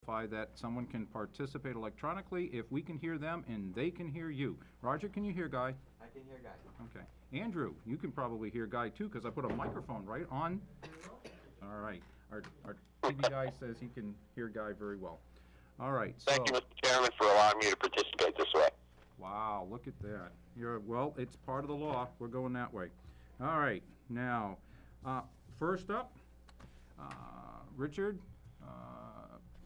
specify that someone can participate electronically if we can hear them and they can hear you. Roger, can you hear Guy? I can hear Guy. Okay. Andrew, you can probably hear Guy too, because I put a microphone right on. All right. Our TV guy says he can hear Guy very well. All right, so. Thank you, Mr. Chairman, for allowing me to participate this way. Wow, look at that. Well, it's part of the law. We're going that way. All right, now, first up, Richard,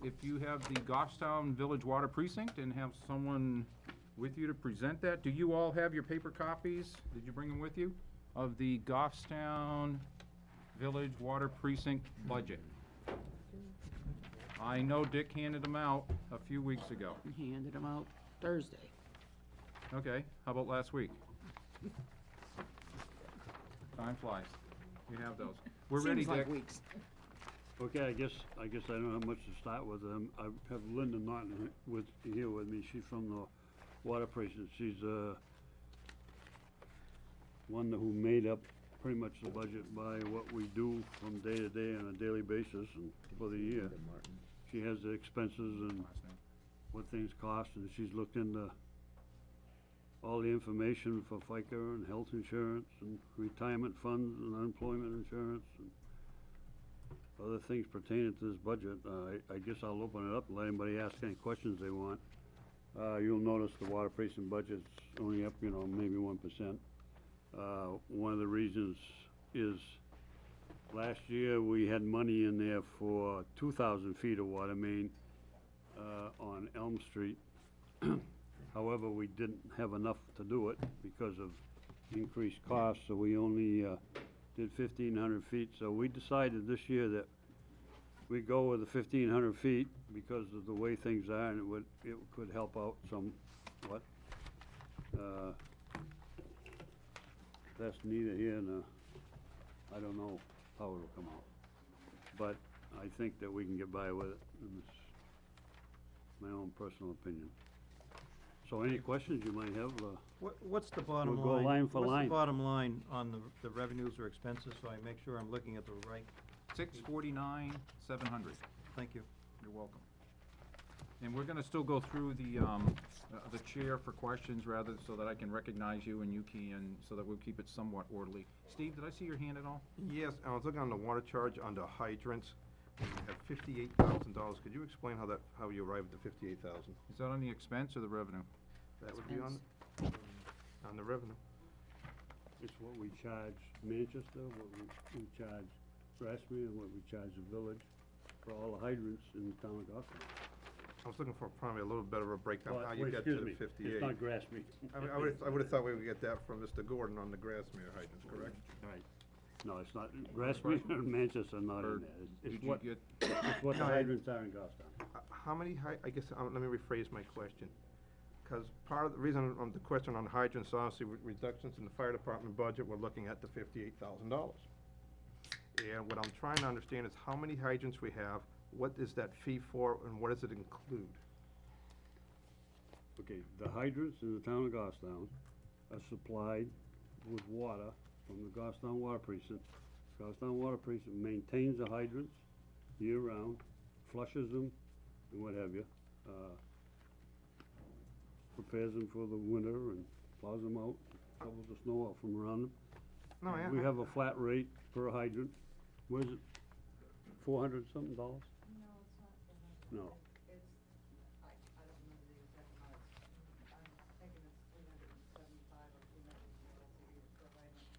if you have the Goffstown Village Water Precinct and have someone with you to present that. Do you all have your paper copies? Did you bring them with you? Of the Goffstown Village Water Precinct budget? I know Dick handed them out a few weeks ago. He handed them out Thursday. Okay, how about last week? Time flies. You have those. We're ready, Seems like Dick. weeks. Okay, I guess I don't have much to start with. I have Linda Norton here with me. She's from the Water Precinct. She's one who made up pretty much the budget by what we do from day to day on a daily basis and for the year. She has the expenses and what things cost, and she's looked into all the information for FICA and health insurance and retirement funds and unemployment insurance and other things pertaining to this budget. I guess I'll open it up and let anybody ask any questions they want. You'll notice the water precinct budget's only up, maybe 1%. One of the reasons is last year we had money in there for 2,000 feet of water main on Elm Street. However, we didn't have enough to do it because of increased costs, so we only did 1,500 feet. So we decided this year that we'd go with the 1,500 feet because of the way things are, and it could help out somewhat. That's neither here nor, I don't know how it'll come out. But I think that we can get by with it, and it's my own personal opinion. So any questions you might have? What's the bottom line? We'll go line for What's line. the bottom line on the revenues or expenses, so I make sure I'm looking at the right? 649,700. Thank you. You're welcome. And we're gonna still go through the chair for questions rather, so that I can recognize you and you can, so that we'll keep it somewhat orderly. Steve, did I see your hand at all? Yes, I was looking on the water charge under hydrants, and you have $58,000. Could you explain how you arrived at the $58,000? Is that on the expense or the revenue? That would be on the revenue. It's what we charge Manchester, what we charge Grassmere, and what we charge the village for all the hydrants in the town of Goffstown. I was looking for probably a little better of a breakdown, Well, how you wait, get to excuse the me, 58. It's not Grassmere. I would've thought we would get that from Mr. Gordon on the Grassmere hydrants, correct? Right. No, it's not, Grassmere and Manchester are not Or in there. Did It's you what, get, it's what the No, hydrants are in Goffstown. How many I guess, let me rephrase my question. Because part of the reason on the question on hydrants, obviously with reductions in the fire department budget, we're looking at the $58,000. And what I'm trying to understand is how many hydrants we have, what is that fee for, and what does it include? Okay, the hydrants in the town of Goffstown are supplied with water from the Goffstown Water Precinct. Goffstown Water Precinct maintains the hydrants year-round, flushes them, and what have you. Prepares them for the winter and plows them out, shovels the snow out from around them. No, We have a flat rate per hydrant. What is it, $400-something? No, it's not for that. No. It's, I don't remember the exact amount, I'm thinking it's 375 or 300 a year per item.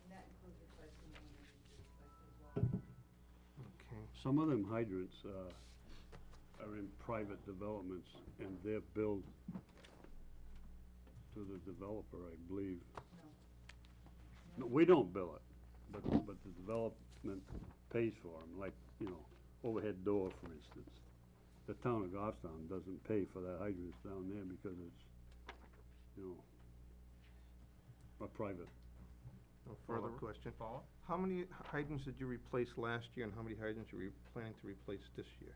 And that includes replacement when they need to be replaced as well. Okay. Some of them hydrants are in private developments, and they're billed to the developer, I believe. No, we don't bill it, but the development pays for them, like, overhead door, for instance. The town of Goffstown doesn't pay for that hydrants down there because it's, a private. No further Follow- question. follow? How many hydrants did you replace last year, and how many hydrants are you planning to replace this year?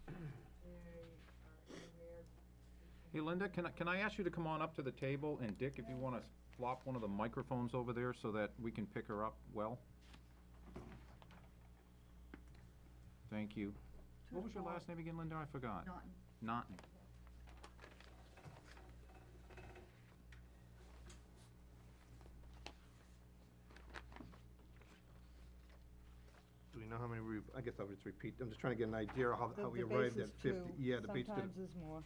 They are in there. hey Linda, can I ask you to come on up to the table, and Dick, if you wanna flop one of the microphones over there so that we can pick her up well? Thank you. What was your last name again, Linda? I forgot. Naughton. Naughton. Do we know how many I guess I'll just repeat, I'm just trying to get an idea of how we The arrived base at is 50. two, Yeah, the base did, sometimes is more,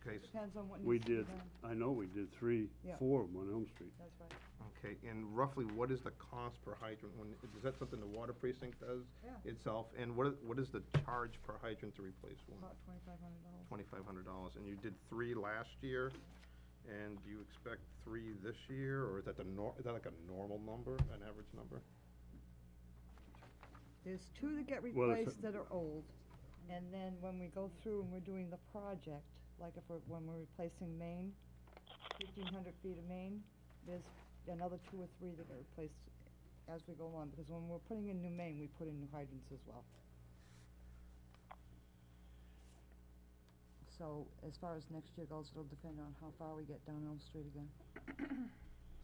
okay, depends on what We needs to be did, done. I know we did three, Yeah. 4 of them on Elm Street. That's right, okay, and roughly what is the cost per hydrant? Is that something the water precinct does yeah, itself? And what is the charge per hydrant to replace one? about $2,500. $2,500, and you did 3 last year, and do you expect 3 this year, or is that is that like a normal number, an average number? There's 2 that get Well, it's a- replaced that are old, and then when we go through and we're doing the project, like when we're replacing main, 1,500 feet of main, there's another 2 or 3 that get replaced as we go along, because when we're putting in new main, we put in new hydrants as well. So as far as next year goes, it'll depend on how far we get down Elm Street again.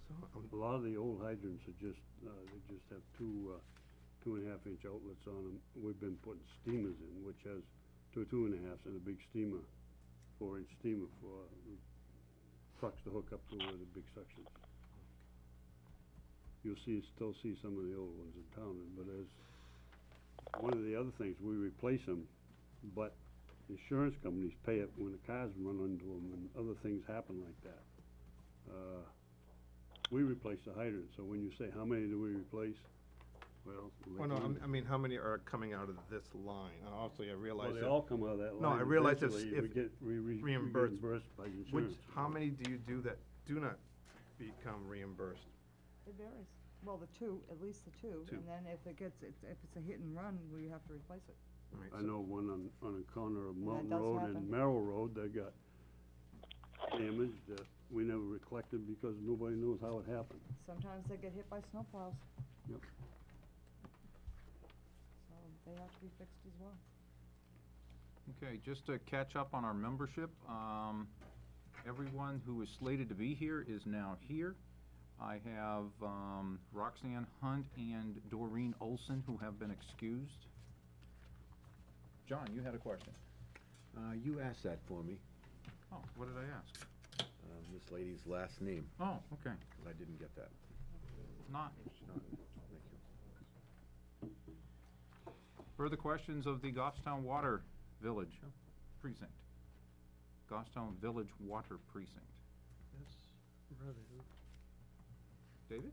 So, A lot of the old hydrants are just, they just have 2.5-inch outlets on them. We've been putting steamers in, which has 2.5s and a big steamer, 4-inch steamer for trucks to hook up to where the big sections. You'll still see some of the old ones in town, but as, one of the other things, we replace them, but insurance companies pay it when the cars run into them and other things happen like that. We replace the hydrant, so when you say, how many do we replace? Well. oh no, I mean, how many are coming out of this line? And obviously, I realize Well, they that. all come out of that No, line. I realize if- Eventually, we get we get reimbursed. reimbursed by Which, insurance. how many do you do that do not become reimbursed? It varies. Well, the 2, at least the 2, 2. and then if it gets, if it's a hit and run, we have to replace it. All right, I so- know one on a corner of And that Mountain does Road happen. and Merrill Road that got damaged that we never reflected because nobody knows how it happened. Sometimes they get hit by snowplows. Yep. So they have to be fixed as well. Okay, just to catch up on our membership, everyone who is slated to be here is now here. I have Roxanne Hunt and Doreen Olson who have been excused. John, you had a question. You asked that for me, Oh, what did I ask? this lady's last name, Oh, okay, 'cause I didn't get that. not. Thank you. Further questions of the Goffstown Water Village Precinct? Goffstown Village Water Precinct. That's revenue. David?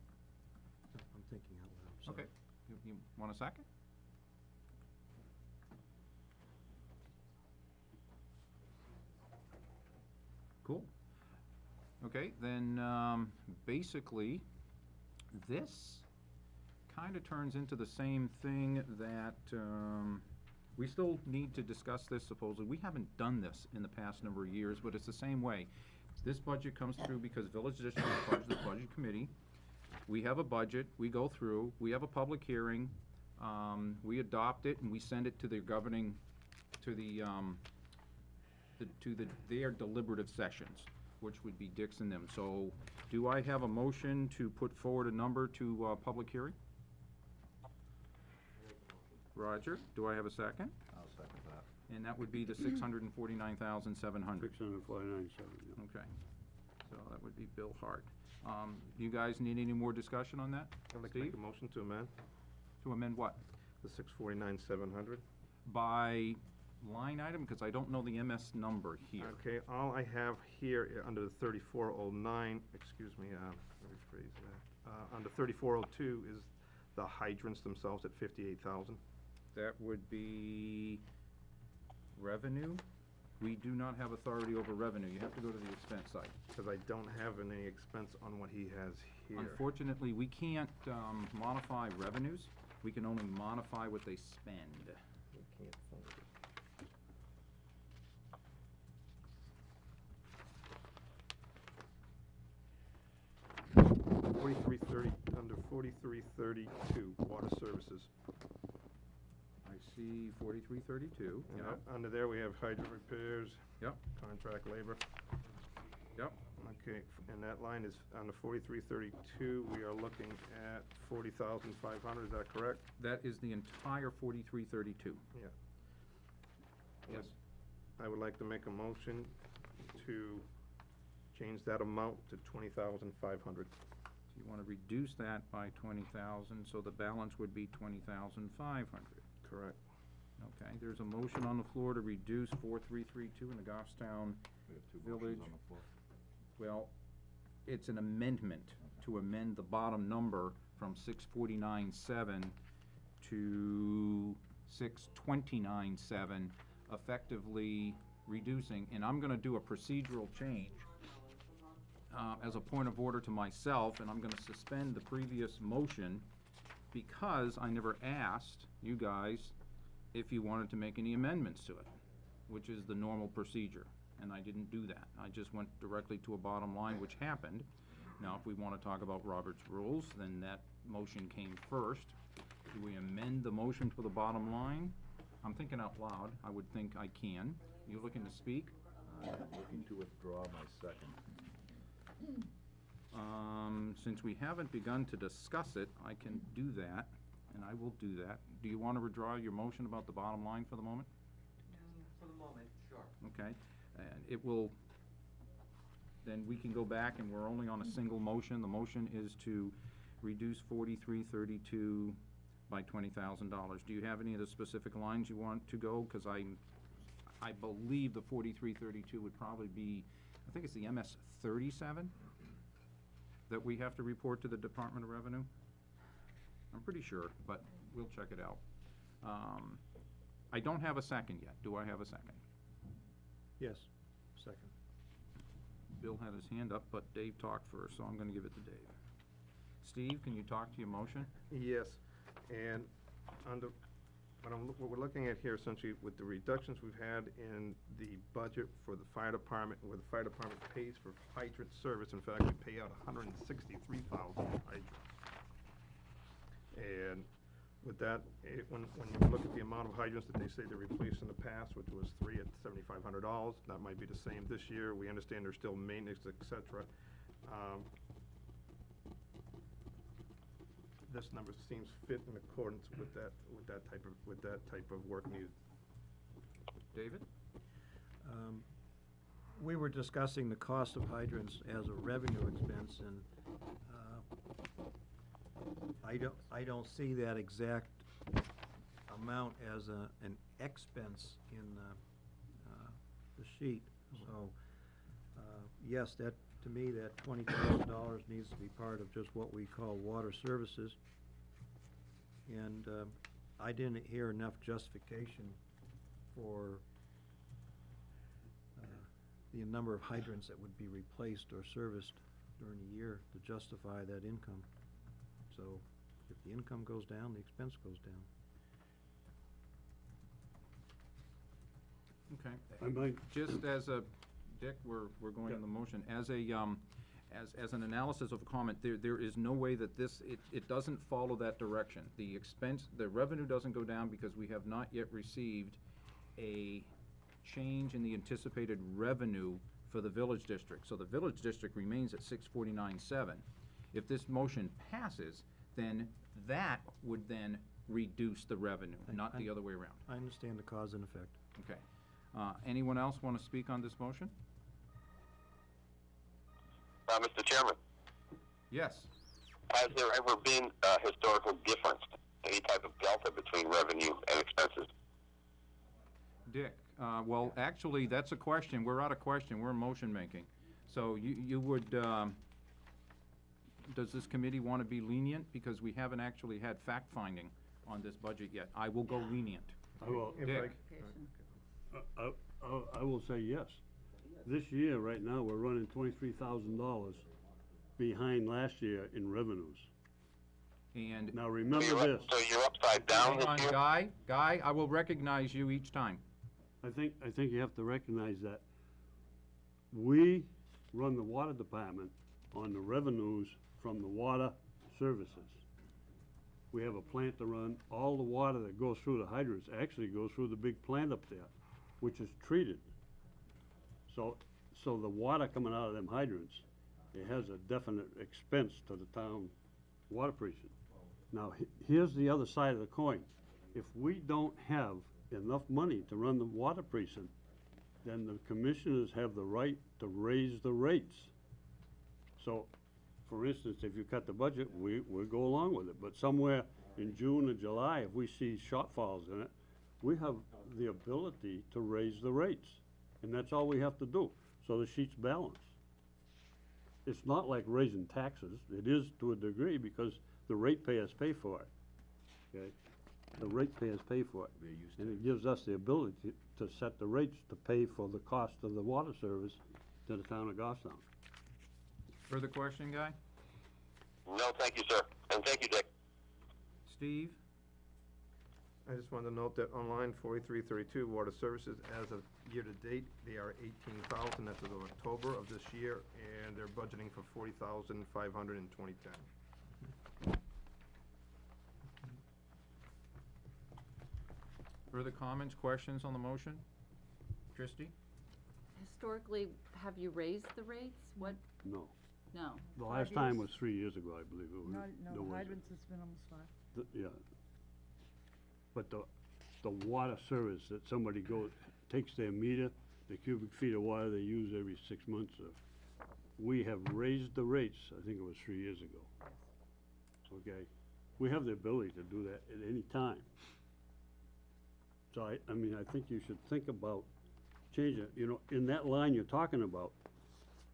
No, I'm thinking out loud, sorry. Okay, you want a second? Cool. Okay, then, basically, this kinda turns into the same thing that, we still need to discuss this supposedly. We haven't done this in the past number of years, but it's the same way. This budget comes through because Village District is part of the Budget Committee. We have a budget, we go through, we have a public hearing, we adopt it, and we send it to the governing, to their deliberative sessions, which would be Dix and them. So, do I have a motion to put forward a number to, public hearing? Roger, do I have a second? I'll second that. And that would be the 649,700. 649.7, yeah. Okay, so that would be Bill Hart. You guys need any more discussion on that? I'd like to make Steve? a motion to amend To amend what? the 649,700. By line item, because I don't know the MS number here. Okay, all I have here under the 3409, excuse me, let me rephrase that. Under 3402 is the hydrants themselves at 58,000. That would be revenue. We do not have authority over revenue. You have to go to the expense side. Because I don't have any expense on what he has here. Unfortunately, we can't modify revenues. We can only modify what they spend. We can't find it. Under 4332, water services. I see 4332. And Yep, under there, we have hydrant repairs, yep, contract labor. yep. Okay, and that line is, under 4332, we are looking at 40,500, is that correct? That is the entire 4332. Yeah. Yes. I would like to make a motion to change that amount to 20,500. You wanna reduce that by 20,000, so the balance would be 20,500. Correct. Okay, there's a motion on the floor to reduce 4332 in the Goffstown We have two Village. motions on the floor. Well, it's an amendment to amend the bottom number from 649.7 to 629.7, effectively reducing, and I'm gonna do a procedural change as a point of order to myself, and I'm gonna suspend the previous motion because I never asked you guys if you wanted to make any amendments to it, which is the normal procedure, and I didn't do that. I just went directly to a bottom line, which happened. Now, if we want to talk about Robert's rules, then that motion came first. Do we amend the motion to the bottom line? I'm thinking out loud. I would think I can. You looking to speak? I'm looking to withdraw my second. Since we haven't begun to discuss it, I can do that, and I will do that. Do you want to withdraw your motion about the bottom line for the moment? For the moment, sure. Okay, and it will, then we can go back and we're only on a single motion. The motion is to reduce 4332 by $20,000. Do you have any of the specific lines you want to go? Because I believe the 4332 would probably be, I think it's the MS 37 that we have to report to the Department of Revenue. I'm pretty sure, but we'll check it out. I don't have a second yet. Do I have a second? Yes, second. Bill had his hand up, but Dave talked first, so I'm gonna give it to Dave. Steve, can you talk to your motion? Yes, and under, what we're looking at here essentially with the reductions we've had in the budget for the fire department, where the fire department pays for hydrant service, in fact, we pay out $163,000 for hydrants. And with that, when you look at the amount of hydrants that they say they replaced in the past, which was 3 at $7,500, that might be the same this year. We understand there's still maintenance, et cetera. This number seems fit in accordance with that type of work needed. David? We were discussing the cost of hydrants as a revenue expense, and I don't see that exact amount as an expense in the sheet. So, yes, that, to me, that $20,000 needs to be part of just what we call water services. And I didn't hear enough justification for the number of hydrants that would be replaced or serviced during a year to justify that income. So if the income goes down, the expense goes down. Okay. I might, Just as a, Dick, we're going on the motion, as a, as an analysis of a comment, there is no way that this, it doesn't follow that direction. The expense, the revenue doesn't go down because we have not yet received a change in the anticipated revenue for the village district. So the village district remains at 649.7. If this motion passes, then that would then reduce the revenue, not the other way around. I understand the cause and effect. Okay. Anyone else want to speak on this motion? Mr. Chairman, Yes. has there ever been a historical difference, any type of delta between revenue and expenses? Dick, well, actually, that's a question. We're out of question. We're motion making. So you would, does this committee want to be lenient? Because we haven't actually had fact-finding on this budget yet. I will go lenient. I will, If Dick. I will say yes. This year, right now, we're running $23,000 behind last year in revenues. And Now, So remember you're, this, so you're upside down hang on, this year? Guy, I will recognize you each time. I think you have to recognize that we run the water department on the revenues from the water services. We have a plant to run. All the water that goes through the hydrants actually goes through the big plant up there, which is treated. So the water coming out of them hydrants, it has a definite expense to the town water precinct. Now, here's the other side of the coin. If we don't have enough money to run the water precinct, then the commissioners have the right to raise the rates. So, for instance, if you cut the budget, we'll go along with it, but somewhere in June or July, if we see shortfalls in it, we have the ability to raise the rates, and that's all we have to do, so the sheet's balanced. It's not like raising taxes, it is to a degree, because the ratepayers pay for it, okay? The ratepayers pay for it, and it gives us the ability to set the rates to pay for the cost of the water service to the town of Goffstown. Further question, Guy? No, thank you, sir. And thank you, Dick. Steve? I just wanted to note that on line 4332, water services, as of year-to-date, they are 18,000, that's as of October of this year, and they're budgeting for 40,500 in 2010. Further comments, questions on the motion? Christie? Historically, have you raised the rates? What, No, no. the 5 last time years? was 3 years ago, I believe it was. No, there no, wasn't. hydrants has been almost 5. Yeah. But the water service that somebody takes their meter, the cubic feet of water they use every 6 months, we have raised the rates, I think it was 3 years ago. Okay? We have the ability to do that at any time. So I mean, I think you should think about changing it. You know, in that line you're talking about,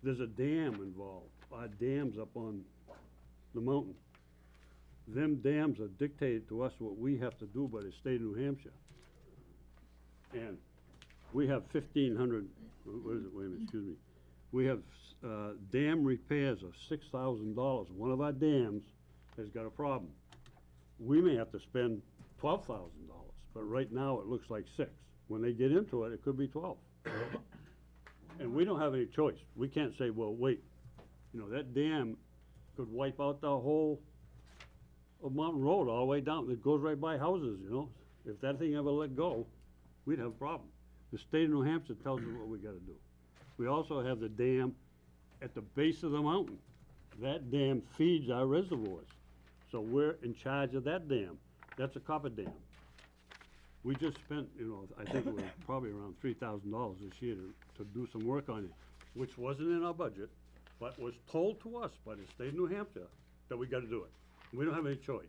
there's a dam involved. Our dam's up on the mountain. Them dams are dictated to us what we have to do by the state of New Hampshire. And we have 1,500, what is it, wait a minute, excuse me. We have, dam repairs of $6,000. One of our dams has got a problem. We may have to spend $12,000, but right now it looks like 6. When they get into it, it could be 12. And we don't have any choice. We can't say, well, wait, you know, that dam could wipe out the whole of Mountain Road all the way down. It goes right by houses, you know. If that thing ever let go, we'd have a problem. The state of New Hampshire tells us what we gotta do. We also have the dam at the base of the mountain. That dam feeds our reservoirs. So we're in charge of that dam. That's a copper dam. We just spent, you know, I think it was probably around $3,000 this year to do some work on it, which wasn't in our budget, but was told to us by the state of New Hampshire that we gotta do it. We don't have any choice.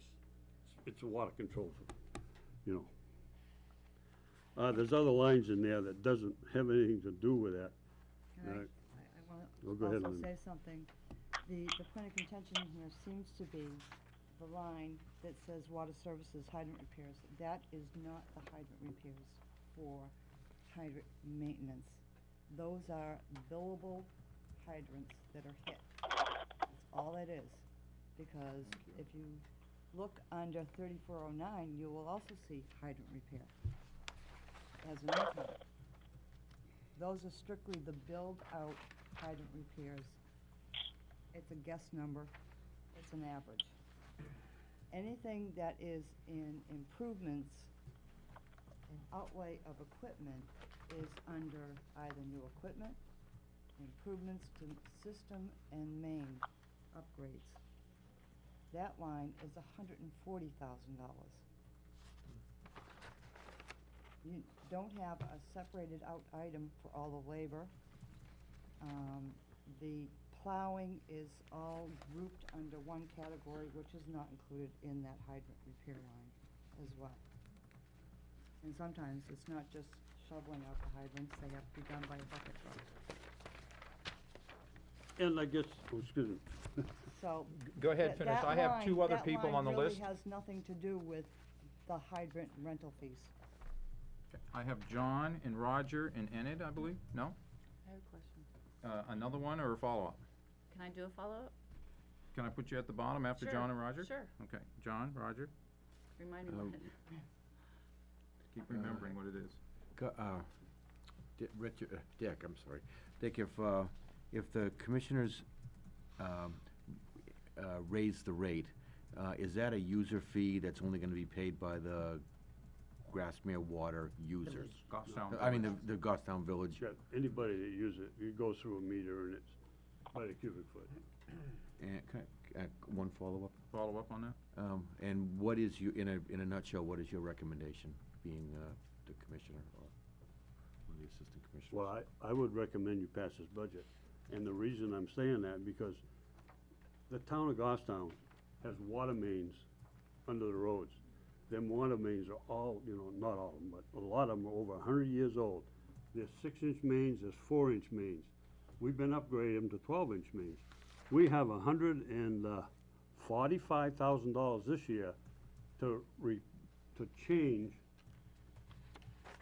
It's a water control, you know. There's other lines in there that doesn't have anything to do with that. Can I Well, go wanna ahead, also Linda. say something. The point of contention here seems to be the line that says water services hydrant repairs. That is not the hydrant repairs for hydrant maintenance. Those are billable hydrants that are hit. That's all it is. Because if you look under 3409, you will also see hydrant repair as an income. Those are strictly the build-out hydrant repairs. It's a guess number, it's an average. Anything that is in improvements and outlay of equipment is under either new equipment, improvements to system and main upgrades. That line is $140,000. You don't have a separated out item for all the labor. The plowing is all grouped under one category, which is not included in that hydrant repair line as well. And sometimes it's not just shoveling out the hydrants, they have to be done by a bucket truck. And I guess, oh, excuse me. So. Go ahead, that- finish. that I have two line- other people on the list. That line really has nothing to do with the hydrant rental fees. I have John and Roger and Enid, I believe. No? I have a question. Another one or a follow-up? Can I do a follow-up? Can I put you at the bottom after Sure, John and Roger? Sure. Okay, John, Roger, Remind me what it keep remembering what it is. Richard, Dick, I'm sorry. Dick, if the commissioners raise the rate, is that a user fee that's only gonna be paid by the Grassmere water users? Goffstown. I mean, the Goffstown Village. Yeah, anybody that uses it, it goes through a meter and it's by the cubic foot. And can I, one follow-up? Follow up on that? And what is in a nutshell, what is your recommendation being the commissioner or one of the assistant commissioners. Well, I would recommend you pass this budget, and the reason I'm saying that, because the town of Goffstown has water mains under the roads. Them water mains are all, not all of them, but a lot of them are over 100 years old. There's 6-inch mains, there's 4-inch mains. We've been upgrading them to 12-inch mains. We have $145,000 this year to change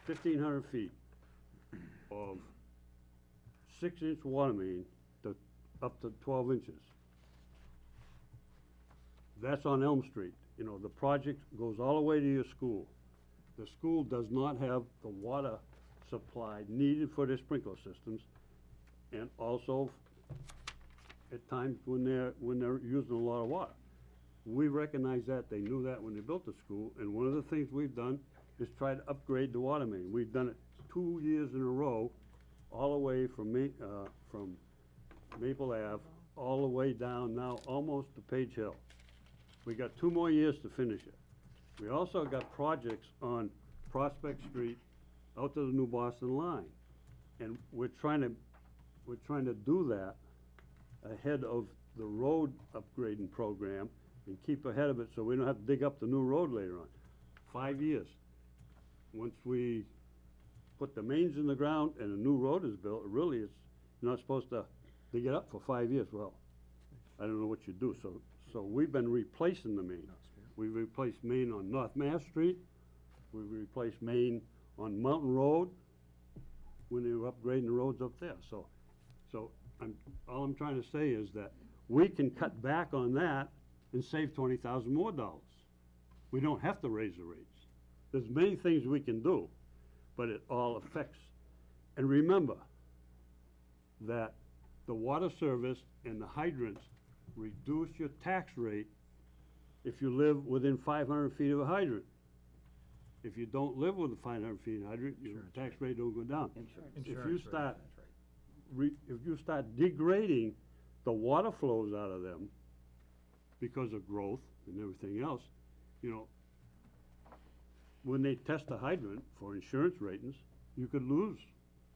1,500 feet of 6-inch water main up to 12 inches. That's on Elm Street. The project goes all the way to your school. The school does not have the water supply needed for their sprinkler systems, and also at times when they're using a lot of water. We recognize that, they knew that when they built the school, and one of the things we've done is try to upgrade the water main. We've done it 2 years in a row, all the way from Maple Ave, all the way down now almost to Page Hill. We got 2 more years to finish it. We also got projects on Prospect Street out to the New Boston line. And we're trying to do that ahead of the road upgrading program and keep ahead of it so we don't have to dig up the new road later on. 5 years. Once we put the mains in the ground and a new road is built, really it's, you're not supposed to dig it up for 5 years. Well, I don't know what you do, so we've been replacing the main. We've replaced main on North Mass Street, we've replaced main on Mountain Road when they were upgrading the roads up there. So all I'm trying to say is that we can cut back on that and save $20,000 more. We don't have to raise the rates. There's many things we can do, but it all affects. And remember that the water service and the hydrants reduce your tax rate if you live within 500 feet of a hydrant. If you don't live within 500 feet of a hydrant, your tax rate don't go down. If you start degrading the water flows out of them because of growth and everything else, when they test a hydrant for insurance ratings, you could lose.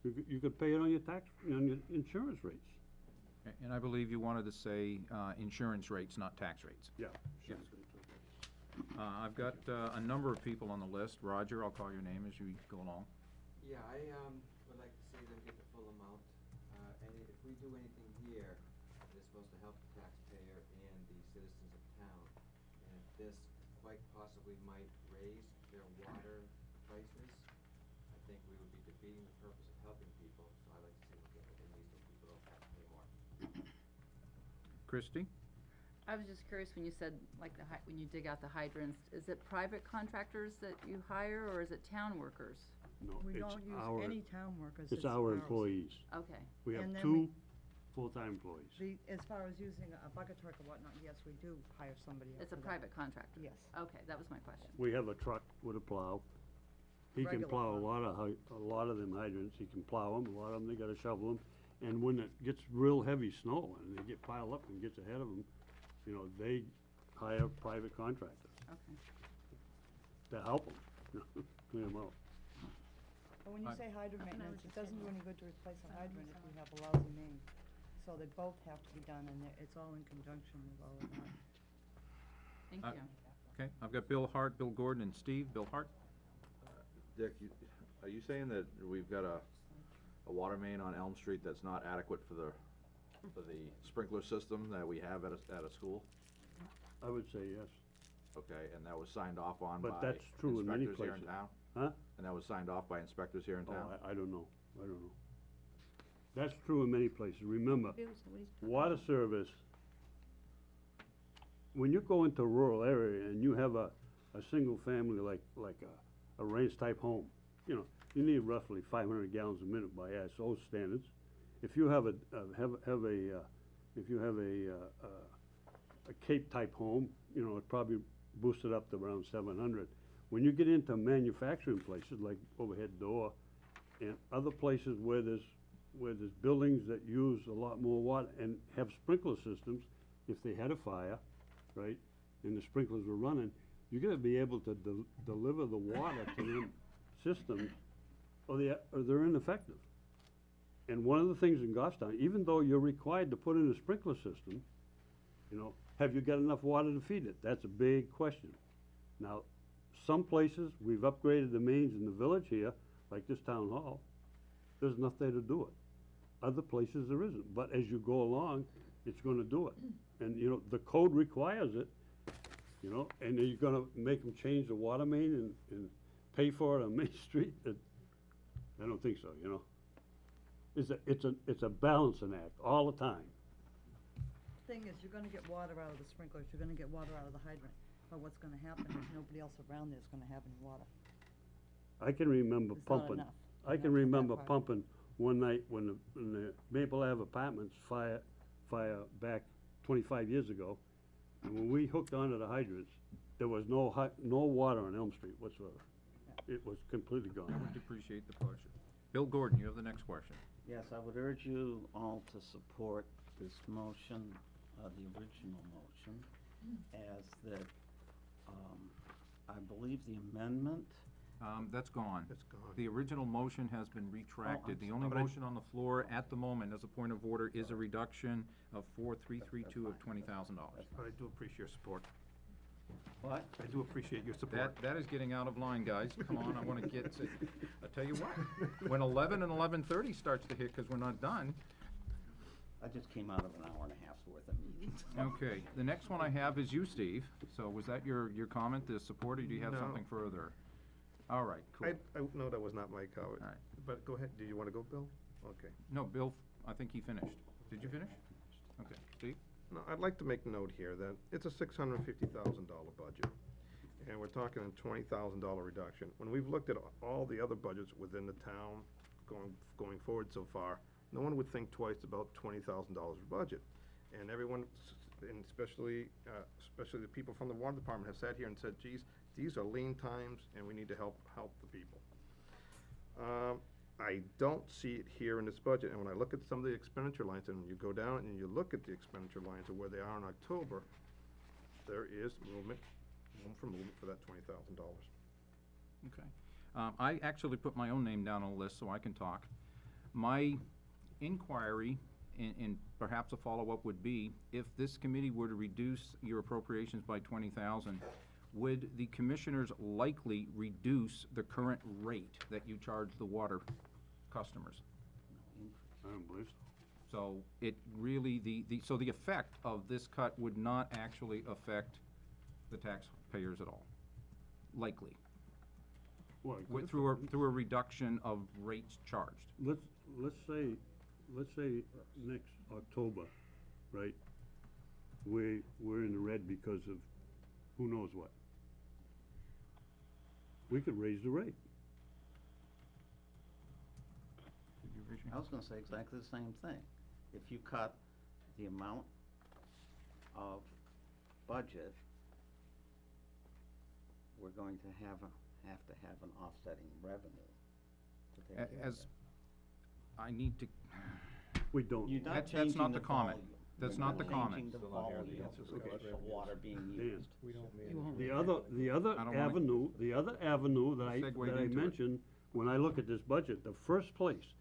You could pay it on your insurance rates. And I believe you wanted to say insurance rates, not tax rates. Yeah. Yeah. I've got a number of people on the list. Roger, I'll call your name as you go along. Yeah, I would like to see them get the full amount. And if we do anything here, it's supposed to help the taxpayer and the citizens of town. And if this quite possibly might raise their water prices, I think we would be defeating the purpose of helping people. So I'd like to see them get it, at least so people don't have to pay more. Christie? I was just curious when you said, like, when you dig out the hydrants, is it private contractors that you hire, or is it town workers? No, We it's don't use our, any town workers. it's our ours. employees. Okay. We have And then 2 full-time employees. As far as using a bucket truck or whatnot, yes, we do hire somebody else. It's a private contractor? Yes. Okay, that was my question. We have a truck with a plow. He can Regular plow plow. a lot of them hydrants. He can plow them. A lot of them, they gotta shovel them. And when it gets real heavy snow and they get piled up and gets ahead of them, they hire private contractors Okay. to help them, clean them out. But when you I- say hydrant I maintenance, was it just doesn't do saying any good to replace a I hydrant if understand. we have a lousy main. So they both have to be done, and it's all in conjunction with all of that. Thank Uh, you. Okay, I've got Bill Hart, Bill Gordon, and Steve. Bill Hart? Dick, are you saying that we've got a water main on Elm Street that's not adequate for the sprinkler system that we have at a school? I would say yes. Okay, and that was signed off on by But that's true in many inspectors here in places. town? Huh? And that was signed off by inspectors here in Oh, town? I don't know. That's true in many places. Remember, water service, when you go into a rural area and you have a single family like a ranch-type home, you need roughly 500 gallons a minute by ISO standards. If you have a Cape-type home, it probably boosted up to around 700. When you get into manufacturing places like Overhead Door and other places where there's buildings that use a lot more water and have sprinkler systems, if they had a fire, right, and the sprinklers were running, you're gonna be able to deliver the water to them systems, or they're ineffective. And one of the things in Goffstown, even though you're required to put in a sprinkler system, you know, have you got enough water to feed it? That's a big question. Now, some places, we've upgraded the mains in the village here, like this town hall, there's enough there to do it. Other places there isn't, but as you go along, it's gonna do it. And, you know, the code requires it, you know, and are you gonna make them change the water main and pay for it on Main Street? I don't think so, you know? It's a balancing act all the time. Thing is, you're gonna get water out of the sprinklers, you're gonna get water out of the hydrant, but what's gonna happen is nobody else around there's gonna have any water. I can remember It's not pumping. enough. I Enough can for that remember part. pumping one night when the Maple Ave Apartments fire back 25 years ago. And when we hooked onto the hydrants, there was no water on Elm Street whatsoever. It was completely gone. Would appreciate the pleasure. Bill Gordon, you have the next question. Yes, I would urge you all to support this motion, the original motion, as that, I believe the amendment, That's gone. It's gone. The original motion has been retracted. The I'm only sorry. motion on the floor at the moment, as a point of order, is a reduction of 4332 of $20,000. I do appreciate your support. what? I do appreciate your support. That is getting out of line, guys. Come on, I wanna get to, I tell you what, when 11 and 11:30 starts to hit, 'cause we're not done. I just came out of an hour and a half's worth of meetings. Okay, the next one I have is you, Steve. So was that your comment, the support, or do you have No. something further? All right, cool. No, that was not my comment. All right. But go ahead, do you wanna go, Bill? Okay. No, Bill, I think he finished. Did you finish? Okay, Steve? No, I'd like to make note here that it's a $650,000 budget, and we're talking a $20,000 reduction. When we've looked at all the other budgets within the town going forward so far, no one would think twice about $20,000 budget. And everyone, and especially the people from the water department have sat here and said, geez, these are lean times, and we need to help the people. I don't see it here in this budget, and when I look at some of the expenditure lines, and you go down and you look at the expenditure lines of where they are in October, there is room for movement for that $20,000. Okay. I actually put my own name down on the list so I can talk. My inquiry, and perhaps a follow-up would be, if this committee were to reduce your appropriations by 20,000, would the commissioners likely reduce the current rate that you charge the water customers? I don't believe so. So it really, so the effect of this cut would not actually affect the taxpayers at all, likely, Well, through a reduction of rates charged. let's say next October, right? We're in the red because of who knows what. We could raise the rate. Did you raise your I was gonna say exactly the same thing. If you cut the amount of budget, we're going to have to have an offsetting revenue to take care of As, it. I need to, We don't. You're not that's changing not the the comment. volume. That's You're not the comment. changing the volume of water being Dan, used. The other I don't wanna- avenue that I Segued into it. mentioned, when I look at this budget, the first place,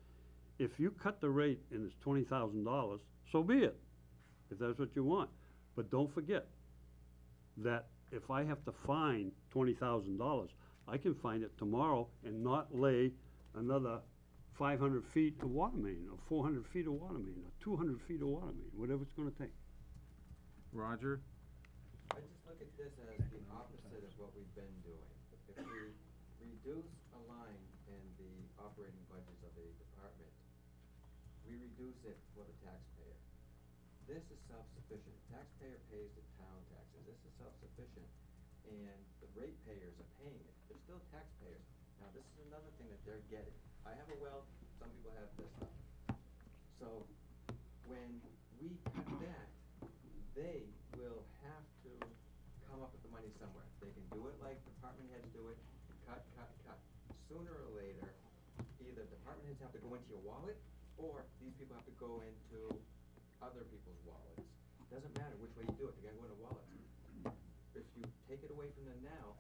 if you cut the rate and it's $20,000, so be it, if that's what you want. But don't forget that if I have to find $20,000, I can find it tomorrow and not lay another 500 feet of water main, or 400 feet of water main, or 200 feet of water main, whatever it's gonna take. Roger? I just look at this as the opposite of what we've been doing. If we reduce a line in the operating budgets of a department, we reduce it for the taxpayer. This is self-sufficient. The taxpayer pays the town taxes. This is self-sufficient, and the ratepayers are paying it. They're still taxpayers. Now, this is another thing that they're getting. I have a well, some people have this stuff. So, when we cut that, they will have to come up with the money somewhere. They can do it like department heads do it, cut. Sooner or later, either department heads have to go into your wallet, or these people have to go into other people's wallets. Doesn't matter which way you do it, they gotta go into wallets. If you take it away from them now,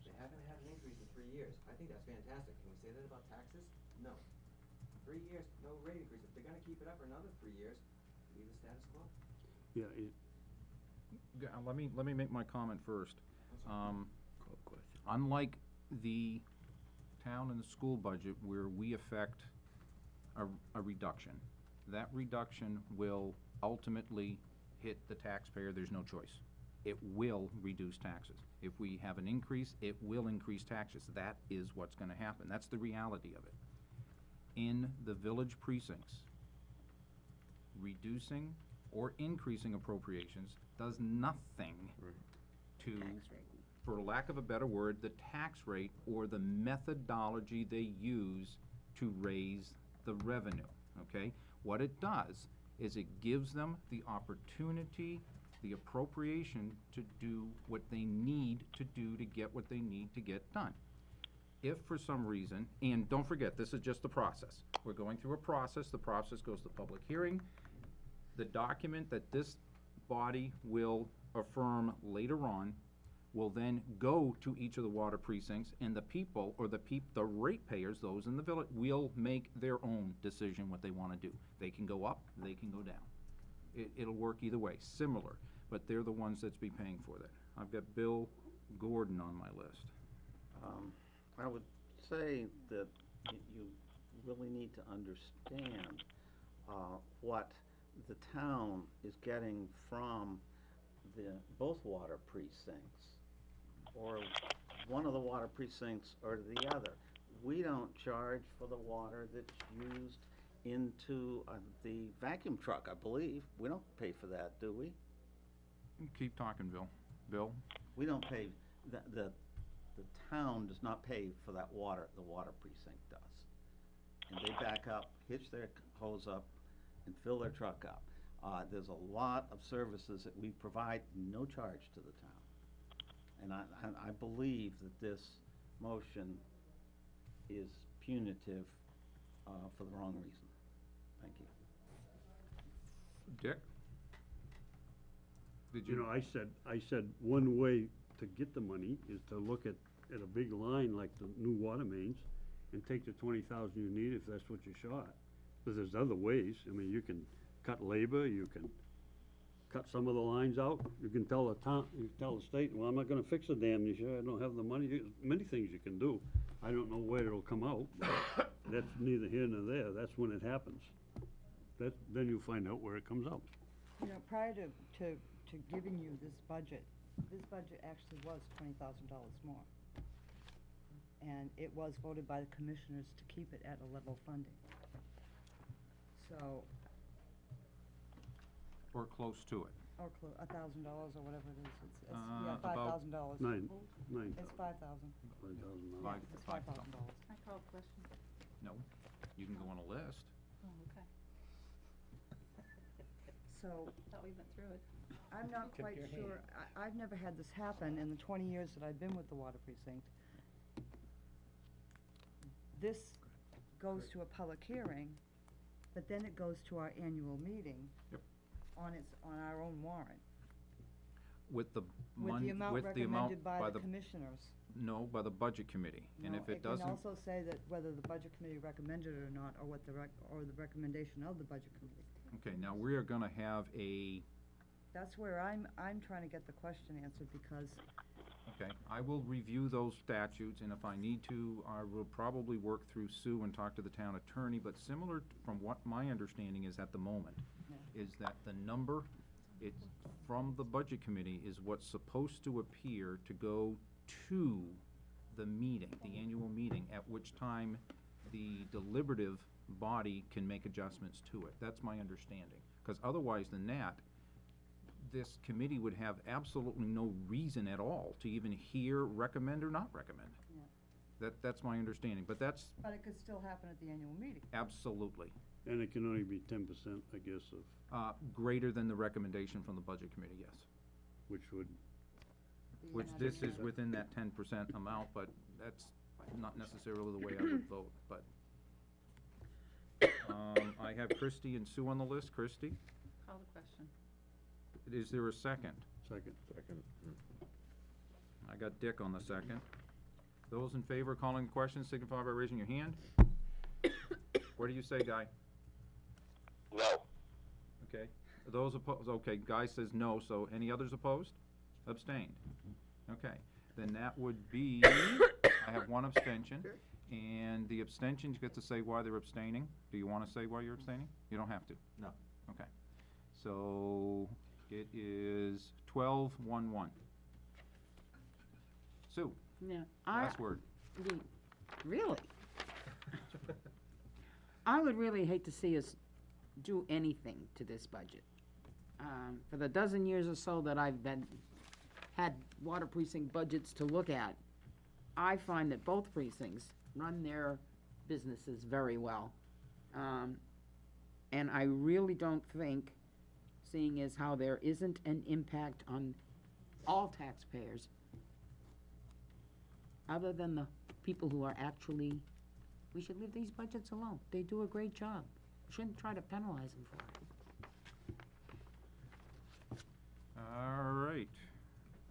they haven't had an increase in 3 years. I think that's fantastic. Can we say that about taxes? No. 3 years, no rate increase. If they're gonna keep it up for another 3 years, leave the status quo. Yeah, Let me make my comment first. Unlike the town and the school budget where we affect a reduction, that reduction will ultimately hit the taxpayer, there's no choice. It will reduce taxes. If we have an increase, it will increase taxes. That is what's gonna happen. That's the reality of it. In the village precincts, reducing or increasing appropriations does nothing to, for lack of a better word, the tax rate or the methodology they use to raise the revenue, okay? What it does is it gives them the opportunity, the appropriation to do what they need to do to get what they need to get done. If for some reason, and don't forget, this is just the process. We're going through a process. The process goes to public hearing. The document that this body will affirm later on will then go to each of the water precincts, and the people, or the ratepayers, those in the village, will make their own decision what they wanna do. They can go up, they can go down. It'll work either way, similar, but they're the ones that's be paying for that. I've got Bill Gordon on my list. I would say that you really need to understand what the town is getting from both water precincts, or one of the water precincts or the other. We don't charge for the water that's used into the vacuum truck, I believe. We don't pay for that, do we? Keep talking, Bill. Bill? We don't pay, the town does not pay for that water, the water precinct does. And they back up, hitch their hose up, and fill their truck up. There's a lot of services that we provide, no charge to the town. And I believe that this motion is punitive for the wrong reason. Thank you. Dick? Did you know, I said one way to get the money is to look at a big line like the new water mains and take the 20,000 you need if that's what you shot. But there's other ways. I mean, you can cut labor, you can cut some of the lines out. You can tell the town, you can tell the state, well, I'm not gonna fix the dam this year, I don't have the money. Many things you can do. I don't know where it'll come out. That's neither here nor there. That's when it happens. Then you find out where it comes out. You know, prior to giving you this budget actually was $20,000 more. And it was voted by the commissioners to keep it at a level funding. So, or close to it. or $1,000 or whatever it is, it's About $5,000. Nine. It's 5,000. Five- It's $5,000. $5,000. I call a question. No, you can go on a list. Oh, okay. So, Thought we went through it. I'm not quite sure, I've never had this happen in the 20 years that I've been with the water precinct. This goes to a public hearing, but then it goes to our annual meeting. Yep. On our own warrant, With the with the amount recommended by the commissioners. No, by the budget committee. And No, if it doesn't, can also say that whether the budget committee recommended it or not, or what the recommendation of the budget committee. okay, now we are gonna have That's where I'm trying to get the question answered, because okay, I will review those statutes, and if I need to, I will probably work through Sue and talk to the town attorney, but similar from what my understanding is at the moment, is that the number, it's from the budget committee, is what's supposed to appear to go to the meeting, the annual meeting, at which time the deliberative body can make adjustments to it. That's my understanding, because otherwise than that, this committee would have absolutely no reason at all to even hear, recommend, or not recommend. Yeah. That's my understanding, but that's But it could still happen at the annual meeting. absolutely And it can only be 10%, I guess, of, greater than the recommendation from the budget committee, yes. which would, Which this is within that 10% amount, but that's not necessarily the way I would vote, but. I have Christie and Sue on the list. Christie, Call the question. is there a second? second. Second. I got Dick on the second. Those in favor of calling the question signify by raising your hand. What do you say, Guy? No. Okay. Those opposed, okay, Guy says no, so any others opposed? Abstained. Okay, then that would be, I have one abstention, and the abstentions get to say why they're abstaining. Do you wanna say why you're abstaining? You don't have to. No. Okay. So, it is 12-1-1. Sue, Yeah, last word. really? I would really hate to see us do anything to this budget. For the dozen years or so that I've had water precinct budgets to look at, I find that both precincts run their businesses very well. And I really don't think, seeing as how there isn't an impact on all taxpayers, other than the people who are actually, we should leave these budgets alone. They do a great job. Shouldn't try to penalize them for it. All right.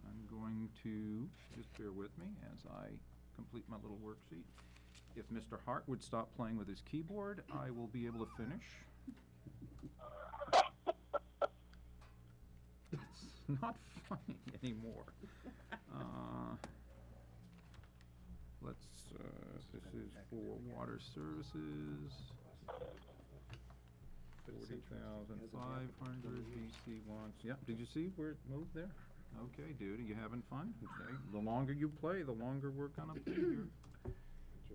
I'm going to, just bear with me as I complete my little worksheet. If Mr. Hart would stop playing with his keyboard, I will be able to finish. It's not funny anymore. This is for water services. 40,500, BC wants, yeah, did you see where it moved there? Okay, dude, are you having fun? Okay, the longer you play, the longer we're gonna be here.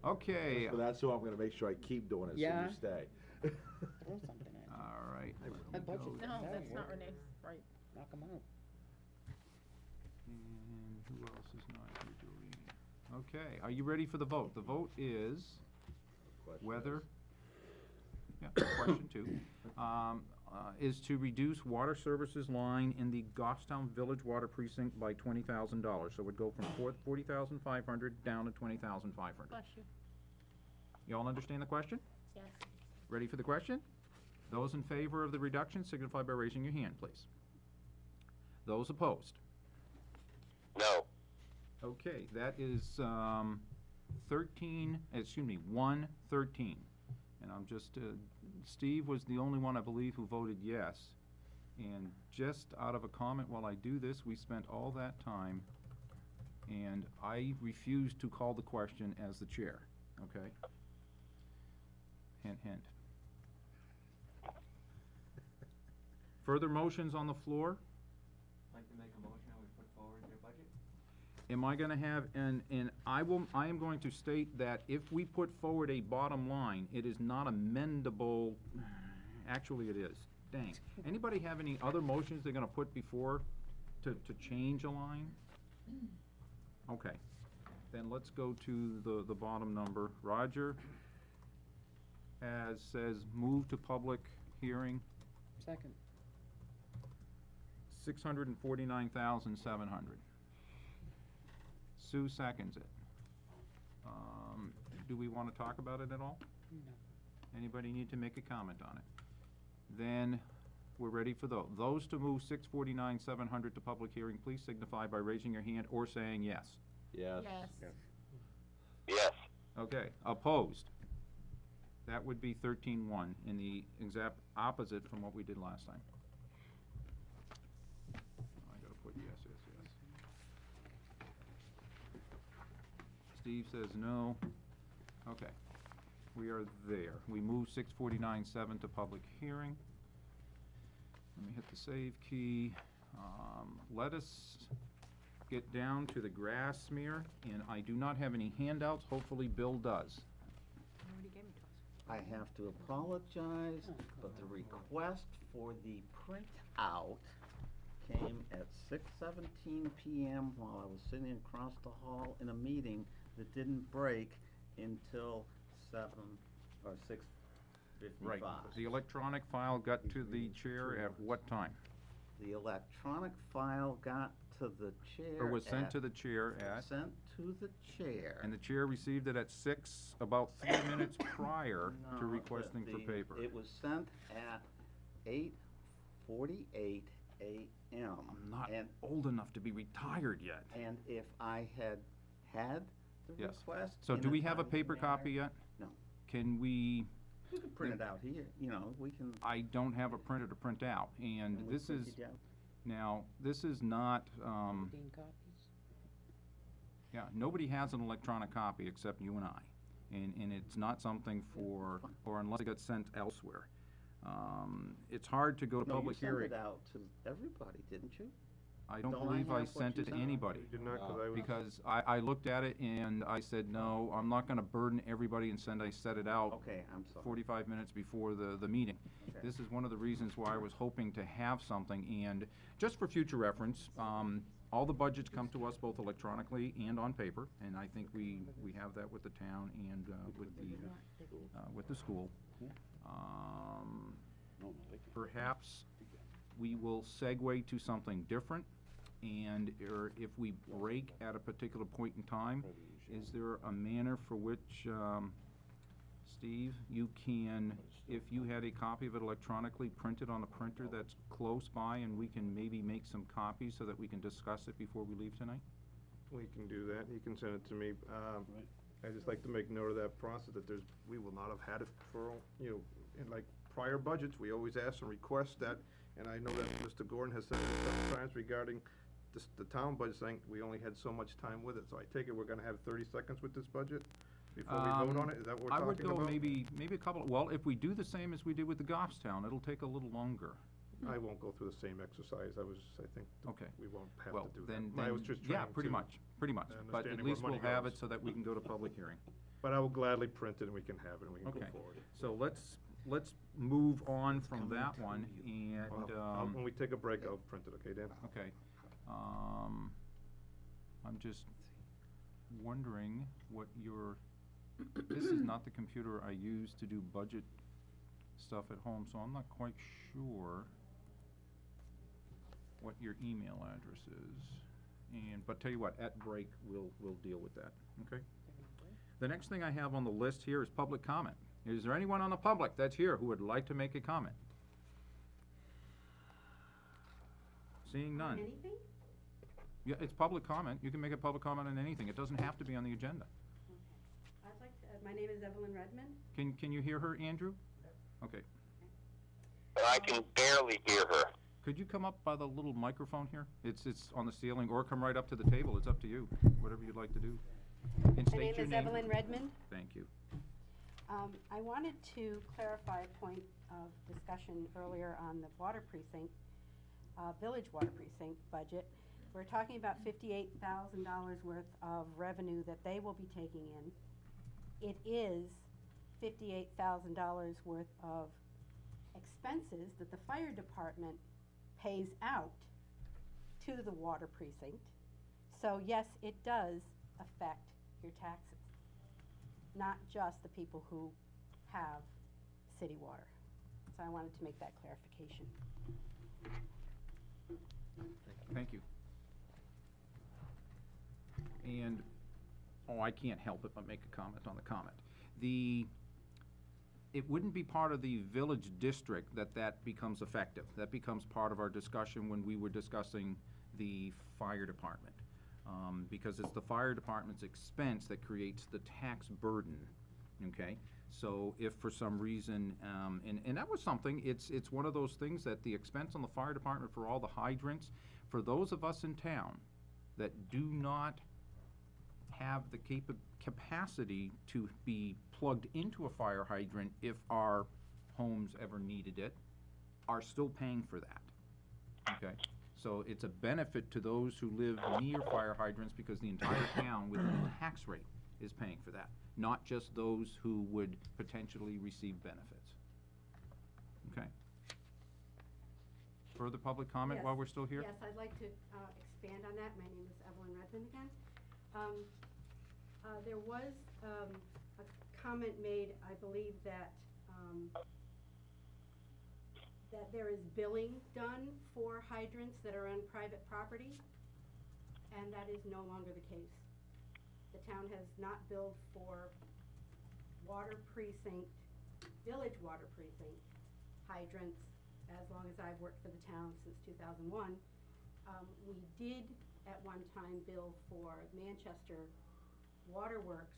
Okay, But that's who I'm gonna make sure I keep doing it, so Yeah. you stay. Throw something at it. all right. That budget- No, that that's not work. Renee's, right. Knock 'em out. And who else is not here, Jolene? Okay, are you ready for the vote? The vote is whether, yeah, question two, is to reduce water services line in the Goffstown Village Water Precinct by $20,000. So it would go from 40,500 down to 20,500. Bless you. You all understand the question? Yes. Ready for the question? Those in favor of the reduction signify by raising your hand, please. Those opposed? No. Okay, that is 113. And I'm just, Steve was the only one, I believe, who voted yes. And just out of a comment while I do this, we spent all that time, and I refused to call the question as the chair, okay? Hint, hint. Further motions on the floor? Like to make a motion and we put forward your budget? Am I gonna have, and I am going to state that if we put forward a bottom line, it is not amendable, actually it is, dang. Anybody have any other motions they're gonna put before to change a line? Okay, then let's go to the bottom number. Roger says move to public hearing, Second. 649,700. Sue seconds it. Do we want to talk about it at all? No. Anybody need to make a comment on it? Then, we're ready for those to move 649,700 to public hearing, please signify by raising your hand or saying yes. Yes. Yes. Yes. Okay, opposed? That would be 13-1, in the exact opposite from what we did last time. I gotta put yes, yes, yes. Steve says no. Okay, we are there. We move 649.7 to public hearing. Let me hit the save key. Let us get down to the grass smear, and I do not have any handouts. Hopefully Bill does. You already gave them to us. I have to apologize, but the request for the printout came at 6:17 PM while I was sitting across the hall in a meeting that didn't break until 6:55. The electronic file got to the chair at what time? The electronic file got to the chair Or was sent at- to the chair at, Sent to the chair. and the chair received it at 6, about 3 minutes prior No, to requesting for paper. It was sent at 8:48 AM. I'm not And old enough to be retired yet. And if I had had the Yes. request. So in do a we have a timely paper manner. copy yet? No. Can we, You can print it out here, you know, we can. I don't have a printer to print out, and we this print is, it out. now, this is not, yeah, nobody has an electronic copy except you and I. And it's not something for, or unless it got sent elsewhere. It's hard to go to No, you public sent hearing. it out to everybody, didn't you? I don't Don't I believe I have what sent you it to sent? anybody. Did not, 'cause I was. Because I looked at it and I said, no, I'm not gonna burden everybody and set it out Okay, I'm sorry. 45 minutes before the meeting. Okay. This is one of the reasons why I was hoping to have something, and just for future reference, all the budgets come to us both electronically and on paper, and I think we have that with the town and with the school. Perhaps we will segue to something different, and or if we break at a particular point in time, is there a manner for which, Steve, you can, if you had a copy of it electronically, print it on a printer that's close by, and we can maybe make some copies so that we can discuss it before we leave tonight? We can do that, he can send it to me. I'd just like to make note of that process, that we will not have had it for, in like prior budgets, we always ask and request that, and I know that Mr. Gordon has said it sometimes regarding the town budget, saying we only had so much time with it, so I take it we're gonna have 30 seconds with this budget before we vote on it, is that what we're I talking would about? go maybe a couple, well, if we do the same as we did with the Goffstown, it'll take a little longer. I won't go through the same exercise, I think Okay. we won't have Well, to do then, that. I was just yeah, trying pretty to- much, but at understanding least where we'll money have goes. it so that we can go to public hearing. But I will gladly print it and we can have it and we can go Okay. forward. So let's move on from that one, and, When we take a break, I'll print it, okay, Dan? okay. I'm just wondering what this is not the computer I use to do budget stuff at home, so I'm not quite sure what your email address is. But tell you what, at break, we'll deal with that, okay? The next thing I have on the list here is public comment. Is there anyone on the public that's here who would like to make a comment? Seeing none. Anything? Yeah, it's public comment. You can make a public comment on anything. It doesn't have to be on the agenda. I'd like to, my name is Evelyn Redmond. Can you hear her, Andrew? Okay. But I can barely hear her. Could you come up by the little microphone here? It's on the ceiling, or come right up to the table. It's up to you. Whatever you'd like to do. And My state name your is name. Evelyn Redmond. Thank you. I wanted to clarify a point of discussion earlier on the water precinct, village water precinct budget. We're talking about $58,000 worth of revenue that they will be taking in. It is $58,000 worth of expenses that the fire department pays out to the water precinct. So yes, it does affect your taxes, not just the people who have city water. So I wanted to make that clarification. Thank you. And, I can't help it but make a comment on the comment. It wouldn't be part of the village district that becomes effective. That becomes part of our discussion when we were discussing the fire department. Because it's the fire department's expense that creates the tax burden, okay? So if for some reason, and that was something, it's one of those things that the expense on the fire department for all the hydrants, for those of us in town that do not have the capacity to be plugged into a fire hydrant if our homes ever needed it, are still paying for that, okay? So it's a benefit to those who live near fire hydrants because the entire town with the tax rate is paying for that, not just those who would potentially receive benefits. Okay? Further public comment Yes. while we're still here? Yes, I'd like to expand on that. My name is Evelyn Redmond again. There was a comment made, I believe, that there is billing done for hydrants that are on private property, and that is no longer the case. The town has not billed for water precinct, village water precinct hydrants as long as I've worked for the town since 2001. We did at one time bill for Manchester Waterworks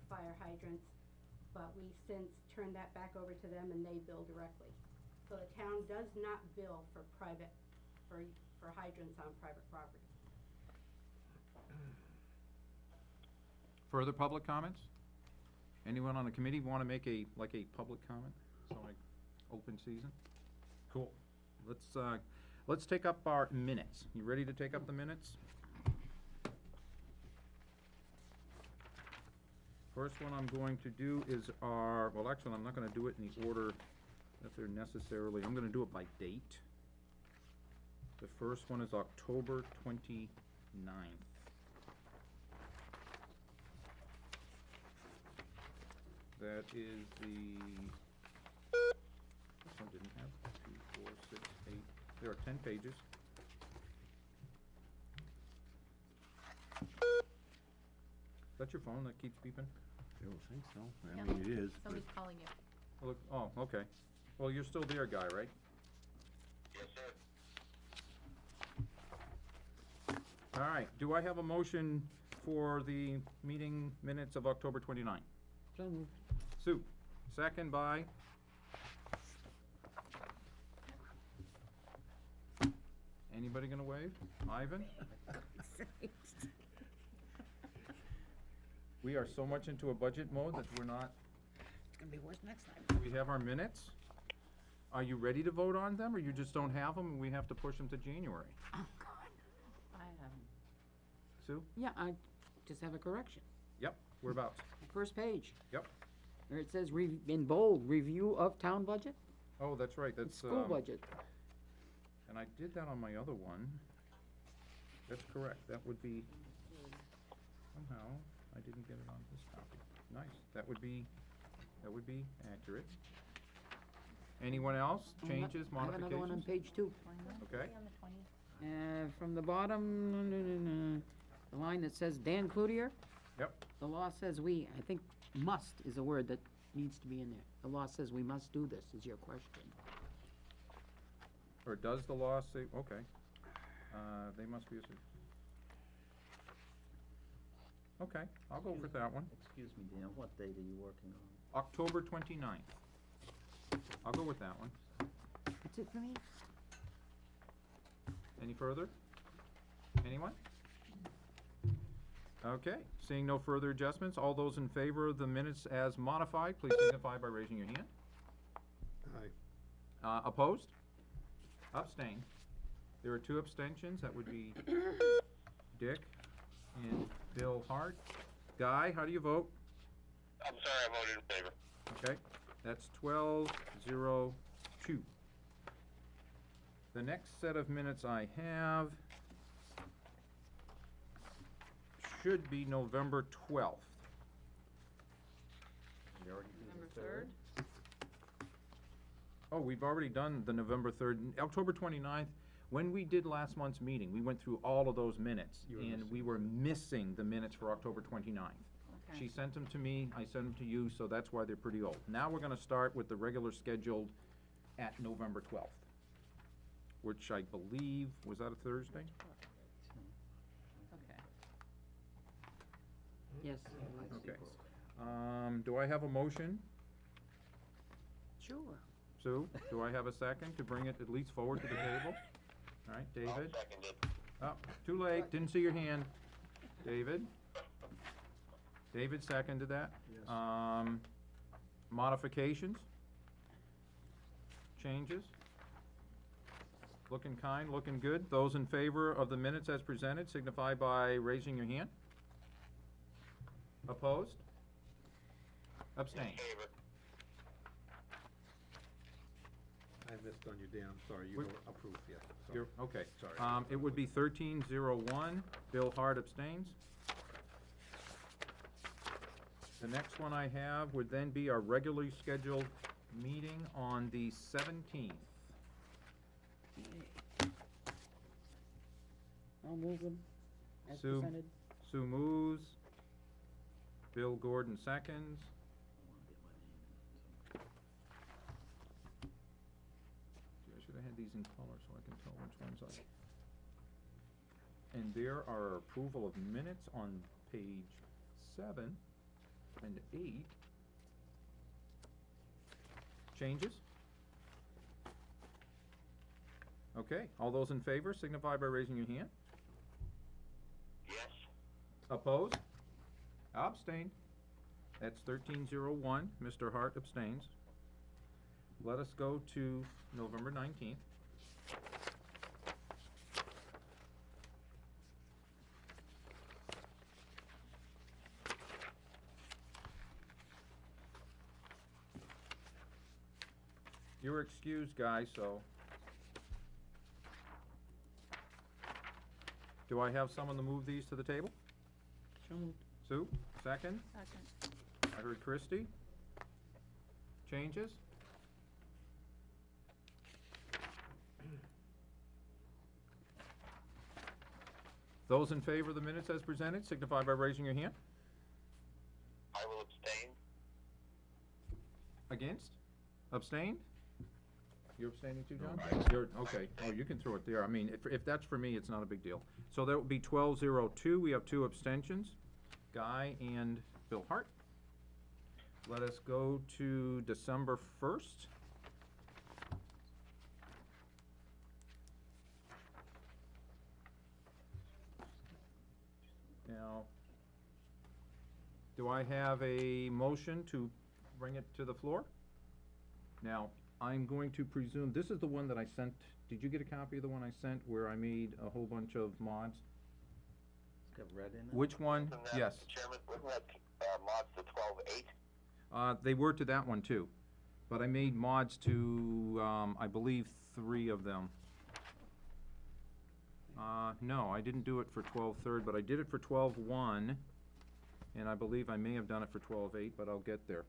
fire hydrants, but we since turned that back over to them and they bill directly. So the town does not bill for hydrants on private property. Further public comments? Anyone on the committee wanna make a public comment? So like, open season? Cool. Let's take up our minutes. You ready to take up the minutes? First one I'm going to do is well, actually, I'm not gonna do it in the order that they're necessarily, I'm gonna do it by date. The first one is October 29th. That is this one didn't have 2, 4, 6, 8, there are 10 pages. Is that your phone that keeps beeping? I don't think so. Yeah. I mean, it is, but Somebody's calling you. Look, oh, okay. Well, you're still there, Guy, right? Yes, sir. All right, do I have a motion for the meeting minutes of October 29th? So moved. Sue, second by? Anybody gonna wave? Ivan? We are so much into a budget mode that we're not, It's gonna be worse next time. we have our minutes. Are you ready to vote on them, or you just don't have them and we have to push them to January? Oh, God. I haven't. Sue? Yeah, I just have a correction. Yep, whereabouts? First page, Yep. where it says in bold, review of town budget, Oh, that's right, and that's, school budget. and I did that on my other one. That's correct, that would be, somehow, I didn't get it on this copy. Nice, that would be accurate. Anyone else? Changes, I have another one on modifications? page 2. Okay. On the 20th. From the bottom, the line that says Dan Cloutier, Yep, the law says we, I think must is a word that needs to be in there. The law says we must do this, is your question. or does the law say, okay. They must be, okay, I'll go with that one. Excuse me, Dan, what date are you working on? October 29th. I'll go with that one. That's it for me. Any further? Anyone? Okay, seeing no further adjustments, all those in favor of the minutes as modified, please signify by raising your hand. Aye. Opposed? Abstain. There are 2 abstentions, that would be Dick and Bill Hart. Guy, how do you vote? I'm sorry, I voted in favor. Okay, that's 12-0-2. The next set of minutes I have should be November 12th. November 3rd? Oh, we've already done the November 3rd, October 29th. When we did last month's meeting, we went through all of those minutes, and we were missing the minutes for October 29th. Okay. She sent them to me, I sent them to you, so that's why they're pretty old. Now we're gonna start with the regular scheduled at November 12th, which I believe, was that a Thursday? Okay. Yes. Okay. Do I have a motion? Sure. Sue, do I have a second to bring it at least forward to the table? All right, I'll David? second it. Oh, too late, didn't see your hand. David? David seconded that. Yes. Modifications? Changes? Looking kind, looking good. Those in favor of the minutes as presented signify by raising your hand. Opposed? Abstain. In favor. I missed on you, Dan, I'm sorry, you What- don't approve yet. Sorry. You're, okay. Sorry. It would be 13-0-1. Bill Hart abstains. The next one I have would then be our regularly scheduled meeting on the 17th. I'll move them as Sue? presented. Sue moves. Bill Gordon seconds. Gee, I should have had these in color so I can tell which ones I. And there are approval of minutes on page 7 and 8. Changes? Okay, all those in favor signify by raising your hand. Yes. Opposed? Abstained. That's 1301. Mr. Hart abstains. Let us go to November 19th. You're excused, guys, so. Do I have someone to move these to the table? So moved. Sue, second? Second. I heard Christie. Changes? Those in favor of the minutes as presented signify by raising your hand. I will abstain. Against? Abstained? You're abstaining too, John? You're, okay, oh, you can throw it there, I mean, if that's for me, it's not a big deal. So that would be 1202, we have 2 abstentions, Guy and Bill Hart. Let us go to December 1st. Now, do I have a motion to bring it to the floor? Now, I'm going to presume, this is the one that I sent, did you get a copy of the one I sent where I made a whole bunch of mods? It's got red in it? Which one? Wasn't that, Yes. Mr. Chairman, wasn't that mods to 12.8? They were to that one too, but I made mods to, I believe, 3 of them. No, I didn't do it for 12.3, but I did it for 12.1, and I believe I may have done it for 12.8, but I'll get there.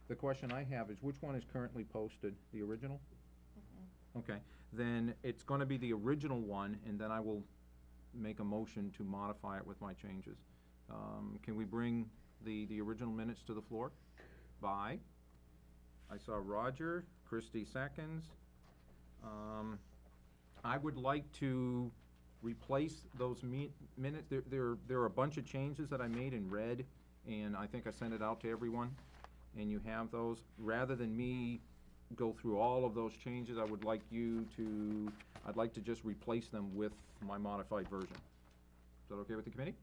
The question I have is, which one is currently posted? The original? Okay, then it's gonna be the original one, and then I will make a motion to modify it with my changes. Can we bring the original minutes to the floor? By, I saw Roger, Christie seconds. I would like to replace those minutes, there are a bunch of changes that I made in red, and I think I sent it out to everyone, and you have those. Rather than me go through all of those changes, I'd like to just replace them with my modified version. Is that okay with the committee?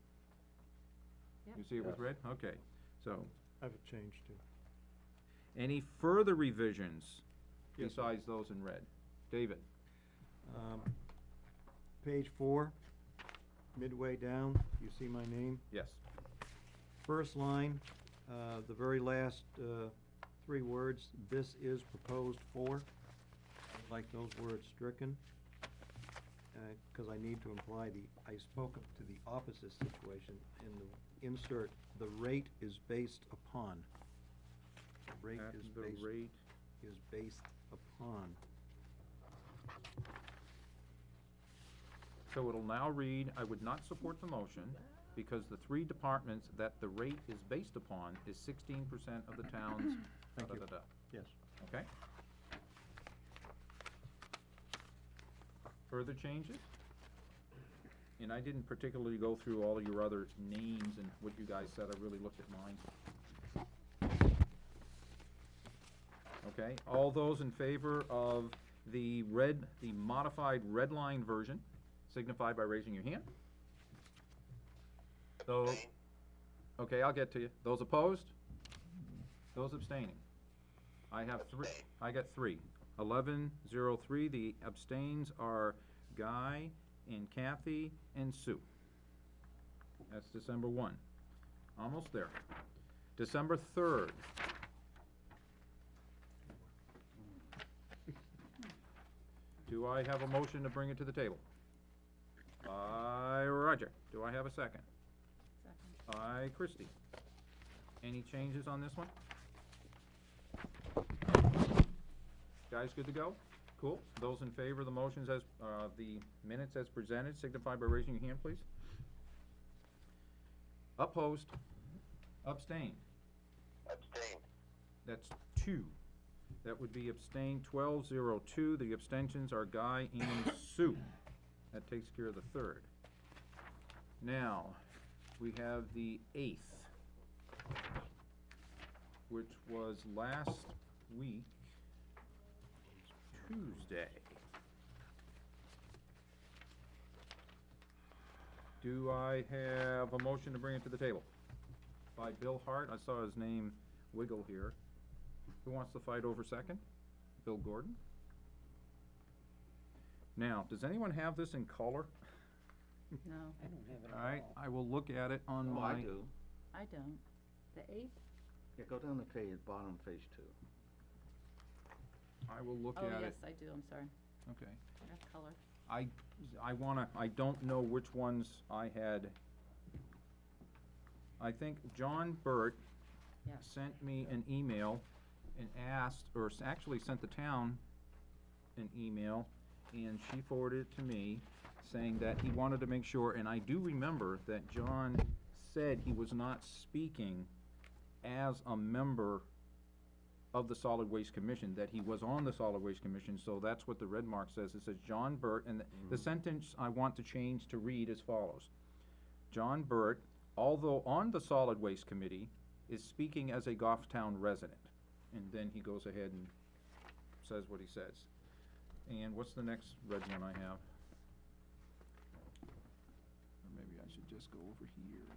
Yep. You see it with red? Okay, so, I have a change too. any further revisions Yes, sir. besides those in red? David? Page 4, midway down, you see my name? Yes. First line, the very last 3 words, "this is proposed for." I'd like those words stricken, because I need to imply I spoke to the opposite situation. In the insert, the rate is based upon. The rate At is the based, rate, is based upon. so it'll now read, I would not support the motion because the 3 departments that the rate is based upon is 16% of the town's Thank you. da-da-da-da. Yes. Okay? Further changes? And I didn't particularly go through all of your other names and what you guys said, I really looked at mine. Okay, all those in favor of the modified red line version, signify by raising your hand. So, okay, I'll get to you. Those opposed? Those abstaining? I have 3, I got 3. 1103, the abstains are Guy and Kathy and Sue. That's December 1. Almost there. December 3rd. Do I have a motion to bring it to the table? By Roger. Do I have a second? Second. By Christie. Any changes on this one? Guys good to go? Cool. Those in favor of the motions as, the minutes as presented, signify by raising your hand, please. Opposed? Abstained? Abstain. That's 2. That would be abstained 1202. The abstentions are Guy and Sue. That takes care of the 3rd. Now, we have the 8th. which was last week, Tuesday. Do I have a motion to bring it to the table? By Bill Hart, I saw his name wiggle here. Who wants to fight over second? Bill Gordon? Now, does anyone have this in color? No, I don't have it All right, I will look at it on Oh, my. I do. I don't. The 8th? Yeah, go down the page, bottom of page 2. I will look Oh, at yes, it. I do, I'm sorry. Okay. I have color. I don't know which ones I had. I think John Burt Yeah. sent me an email and asked, or actually sent the town an email, and she forwarded it to me, saying that he wanted to make sure, and I do remember that John said he was not speaking as a member of the Solid Waste Commission, that he was on the Solid Waste Commission, so that's what the red mark says. It says John Burt, and the sentence I want to change to read as follows. John Burt, although on the Solid Waste Committee, is speaking as a Goffstown resident. And then he goes ahead and says what he says. And what's the next red one I have? Or maybe I should just go over here.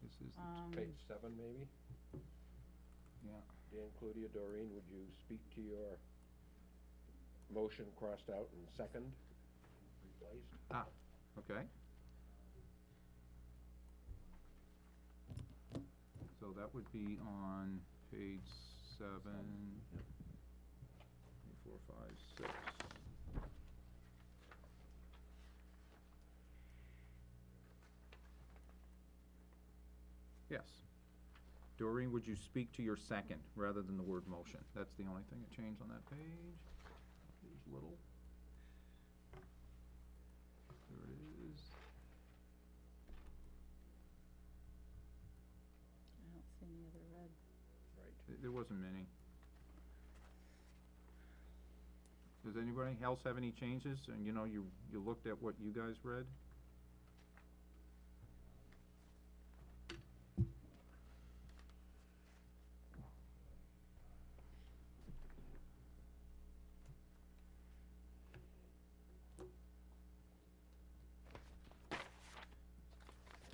This is the Page 7, maybe? yeah. Dan Cludia, Doreen, would you speak to your motion crossed out and second, replaced? Ah, okay. So that would be on page 7. 3, 4, 5, 6. Yes. Doreen, would you speak to your second rather than the word motion? That's the only thing that changed on that page. Page little. There it is. I don't see any other red. Right. There wasn't many. Does anybody else have any changes? And you know, you looked at what you guys read?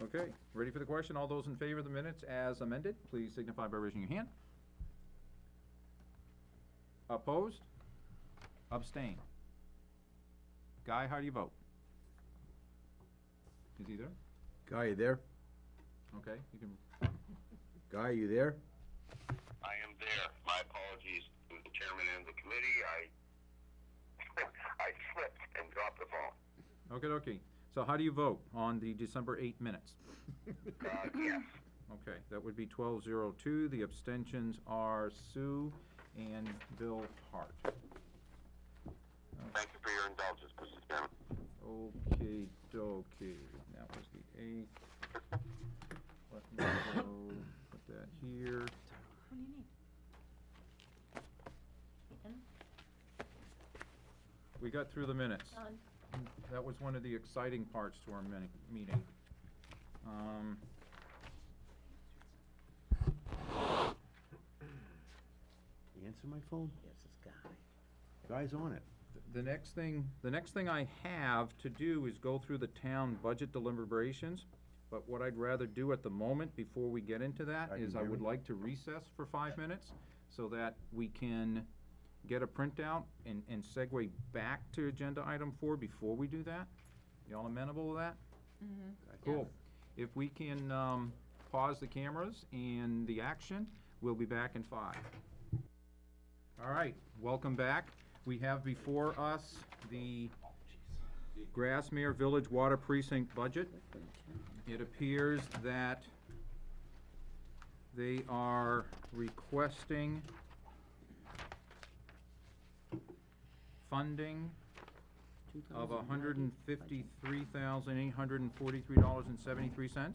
Okay, ready for the question? All those in favor of the minutes as amended, please signify by raising your hand. Opposed? Abstain. Guy, how do you vote? Is he there? Guy, you there? Okay, you can, Guy, you there? I am there. My apologies to the chairman and the committee. I slipped and dropped the phone. okay. So how do you vote on the December 8 minutes? Yes. Okay, that would be 12-02. The abstentions are Sue and Bill Hart. Thank you for your indulgence, Mr. Chairman. Okay, dokie. That was the 8th. Let me go, put that here. Who do you need? Ethan? We got through the minutes. Done. That was one of the exciting parts to our meeting. Answer my phone? Yes, it's Guy. Guy's on it. The next thing I have to do is go through the town budget deliberations, but what I'd rather do at the moment, before we get into that, I can is I hear would me. like to recess for 5 minutes, so that we can get a printout and segue back to agenda item 4 before we do that. Y'all amenable to that? Mm-hmm. Cool. If we can, pause the cameras and the action, we'll be back in 5. All right, welcome back. We have before us the Grassmere Village Water Precinct budget. It appears that they are requesting funding of $153,843.73.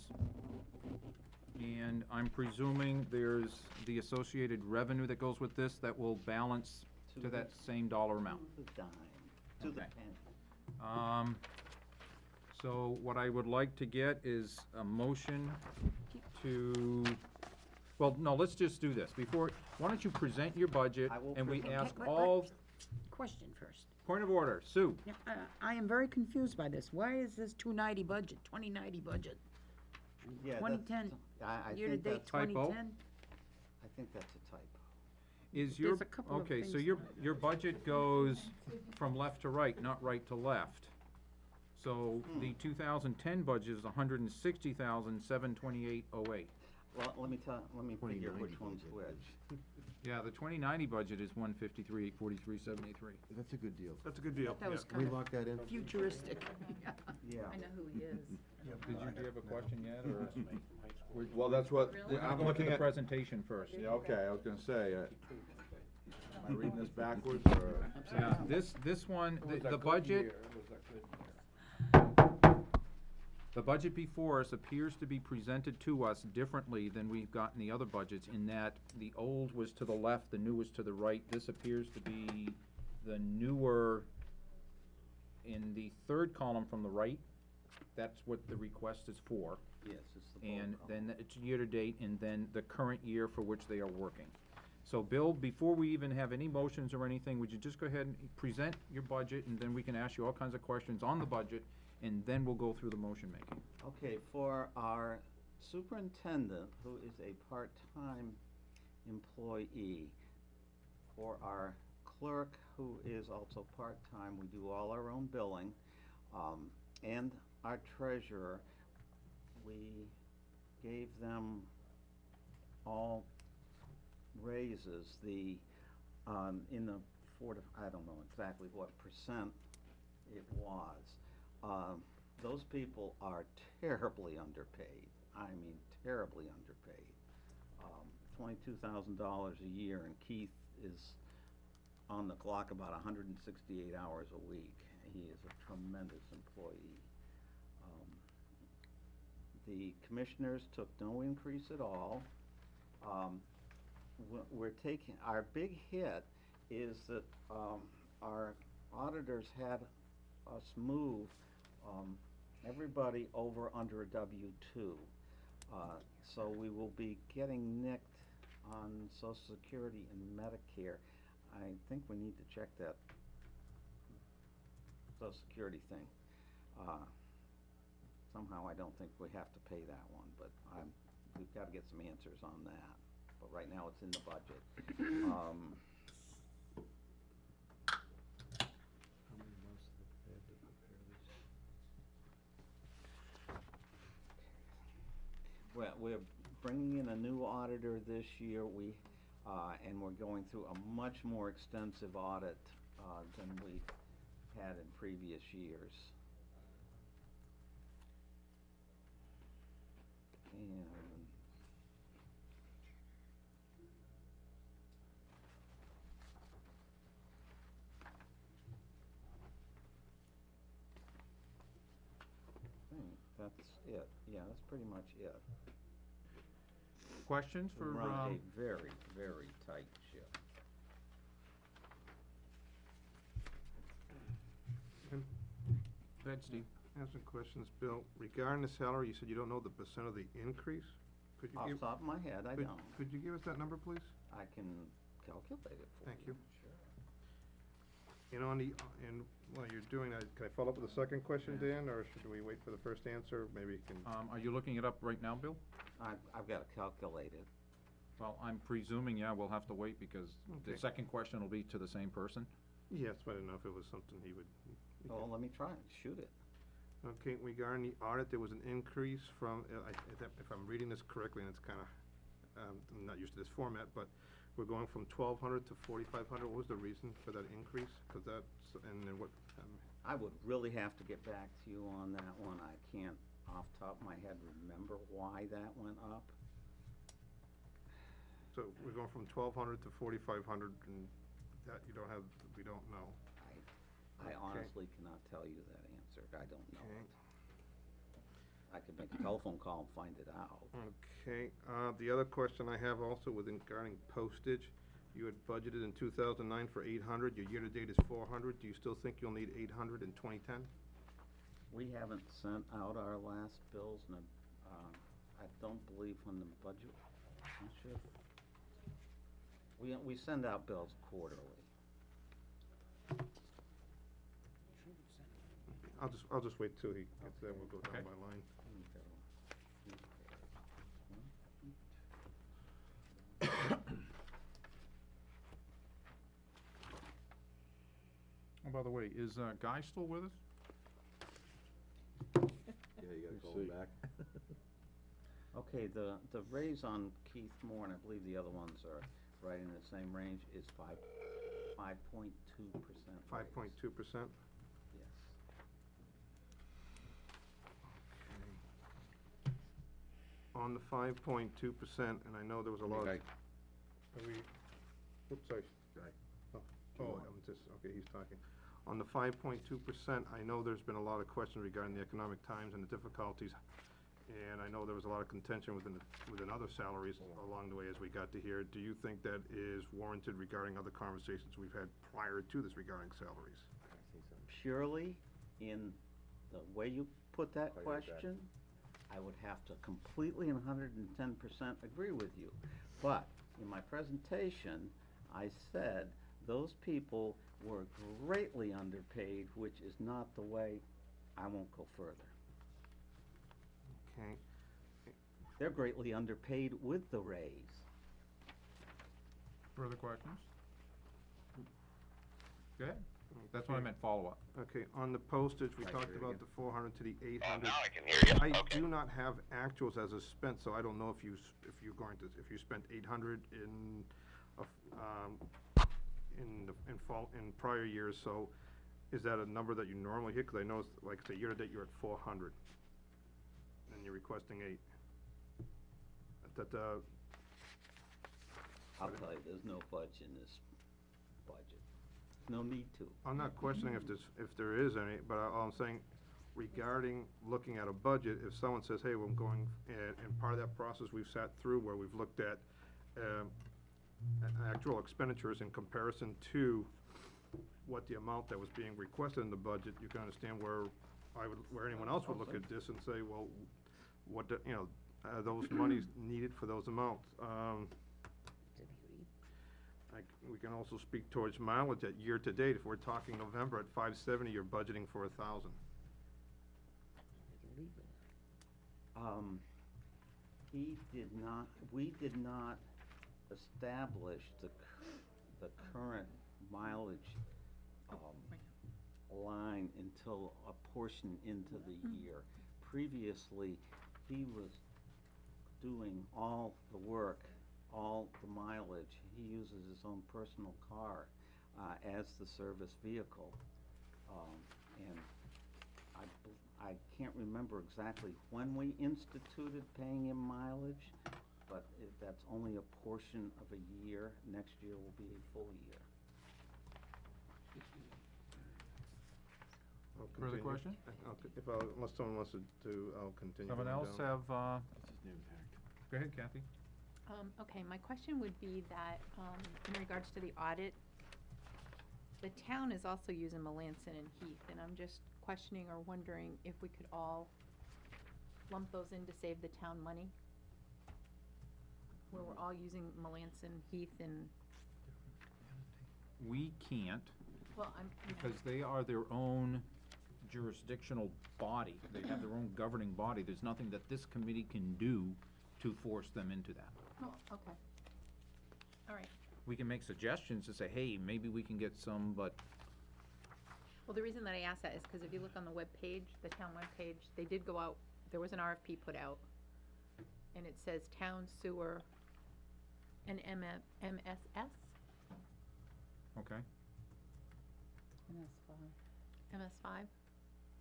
And I'm presuming there's the associated revenue that goes with this that will balance to that same dollar amount. To the dime, to the Okay. penny. So what I would like to get is a motion to, well, no, let's just do this. Why don't you present your budget I will and we present- ask Wait, all, Question first. point of order, Sue. Yeah, I am very confused by this. Why is this 2090 budget? Yeah, 2010, I year-to-date think that's, Typo? 2010? I think that's a typo. Is your, There's a couple of okay, so things- your budget goes from left to right, not right to left. So the 2010 budget is 160,728.08. Well, let me figure 2090 which one's budget which. Yeah, the 2090 budget is 153,843.73. That's a good deal. That's a good deal. That was yeah. kind We of lock that in? futuristic. Yeah. I know who he is. Do you have a question yet, or? Well, that's what, Really? I'm I'm looking looking at the at, presentation first. yeah, okay, I was gonna say, am I reading this backwards, or? Yeah, this one, It was a the good budget, year. It was a good year. the budget before us appears to be presented to us differently than we've gotten the other budgets, in that the old was to the left, the new was to the right. This appears to be the newer, in the third column from the right. That's what the request is for. Yes, it's the bold And column. then it's year-to-date, and then the current year for which they are working. So, Bill, before we even have any motions or anything, would you just go ahead and present your budget, and then we can ask you all kinds of questions on the budget, and then we'll go through the motion making. Okay, for our superintendent, who is a part-time employee, for our clerk, who is also part-time, we do all our own billing, and our treasurer, we gave them all raises, in the I don't know exactly what percent it was. Those people are terribly underpaid. I mean, terribly underpaid. $22,000 a year, and Keith is on the clock about 168 hours a week. He is a tremendous employee. The commissioners took no increase at all. We're taking, our big hit is that our auditors had us move everybody over under a W-2. So we will be getting nicked on Social Security and Medicare. I think we need to check that Social Security thing. Somehow I don't think we have to pay that one, but we've got to get some answers on that. But right now it's in the budget. How many months have they had to prepare this? Well, we're bringing in a new auditor this year, and we're going through a much more extensive audit than we've had in previous years. And I think that's it. Yeah, that's pretty much it. Questions We for, run a very, very tight ship. go ahead, Steve. I have some questions, Bill. Regarding the salary, you said you don't know the percent of the increase? Could you Off the give, top of my head, I don't. could you give us that number, please? I can calculate it for you. Thank you. Sure. And on the, and while you're doing that, can I follow up with a second question, Dan, or should we wait for the first answer? Maybe you can, Are you looking it up right now, Bill? I've got to calculate it. Well, I'm presuming, yeah, we'll have to wait, because the Okay. second question will be to the same person. yes, but I didn't know if it was something he would. Well, let me try it, shoot it. Okay, regarding the audit, there was an increase from, if I'm reading this correctly, and it's kinda, I'm not used to this format, but we're going from 1,200 to 4,500. What was the reason for that increase? Cause that's, and then what, I would really have to get back to you on that one. I can't, off the top of my head, remember why that went up. so we're going from 1,200 to 4,500, and that you don't have, we don't know. I honestly cannot tell you that answer. I don't know it. I could make a telephone call and find it out. Okay, the other question I have also with regarding postage, You had budgeted in 2009 for 800, your year-to-date is 400. Do you still think you'll need 800 in 2010? We haven't sent out our last bills, and I don't believe on the budget, I should. We send out bills quarterly. I'll just wait till he gets there, we'll go down Okay. by line. Oh, by the way, is Guy still with us? Yeah, you gotta Let's call him see. back. Okay, the raise on Keith Moore, and I believe the other ones are right in the same range, is 5.2%. 5.2%? Yes. On the 5.2%, and I know there was a lot of. Guy. Are we, oops, sorry. Guy. Oh, I'm just, okay, he's talking. On the 5.2%, I know there's been a lot of questions regarding the economic times and the difficulties. And I know there was a lot of contention within other salaries along the way as we got to here. Do you think that is warranted regarding other conversations we've had prior to this regarding salaries? Purely in the way you put that Oh, you got that. question, I would have to completely and 110% agree with you. But in my presentation, I said those people were greatly underpaid, which is not the way. I won't go further. Okay. They're greatly underpaid with the raise. Further questions? Go ahead. That's what I meant, follow-up. Okay, on the postage, we Right, talked here about again. the 400 to the Oh, 800. now I can hear you. I Okay. do not have actuals as a spent, so I don't know if you spent 800 in prior years, so is that a number that you normally hit? Cause I know, like, say, year-to-date, you're at 400, and you're requesting 8. I'll tell you, there's no fudge in this budget. No need to. I'm not questioning if there is any, but all I'm saying, regarding looking at a budget, if someone says, hey, well, I'm going, and part of that process we've sat through where we've looked at, actual expenditures in comparison to what the amount that was being requested in the budget, you can understand where anyone else would look at this and say, well, what, are those monies needed for those amounts? We can also speak towards mileage at year-to-date. If we're talking November at 570, you're budgeting for 1,000. We did not establish the current mileage, line until a portion into the year. Previously, he was doing all the work, all the mileage. He uses his own personal car as the service vehicle. And I can't remember exactly when we instituted paying him mileage, but that's only a portion of a year. Next year will be a full year. I'll Further continue. question? Unless someone wants to, I'll continue. Someone going else down. have, That's his new impact. go ahead, Kathy. Okay, my question would be that, in regards to the audit, the town is also using Melanson and Heath, and I'm just questioning or wondering if we could all lump those in to save the town money? Where we're all using Melanson, Heath, and, We can't, well, because they are their own jurisdictional body. They have their own governing body. There's nothing that this committee can do to force them into that. oh, okay. All right. We can make suggestions to say, hey, maybe we can get some, but Well, the reason that I ask that is because if you look on the webpage, the town webpage, they did go out, there was an RFP put out, and it says town sewer and MSS, okay. MS5.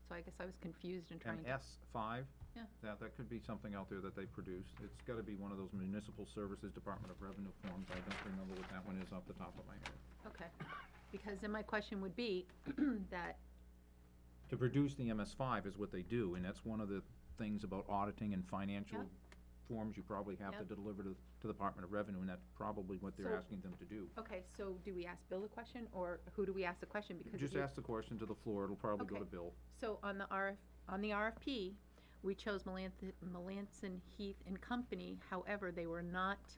So I guess I was confused in trying to. MS5? Yeah. That could be something out there that they produce. It's gotta be one of those municipal services, Department of Revenue forms. I don't remember what that one is off the top of my head. Okay, because then my question would be that, To produce the MS5 is what they do, and that's one of the things about auditing and financial Yeah. forms you probably have to Yep. deliver to the Department of Revenue, and that's probably what they're So- asking them to do. Okay, so do we ask Bill a question, or who do we ask the question? Because if Just you- ask the question to the floor, it'll probably go Okay. to Bill. So on the RFP, we chose Melanson Heath and Company, however, they were not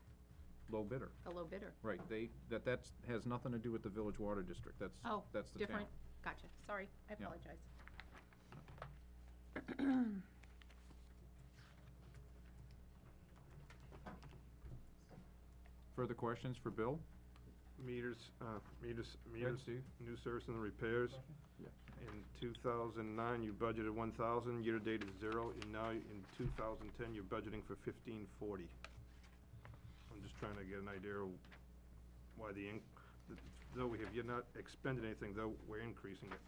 Low bidder. a low bidder. Right, that's, has nothing to do with the Village Water District, that's the town. Different, gotcha, sorry, I Yeah. apologize. Further questions for Bill? Meters, Steve. new service and repairs. Yeah. In 2009, you budgeted 1,000, year-to-date is 0, and now in 2010, you're budgeting for 1,540. I'm just trying to get an idea of why though you're not expending anything, though we're increasing it.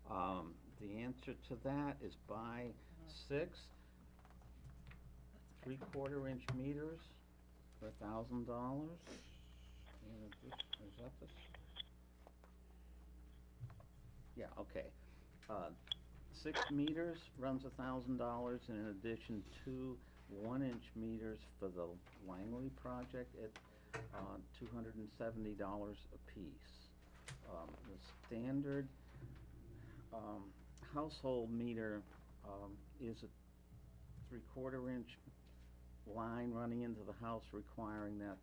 Okay. The answer to that is buy 6 3/4 inch meters for $1,000. Is that this? Yeah, okay. 6 meters runs $1,000, and in addition, 2 1-inch meters for the Langley project at $270 apiece. The standard household meter is a 3/4 inch line running into the house requiring that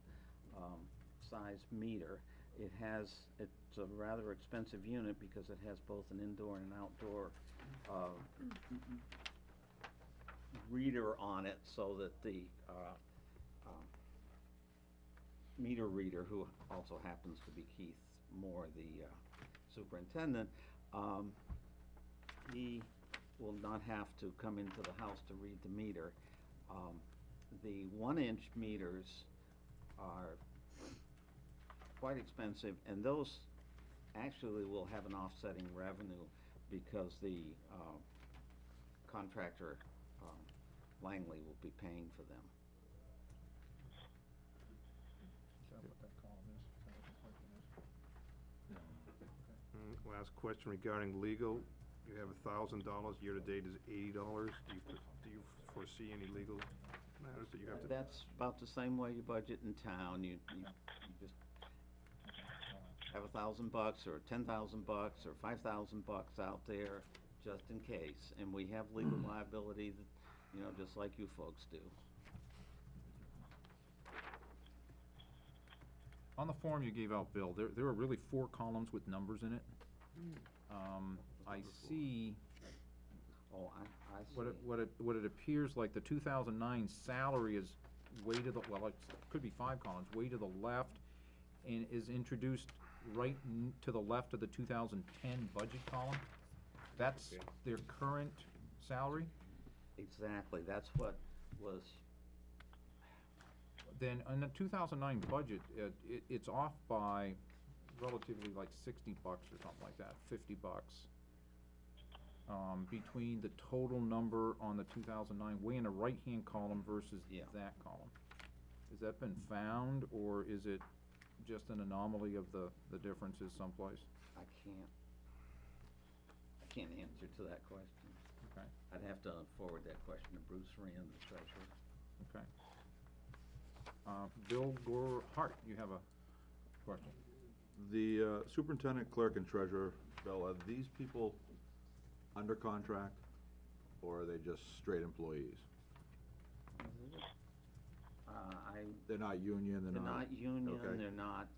size meter. It's a rather expensive unit because it has both an indoor and an outdoor reader on it, so that the meter reader, who also happens to be Keith Moore, the superintendent, he will not have to come into the house to read the meter. The 1-inch meters are quite expensive, and those actually will have an offsetting revenue because the contractor, Langley, will be paying for them. Is that what that column is? Is that what the question is? Last question regarding legal, you have $1,000, year-to-date is $80. Do you foresee any legal matters that you have to? That's about the same way you budget in town. You just have $1,000 or $10,000 or $5,000 out there just in case. And we have legal liability, that, just like you folks do. On the form you gave out, Bill, there are really 4 columns with numbers in it. I see Oh, I see. what it appears like the 2009 salary is way to the, well, it could be 5 columns, way to the left, and is introduced right to the left of the 2010 budget column. That's their current salary? Exactly, that's what was, Then in the 2009 budget, it's off by relatively like $60 or something like that, $50. Between the total number on the 2009, way in the right-hand column versus Yeah. that column. Has that been found, or is it just an anomaly of the differences someplace? I can't answer to that question. Okay, I'd have to forward that question to Bruce Rand, the treasurer. okay. Bill Gorhart, you have a question? The superintendent, clerk, and treasurer, Bill, are these people under contract, or are they just straight employees? They're not union, They're not union, okay. they're not,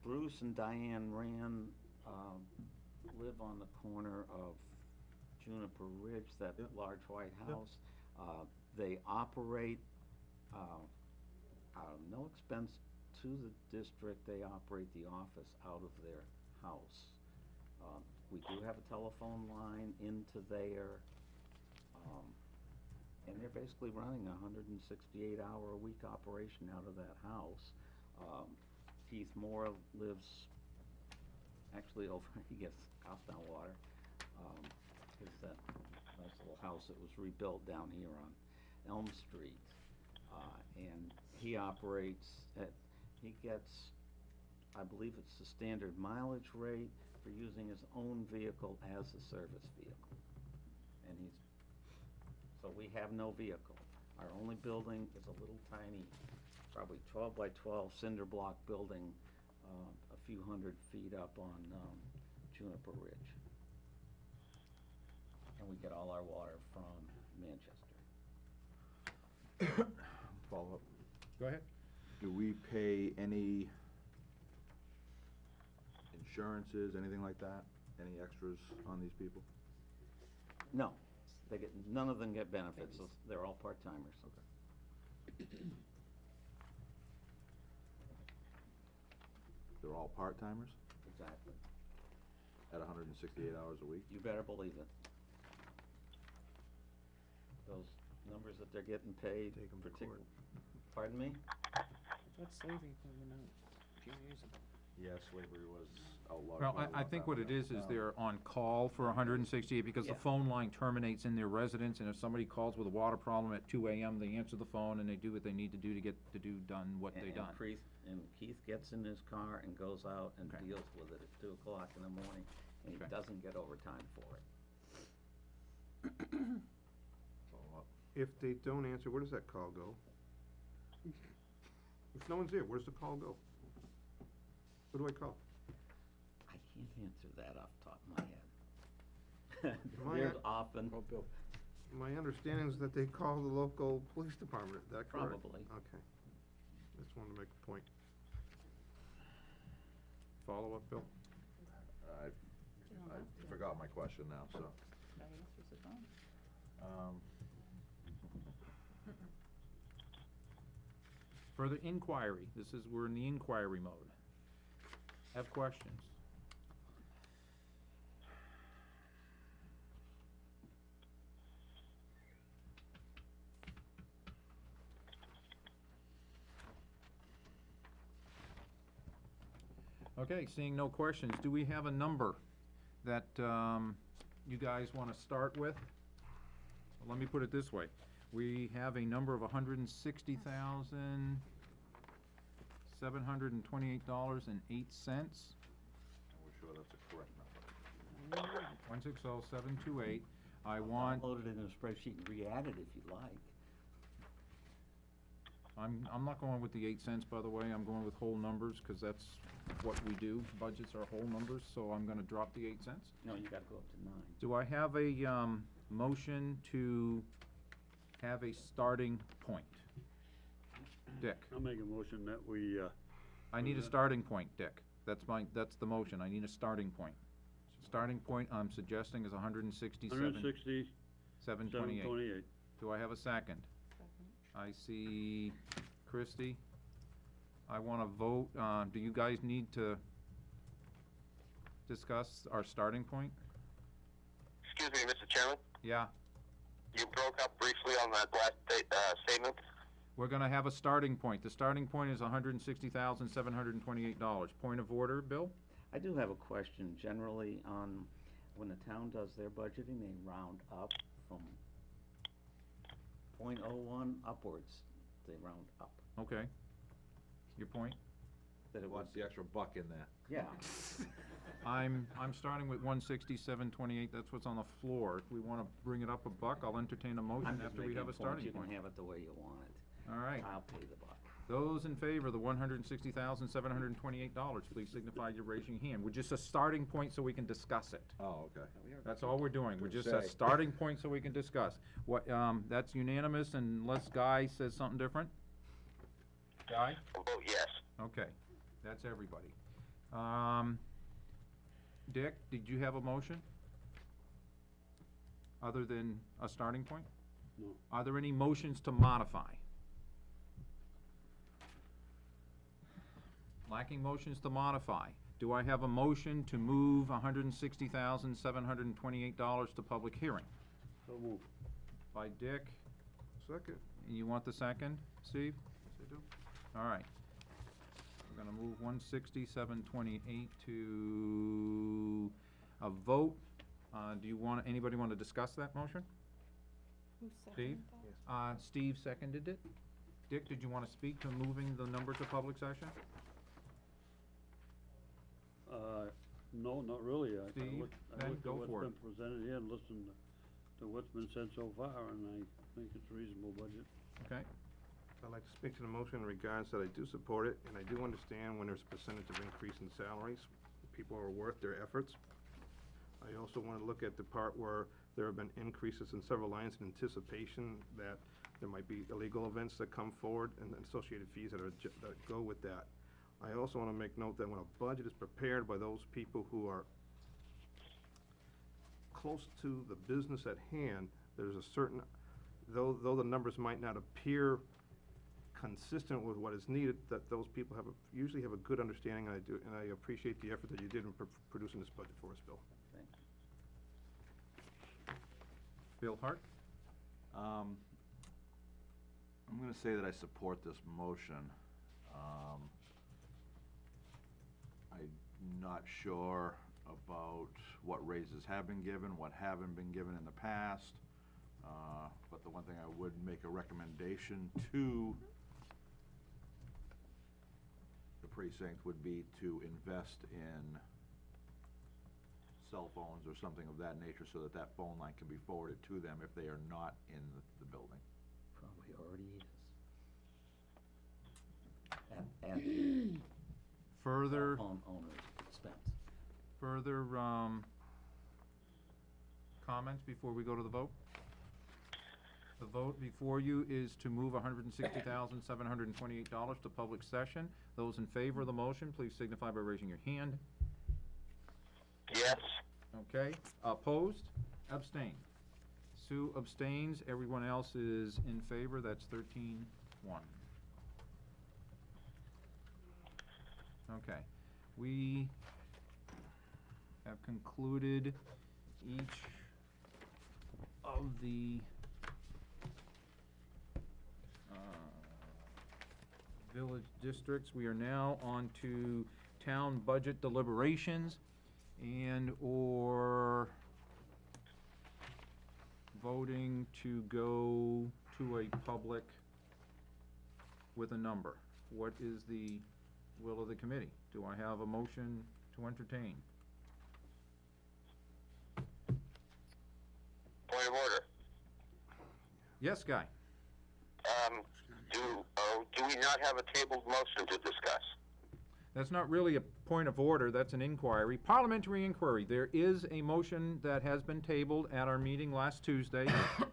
Bruce and Diane Rand, live on the corner of Juniper Ridge, that Yep. large white Yep. house. They operate, out of no expense to the district, they operate the office out of their house. We do have a telephone line into there, and they're basically running a 168-hour-a-week operation out of that house. Keith Moore lives actually over, he gets Goffstown water, is that nice little house that was rebuilt down here on Elm Street. And he operates at, he gets, I believe it's the standard mileage rate for using his own vehicle as a service vehicle. and so we have no vehicle. Our only building is a little tiny, probably 12 by 12 cinder block building, a few hundred feet up on Juniper Ridge. And we get all our water from Manchester. Follow up. Go ahead. Do we pay any insurances, anything like that? Any extras on these people? No, none of them get benefits, they're all part-timers. They're all part-timers Exactly. at 168 hours a week? You better believe it. Those numbers that they're getting paid. Take 'em to court. Pardon me? What's slavery coming out a few years ago? Yeah, slavery was outlawed. Well, I think what it is they're on call for 168 because the Yeah. phone line terminates in their residence, and if somebody calls with a water problem at 2 AM, they answer the phone and they do what they need to do to get to do done what they done. And Keith gets in his car and goes out and Okay. deals with it at 2 o'clock in the morning, and he Okay. doesn't get overtime for it. Follow up. If they don't answer, where does that call go? If no one's there, where's the call go? Who do I call? I can't answer that off the top of my head. My- There's often, My understanding is that they call the local police department, is that correct? Probably. Okay. Just wanted to make a point. Follow up, Bill? I forgot my question now, so. Further inquiry, we're in the inquiry mode. Have questions? Okay, seeing no questions, do we have a number that, you guys wanna start with? Let me put it this way, we have a number of $160,728.08. We're sure that's a correct number. 160,728, I want, load it in a spreadsheet and re-add it if you'd like. I'm not going with the 8 cents, by the way, I'm going with whole numbers, cause that's what we do, budgets are whole numbers, so I'm gonna drop the 8 cents. No, you gotta go up to 9. Do I have a, motion to have a starting point? Dick, I'll make a motion that we, I need a starting point, Dick, that's the motion, I need a starting point. Starting point I'm suggesting is 167,728. 728. Do I have a second? I see Christie. I want to vote, do you guys need to discuss our starting point? Excuse me, Mr. Chairman, Yeah, you broke up briefly on that last statement. we're gonna have a starting point. The starting point is $160,728. Point of order, Bill? I do have a question. Generally, when the town does their budgeting, they round up from .01 upwards. They round up. Okay. Your point? That it was, What's the extra buck in there? yeah. I'm starting with 167.28, that's what's on the floor. If we wanna bring it up a buck, I'll entertain a I'm motion just after we making have a a point. starting You point. can have it the way you want it. All right. I'll pay the buck. Those in favor of the $160,728, please signify your raising your hand. We're just a starting point so we can discuss it. Oh, okay. That's all we're doing. We're Gonna just a say. starting point so we can discuss. What, that's unanimous unless Guy says something different? Guy? I'll vote yes. Okay, that's everybody. Dick, did you have a motion? Other than a starting point? No. Are there any motions to modify? Lacking motions to modify. Do I have a motion to move $160,728 to public hearing? So move. By Dick. Second. You want the second, Steve? Yes, I do. All right. We're gonna move 160,728 to a vote. Anybody want to discuss that motion? Steve? Steve seconded it. Dick, did you want to speak to moving the number to public session? No, not really. I Steve, looked then at go what's for been it. presented here and listened to what's been said so far, and I think it's a reasonable budget. Okay, I'd like to speak to the motion in regards that I do support it, and I do understand when there's a percentage of increase in salaries, people are worth their efforts. I also wanna look at the part where there have been increases in several lines in anticipation that there might be illegal events that come forward and associated fees that go with that. I also wanna make note that when a budget is prepared by those people who are close to the business at hand, there's a certain, though the numbers might not appear consistent with what is needed, that those people usually have a good understanding, and I appreciate the effort that you did in producing this budget for us, Bill. Bill Hart? I'm gonna say that I support this motion. I'm not sure about what raises have been given, what haven't been given in the past. But the one thing I would make a recommendation to the precinct would be to invest in cell phones or something of that nature so that that phone line can be forwarded to them if they are not in the building. Probably already is. At the Further, phone owner's expense. further, comments before we go to the vote? The vote before you is to move $160,728 to public session. Those in favor of the motion, please signify by raising your hand. Yes. Okay, opposed, abstained. Sue abstains, everyone else is in favor, that's 13-1. Okay, we have concluded each of the village districts. We are now on to town budget deliberations and/or voting to go to a public with a number. What is the will of the committee? Do I have a motion to entertain? Point of order. Yes, Guy? Do we not have a tabled motion to discuss? That's not really a point of order, that's an inquiry. Parliamentary inquiry. There is a motion that has been tabled at our meeting last Tuesday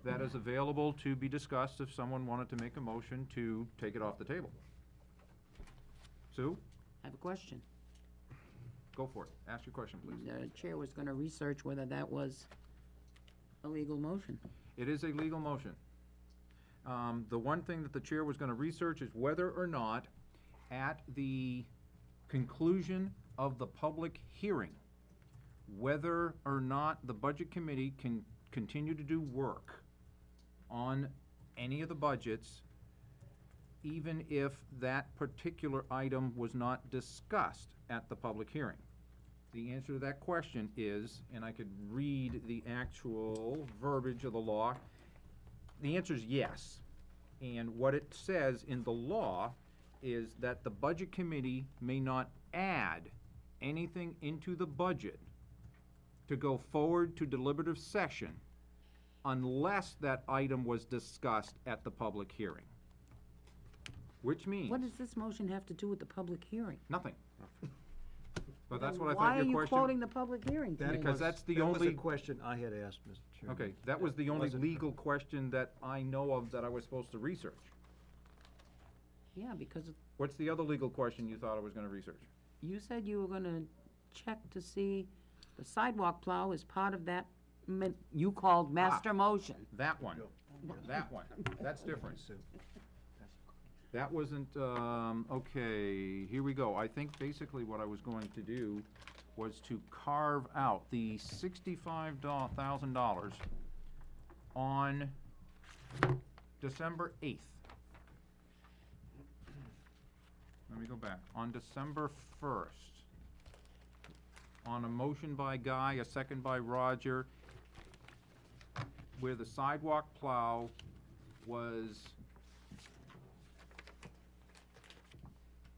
that is available to be discussed if someone wanted to make a motion to take it off the table. Sue, I have a question. go for it. Ask your question, please. The chair was gonna research whether that was a legal motion. It is a legal motion. The one thing that the chair was gonna research is whether or not at the conclusion of the public hearing, whether or not the budget committee can continue to do work on any of the budgets, even if that particular item was not discussed at the public hearing. The answer to that question is, and I could read the actual verbiage of the law, the answer is yes. And what it says in the law is that the budget committee may not add anything into the budget to go forward to deliberative session unless that item was discussed at the public hearing. Which means What does this motion have to do with the public hearing? nothing. But that's Then what I thought your Why are you question. quoting the public hearing to me? Because that's the That was only- a question I had asked, Mr. Chairman. Okay, that was the only wasn't- legal question that I know of that I was supposed to research. Yeah, because What's the other legal question you thought I was gonna research? you said you were gonna check to see the sidewalk plow is part of that you called master motion. That one, that one, that's different. That wasn't, okay, here we go. I think basically what I was going to do was to carve out the $65,000 on December 8th. Let me go back. On December 1st, on a motion by Guy, a second by Roger, where the sidewalk plow was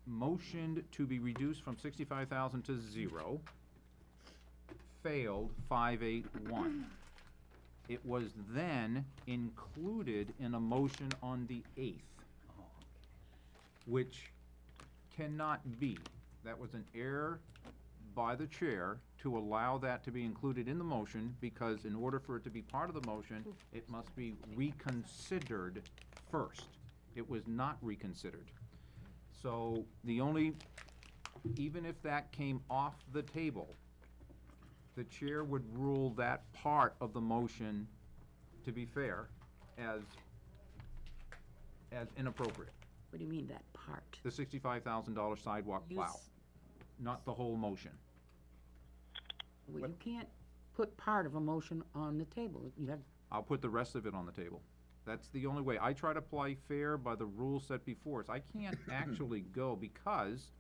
motioned to be reduced from 65,000 to 0, failed 581. It was then included in a motion on the 8th, which cannot be. That was an error by the chair to allow that to be included in the motion, because in order for it to be part of the motion, it must be reconsidered first. It was not reconsidered. So the only, even if that came off the table, the chair would rule that part of the motion, to be fair, as inappropriate. What do you mean, that part? The $65,000 sidewalk You plow, s- not the whole motion. Well, you can't put part of a motion on the table. You have, I'll put the rest of it on the table. That's the only way. I try to play fair by the rules set before us. I can't actually go, because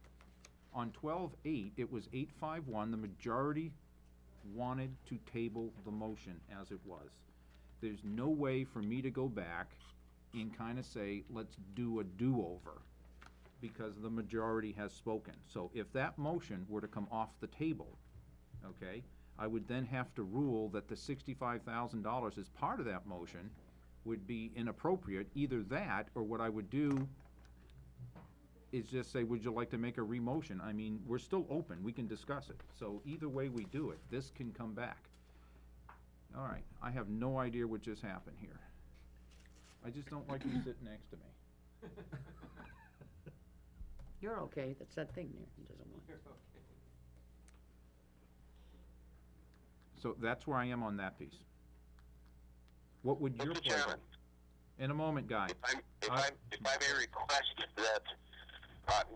on 12-8, it was 851, the majority wanted to table the motion as it was. There's no way for me to go back and kind of say, let's do a do-over, because the majority has spoken. So if that motion were to come off the table, okay, I would then have to rule that the $65,000 as part of that motion would be inappropriate. Either that, or what I would do is just say, would you like to make a re-motion? I mean, we're still open, we can discuss it. So either way we do it, this can come back. All right, I have no idea what just happened here. I just don't like you sitting next to me. you're okay, that's that thing there, he doesn't want. So that's where I am on that piece. What would your Mr. pleasure? Chairman. In a moment, Guy. If I may request that,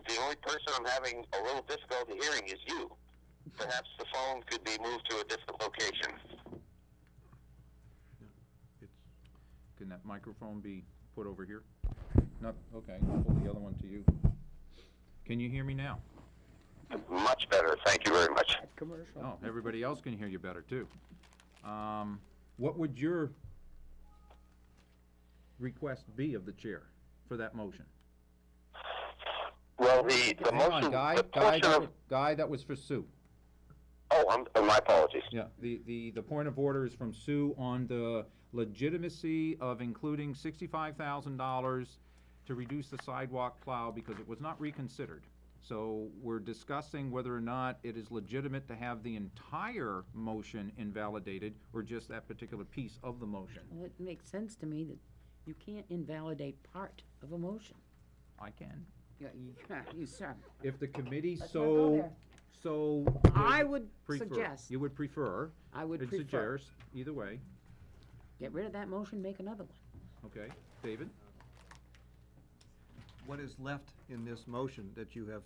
the only person I'm having a little difficulty hearing is you. Perhaps the phone could be moved to a different location. Can that microphone be put over here? Not, okay, I'll pull the other one to you. Can you hear me now? Much better, thank you very much. Commercial. Oh, everybody else can hear you better, too. What would your request be of the chair for that motion? Well, the Hang on, motion, Guy, the portion of, Guy, that was for Sue. my apologies. Yeah, the point of order is from Sue on the legitimacy of including $65,000 to reduce the sidewalk plow, because it was not reconsidered. So we're discussing whether or not it is legitimate to have the entire motion invalidated, or just that particular piece of the motion. Well, it makes sense to me that you can't invalidate part of a motion. I can. Yeah, you, sir. If the committee Let's not go there. so I would prefer. suggest, You would prefer. I would It's prefer, suggest, either way. get rid of that motion, make another one. Okay, David? What is left in this motion that you have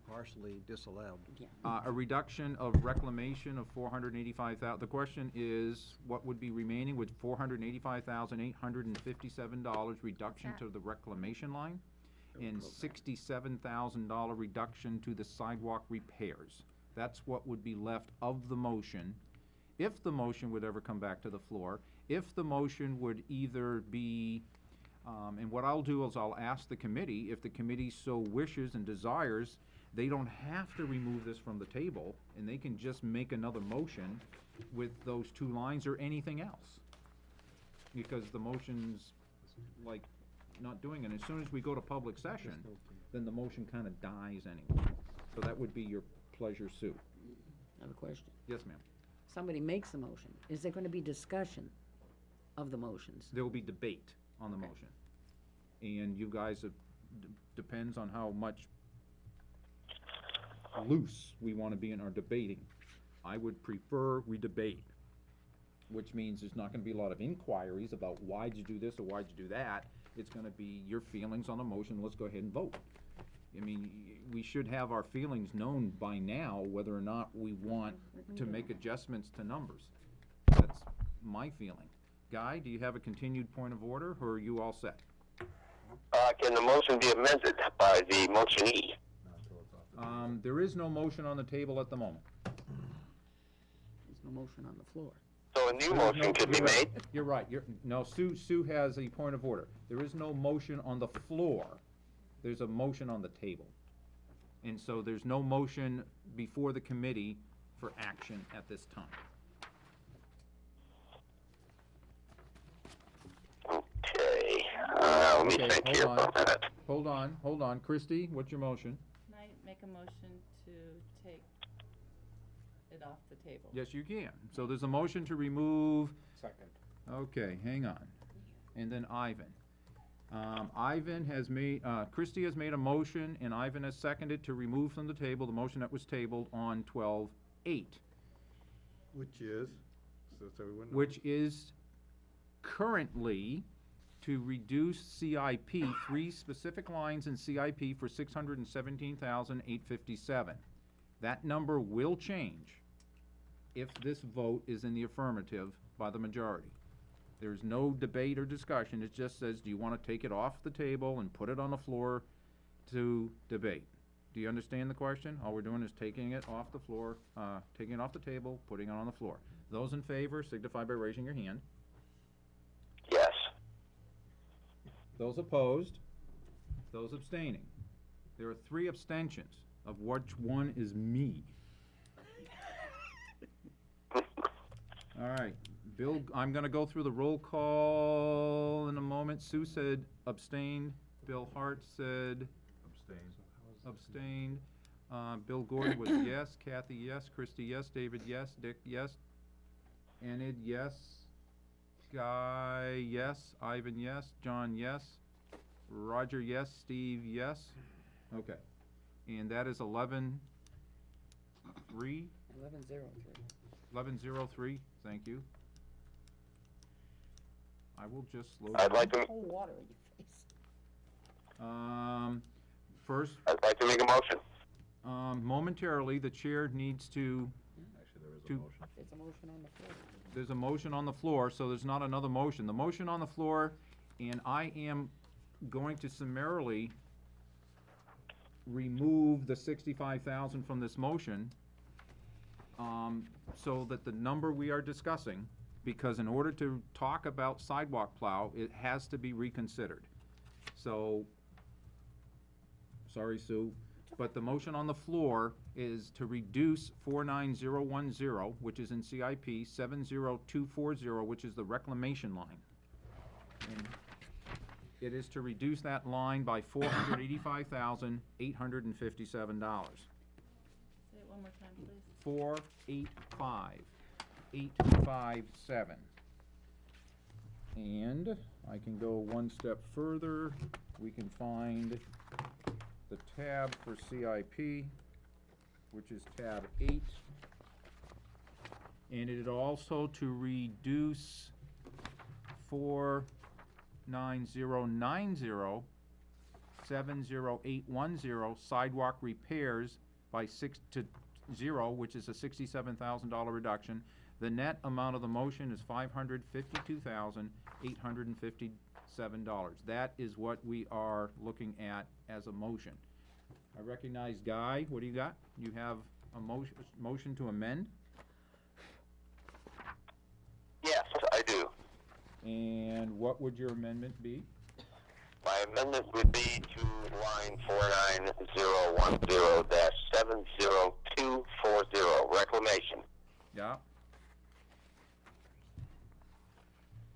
partially disallowed? A reduction of reclamation of $485,000. The question is, what would be remaining with $485,857 reduction to the reclamation line, and $67,000 reduction to the sidewalk repairs. That's what would be left of the motion, if the motion would ever come back to the floor. If the motion would either be, and what I'll do is I'll ask the committee, if the committee so wishes and desires, they don't have to remove this from the table, and they can just make another motion with those two lines or anything else. Because the motion's like not doing it. As soon as we go to public session, then the motion kind of dies anyway. So that would be your pleasure, Sue. I have a question. Yes, ma'am. Somebody makes a motion, is there gonna be discussion of the motions? There will be debate on the motion. And you guys, depends on how much loose we want to be in our debating. I would prefer we debate, which means there's not going to be a lot of inquiries about why'd you do this or why'd you do that. It's going to be your feelings on the motion, let's go ahead and vote. I mean, we should have our feelings known by now, whether or not we want to make adjustments to numbers. That's my feeling. Guy, do you have a continued point of order, or are you all set? Can the motion be amended by the motionee? There is no motion on the table at the moment. There's no motion on the floor. So a new motion could be made? You're right, no, Sue has a point of order. There is no motion on the floor. There's a motion on the table. And so there's no motion before the committee for action at this time. let me Okay, think hold here on. for a minute. Hold on. Christie, what's your motion? Can I make a motion to take it off the table? Yes, you can. So there's a motion to remove, Second. okay, hang on. And then Ivan. Ivan has made, Christie has made a motion, and Ivan has seconded to remove from the table the motion that was tabled on 12/8, Which is, so everyone knows. which is currently to reduce CIP, 3 specific lines in CIP for $617,857. That number will change if this vote is in the affirmative by the majority. There's no debate or discussion, it just says, do you wanna take it off the table and put it on the floor to debate? Do you understand the question? All we're doing is taking it off the floor, taking it off the table, putting it on the floor. Those in favor signify by raising your hand. Yes. Those opposed? Those abstaining? There are 3 abstentions, of which one is me. All right, Bill, I'm gonna go through the roll call in a moment. Sue said abstained. Bill Hart said abstained. Bill Gordon was yes. Kathy, yes. Christie, yes. David, yes. Dick, yes. Enid, yes. Guy, yes. Ivan, yes. John, yes. Roger, yes. Steve, yes. Okay. And that is 11-3. 1103. 1103, thank you. I will just load. I'd like to, Cold water in your face. First, I'd like to make a motion. momentarily, the chair needs to, Actually, there is a To- motion. There's a motion on the floor. there's a motion on the floor, so there's not another motion. The motion on the floor, and I am going to summarily remove the 65,000 from this motion, so that the number we are discussing, because in order to talk about sidewalk plow, it has to be reconsidered. So, sorry, Sue, but the motion on the floor is to reduce 49010, which is in CIP, 70240, which is the reclamation line. And it is to reduce that line by $485,857. Say it one more time, please. 485,857. And I can go one step further, we can find the tab for CIP, which is tab 8. And it also to reduce 49090, 70810 sidewalk repairs by 6 to 0, which is a $67,000 reduction. The net amount of the motion is $552,857. That is what we are looking at as a motion. I recognize Guy, what do you got? You have a motion to amend? Yes, I do. And what would your amendment be? My amendment would be to line 49010-70240, reclamation. Yeah.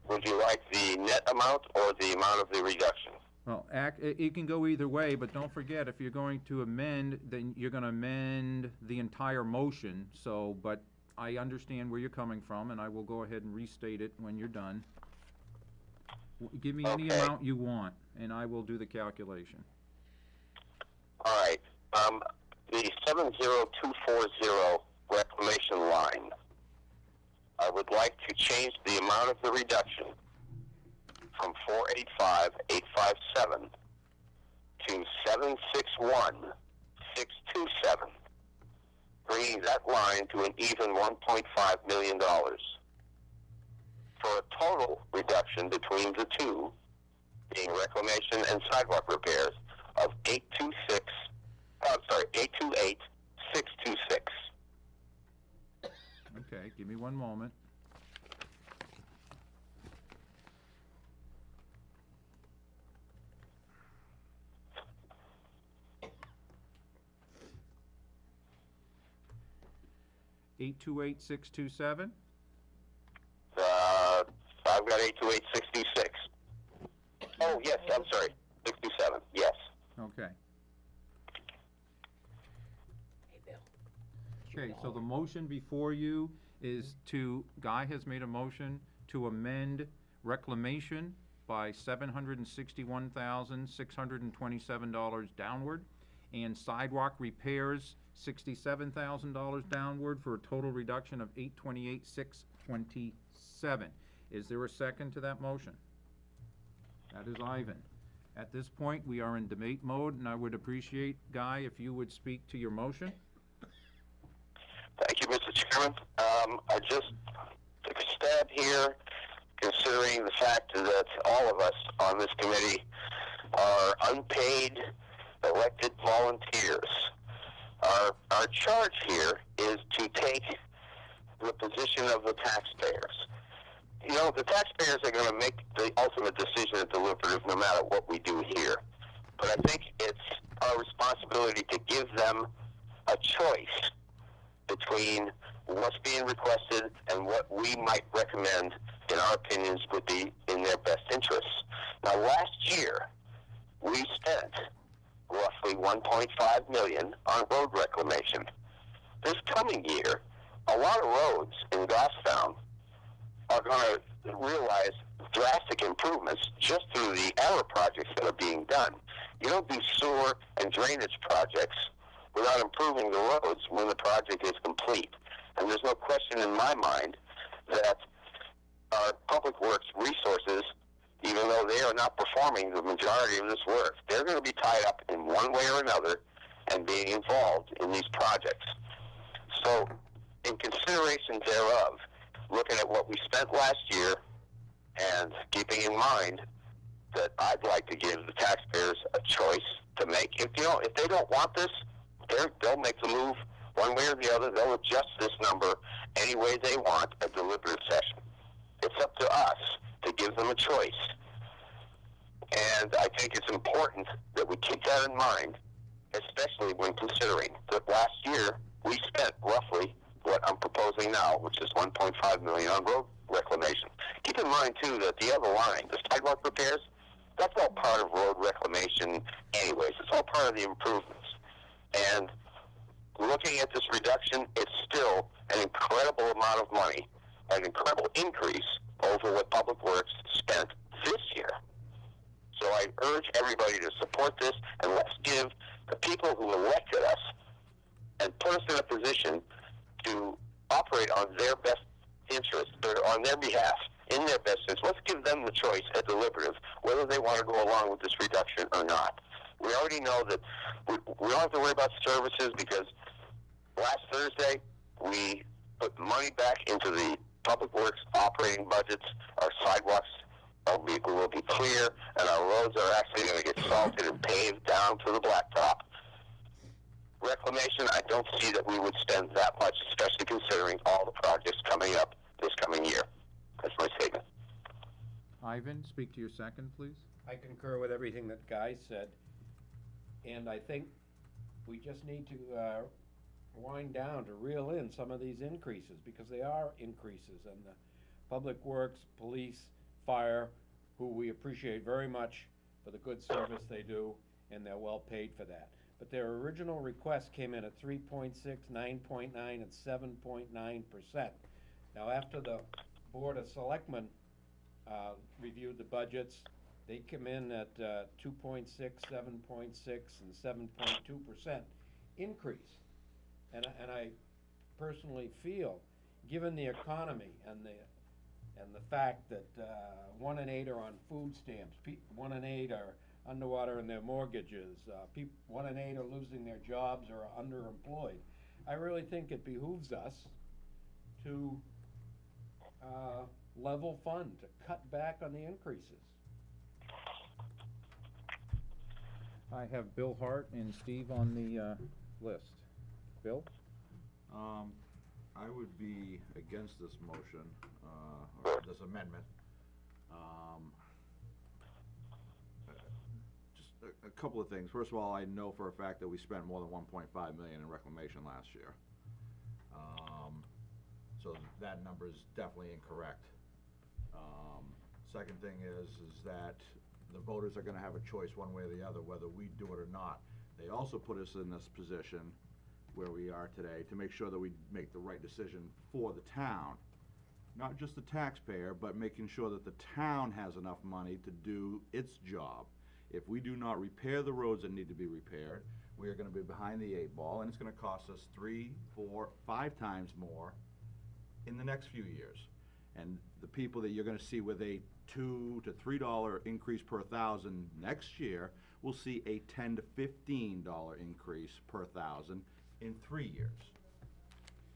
Would you like the net amount or the amount of the reduction? Well, it can go either way, but don't forget, if you're going to amend, then you're gonna amend the entire motion, so, but I understand where you're coming from, and I will go ahead and restate it when you're done. Give me any Okay. amount you want, and I will do the calculation. All right. The 70240 reclamation line, I would like to change the amount of the reduction from 485,857 to 761,627, bringing that line to an even $1.5 million. For a total reduction between the two, being reclamation and sidewalk repairs, of 828,626. Okay, give me one moment. $828,627? I've got 828,626. Oh, Oh, yes, I'm sorry, 67, yes. Okay. Okay, so the motion before you is Guy has made a motion to amend reclamation by $761,627 downward, and sidewalk repairs, $67,000 downward, for a total reduction of $828,627. Is there a second to that motion? That is Ivan. At this point, we are in debate mode, and I would appreciate, Guy, if you would speak to your motion. Thank you, Mr. Chairman. I just took a stab here, considering the fact that all of us on this committee are unpaid elected volunteers. Our charge here is to take the position of the taxpayers. You know, the taxpayers are going to make the ultimate decision at deliberative no matter what we do here. But I think it's our responsibility to give them a choice between what's being requested and what we might recommend, in our opinions, would be in their best interests. Now, last year, we spent roughly $1.5 million on road reclamation. This coming year, a lot of roads in Goffstown are going to realize drastic improvements just through the error projects that are being done. You don't do sewer and drainage projects without improving the roads when the project is complete. And there's no question in my mind that our public works resources, even though they are not performing the majority of this work, they're going to be tied up in one way or another and being involved in these projects. So, in consideration thereof, looking at what we spent last year and keeping in mind that I'd like to give the taxpayers a choice to make. If they don't want this, they'll make the move one way or the other. They'll adjust this number any way they want at deliberative session. It's up to us to give them a choice. And I think it's important that we keep that in mind, especially when considering that last year we spent roughly what I'm proposing now, which is $1.5 million on road reclamation. Keep in mind, too, that the other line, the sidewalk repairs, that's all part of road reclamation anyways. It's all part of the improvements. And looking at this reduction, it's still an incredible amount of money, an incredible increase over what Public Works spent this year. So I urge everybody to support this, and let's give the people who elected us and put us in a position to operate on their best interest, or on their behalf, in their best interest. Let's give them the choice at deliberative whether they want to go along with this reduction or not. We already know that we don't have to worry about services, because last Thursday we put money back into the Public Works operating budgets. Our sidewalks will be clear, and our roads are actually going to get salted and paved down to the blacktop. Reclamation, I don't see that we would spend that much, especially considering all the projects coming up this coming year. That's my statement. Ivan, speak to your second, please. I concur with everything that Guy said, and I think we just need to wind down to reel in some of these increases, because they are increases, and the Public Works, police, fire, who we appreciate very much for the good service they do, and they're well paid for that. But their original request came in at 3.6, 9.9, and 7.9%. Now, after the Board of Selectmen reviewed the budgets, they come in at 2.6, 7.6, and 7.2% increase. And I personally feel, given the economy and the fact that 1 in 8 are on food stamps, 1 in 8 are underwater in their mortgages, 1 in 8 are losing their jobs or are underemployed, I really think it behooves us to level fund, to cut back on the increases. I have Bill Hart and Steve on the list. Bill? I would be against this motion, or this amendment. Just a couple of things. First of all, I know for a fact that we spent more than $1.5 million in reclamation last year. So that number is definitely incorrect. Second thing is that the voters are gonna have a choice one way or the other, whether we do it or not. They also put us in this position where we are today to make sure that we make the right decision for the town. Not just the taxpayer, but making sure that the town has enough money to do its job. If we do not repair the roads that need to be repaired, we are gonna be behind the 8 ball, and it's gonna cost us 3, 4, 5 times more in the next few years. And the people that you're gonna see with a $2 to $3 increase per thousand next year will see a $10 to $15 increase per thousand in 3 years.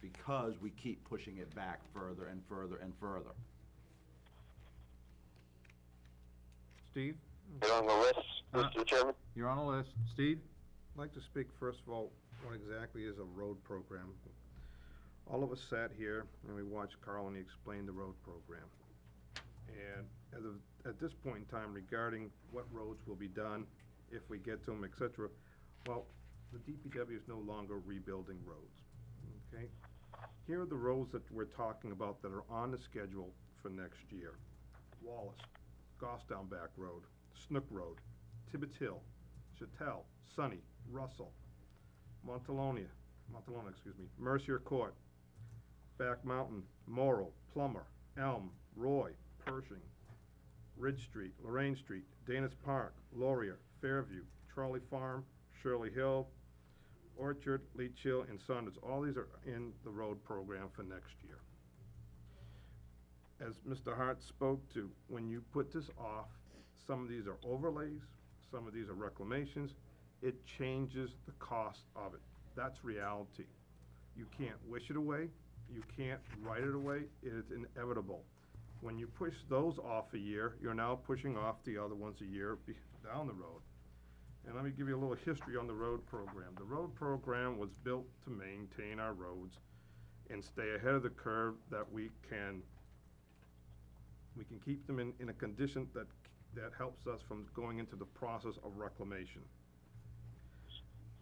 Because we keep pushing it back further and further and further. Steve? You're on the list, Mr. Chairman? You're on the list. Steve? I'd like to speak, first of all, what exactly is a road program? All of us sat here and we watched Carl and he explained the road program. And at this point in time, regarding what roads will be done, if we get to them, et cetera, well, the DPW is no longer rebuilding roads, okay? Here are the roads that we're talking about that are on the schedule for next year. Wallace, Goffstown Road, Snook Road, Tibbetts Hill, Chattel, Sunny, Russell, Montalona, Mercier Court, Back Mountain, Morrow, Plummer, Elm, Roy, Pershing, Ridge Street, Lorraine Street, Daniels Park, Laurier, Fairview, Trolley Farm, Shirley Hill, Orchard, Leach Hill, and Saunders. All these are in the road program for next year. As Mr. Hart spoke to, when you put this off, some of these are overlays, some of these are reclamations, it changes the cost of it. That's reality. You can't wish it away, you can't write it away, it is inevitable. When you push those off a year, you're now pushing off the other ones a year down the road. And let me give you a little history on the road program. The road program was built to maintain our roads and stay ahead of the curve, that we can keep them in a condition that helps us from going into the process of reclamation.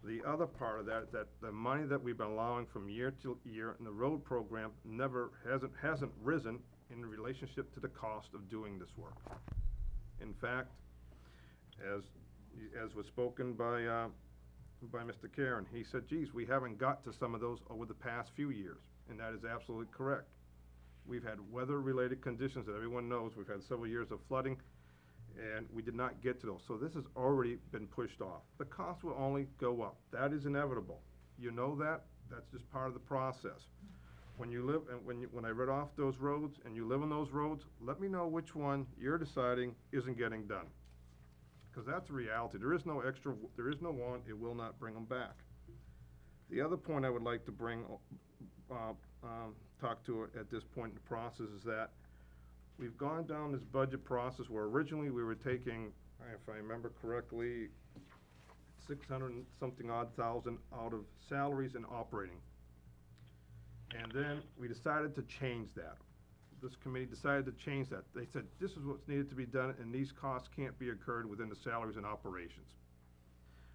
The other part of that the money that we've been allowing from year to year in the road program hasn't risen in relationship to the cost of doing this work. In fact, as was spoken by Mr. Karen, he said, geez, we haven't got to some of those over the past few years, and that is absolutely correct. We've had weather-related conditions that everyone knows. We've had several years of flooding, and we did not get to those. So this has already been pushed off. The cost will only go up. That is inevitable. You know that. That's just part of the process. When you live, and when I read off those roads, and you live on those roads, let me know which one you're deciding isn't getting done. Because that's the reality. There is no want, it will not bring them back. The other point I would like to bring, talk to at this point in the process is that we've gone down this budget process where originally we were taking, if I remember correctly, 600 and something odd thousand out of salaries and operating. And then we decided to change that. This committee decided to change that. They said, this is what's needed to be done, and these costs can't be incurred within the salaries and operations.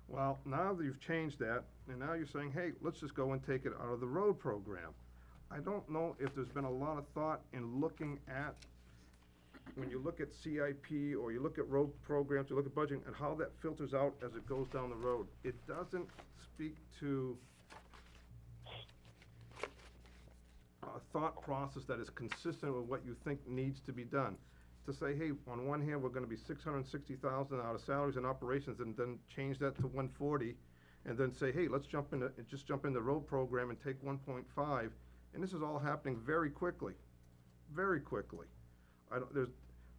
Well, now that you've changed that, and now you're saying, hey, let's just go and take it out of the road program. I don't know if there's been a lot of thought in looking at, when you look at CIP, or you look at road programs, you look at budgeting, and how that filters out as it goes down the road. It doesn't speak to a thought process that is consistent with what you think needs to be done. To say, hey, on one hand, we're gonna be 660,000 out of salaries and operations, and then change that to 140, and then say, hey, let's jump in the road program and take 1.5, and this is all happening very quickly, very quickly.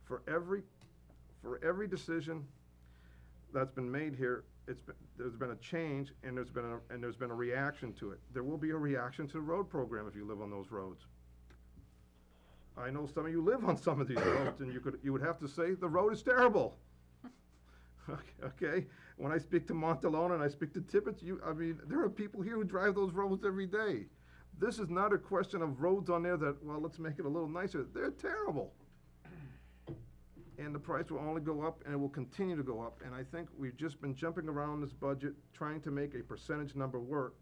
For every decision that's been made here, there's been a change, and there's been a reaction to it. There will be a reaction to the road program if you live on those roads. I know some of you live on some of these roads, and you would have to say the road is terrible. Okay, when I speak to Montalona and I speak to Tibbetts, there are people here who drive those roads every day. This is not a question of roads on there that, well, let's make it a little nicer. They're terrible. And the price will only go up, and it will continue to go up. And I think we've just been jumping around this budget, trying to make a percentage number work.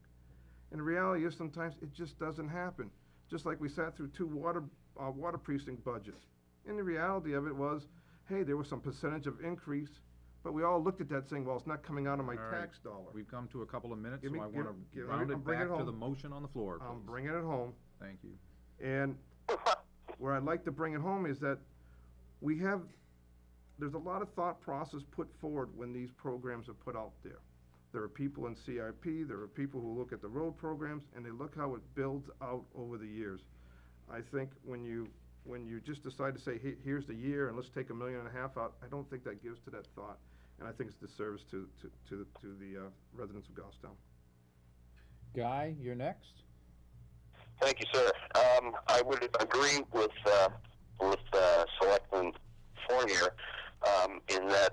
And the reality is sometimes it just doesn't happen. Just like we sat through 2 water precinct budgets. And the reality of it was, hey, there was some percentage of increase, but we all looked at that saying, well, it's not coming out of my All right. tax dollar. We've come to a couple of minutes, Give so me- I give- wanna give- round I'm it bringing back it to the home. motion on the floor, I'm please. bringing it home. Thank you. And where I'd like to bring it home is that there's a lot of thought process put forward when these programs are put out there. There are people in CIP, there are people who look at the road programs, and they look how it builds out over the years. I think when you just decide to say, hey, here's the year, and let's take $1.5 million out, I don't think that gives to that thought, and I think it's disservice to the residents of Goffstown. Guy, you're next. Thank you, sir. I would agree with Selectman Fournier, in that,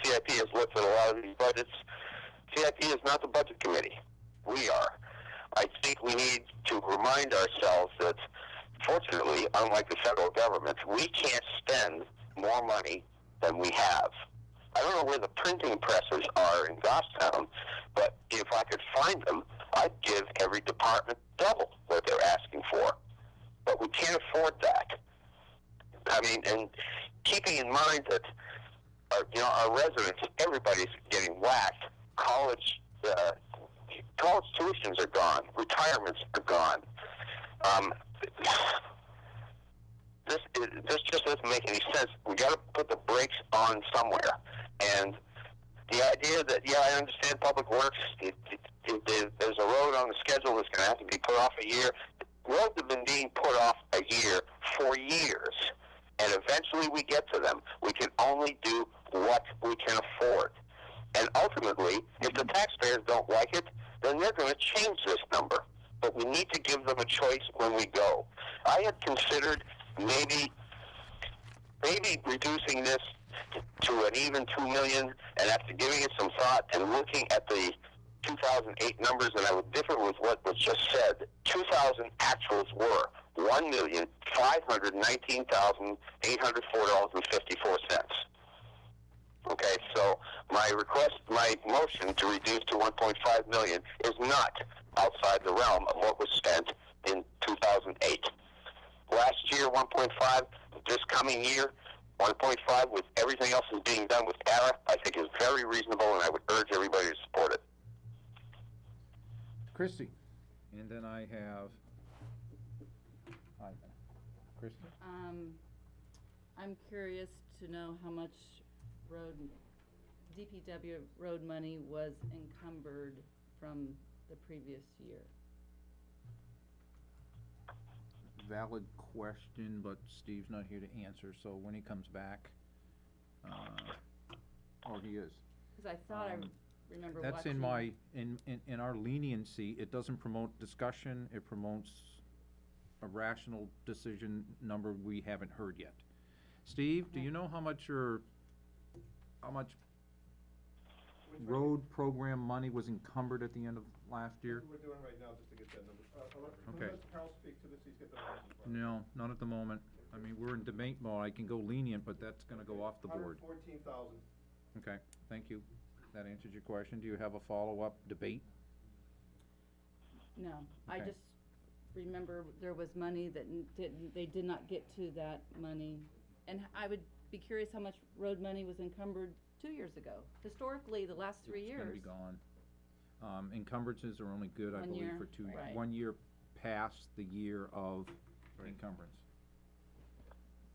CIP has looked at a lot of these budgets. CIP is not the budget committee. We are. I think we need to remind ourselves that, fortunately, unlike the federal government, we can't spend more money than we have. I don't know where the printing presses are in Goffstown, but if I could find them, I'd give every department double what they're asking for. But we can't afford that. I mean, and keeping in mind that our residents, everybody's getting whacked. College tuitions are gone. Retirements are gone. This just doesn't make any sense. We got to put the brakes on somewhere. And the idea that, I understand public works, there's a road on the schedule that's going to have to be put off a year. Roads have been being put off a year for years. And eventually we get to them. We can only do what we can afford. And ultimately, if the taxpayers don't like it, then they're going to change this number. But we need to give them a choice when we go. I had considered maybe reducing this to an even $2 million, and after giving it some thought and looking at the 2008 numbers, and I would differ with what was just said. 2000 actuals were $1,519,804.54. Okay, so my motion to reduce to 1.5 million is not outside the realm of what was spent in 2008. Last year, 1.5. This coming year, 1.5 with everything else is being done with ARA, I think is very reasonable, and I would urge everybody to support it. Christie, and then I have Ivan. Christie? I'm curious to know how much DPW road money was encumbered from the previous year. Valid question, but Steve's not here to answer, so when he comes back, he is. Because I thought I remember That's watching. in my, in our leniency, it doesn't promote discussion, it promotes a rational decision number we haven't heard yet. Steve, do you know how much road program money was encumbered at the end of last year? That's what we're doing right now, just to get that number. Okay. Let Carl speak to this, he's got the numbers in front of him. No, not at the moment. I mean, we're in debate mode, I can go lenient, but that's gonna go off the board. 114,000. Okay, thank you. That answers your question. Do you have a follow-up debate? No, I Okay. just remember there was money that they did not get to that money. And I would be curious how much road money was encumbered 2 years ago. Historically, the last 3 years. It's gonna be gone. Encumbrances are only good, I 1 believe, year, for 2 years. right. 1 year past the year of encumbrance.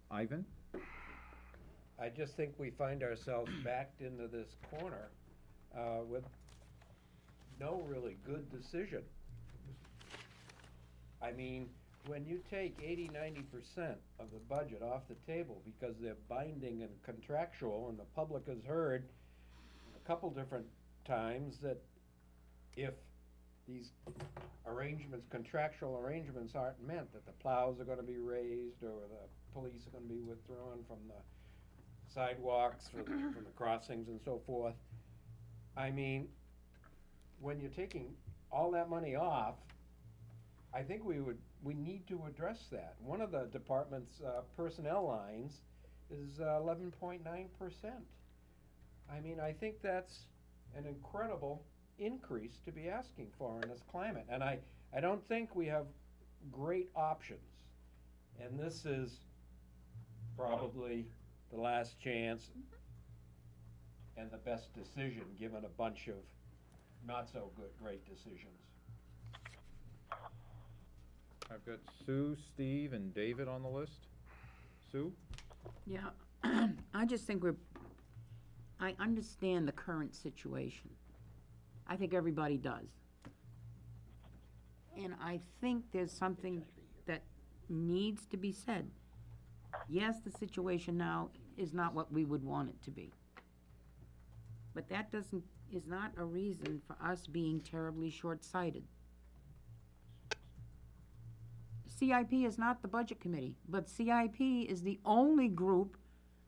Ivan? I just think we find ourselves backed into this corner, with no really good decision. I mean, when you take 80–90% of the budget off the table because they're binding and contractual, and the public has heard a couple different times that if these arrangements, contractual arrangements aren't met, that the plows are gonna be raised, or the police are gonna be withdrawn from the sidewalks, from the crossings and so forth. I mean, when you're taking all that money off, I think we need to address that. One of the department's personnel lines is 11.9%. I mean, I think that's an incredible increase to be asking for in this climate. And I don't think we have great options. And this is probably the last chance and the best decision, given a bunch of great decisions. I've got Sue, Steve, and David on the list. Sue? Yeah, I just think I understand the current situation. I think everybody does. And I think there's something that needs to be said. Yes, the situation now is not what we would want it to be. But that is not a reason for us being terribly short-sighted. CIP is not the budget committee, but CIP is the only group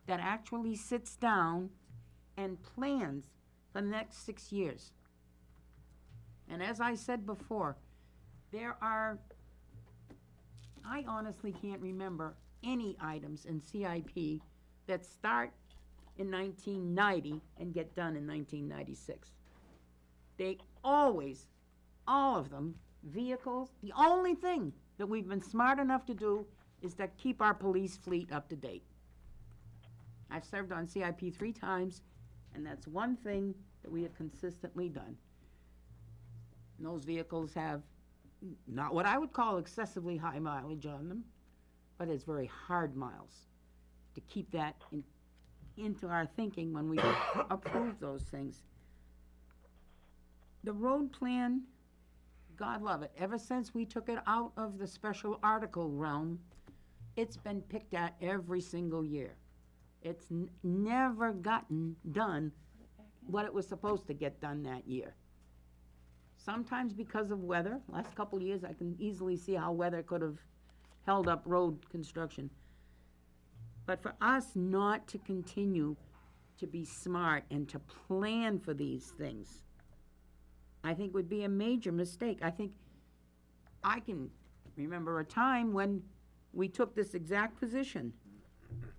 that actually sits down and plans for the next 6 years. And as I said before, I honestly can't remember any items in CIP that start in 1990 and get done in 1996. They always, all of them, vehicles, the only thing that we've been smart enough to do is to keep our police fleet up to date. I've served on CIP 3 times, and that's one thing that we have consistently done. And those vehicles have not what I would call excessively high mileage on them, but it's very hard miles. To keep that into our thinking when we approve those things. The road plan, God love it, ever since we took it out of the special article realm, it's been picked at every single year. It's never gotten done what it was supposed to get done that year. Sometimes because of weather. Last couple of years, I can easily see how weather could have held up road construction. But for us not to continue to be smart and to plan for these things, I think would be a major mistake. I think I can remember a time when we took this exact position,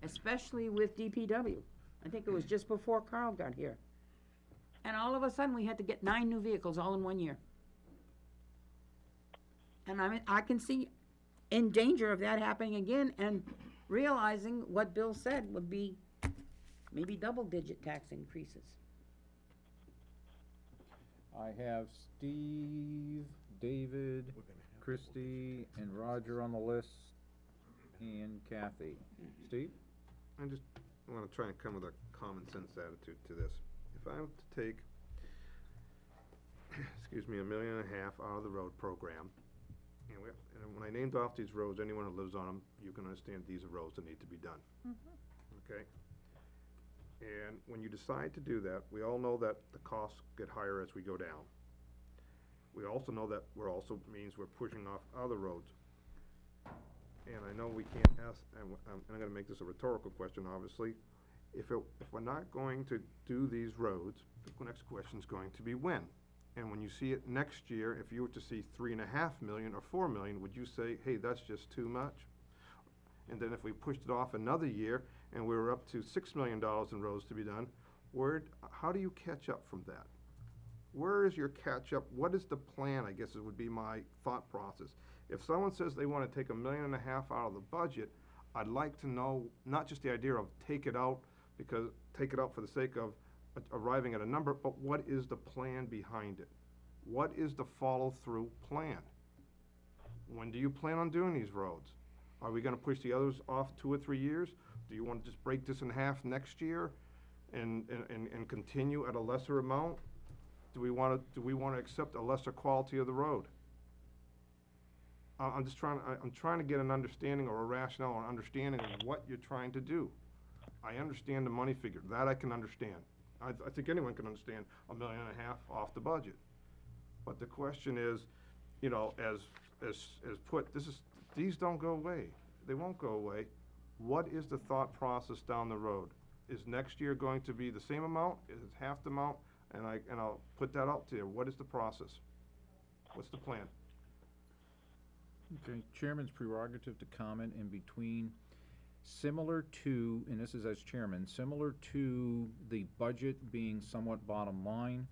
especially with DPW. I think it was just before Carl got here. And all of a sudden, we had to get 9 new vehicles all in 1 year. And I can see in danger of that happening again, and realizing what Bill said would be maybe double-digit tax increases. I have Steve, David, Christie, and Roger on the list, and Kathy. Steve? I just want to try and come with a common sense attitude to this. If I were to take, excuse me, $1.5 million out of the road program, and when I named off these roads, anyone who lives on them, you can understand these are roads that need to be done. Okay? And when you decide to do that, we all know that the costs get higher as we go down. We also know that means we're pushing off other roads. And I know we can't ask, and I'm gonna make this a rhetorical question, obviously. If we're not going to do these roads, the next question's going to be when? And when you see it next year, if you were to see $3.5 million or $4 million, would you say, hey, that's just too much? And then if we pushed it off another year and we were up to $6 million in roads to be done, how do you catch up from that? Where is your catch up? What is the plan, I guess it would be my thought process. If someone says they want to take $1.5 million out of the budget, I'd like to know, not just the idea of take it out for the sake of arriving at a number, but what is the plan behind it? What is the follow-through plan? When do you plan on doing these roads? Are we gonna push the others off 2 or 3 years? Do you want to just break this in half next year and continue at a lesser amount? Do we wanna accept a lesser quality of the road? I'm trying to get an understanding or a rationale or understanding of what you're trying to do. I understand the money figure, that I can understand. I think anyone can understand $1.5 million off the budget. But the question is, you know, as put, these don't go away. They won't go away. What is the thought process down the road? Is next year going to be the same amount? Is it half the amount? And I'll put that out there. What is the process? What's the plan? Okay, chairman's prerogative to comment in between. Similar to, and this is as chairman, similar to the budget being somewhat bottom line,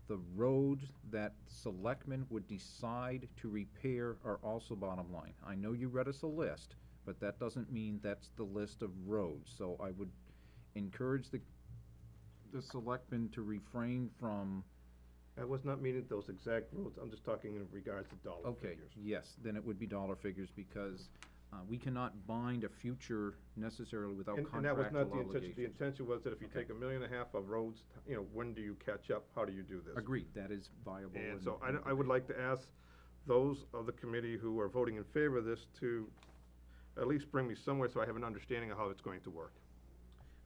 the roads that selectmen would decide to repair are also bottom line. I know you read us a list, but that doesn't mean that's the list of roads. So I would, encourage the selectmen to refrain from, I was not meaning those exact roads, I'm just talking in regards to dollar okay, figures. yes, then it would be dollar figures, because we cannot bind a future necessarily without And that was contractual not the intention, the obligations. intention was that if you Okay. take $1.5 million of roads, you know, when do you catch up, how do you do this? Agreed, that is viable. And so I would like to ask those of the committee who are voting in favor of this to at least bring me somewhere so I have an understanding of how it's going to work.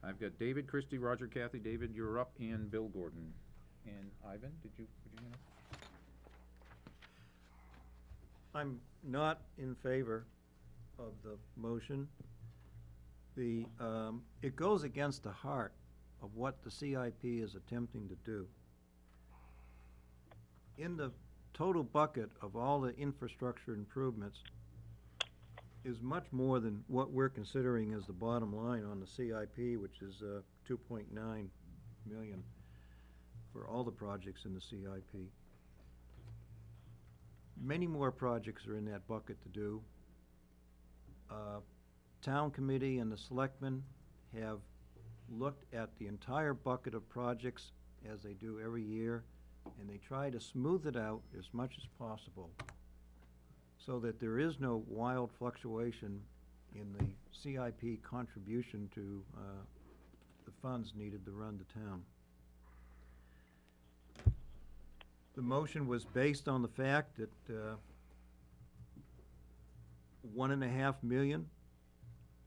I've got David, Christie, Roger, Kathy, David, you're up, and Bill Gordon. And Ivan, would you hand up? I'm not in favor of the motion. It goes against the heart of what the CIP is attempting to do. In the total bucket of all the infrastructure improvements is much more than what we're considering as the bottom line on the CIP, which is 2.9 million for all the projects in the CIP. Many more projects are in that bucket to do. Town committee and the selectmen have looked at the entire bucket of projects as they do every year, and they try to smooth it out as much as possible so that there is no wild fluctuation in the CIP contribution to the funds needed to run the town. The motion was based on the fact that $1.5 million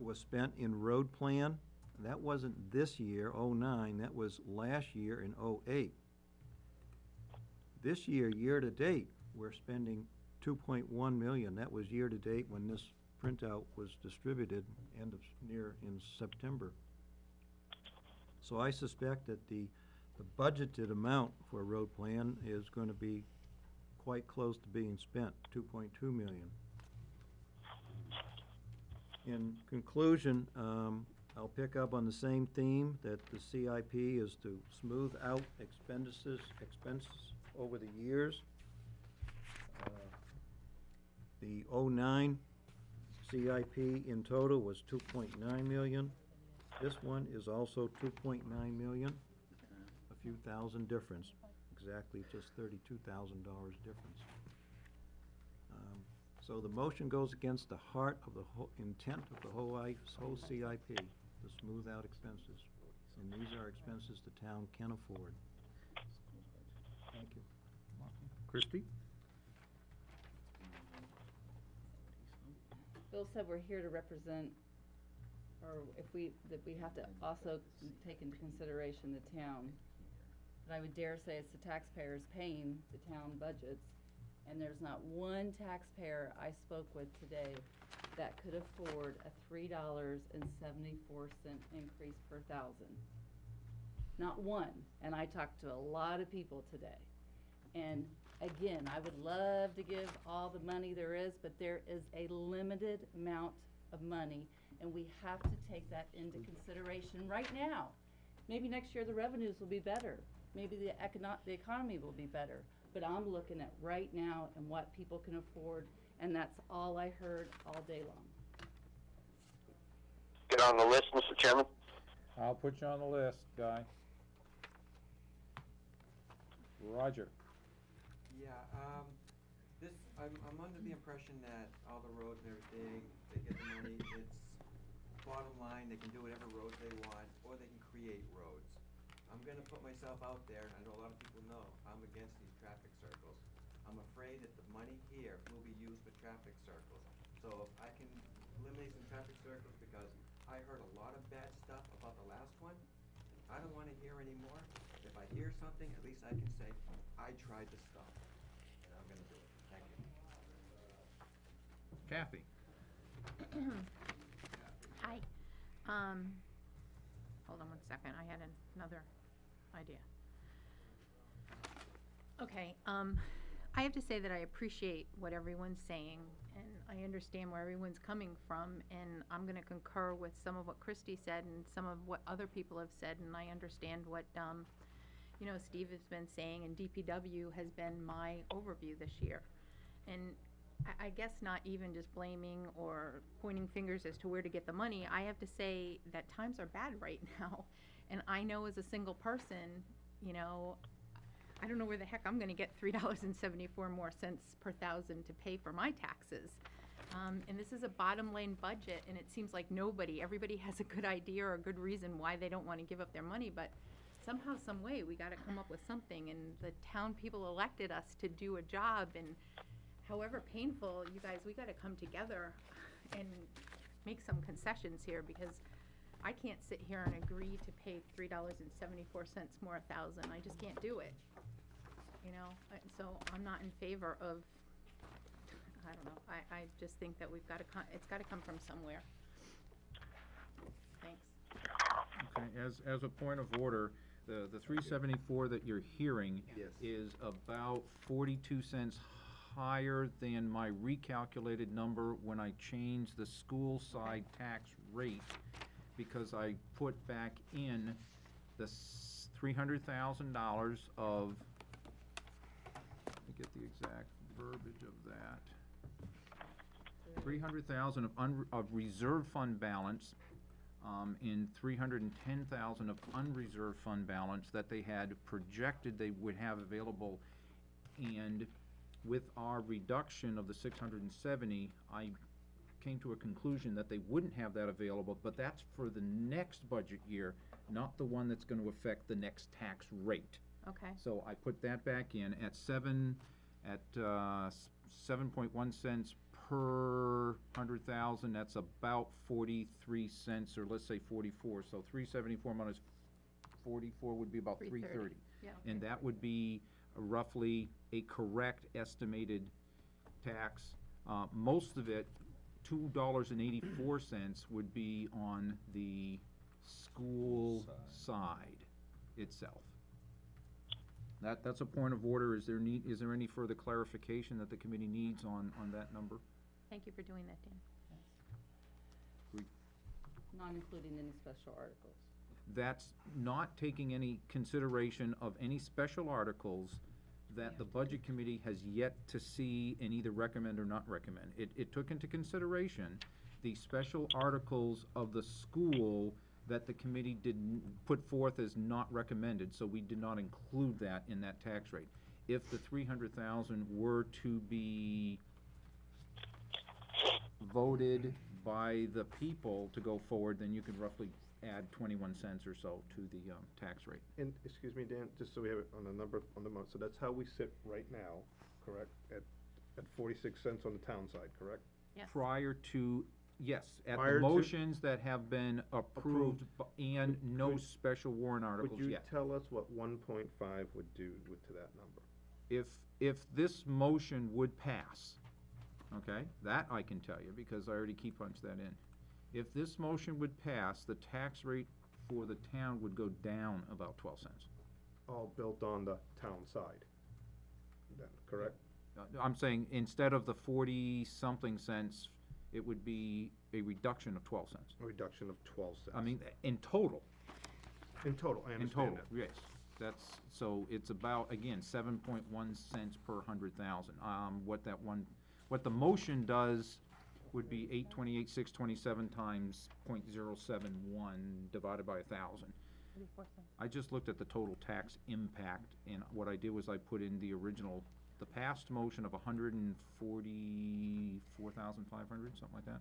was spent in road plan. That wasn't this year, '09, that was last year in '08. This year, year-to-date, we're spending 2.1 million. That was year-to-date when this printout was distributed in September. So I suspect that the budgeted amount for a road plan is going to be quite close to being spent, 2.2 million. In conclusion, I'll pick up on the same theme, that the CIP is to smooth out expenses over the years. The '09 CIP in total was 2.9 million. This one is also 2.9 million, a few thousand difference, exactly just $32,000 difference. So the motion goes against the heart of the intent of the whole CIP, to smooth out expenses. And these are expenses the town can afford. Thank you. Christie? Bill said we're here to represent, or that we have to also take into consideration the town. But I would dare say it's the taxpayers paying the town budgets, and there's not one taxpayer I spoke with today that could afford a $3.74 increase per thousand. Not one, and I talked to a lot of people today. And again, I would love to give all the money there is, but there is a limited amount of money, and we have to take that into consideration right now. Maybe next year the revenues will be better. Maybe the economy will be better. But I'm looking at right now and what people can afford, and that's all I heard all day long. Get on the list, Mr. Chairman. I'll put you on the list, Guy. Roger? Yeah, I'm under the impression that all the roads and everything, they get the money, it's bottom line, they can do whatever roads they want, or they can create roads. I'm gonna put myself out there, and I know a lot of people know, I'm against these traffic circles. I'm afraid that the money here will be used for traffic circles. So if I can eliminate some traffic circles, because I heard a lot of bad stuff about the last one, I don't wanna hear any more. If I hear something, at least I can say, I tried to stop, and I'm gonna do it. Thank you. Kathy? Hi. Hold on one second, I had another idea. Okay, I have to say that I appreciate what everyone's saying, and I understand where everyone's coming from, and I'm gonna concur with some of what Christie said and some of what other people have said, and I understand what, Steve has been saying, and DPW has been my overview this year. And I guess not even just blaming or pointing fingers as to where to get the money. I have to say that times are bad right now. And I know as a single person, you know, I don't know where the heck I'm gonna get $3.74 more cents per thousand to pay for my taxes. And this is a bottom line budget, and it seems like everybody has a good idea or a good reason why they don't wanna give up their money, but somehow, some way, we gotta come up with something, and the town people elected us to do a job, and however painful, you guys, we gotta come together and make some concessions here, because I can't sit here and agree to pay $3.74 more a thousand. I just can't do it. You know, so I'm not in favor of, I don't know, I just think that it's gotta come from somewhere. Thanks. Okay, as a point of order, the 374 that you're hearing Yes. is about 42 cents higher than my recalculated number when I changed the school side tax rate, because I put back in the $300,000 of, let me get the exact verbiage of that. 300,000 of reserve fund balance, in 310,000 of unreserved fund balance that they had projected they would have available. And with our reduction of the 670, I came to a conclusion that they wouldn't have that available, but that's for the next budget year, not the one that's gonna affect the next tax rate. Okay. So I put that back in at 7.1 cents per 100,000, that's about 43 cents, or let's say 44, so 374 minus 44 would be about 330. Yeah. And that would be roughly a correct estimated tax. Most of it, $2.84, would be on the school side itself. That's a point of order. Is there any further clarification that the committee needs on that number? Thank you for doing that, Dan. Not including any special articles. That's not taking any consideration of any special articles that the Budget Committee has yet to see and either recommend or not recommend. It took into consideration the special articles of the school that the committee didn't put forth as not recommended, so we did not include that in that tax rate. If the 300,000 were to be voted by the people to go forward, then you could roughly add 21 cents or so to the tax rate. And, excuse me, Dan, just so we have it on the number, on the month, so that's how we sit right now, correct? At 46 cents on the town side, correct? Yes. Prior to, yes, at Prior the to- motions that have been approved and no special warrant articles Would you yet. tell us what 1.5 would do to that number? If this motion would pass, okay, that I can tell you, because I already key punched that in. If this motion would pass, the tax rate for the town would go down about 12 cents. All built on the town side, then, correct? I'm saying, instead of the 40-something cents, it would be a reduction of 12 cents. A reduction of 12 cents. I mean, in total. In total, I In understand total, that. yes. So it's about, again, 7.1 cents per 100,000. What the motion does would be 828,627 times .071 divided by 1,000. 34 cents. I just looked at the total tax impact, and what I did was I put in the past motion of 144,500, something like that.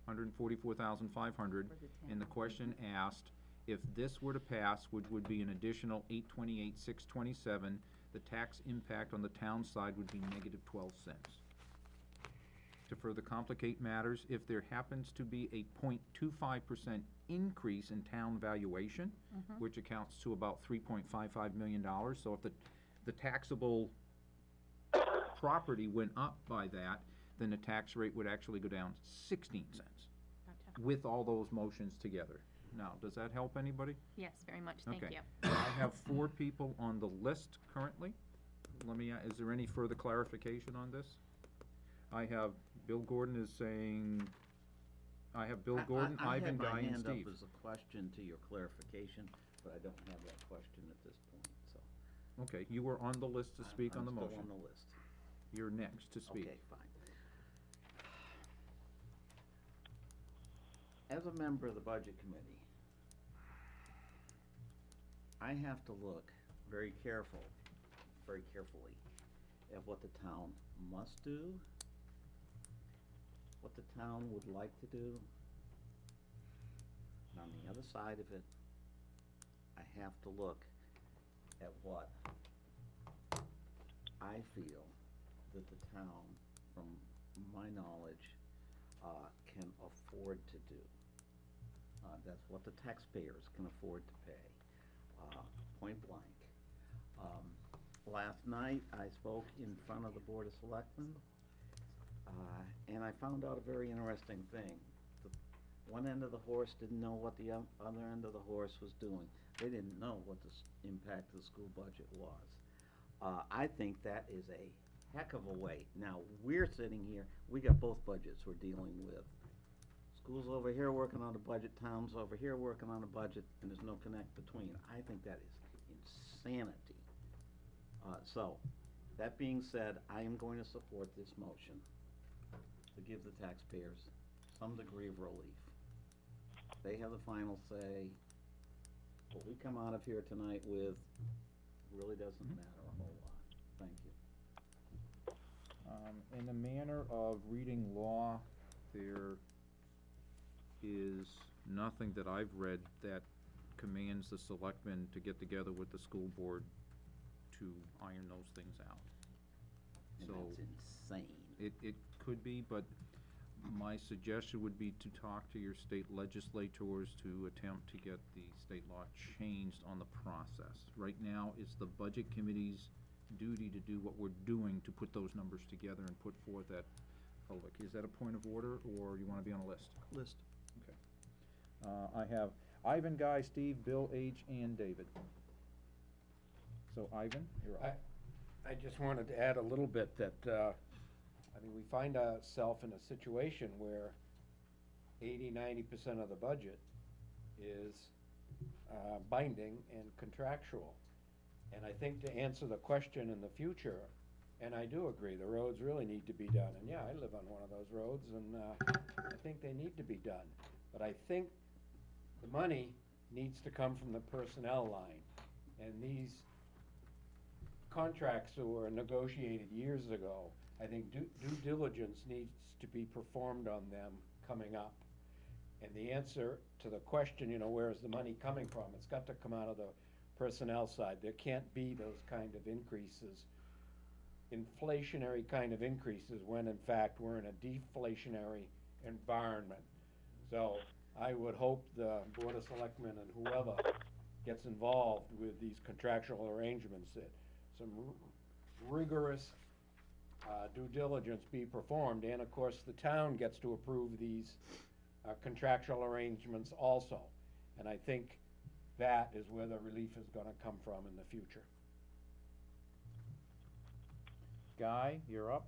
144,500, and the question asked, if this were to pass, which would be an additional 828,627, the tax impact on the town side would be negative 12 cents. To further complicate matters, if there happens to be a 0.25% increase in town valuation, which accounts to about $3.55 million, so if the taxable property went up by that, then the tax rate would actually go down 16 cents Gotcha. with all those motions together. Now, does that help anybody? Yes, very much, thank Okay. you. I have 4 people on the list currently. Is there any further clarification on this? I have, Bill Gordon is saying, I have Bill Gordon, Ivan, Guy, and I had my hand Steve. up as a question to your clarification, but I don't have that question at this point, so. Okay, you were on the list to speak on the motion. I'm still on the list. You're next to speak. Okay, fine. As a member of the Budget Committee, I have to look very carefully at what the town must do, what the town would like to do. And on the other side of it, I have to look at what I feel that the town, from my knowledge, can afford to do. That's what the taxpayers can afford to pay, point blank. Last night, I spoke in front of the Board of Selectmen, and I found out a very interesting thing. The one end of the horse didn't know what the other end of the horse was doing. They didn't know what the impact of the school budget was. I think that is a heck of a way. Now, we're sitting here, we got both budgets we're dealing with. Schools over here working on a budget, towns over here working on a budget, and there's no connect between. I think that is insanity. So, that being said, I am going to support this motion to give the taxpayers some degree of relief. They have the final say. What we come out of here tonight with really doesn't matter a whole lot. Thank you. In the manner of reading law, there is nothing that I've read that commands the selectmen to get together with the school board to iron those things out. And So that's insane. it could be, but my suggestion would be to talk to your state legislators to attempt to get the state law changed on the process. Right now, it's the budget committee's duty to do what we're doing to put those numbers together and put forth that public. Is that a point of order, or you wanna be on a list? List. Okay. I have Ivan, Guy, Steve, Bill, H, and David. So Ivan, you're up. I just wanted to add a little bit that, I mean, we find ourselves in a situation where 80–90% of the budget is binding and contractual. And I think to answer the question in the future, and I do agree, the roads really need to be done. And yeah, I live on one of those roads, and I think they need to be done. But I think the money needs to come from the personnel line. And these contracts that were negotiated years ago, I think due diligence needs to be performed on them coming up. And the answer to the question, you know, where is the money coming from? It's got to come out of the personnel side. There can't be those kind of increases, inflationary kind of increases, when in fact we're in a deflationary environment. So I would hope the Board of Selectmen and whoever gets involved with these contractual arrangements, that some rigorous due diligence be performed, and of course the town gets to approve these contractual arrangements also. And I think that is where the relief is gonna come from in the future. Guy, you're up.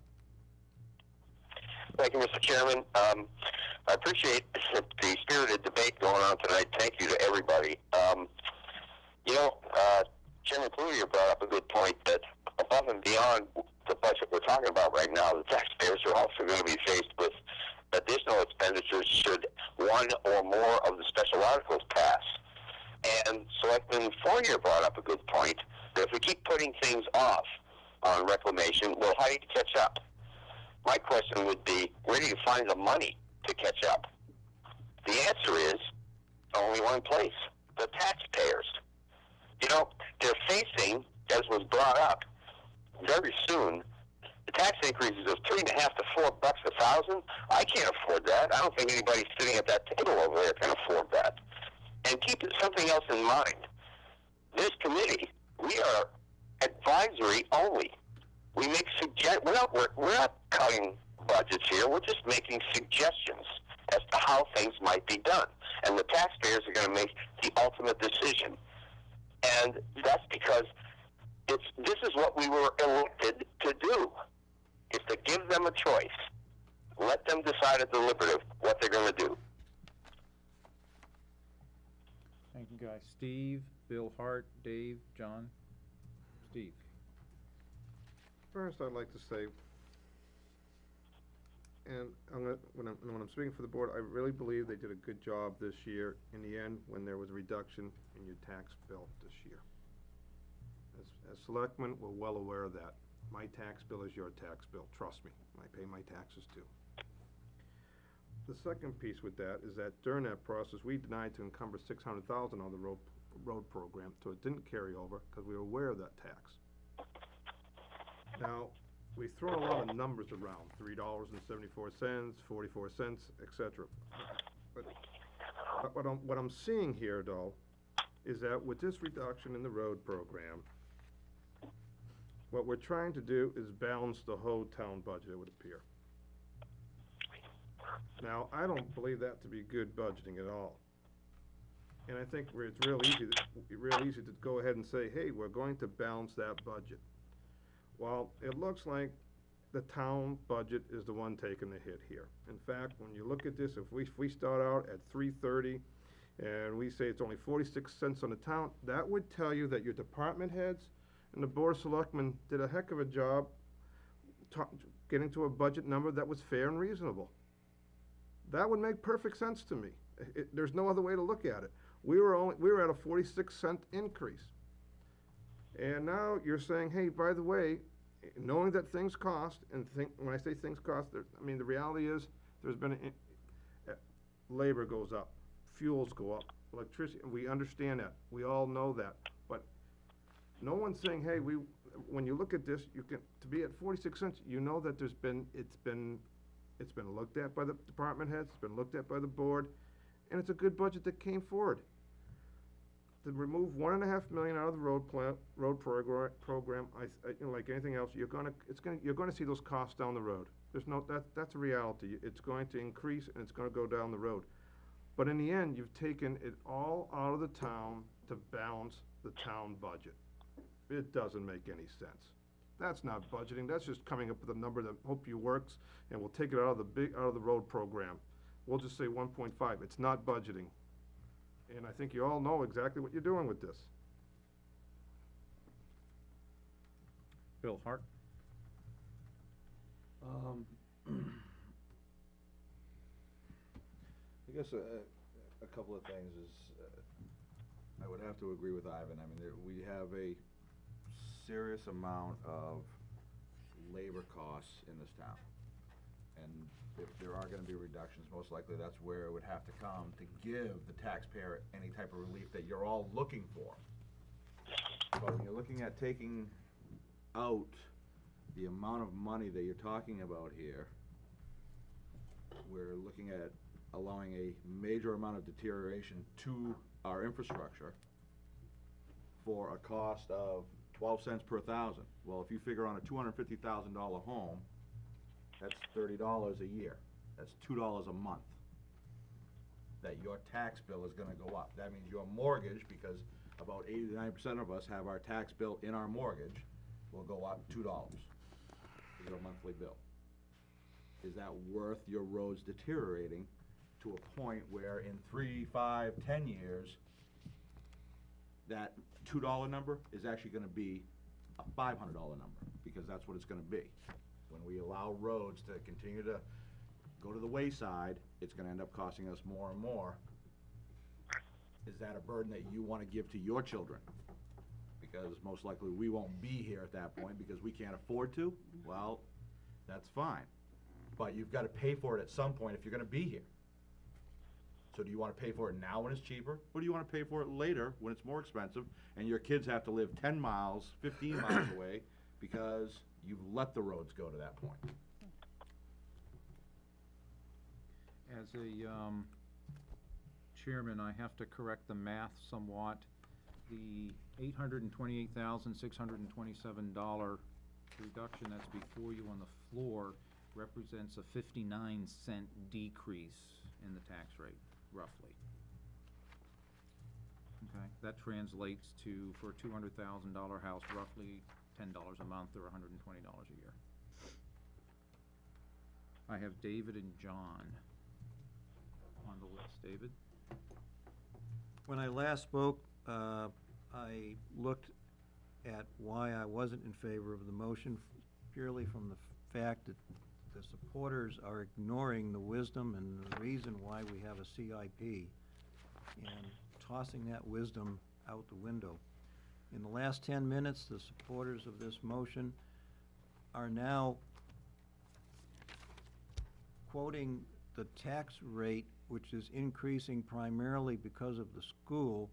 Thank you, Mr. Chairman. I appreciate the spirited debate going on tonight. Thank you to everybody. You know, Chairman Cloutier brought up a good point that above and beyond the budget we're talking about right now, the taxpayers are also going to be faced with additional expenditures should one or more of the special articles pass. And Selectman Fournier brought up a good point that if we keep putting things off on reclamation, well, how do you catch up? My question would be, where do you find the money to catch up? The answer is only one place: the taxpayers. You know, they're facing, as was brought up, very soon, the tax increases of $3.50 to $4 a thousand. I can't afford that. I don't think anybody sitting at that table over there can afford that. And keep something else in mind. This committee, we are advisory only. We make we're not cutting budgets here. We're just making suggestions as to how things might be done. And the taxpayers are going to make the ultimate decision. And that's because this is what we were elected to do, is to give them a choice. Let them decide at deliberative what they're going to do. Thank you, Guy. Steve, Bill Hart, Dave, John? Steve? First, I'd like to say, and when I'm speaking for the board, I really believe they did a good job this year in the end when there was a reduction in your tax bill this year. As selectmen, we're well aware of that. My tax bill is your tax bill, trust me, I pay my taxes too. The second piece with that is that during that process, we denied to encumber $600,000 on the road program, so it didn't carry over, because we were aware of that tax. Now, we've thrown a lot of numbers around, $3.74, 44 cents, et cetera. But what I'm seeing here, though, is that with this reduction in the road program, what we're trying to do is balance the whole town budget, it would appear. Now, I don't believe that to be good budgeting at all. And I think it's real easy to go ahead and say, hey, we're going to balance that budget. Well, it looks like the town budget is the one taking the hit here. In fact, when you look at this, if we start out at 330 and we say it's only 46 cents on the town, that would tell you that your department heads and the board of selectmen did a heck of a job getting to a budget number that was fair and reasonable. That would make perfect sense to me. There's no other way to look at it. We were at a 46-cent increase. And now you're saying, hey, by the way, knowing that things cost, and when I say things cost, I mean, the reality is, there's been labor goes up, fuels go up, electricity, we understand that, we all know that, but no one's saying, hey, when you look at this, to be at 46 cents, you know that it's been looked at by the department heads, it's been looked at by the board, and it's a good budget that came forward. To remove $1.5 million out of the road program, like anything else, you're gonna see those costs down the road. That's a reality. It's going to increase and it's gonna go down the road. But in the end, you've taken it all out of the town to balance the town budget. It doesn't make any sense. That's not budgeting. That's just coming up with a number that hope you works, and we'll take it out of the road program. We'll just say 1.5. It's not budgeting. And I think you all know exactly what you're doing with this. Bill Hart? I guess a couple of things is, I would have to agree with Ivan. I mean, we have a serious amount of labor costs in this town. And if there are gonna be reductions, most likely that's where it would have to come to give the taxpayer any type of relief that you're all looking for. But when you're looking at taking out the amount of money that you're talking about here, we're looking at allowing a major amount of deterioration to our infrastructure for a cost of 12 cents per thousand. Well, if you figure on a $250,000 home, that's $30 a year. That's $2 a month that your tax bill is gonna go up. That means your mortgage, because about 80 to 90% of us have our tax bill in our mortgage, will go up $2 for your monthly bill. Is that worth your roads deteriorating to a point where in 3, 5, 10 years, that $2 number is actually gonna be a $500 number, because that's what it's gonna be. When we allow roads to continue to go to the wayside, it's gonna end up costing us more and more. Is that a burden that you wanna give to your children? Because most likely we won't be here at that point because we can't afford to. Well, that's fine. But you've gotta pay for it at some point if you're gonna be here. So do you wanna pay for it now when it's cheaper? Or do you wanna pay for it later when it's more expensive and your kids have to live 10 miles, 15 miles away because you've let the roads go to that point? As a chairman, I have to correct the math somewhat. The $828,627 reduction that's before you on the floor represents a 59-cent decrease in the tax rate, roughly. Okay, that translates to, for a $200,000 house, roughly $10 a month or $120 a year. I have David and John on the list. David? When I last spoke, I looked at why I wasn't in favor of the motion, purely from the fact that the supporters are ignoring the wisdom and the reason why we have a CIP and tossing that wisdom out the window. In the last 10 minutes, the supporters of this motion are now quoting the tax rate, which is increasing primarily because of the school,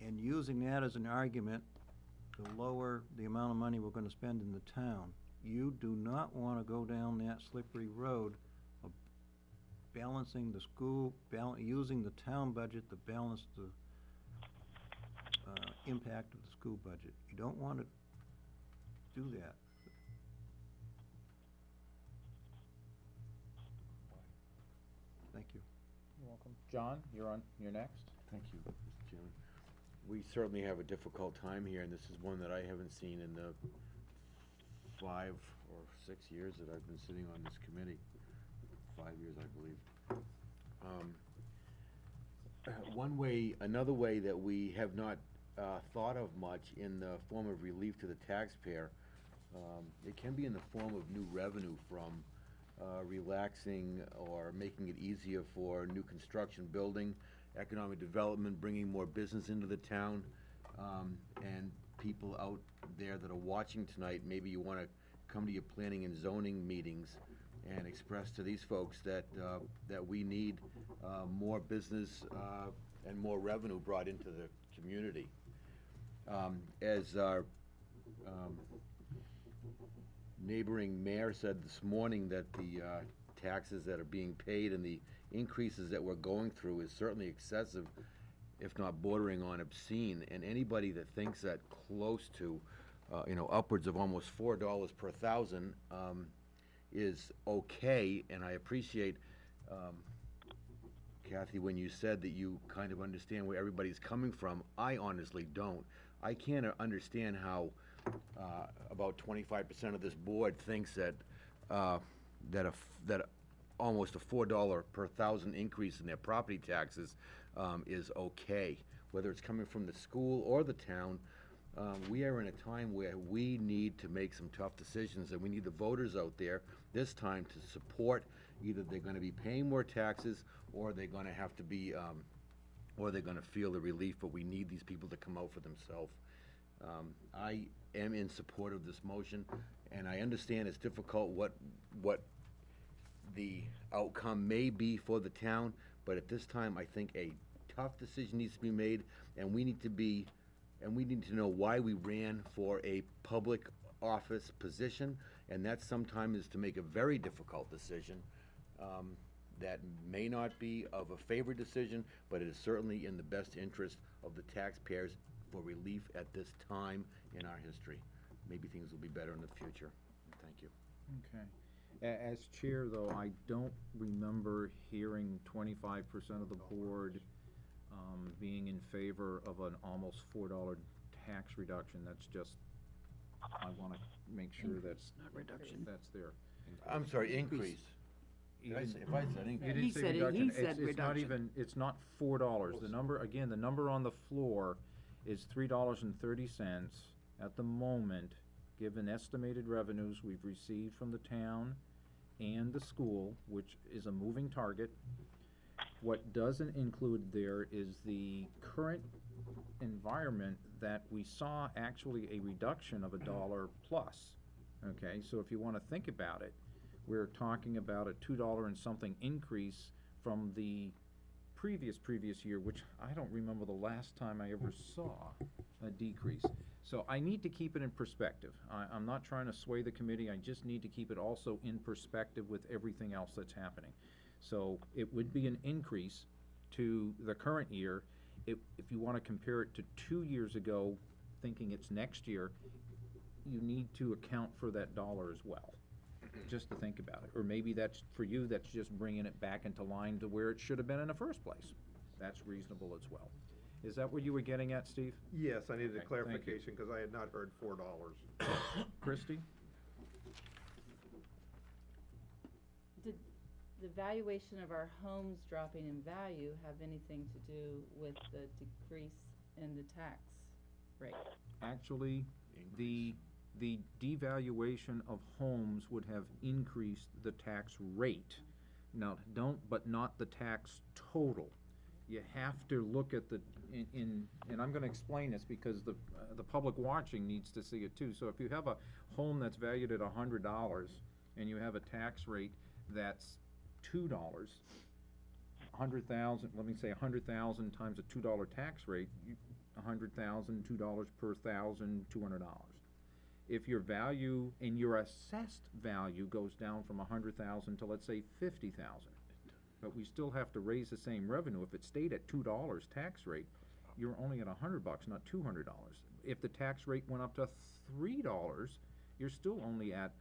and using that as an argument to lower the amount of money we're gonna spend in the town. You do not wanna go down that slippery road of balancing the school, using the town budget to balance the impact of the school budget. You don't wanna do that. Thank you. You're welcome. John, you're next. Thank you, Mr. Chairman. We certainly have a difficult time here, and this is one that I haven't seen in the 5 or 6 years that I've been sitting on this committee. 5 years, I believe. Another way that we have not thought of much in the form of relief to the taxpayer, it can be in the form of new revenue from relaxing or making it easier for new construction, building, economic development, bringing more business into the town, and people out there that are watching tonight, maybe you want to come to your planning and zoning meetings and express to these folks that that we need more business and more revenue brought into the community. As our neighboring mayor said this morning, that the taxes that are being paid and the increases that we're going through is certainly excessive, if not bordering on obscene. And anybody that thinks that close to, upwards of almost $4 per thousand is okay. And I appreciate, Kathy, when you said that you kind of understand where everybody's coming from. I honestly don't. I can't understand how about 25% of this board thinks that that almost a $4 per thousand increase in their property taxes is okay, whether it's coming from the school or the town. We are in a time where we need to make some tough decisions, and we need the voters out there this time to support. Either they're going to be paying more taxes, or they're going to have to be, or they're going to feel the relief. But we need these people to come out for themselves. I am in support of this motion, and I understand it's difficult what the outcome may be for the town, but at this time, I think a tough decision needs to be made, and we need to know why we ran for a public office position, and that sometimes is to make a very difficult decision that may not be of a favored decision, but it is certainly in the best interest of the taxpayers for relief at this time in our history. Maybe things will be better in the future. Thank you. Okay. As chair, though, I don't remember hearing 25% of the board being in favor of an almost $4 tax reduction. That's just, I want to make sure that's Not reduction. that's there. I'm sorry, increase. You Did I didn't- say, if I said You increase? didn't say said it- reduction. he said It's not reduction. even, it's not $4. The number, again, the number on the floor is $3.30 at the moment, given estimated revenues we've received from the town and the school, which is a moving target. What doesn't include there is the current environment that we saw actually a reduction of $1 plus. Okay, so if you want to think about it, we're talking about a $2 and something increase from the previous year, which I don't remember the last time I ever saw a decrease. So I need to keep it in perspective. I'm not trying to sway the committee, I just need to keep it also in perspective with everything else that's happening. So it would be an increase to the current year. If you want to compare it to 2 years ago, thinking it's next year, you need to account for that dollar as well, just to think about it. Or maybe that's, for you, that's just bringing it back into line to where it should have been in the first place. That's reasonable as well. Is that what you were getting at, Steve? Yes, I needed Okay, a thank you. clarification, because I had not heard $4. Christie? Did the valuation of our homes dropping in value have anything to do with the decrease in the tax Right. Actually, the devaluation of homes would have increased the tax rate. Now, but not the tax total. You have to look at and I'm gonna explain this because the public watching needs to see it too. So if you have a home that's valued at $100 and you have a tax rate that's $2, 100,000, let me say 100,000 times a $2 tax rate, 100,000, $2 per thousand, $200. If your value and your assessed value goes down from 100,000 to, let's say, 50,000, but we still have to raise the same revenue. If it stayed at $2 tax rate, you're only at $100, not $200. If the tax rate went up to $3, you're still only at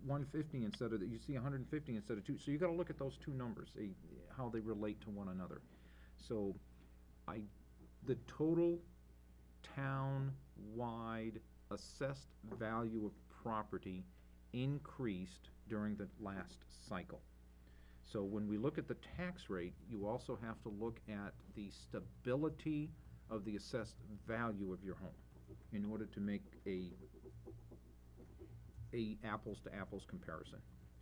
150 instead of, you see 150 instead of 2. So you gotta look at those two numbers, how they relate to one another. So the total town-wide assessed value of property increased during the last cycle. So when we look at the tax rate, you also have to look at the stability of the assessed value of your home in order to make a apples to apples comparison.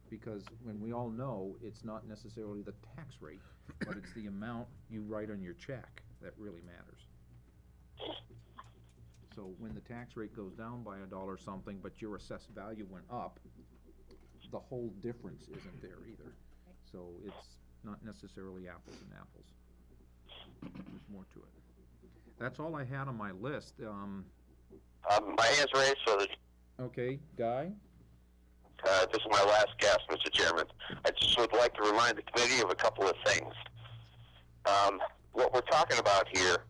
Because when we all know, it's not necessarily the tax rate, but it's the amount you write on your check that really matters. So when the tax rate goes down by $1 something, but your assessed value went up, the whole difference isn't there either. So it's not necessarily apples and apples. There's more to it. That's all I had on my list. My hand's raised, so that, Okay, Guy? this is my last guess, Mr. Chairman. I just would like to remind the committee of a couple of things. What we're talking about here,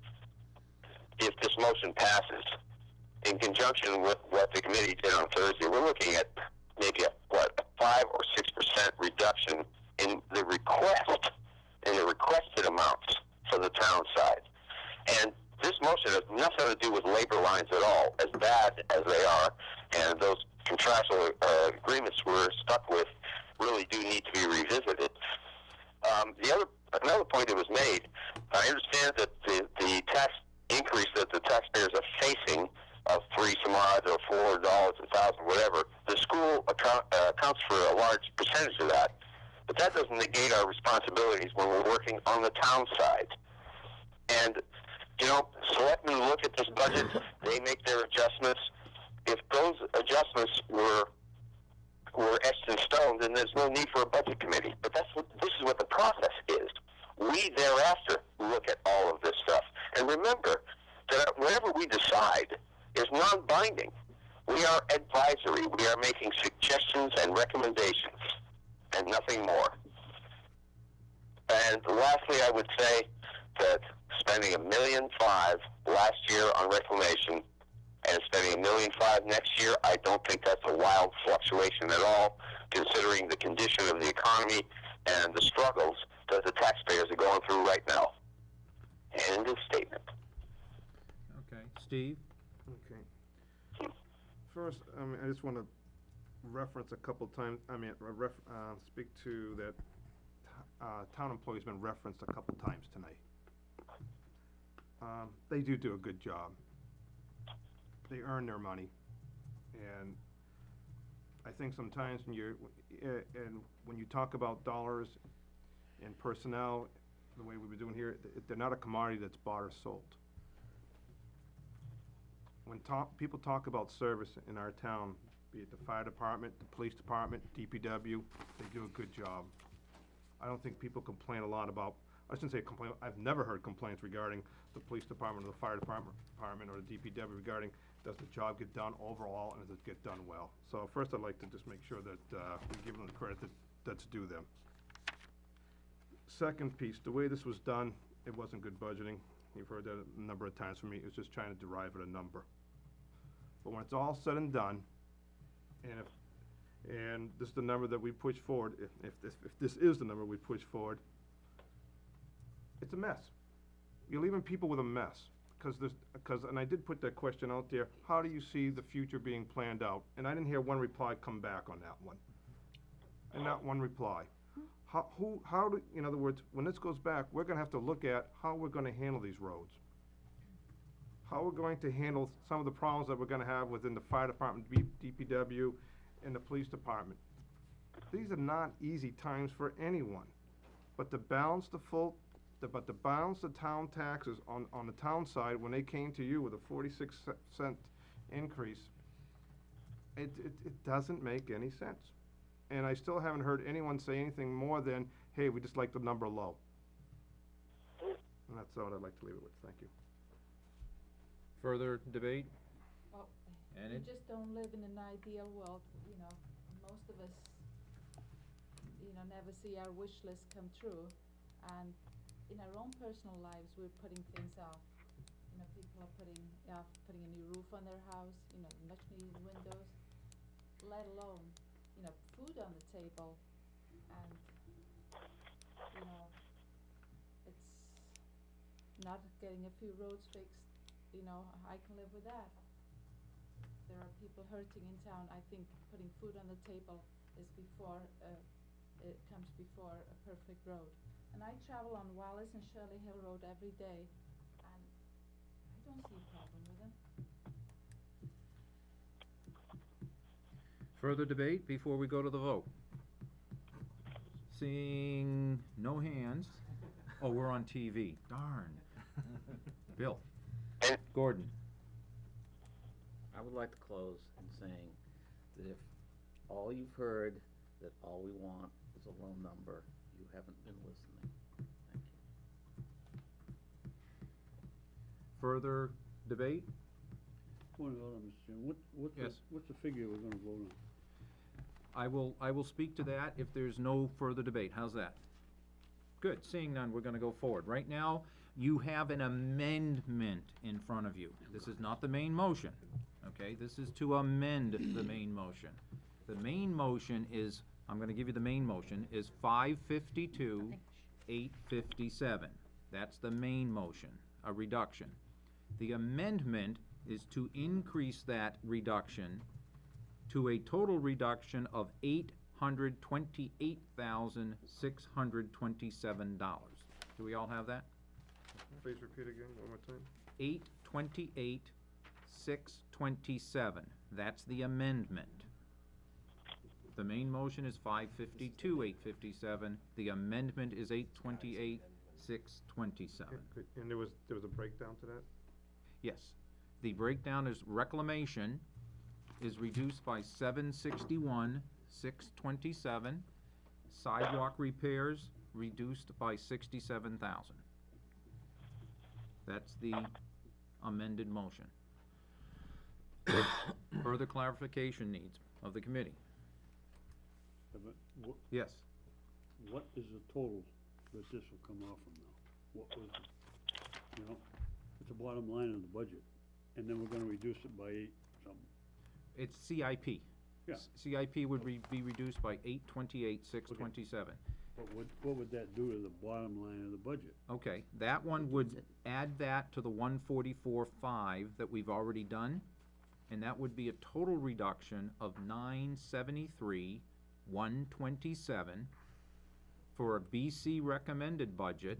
if this motion passes, in conjunction with what the committee did on Thursday, we're looking at maybe a 5 or 6% reduction in the requested amounts for the town side. And this motion has nothing to do with labor lines at all, as bad as they are, and those contractual agreements we're stuck with really do need to be revisited. Another point that was made, I understand that the tax increase that the taxpayers are facing of $3 some odd or $4, $1,000, whatever, the school accounts for a large percentage of that. But that doesn't negate our responsibilities when we're working on the town side. And, you know, selectmen look at this budget, they make their adjustments. If those adjustments were etched in stone, then there's no need for a budget committee. But this is what the process is. We thereafter look at all of this stuff. And remember that whatever we decide is non-binding. We are advisory. We are making suggestions and recommendations, and nothing more. And lastly, I would say that spending $1.5 million last year on reclamation and spending $1.5 million next year, I don't think that's a wild fluctuation at all, considering the condition of the economy and the struggles that the taxpayers are going through right now. End of statement. Okay, Steve? Okay. First, I just want to reference a couple times, speak to that town employee's been referenced a couple times tonight. They do a good job. They earn their money, and I think sometimes when you talk about dollars and personnel, the way we've been doing here, they're not a commodity that's bought or sold. When people talk about service in our town, be it the fire department, the police department, DPW, they do a good job. I don't think people complain a lot about, I shouldn't say complain, I've never heard complaints regarding the police department or the fire department or the DPW regarding does the job get done overall and does it get done well. So first I'd like to just make sure that we give them the credit that's due them. Second piece, the way this was done, it wasn't good budgeting. You've heard that a number of times from me. It was just trying to derive at a number. But when it's all said and done, and this is the number that we push forward, if this is the number we push forward, it's a mess. You're leaving people with a mess. And I did put that question out there, how do you see the future being planned out? And I didn't hear one reply come back on that one. And not one reply. In other words, when this goes back, we're gonna have to look at how we're gonna handle these roads. how we're going to handle some of the problems that we're gonna have within the fire department, DPW, and the police department. These are not easy times for anyone, but to balance to balance the town taxes on the town side, when they came to you with a 46-cent increase, it doesn't make any sense. And I still haven't heard anyone say anything more than, hey, we just like the number low. And that's all I'd like to leave it with, thank you. Further debate? Well, Any? we just don't live in an ideal world, you know, most of us, you know, never see our wish list come true, and in our own personal lives, we're putting things off. You know, people are putting a new roof on their house, you know, much needed windows, let alone, you know, food on the table, and, you know, it's not getting a few roads fixed, you know, I can live with that. There are people hurting in town. I think putting food on the table is before, it comes before a perfect road. And I travel on Wallace and Shirley Hill Road every day, and I don't see a problem with them. Further debate before we go to the vote? Seeing no hands. Oh, we're on TV. Darn. Bill. Gordon. I would like to close in saying that if all you've heard, that all we want is a low number, you haven't been listening. Thank you. Further debate? Point of order, Mr. Chairman, Yes. what's the figure we're gonna vote on? I will speak to that if there's no further debate. How's that? Good. Seeing none, we're gonna go forward. Right now, you have an amendment in front of you. This is not the main motion, okay? This is to amend the main motion. The main motion is, I'm gonna give you the main motion, is 552, 857. That's the main motion, a reduction. The amendment is to increase that reduction to a total reduction of $828,627. Do we all have that? Please repeat again, one more time. 828,627. That's the amendment. The main motion is 552, 857. The amendment is 828,627. And there was a breakdown to that? Yes. The breakdown is reclamation is reduced by 761,627. Sidewalk repairs reduced by 67,000. That's the amended motion. Further clarification needs of the committee. Yes. What is the total that this will come off from now? What was, you know, it's the bottom line of the budget, and then we're gonna reduce it by 8 something. It's CIP. Yeah. CIP would be reduced by 828,627. But what would that do to the bottom line of the budget? Okay, that one would add that to the 144.5 that we've already done, and that would be a total reduction of 973,127 for a BC recommended budget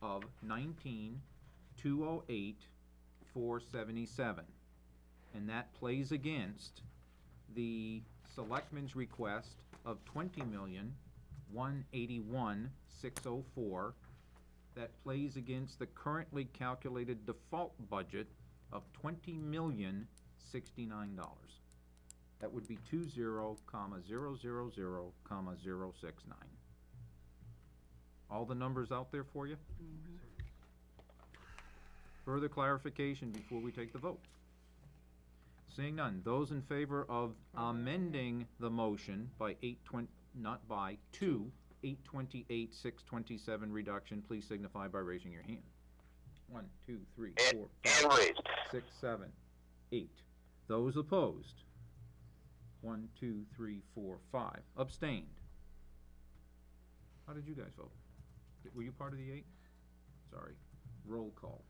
of 19,208,477. And that plays against the selectmen's request of 20,181,604. That plays against the currently calculated default budget of $20,069. That would be 20,000,069. All the numbers out there for you? Further clarification before we take the vote? Seeing none, those in favor of amending the motion by to 828,627 reduction, please signify by raising your hand. 1, 2, 3, 4, 5, 6, 7, 8. Those opposed? 1, 2, 3, 4, 5. Abstained? How did you guys vote? Were you part of the 8? Sorry. Roll call.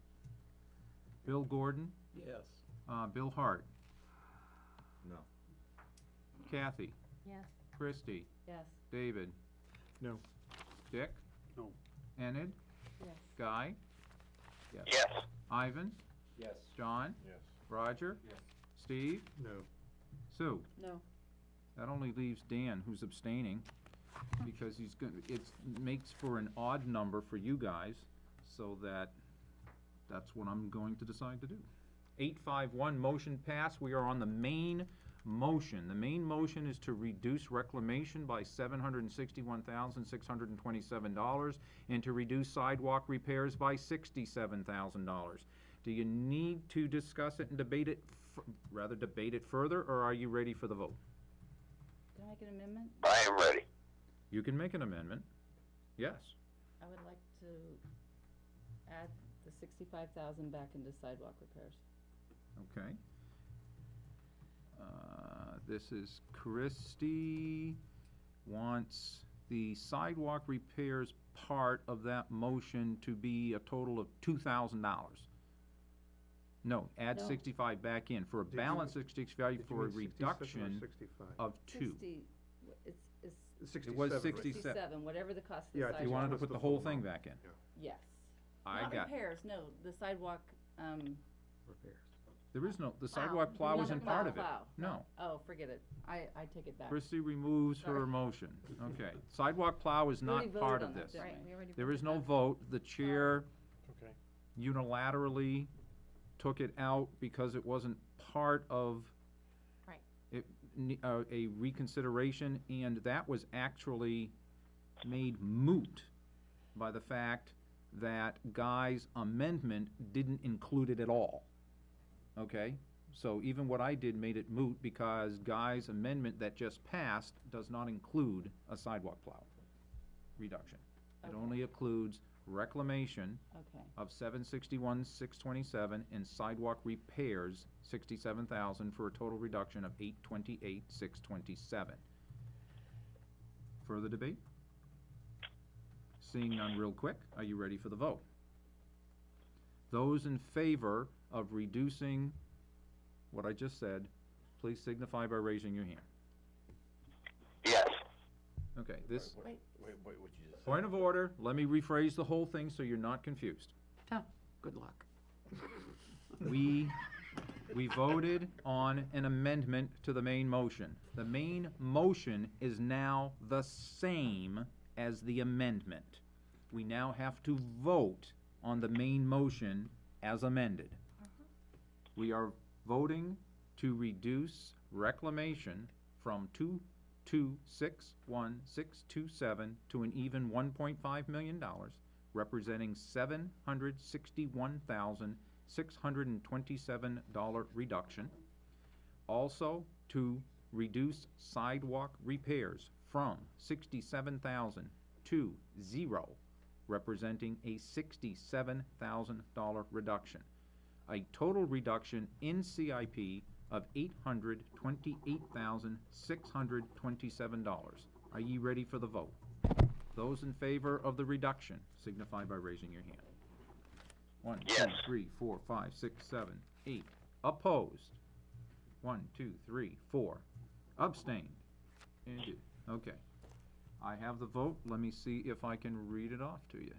Bill Gordon? Yes. Bill Hart? No. Kathy? Yes. Christie? Yes. David? No. Dick? No. Enid? Yes. Guy? Yes. Ivan? Yes. John? Yes. Roger? Yes. Steve? No. Sue? No. That only leaves Dan, who's abstaining, because he's gonna, makes for an odd number for you guys, so that's what I'm going to decide to do. 851, motion passed. We are on the main motion. The main motion is to reduce reclamation by $761,627 and to reduce sidewalk repairs by $67,000. Do you need to discuss it and debate it, debate it further, or are you ready for the vote? Can I make an amendment? I am ready. You can make an amendment. Yes. I would like to add the 65,000 back into sidewalk repairs. Okay. This is Christie wants the sidewalk repairs part of that motion to be a total of $2,000. No, add No. 65 back in, for a Did you- balance 65 Did you for a mean 67 or reduction 65? of 2. 60, it's It was 67, right? 67. whatever the cost of the Yeah, I sidewalk. think You wanted to What's put the the whole full thing amount? back in? Yeah. Yes. I Not got, repairs, no, the sidewalk, Repairs. there is no, the Plow. sidewalk plow You're isn't talking part about of it. plow. No. Oh, forget it. I take it back. Christie removes her Sorry. motion. Okay. Sidewalk plow is We already not voted part on of that, this. didn't Right, we? we already There voted is no that. vote. The chair Okay. unilaterally took it out because it wasn't part of Right. a reconsideration, and that was actually made moot by the fact that Guy's amendment didn't include it at all. Okay? So even what I did made it moot because Guy's amendment that just passed does not include a sidewalk plow reduction. It Okay. only includes reclamation Okay. of $761,627 and sidewalk repairs, $67,000 for a total reduction of $828,627. Further debate? Seeing none real quick, are you ready for the vote? Those in favor of reducing what I just said, please signify by raising your hand. Yes. Okay, this, Wait, what you just said? point of order, let me rephrase the whole thing so you're not confused. Good luck. We voted on an amendment to the main motion. The main motion is now the same as the amendment. We now have to vote on the main motion as amended. We are voting to reduce reclamation from 2261627 to an even $1.5 million, representing $761,627 reduction. Also, to reduce sidewalk repairs from 67,000 to 0, representing a $67,000 reduction. A total reduction in CIP of $828,627. Are ye ready for the vote? Those in favor of the reduction signify by raising your hand. 1, 2, Yes. 3, 4, 5, 6, 7, 8. Opposed? 1, 2, 3, 4. Abstained? And okay. I have the vote. Let me see if I can read it off to you.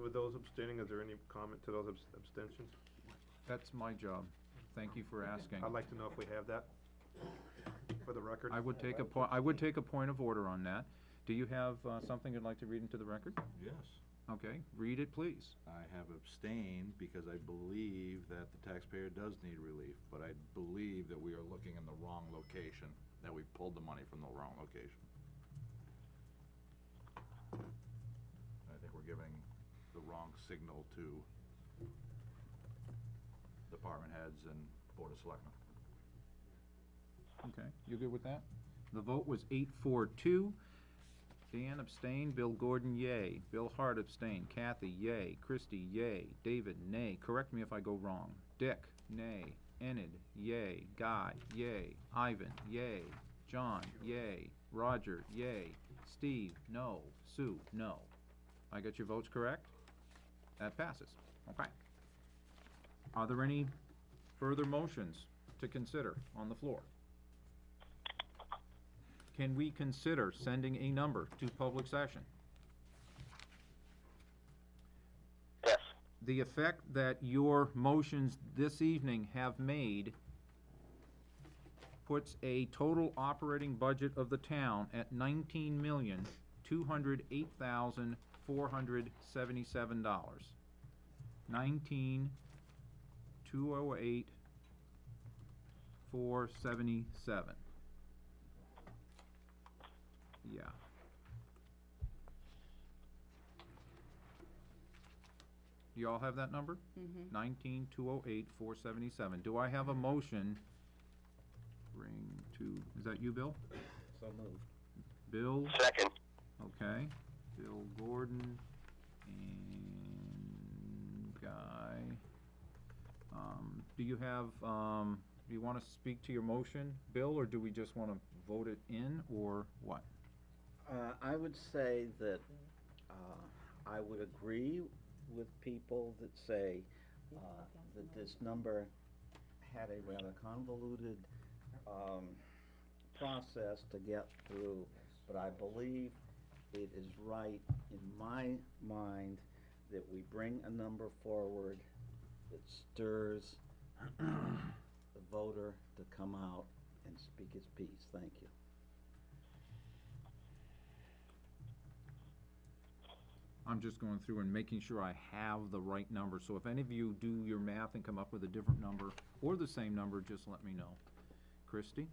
With those abstaining, is there any comment to those abstentions? That's my job. Thank you for asking. I'd like to know if we have that for the record. I would take a point of order on that. Do you have something you'd like to read into the record? Yes. Okay, read it, please. I have abstained because I believe that the taxpayer does need relief, but I believe that we are looking in the wrong location, that we pulled the money from the wrong location. I think we're giving the wrong signal to department heads and Board of Selectmen. Okay, you good with that? The vote was 8-4-2. Dan abstained, Bill Gordon, yay. Bill Hart abstained, Kathy, yay. Christie, yay. David, nay. Correct me if I go wrong. Dick, nay. Enid, yay. Guy, yay. Ivan, yay. John, yay. Roger, yay. Steve, no. Sue, no. I got your votes correct? That passes. Okay. Are there any further motions to consider on the floor? Can we consider sending a number to public session? the effect that your motions this evening have made puts a total operating budget of the town at $19,208,477. 19,208,477. Yeah. You all have that number? Mhm. 19,208,477. Do I have a motion? Is that you, Bill? So moved. Bill? Second. Okay. Bill Gordon and Guy. Do you have, do you wanna speak to your motion, Bill, or do we just wanna vote it in, or what? I would say that, I would agree with people that say, that this number had a rather convoluted, process to get through, but I believe it is right in my mind that we bring a number forward that stirs the voter to come out and speak his piece. Thank you. I'm just going through and making sure I have the right number, so if any of you do your math and come up with a different number, or the same number, just let me know. Christie?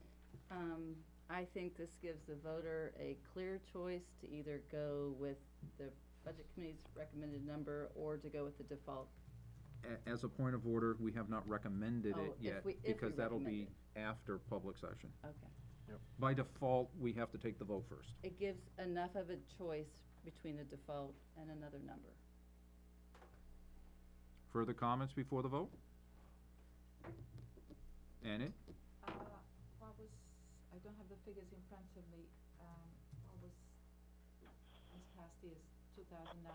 I think this gives the voter a clear choice to either go with the budget committee's recommended number or to go with the default. As a point of order, we have not recommended Oh, it if yet, we because that'll be recommend after public session. Okay. By default, we have to take the vote first. It gives enough of a choice between a default and another number. Further comments before the vote? Enid? What was, I don't have the figures in front of me, what was this past year's 2009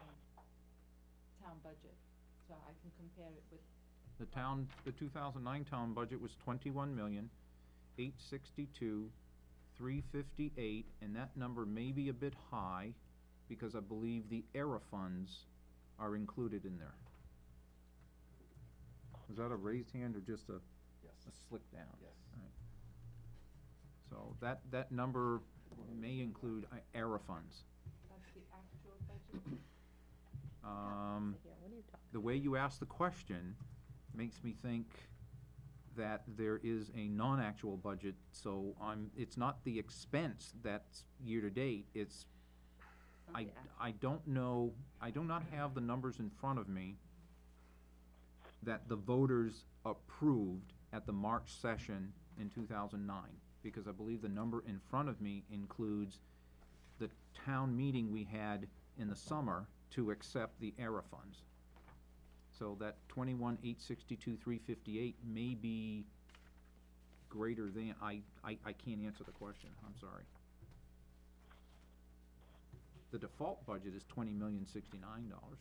town budget, so I can compare it with. The 2009 town budget was 21,862,358, and that number may be a bit high, because I believe the ERA funds are included in there. Was that a raised hand or just a slick down? Yes. All right. So that number may include ERA funds. That's the actual budget? The way you ask the question makes me think that there is a non-actual budget, so it's not the expense that's year-to-date, it's, I don't know, I do not have the numbers in front of me that the voters approved at the March session in 2009, because I believe the number in front of me includes the town meeting we had in the summer to accept the ERA funds. So that 21,862,358 may be greater than, I can't answer the question, I'm sorry. The default budget is $20,069,000.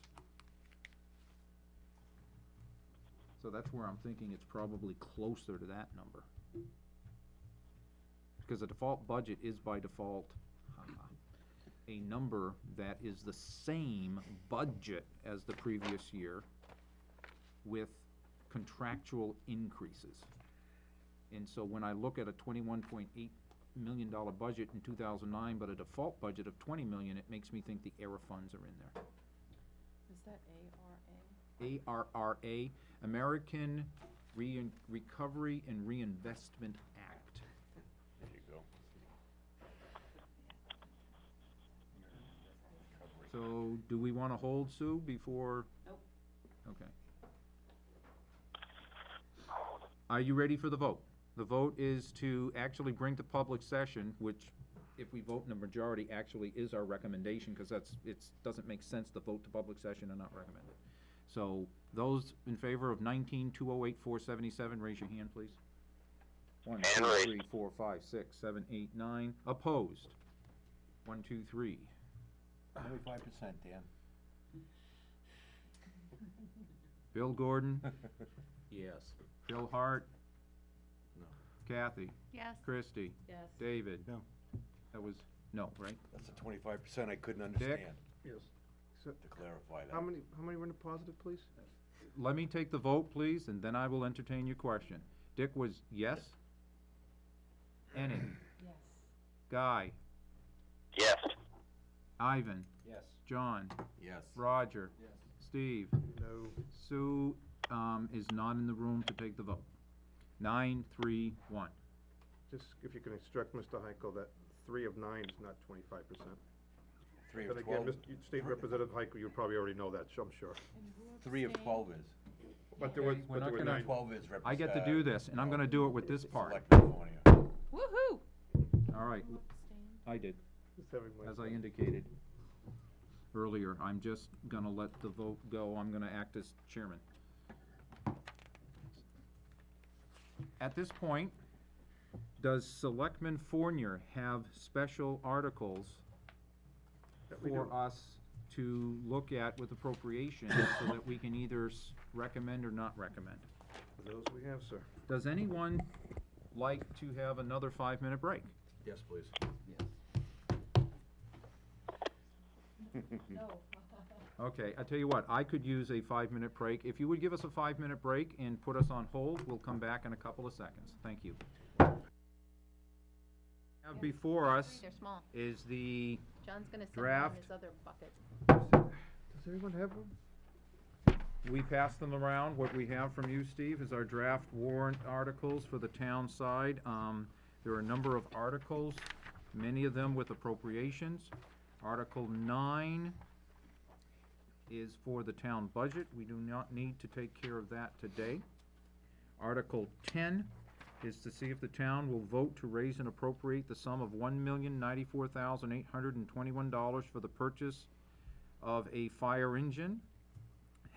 So that's where I'm thinking it's probably closer to that number. Because the default budget is by default a number that is the same budget as the previous year with contractual increases. And so when I look at a $21.8 million budget in 2009, but a default budget of 20 million, it makes me think the ERA funds are in there. Is that ARA? ARRA, American Recovery and Reinvestment Act. There you go. So, do we want to hold, Sue, before? Nope. Okay. Are you ready for the vote? The vote is to actually bring to public session, which, if we vote in a majority, actually is our recommendation, because doesn't make sense to vote to public session and not recommend it. So, those in favor of 19,208,477, raise your hand, please. 1, 2, 3, 4, 5, 6, 7, 8, 9. Opposed? 1, 2, 3. 25%, Dan. Bill Gordon? Yes. Bill Hart? No. Kathy? Yes. Christie? Yes. David? No. That was, no, right? That's the 25% I couldn't understand, Yes. So, to clarify that. how many were in the positive, please? let me take the vote, please, and then I will entertain your question. Dick was yes? Annie? Yes. Guy? Yes. Ivan? Yes. John? Yes. Roger? Yes. Steve? No. Sue, is not in the room to take the vote. 9-3-1. Just if you can instruct Mr. Heiko that 3 of 9 is not 25%. 3 Then of again, 12, State Representative Heiko, you probably already know that, I'm sure. And who 3 of abstained? 12 is. But there were, We're but not there were gonna- 9. 12 is I get to do this, and I'm gonna do it with this part. Selectmen voting. Woohoo! All right, Who abstained? I did, Just having my- as I indicated earlier. I'm just gonna let the vote go. I'm gonna act as chairman. At this point, does Selectman Fournier have special articles That we for do. us to look at with appropriations so that we can either recommend or not recommend? Those we have, sir. Does anyone like to have another 5-minute break? Yes, please. No. Okay, I tell you what, I could use a 5-minute break. If you would give us a 5-minute break and put us on hold, we'll come back in a couple of seconds. Thank you. Have before us They're small. is the John's gonna send down Draft. his other bucket. Does everyone have them? We passed them around. What we have from you, Steve, is our draft warrant articles for the town side. There are a number of articles, many of them with appropriations. Article 9 is for the town budget. We do not need to take care of that today. Article 10 is to see if the town will vote to raise and appropriate the sum of $1,094,821 for the purchase of a fire engine,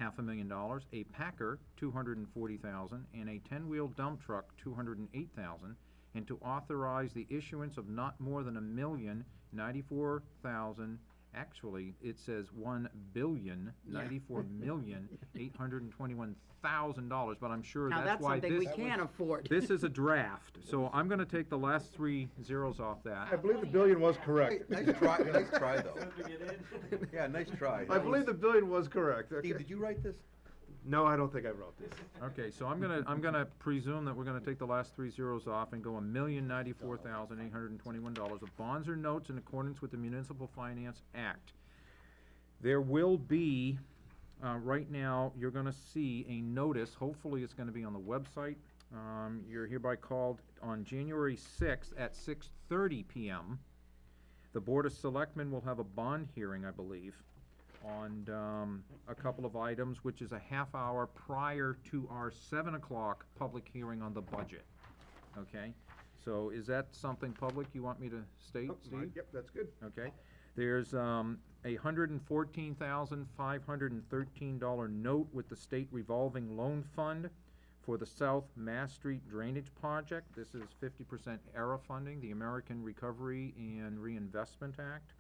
$500,000, a Packer, $240,000, and a 10-wheel dump truck, $208,000, and to authorize the issuance of not more than $1,094,000. Actually, it says $1,094,821,000, but I'm sure Now, that's that's why something we this, can't afford. this is a draft. So I'm gonna take the last 3 zeros off I that. believe the billion was correct. Nice try, though. Yeah, nice try. I believe the billion was correct. Steve, Okay. did you write this? No, I don't think I wrote this. Okay, so I'm gonna presume that we're gonna take the last 3 zeros off and go $1,094,821 of bonds or notes in accordance with the Municipal Finance Act. There will be, right now, you're gonna see a notice, hopefully it's gonna be on the website. You're hereby called on January 6th at 6:30 PM. The Board of Selectmen will have a bond hearing, I believe, on a couple of items, which is a half hour prior to our 7 o'clock public hearing on the budget. Okay? So is that something public you want me to state, Oh, Steve? Yep, that's good. Okay. There's a $114,513 note with the State Revolving Loan Fund for the South Mass Street Drainage Project. This is 50% ERA funding, the American Recovery and Reinvestment Act.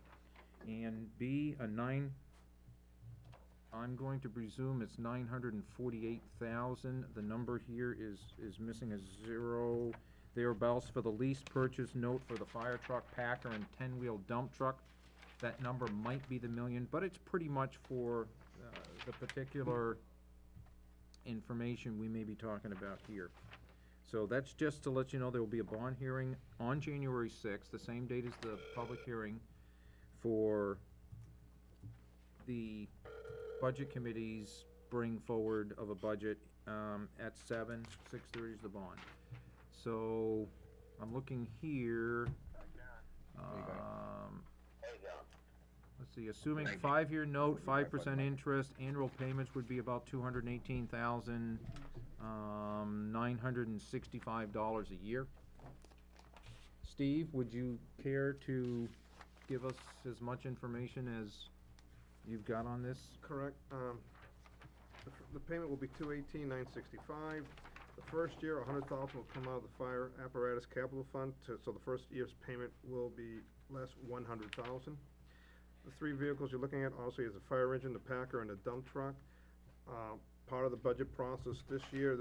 And B, I'm going to presume it's 948,000. The number here is missing a zero thereabouts for the lease purchase note for the fire truck, Packer, and 10-wheel dump truck. That number might be the million, but it's pretty much for the particular information we may be talking about here. So that's just to let you know there will be a bond hearing on January 6th, the same date as the public hearing for the budget committee's bring forward of a budget at 7, 6:30 is the bond. So I'm looking here. Let's see, assuming 5-year note, 5% interest, annual payments would be about $218,965 a year. Steve, would you care to give us as much information as you've got on this? Correct. The payment will be $218,965. The first year, $100,000 will come out of the Fire Apparatus Capital Fund, so the first year's payment will be less $100,000. The 3 vehicles you're looking at also is a fire engine, the Packer, and a dump truck. Part of the budget process this year,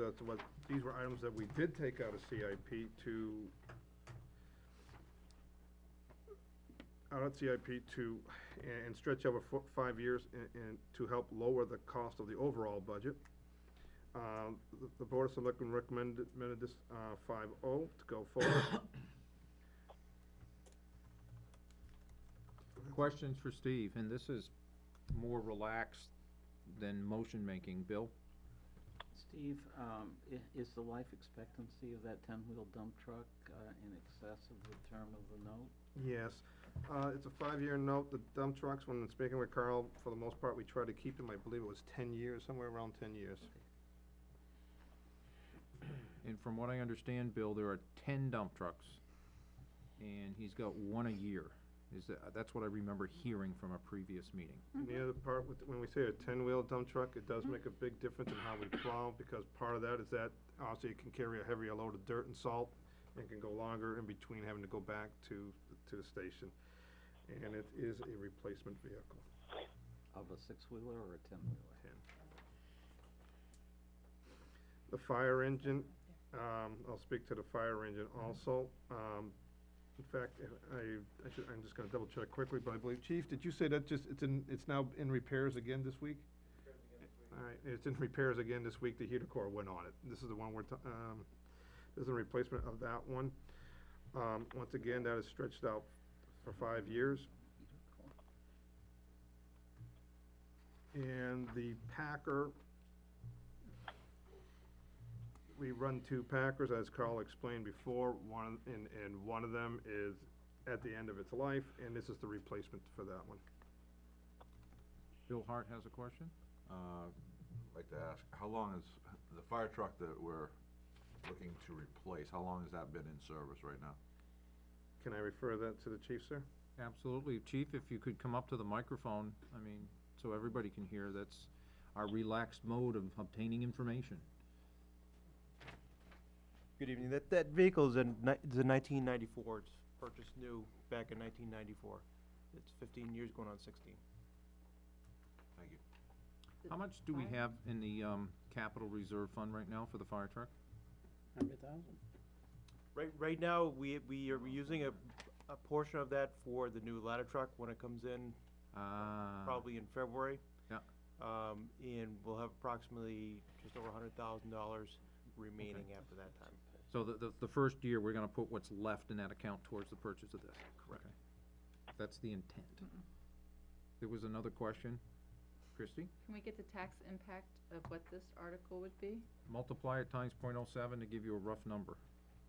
these were items that we did take out of CIP and stretch over 5 years and to help lower the cost of the overall budget. The Board of Selectmen recommended this, 5-0 to go forward. Questions for Steve, and this is more relaxed than motion making. Bill? Steve, is the life expectancy of that ten-wheel dump truck, in excess of the term of the note? Yes, it's a 5-year note. The dump trucks, when speaking with Carl, for the most part, we try to keep them, I believe it was 10 years, somewhere around 10 years. And from what I understand, Bill, there are 10 dump trucks, and he's got one a year. That's what I remember hearing from a previous meeting. And the other part, when we say a 10-wheel dump truck, it does make a big difference in how we plow, because part of that is that, also, it can carry a heavier load of dirt and salt, and can go longer in between having to go back to the station. And it is a replacement vehicle. Of a six-wheeler or a ten-wheeler? 10. The fire engine, I'll speak to the fire engine also. In fact, I'm just gonna double check quickly, but I believe, Chief, did you say that it's now in repairs again this week? All right, it's in repairs again this week. The heater core went on it. This is the one this is a replacement of that one. Once again, that is stretched out for 5 years. And the Packer, we run 2 Packers, as Carl explained before. One of them is at the end of its life, and this is the replacement for that one. Bill Hart has a question? I'd like to ask, how long is the fire truck that we're looking to replace, how long has that been in service right now? Can I refer that to the chief, sir? Absolutely. Chief, if you could come up to the microphone, so everybody can hear, that's our relaxed mode of obtaining information. Good evening. That vehicle is a 1994. It's purchased new back in 1994. It's 15 years going on 16. Thank you. How much do we have in the capital reserve fund right now for the fire truck? 100,000? Right now, we are using a portion of that for the new ladder truck when it comes in, probably in February. Yeah. And we'll have approximately just over $100,000 remaining after that time. So the first year, we're gonna put what's left in that account towards the purchase of this? Correct. Okay. That's the intent. There was another question. Christie? Can we get the tax impact of what this article would be? Multiply it times .07 to give you a rough number.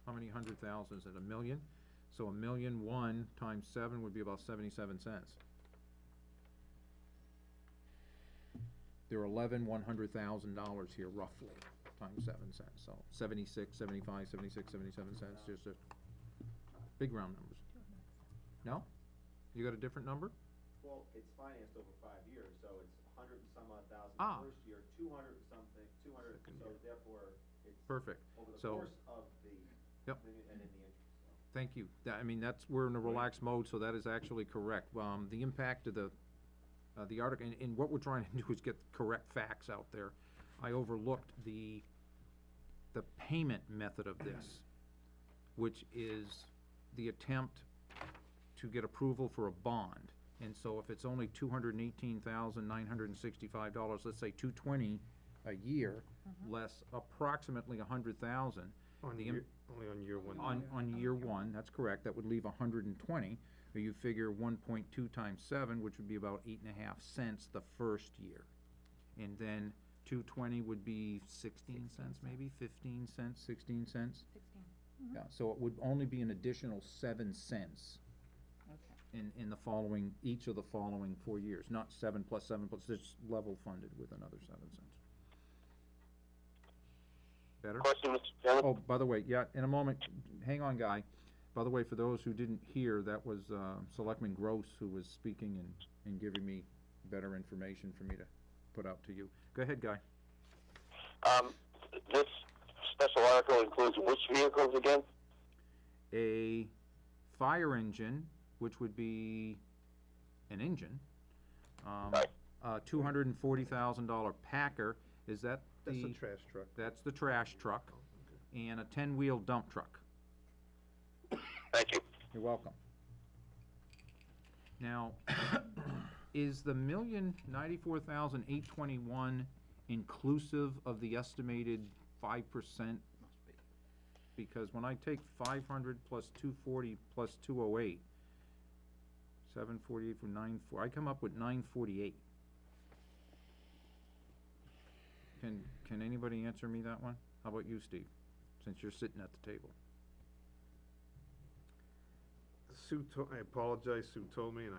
How many 100,000? Is it 1 million? So 1,000,001 times 7 would be about 77 cents. There are 11 $100,000 here roughly, times 7 cents. So 76, 75, 76, 77 cents, just a big round numbers. No? You got a different number? Well, it's financed over 5 years, so it's 100 and some odd thousand Ah. the first year, 200 and something, 200, so therefore it's Perfect. over the So- course of the, Yep. and in the interest, so. Thank you. We're in a relaxed mode, so that is actually correct. The impact of the article, and what we're trying to do is get correct facts out there. I overlooked the payment method of this, which is the attempt to get approval for a bond. And so if it's only $218,965, let's say $220 a year, less approximately $100,000. Only on year one. On year one, that's correct, that would leave 120, or you figure 1.2 times 7, which would be about 8.5 cents the first year. And then 220 would be 16 cents, maybe, 15 cents, 16 cents? 16. Yeah, so it would only be an additional 7 cents in each of the following 4 years, not 7 plus 7 plus, it's level funded with another 7 cents. Better? Question, Mr. Chairman? Oh, by the way, yeah, in a moment, hang on, Guy. By the way, for those who didn't hear, that was Selectman Gross who was speaking and giving me better information for me to put out to you. Go ahead, Guy. This special article includes which vehicles again? A fire engine, which would be an engine, a $240,000 Packer, is that That's the trash truck. That's the trash truck, and a 10-wheel dump truck. Thank you. You're welcome. Now, is the $1,094,821 inclusive of the estimated 5%? Because when I take 500 plus 240 plus 208, 748 from 94, I come up with 948. Can anybody answer me that one? How about you, Steve, since you're sitting at the table? I apologize, Sue told me, and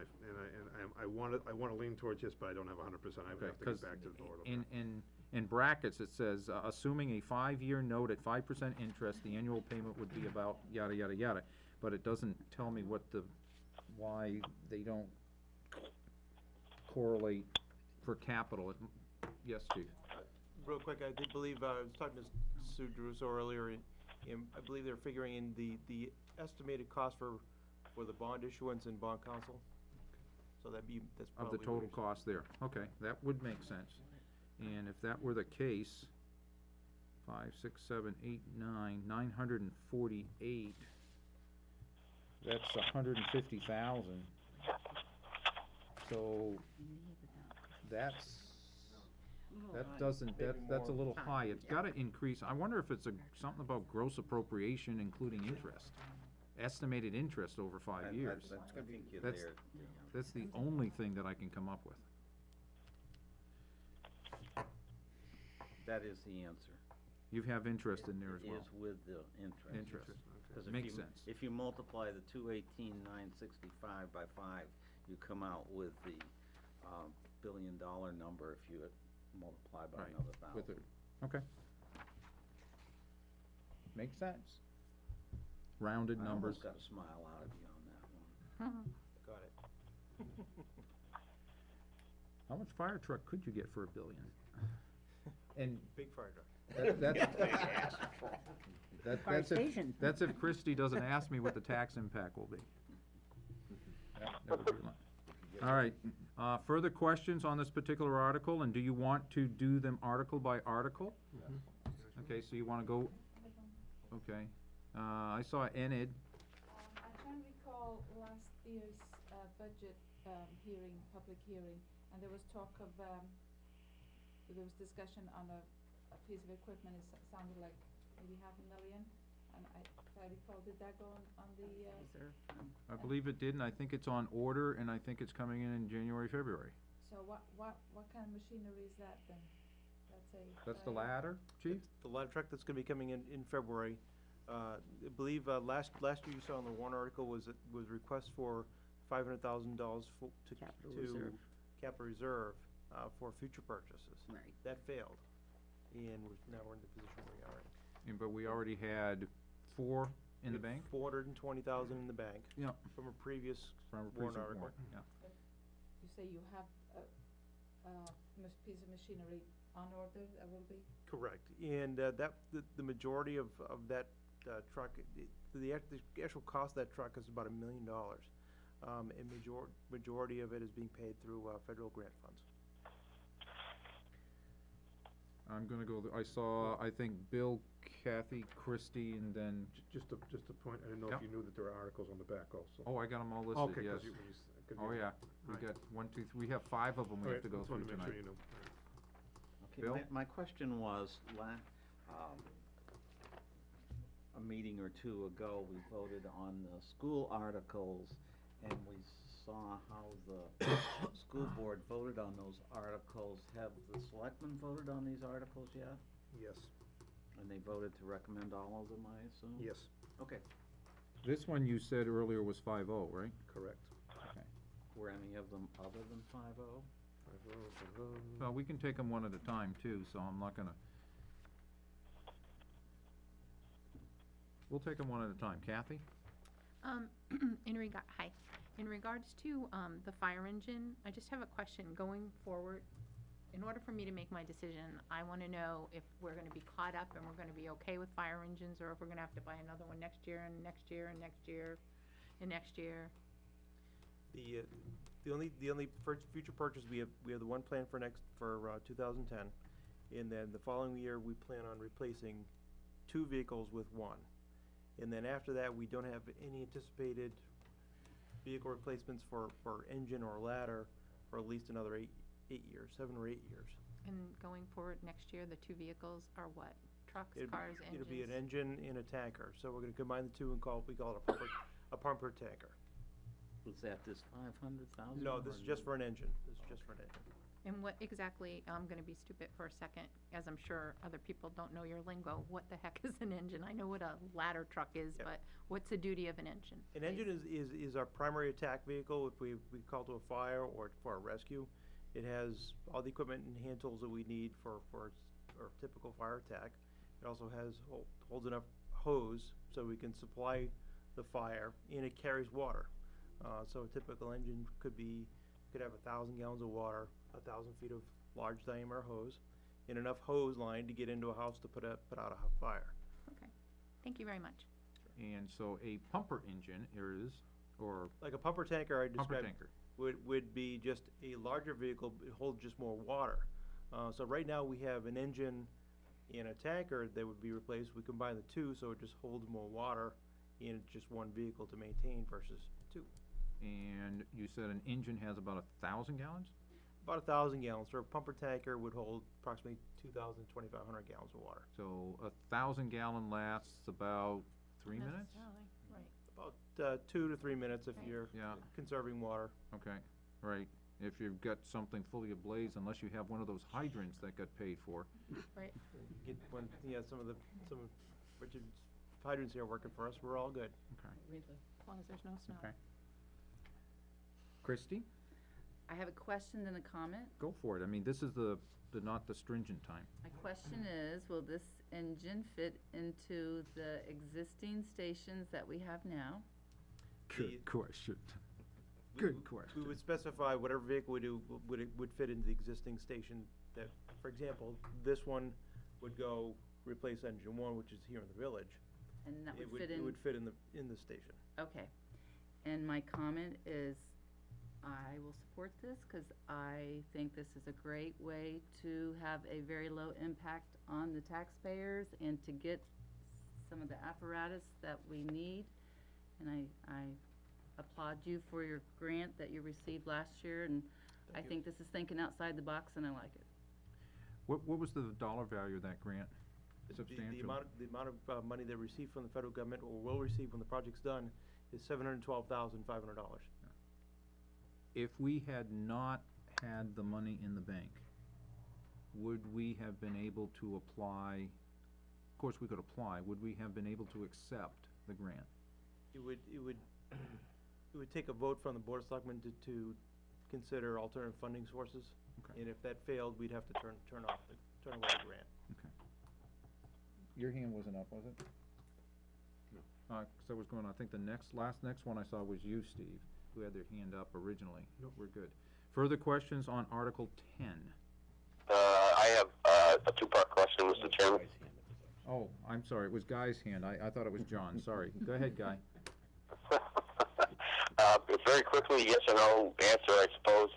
I wanna lean towards yes, but I don't have 100%, I would have to get back to the board on that. In brackets, it says, assuming a 5-year note at 5% interest, the annual payment would be about yada, yada, yada. But it doesn't tell me why they don't correlate for capital. Yes, Chief? Real quick, I did believe, I was talking to Sue Druso earlier, and I believe they're figuring in the estimated cost for the bond issuance and bond counsel. So that's probably. Of the total cost there. Okay, that would make sense. And if that were the case, 5, 6, 7, 8, 9, 948, that's 150,000. So that's a little high. It's gotta increase. I wonder if it's something about gross appropriation including interest. Estimated interest over 5 years. That's the only thing that I can come up with. That is the answer. You have interest in there as well. It is with the interest. Interest. 'Cause Makes sense. If you multiply the 218,965 by 5, you come out with the $1 billion number if you multiply by Right, another with 1,000. it. Okay. Makes sense. Rounded I numbers. almost got a smile out of you on that one. Got it. How much fire truck could you get for $1 billion? And Big fire truck. That's if Christie doesn't ask me what the tax impact will be. That would be mine. All right, further questions on this particular article, and do you want to do them article by article? Okay, so you wanna go, okay, I saw Enid. I'm trying to recall last year's budget hearing, public hearing, and there was talk of, there was discussion on a piece of equipment, it sounded like maybe $500,000, and if I recall, did that go on the, I believe it did, and I think it's on order, and I think it's coming in January, February. so what kind of machinery is that then? That's the ladder, Chief? The ladder truck that's gonna be coming in February. I believe, last year you saw in the Warren article was request for $500,000 to capital reserve, for future purchases. Right. That failed, and now we're in the position we are in. But we already had 4 in the bank? 420,000 in the bank. Yeah. From a previous From a Warren previous article. warrant, yeah. You say you have a piece of machinery on order that will be? Correct, and the majority of that truck, the actual cost of that truck is about $1 million. And majority of it is being paid through federal grant funds. I'm gonna go, I saw, I think, Bill, Kathy, Christie, and then, Just a point, I didn't know if Yep. you knew that there are articles on the back also. oh, I got them all listed, Okay, yes. 'cause you- you s- 'cause Oh, you- yeah, we Alright. got 1, 2, 3, we have 5 of them we have Alright, to go just through wanted to make tonight. sure you knew. Okay, Bill? my question was, a meeting or two ago, we voted on the school articles, and we saw how the school board voted on those articles. Have the selectmen voted on these articles yet? Yes, And they voted to recommend all of them, I assume? yes, Okay. This one you said earlier was 5-0, right? correct. Okay. Were any of them other than 5-0? Well, we can take them one at a time, too, so I'm not gonna. We'll take them one at a time. Kathy? In regards to, the fire engine, I just have a question going forward. In order for me to make my decision, I wanna know if we're gonna be caught up and we're gonna be okay with fire engines, or if we're gonna have to buy another one next year, and next year, and next year, and next year. The only future purchase, we have the one plan for 2010, and then the following year, we plan on replacing 2 vehicles with 1. And then after that, we don't have any anticipated vehicle replacements for engine or ladder for at least another 8 years, 7 or 8 years. And going forward next year, the two vehicles are what? Trucks, cars, engines? It'll be an engine and a tanker, so we're gonna combine the two and we call it a pumper tanker. Was that this 500,000? No, this is just for an engine, this is just for an engine. And what exactly, I'm gonna be stupid for a second, as I'm sure other people don't know your lingo, what the heck is an engine? I know what a ladder truck is, Yeah. but what's the duty of an engine? An engine is our primary attack vehicle if we call to a fire or for a rescue. It has all the equipment and hand tools that we need for our typical fire attack. It also holds enough hose so we can supply the fire, and it carries water. So a typical engine could have 1,000 gallons of water, 1,000 feet of large diameter hose, and enough hose line to get into a house to put out a fire. Okay, thank you very much. And so a pumper engine is, or Like a pumper tanker I pumper described tanker. would be just a larger vehicle, it holds just more water. So right now we have an engine and a tanker that would be replaced. We combine the two, so it just holds more water, and it's just one vehicle to maintain versus two. And you said an engine has about 1,000 gallons? About 1,000 gallons, so a pumper tanker would hold approximately 2,000, 2,500 gallons of water. So 1,000 gallon lasts about 3 minutes? Necessarily, right. About 2 to 3 minutes if Right. you're Yeah. conserving water. Okay, right. If you've got something fully ablaze, unless you have one of those hydrants that got paid for. Right. Get one, some of Richard's hydrants here working for us, we're all good. Okay. As long as there's no snow. Okay. Christie, I have a question and a comment. go for it. I mean, this is the not the stringent time. My question is, will this engine fit into the existing stations that we have now? Good question. We would specify whatever vehicle we do would fit into the existing station that, for example, this one would go replace engine one, which is here in the village. And that would fit in? It would fit in the station. Okay. And my comment is, I will support this because I think this is a great way to have a very low impact on the taxpayers and to get some of the apparatus that we need. And I applaud you for your grant that you received last year, and I think this is thinking outside the box, and I like it. What was the dollar value of that grant? Substantial? The amount of money they receive from the federal government, or will receive when the project's done, is $712,500. If we had not had the money in the bank, would we have been able to apply, of course we could apply, would we have been able to accept the grant? It would take a vote from the Board of Selectmen to consider alternative funding sources. Okay. And if that failed, we'd have to turn away the grant. Okay. Your hand wasn't up, was it? No. 'Cause I was going, I think the next one I saw was you, Steve, who had their hand up originally. Nope. We're good. Further questions on Article 10? I have a two-part question, Mr. Chairman. Oh, I'm sorry, it was Guy's hand. I thought it was John, sorry. Go ahead, Guy. Very quickly, yes or no answer, I suppose.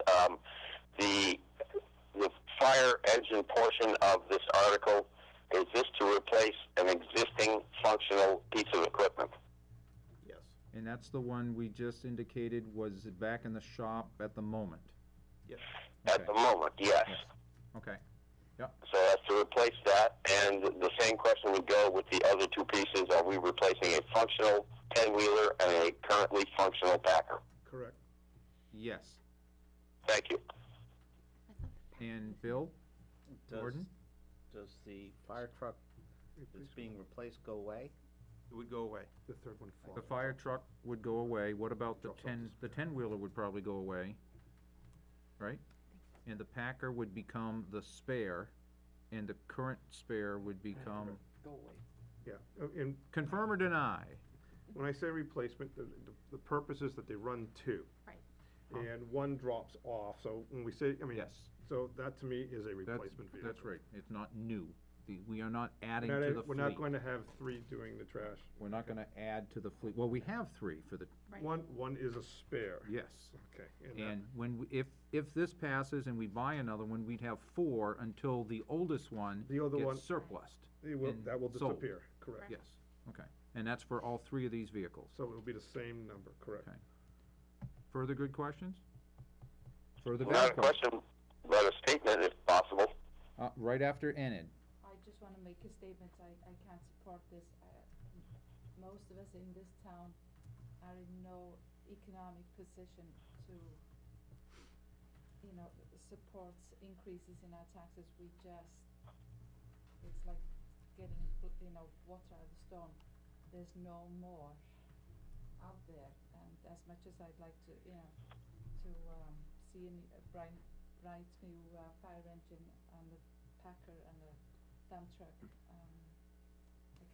The fire engine portion of this article, is this to replace an existing functional piece of equipment? Yes. And that's the one we just indicated was back in the shop at the moment. Yes. At the moment, yes. Okay. So that's to replace that, and the same question would go with the other two pieces. Are we replacing a functional 10-wheeler and a currently functional packer? Correct. Yes. Thank you. And Bill? Gordon? Does the fire truck that's being replaced go away? It would go away. The third one falls. The fire truck would go away. What about the Drops off the 10-wheeler would probably go away, right? And the Packer would become the spare, and the current spare would become, Go away. Yeah, and confirm or deny? when I say replacement, the purpose is that they run two. Right. And one drops off, so when we say, I mean, Yes. so that to me is a That's, replacement vehicle. that's right. It's not new. We are not adding We're to not- the We're not fleet. going to have three doing the trash. We're not gonna add to the fleet. Well, we have three for the, Right. One is a spare. yes. Okay. And when, if this passes and we buy another one, we'd have four until the oldest one The other one- gets surplused. That will sold. disappear, correct. Yes, okay. And that's for all three of these vehicles. So it'll be the same number, correct. Okay. Further good questions? Further Not bad a questions? question. but a statement if possible. Right after Enid. I just wanna make a statement, I can't support this. Most of us in this town are in no economic position to, support increases in our taxes. It's like getting, water out of the stone. There's no more out there, and as much as I'd like to, see a bright new fire engine and a Packer and a dump truck, I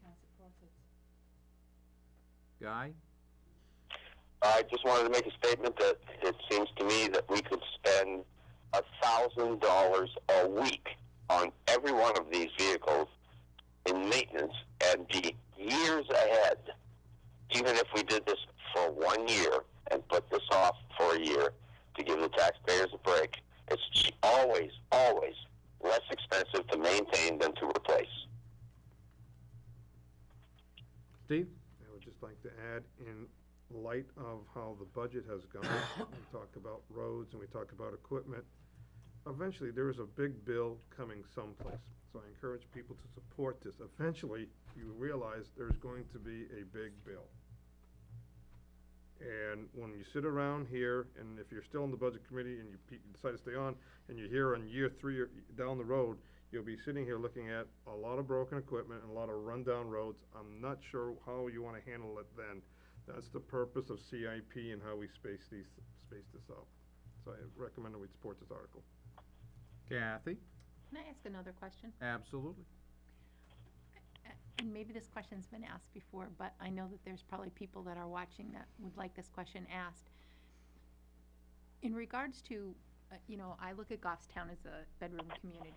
can't support it. Guy? I just wanted to make a statement that it seems to me that we could spend $1,000 a week on every one of these vehicles in maintenance and be years ahead, even if we did this for 1 year and put this off for a year to give the taxpayers a break. It's always, always less expensive to maintain than to replace. Steve? I would just like to add, in light of how the budget has gone, we talk about roads and we talk about equipment, eventually there is a big bill coming someplace. So I encourage people to support this. Eventually, you realize there's going to be a big bill. And when you sit around here, and if you're still in the budget committee and you decide to stay on, and you're here on year 3 or down the road, you'll be sitting here looking at a lot of broken equipment and a lot of rundown roads. I'm not sure how you want to handle it then. That's the purpose of CIP and how we space this out. So I recommend that we support this article. Kathy? Can I ask another question? Absolutely. And maybe this question's been asked before, but I know that there's probably people that are watching that would like this question asked. In regards to, I look at Goffstown as a bedroom community.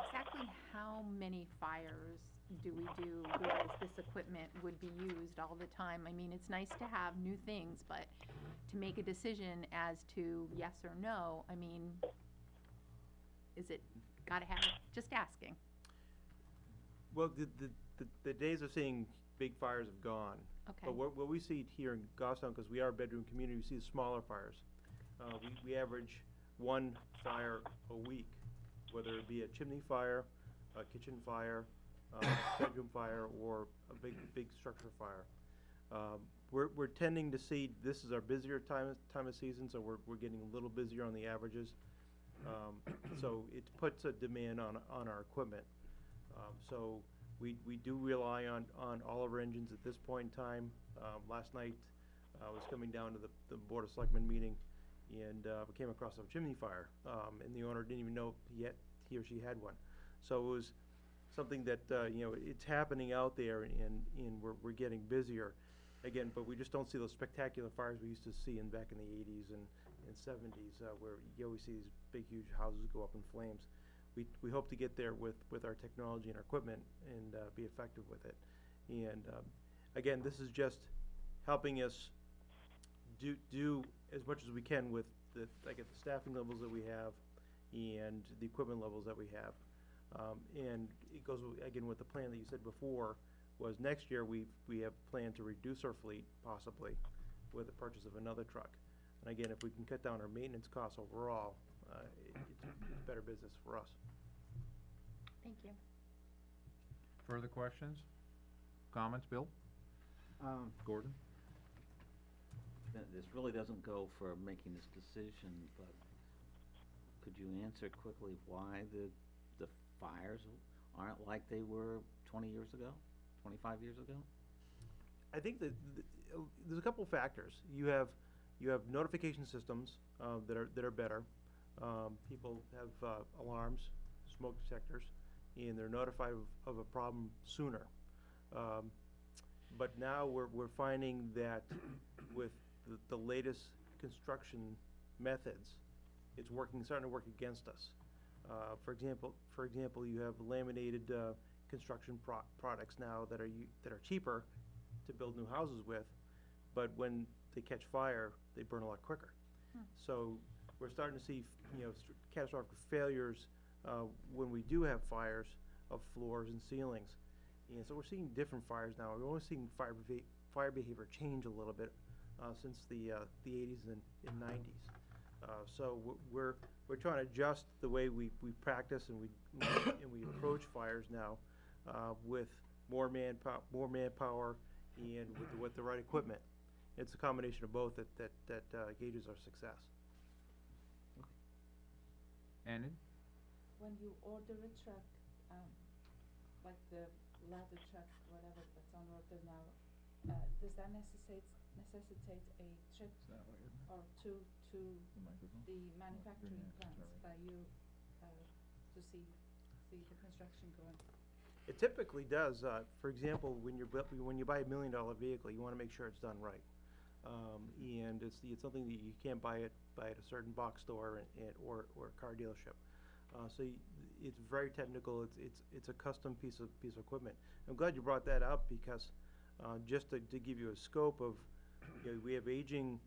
Exactly how many fires do we do, whereas this equipment would be used all the time? I mean, it's nice to have new things, but to make a decision as to yes or no, I mean, is it gotta have it? Just asking. Well, the days of seeing big fires have gone. Okay. But what we see here in Goffstown, because we are a bedroom community, we see the smaller fires. We average 1 fire a week, whether it be a chimney fire, a kitchen fire, bedroom fire, or a big structure fire. We're tending to see, this is our busier time of season, so we're getting a little busier on the averages. So it puts a demand on our equipment. So we do rely on all of our engines at this point in time. Last night, I was coming down to the Board of Selectmen meeting, and we came across a chimney fire, and the owner didn't even know he or she had one. So it was something that, it's happening out there, and we're getting busier. Again, but we just don't see those spectacular fires we used to see back in the 80s and 70s, where you always see these big, huge houses go up in flames. We hope to get there with our technology and our equipment and be effective with it. And again, this is just helping us do as much as we can with the staffing levels that we have and the equipment levels that we have. And it goes again with the plan that you said before, was next year we have planned to reduce our fleet possibly with the purchase of another truck. And again, if we can cut down our maintenance costs overall, it's better business for us. Thank you. Further questions? Comments, Bill? Gordon? This really doesn't go for making this decision, but could you answer quickly why the fires aren't like they were 20 years ago, 25 years ago? I think that there's a couple of factors. You have notification systems that are better. People have alarms, smoke detectors, and they're notified of a problem sooner. But now we're finding that with the latest construction methods, it's starting to work against us. For example, you have laminated construction products now that are cheaper to build new houses with, but when they catch fire, they burn a lot quicker. So we're starting to see catastrophic failures when we do have fires of floors and ceilings. And so we're seeing different fires now. We're only seeing fire behavior change a little bit since the 80s and 90s. So we're trying to adjust the way we practice and we approach fires now, with more manpower and with the right equipment. It's a combination of both that gauges our success. Enid? When you order a truck, like the ladder truck, whatever that's on order now, does that necessitate a trip or two to the manufacturing plants by you, to see the construction going? It typically does. For example, when you buy $1 million vehicle, you want to make sure it's done right. And it's something that you can't buy at a certain box store or a car dealership. So it's very technical. It's a custom piece of equipment. I'm glad you brought that up because just to give you a scope of, we have aging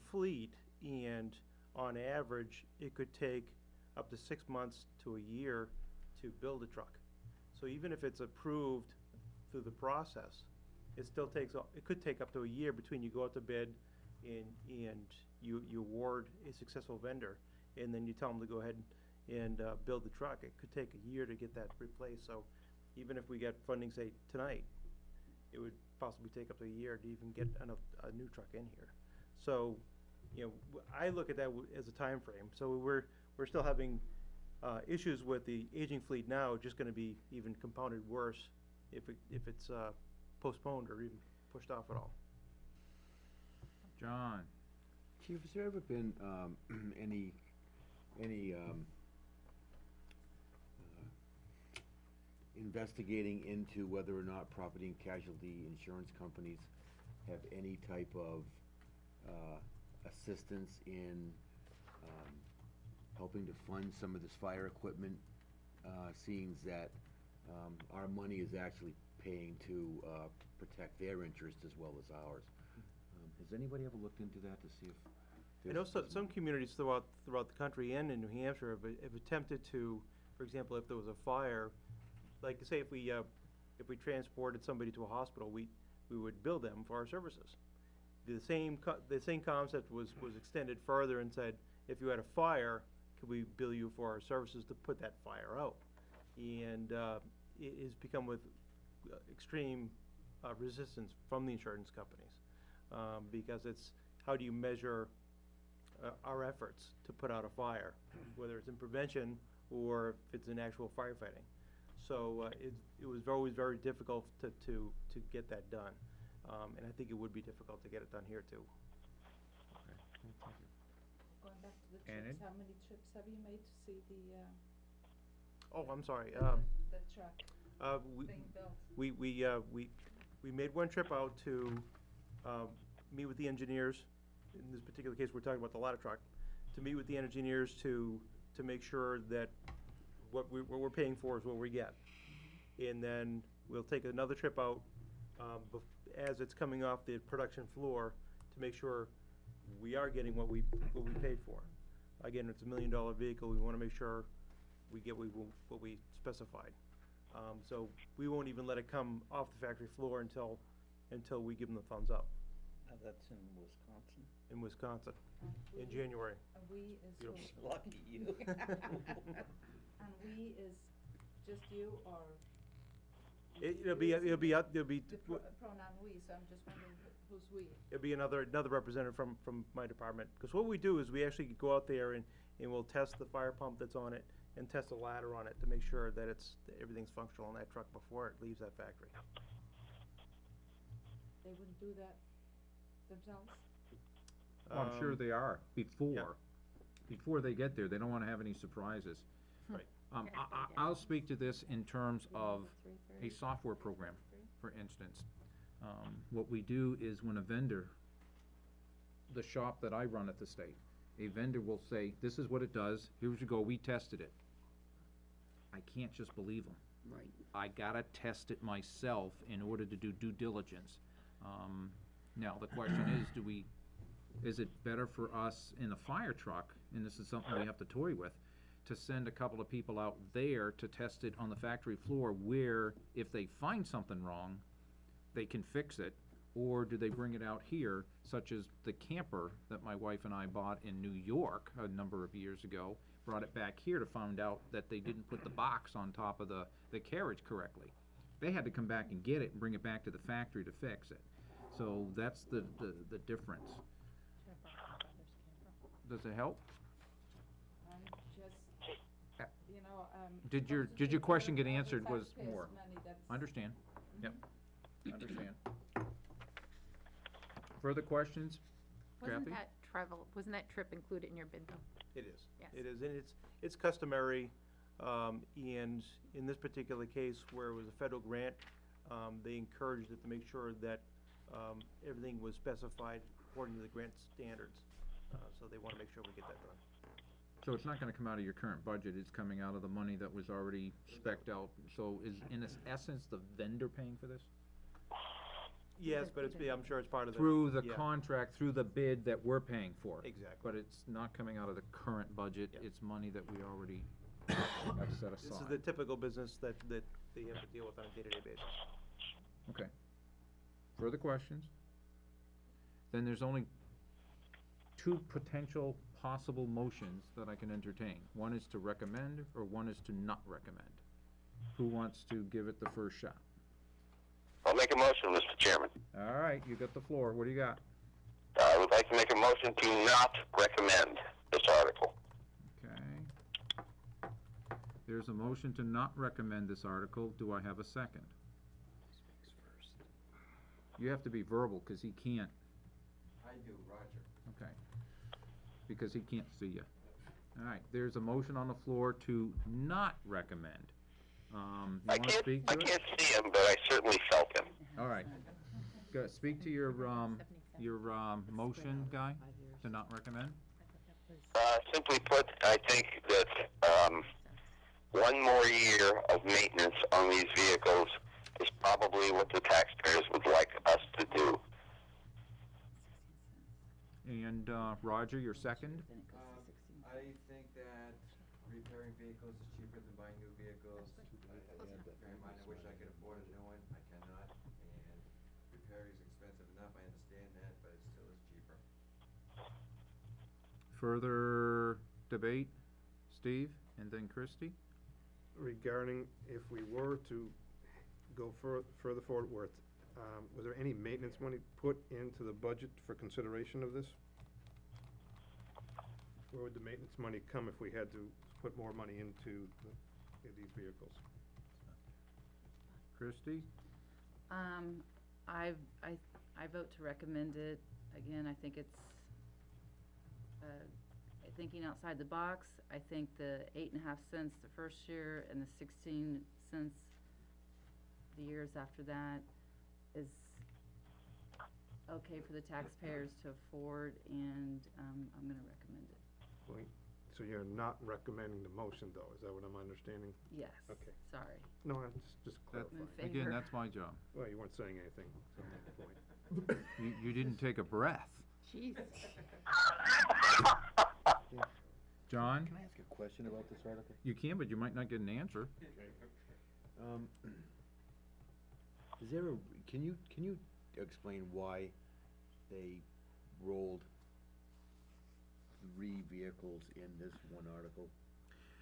fleet, and on average it could take up to 6 months to a year to build a truck. So even if it's approved through the process, it could take up to a year between you go out to bid and you award a successful vendor, and then you tell them to go ahead and build the truck. It could take a year to get that replaced. So even if we get funding, say, tonight, it would possibly take up to a year to even get a new truck in here. So, I look at that as a time frame. So we're still having issues with the aging fleet now, just gonna be even compounded worse if it's postponed or even pushed off at all. John? Chief, has there ever been any investigating into whether or not property and casualty insurance companies have any type of assistance in helping to fund some of this fire equipment, seeing that our money is actually paying to protect their interest as well as ours? Has anybody ever looked into that to see if I know some communities throughout the country and in New Hampshire have attempted to, for example, if there was a fire, like say if we transported somebody to a hospital, we would bill them for our services. The same concept was extended further and said, if you had a fire, could we bill you for our services to put that fire out? And it has become with extreme resistance from the insurance companies, because it's how do you measure our efforts to put out a fire, whether it's in prevention or if it's in actual firefighting. So it was always very difficult to get that done, and I think it would be difficult to get it done here too. Going back to the Enid? trips, how many trips have you made to see the, Oh, I'm sorry. the truck being built? We made one trip out to meet with the engineers. In this particular case, we're talking about the ladder truck, to meet with the engineers to make sure that what we're paying for is what we get. And then we'll take another trip out as it's coming off the production floor to make sure we are getting what we paid for. Again, it's $1 million vehicle. We want to make sure we get what we specified. So we won't even let it come off the factory floor until we give them the thumbs up. That's in Wisconsin. In Wisconsin, in January. We is Beautiful. Lucky you. And we is just you, or? It'll be The pronoun we, so I'm just wondering who's we? It'll be another representative from my department. Because what we do is we actually go out there and we'll test the fire pump that's on it and test the ladder on it to make sure that everything's functional in that truck before it leaves that factory. They wouldn't do that themselves? Well, I'm sure they are, before they get there, they don't wanna have any surprises. Right. I'll speak to this in terms of a software program, for instance. What we do is when a vendor, the shop that I run at the state, a vendor will say, this is what it does, here you go, we tested it. I can't just believe them. Right. I gotta test it myself in order to do due diligence. Now, the question is, is it better for us in a fire truck, and this is something we have to toy with, to send a couple of people out there to test it on the factory floor where if they find something wrong, they can fix it, or do they bring it out here, such as the camper that my wife and I bought in New York a number of years ago, brought it back here to find out that they didn't put the box on top of the carriage correctly. They had to come back and get it and bring it back to the factory to fix it. So that's the difference. Does it help? Just, you know, Did your question get answered was taxpayers' more? money, that's- Understand, yep, understand. Further questions? Wasn't Kathy? that travel, wasn't that trip included in your bid though? It is. Yes. It is, and it's customary, and in this particular case, where it was a federal grant, they encouraged it to make sure that, everything was specified according to the grant standards. So they wanna make sure we get that done. So it's not gonna come out of your current budget, it's coming out of the money that was already spec'd out. So is, in essence, the vendor paying for this? Yes, but I'm sure it's part of the. Through the yeah. contract, through the bid that we're paying for? Exactly. But it's not coming out of the current budget, Yeah. it's money that we already have set aside? This is the typical business that they have to deal with on a day-to-day basis. Okay. Further questions? Then there's only two potential possible motions that I can entertain. One is to recommend, or one is to not recommend. Who wants to give it the first shot? I'll make a motion, Mr. Chairman. All right, you got the floor. What do you got? I would like to make a motion to not recommend this article. Okay. There's a motion to not recommend this article. Do I have a second? You have to be verbal, because he can't, I do, Roger. okay. Because he can't see you. All right, there's a motion on the floor to not recommend. You wanna speak to I it? can't see him, but I certainly felt him. All right. Go, speak to your motion, guy, to not recommend. Simply put, I think that one more year of maintenance on these vehicles is probably what the taxpayers would like us to do. And, Roger, your second? I think that repairing vehicles is cheaper than buying new vehicles. Bear in mind, I wish I could afford a new one, I cannot, and repair is expensive enough, I understand that, but it still is cheaper. Further debate? Steve, and then Christie? Regarding if we were to go further forward, was there any maintenance money put into the budget for consideration of this? Where would the maintenance money come if we had to put more money into these vehicles? Christie? I vote to recommend it. Again, I think it's, thinking outside the box. I think the 8.5 cents the first year and the 16 cents the years after that is okay for the taxpayers to afford, and, I'm gonna recommend it. Well, so you're not recommending the motion, though, is that what I'm understanding? Yes. Okay. Sorry. No, I'm just That- clarifying. Again, favor. that's my job. Well, you weren't saying anything, so make the point. You didn't take a breath. Jeez. John? Can I ask a question about this article? You can, but you might not get an answer. Is there can you explain why they rolled 3 vehicles in this one article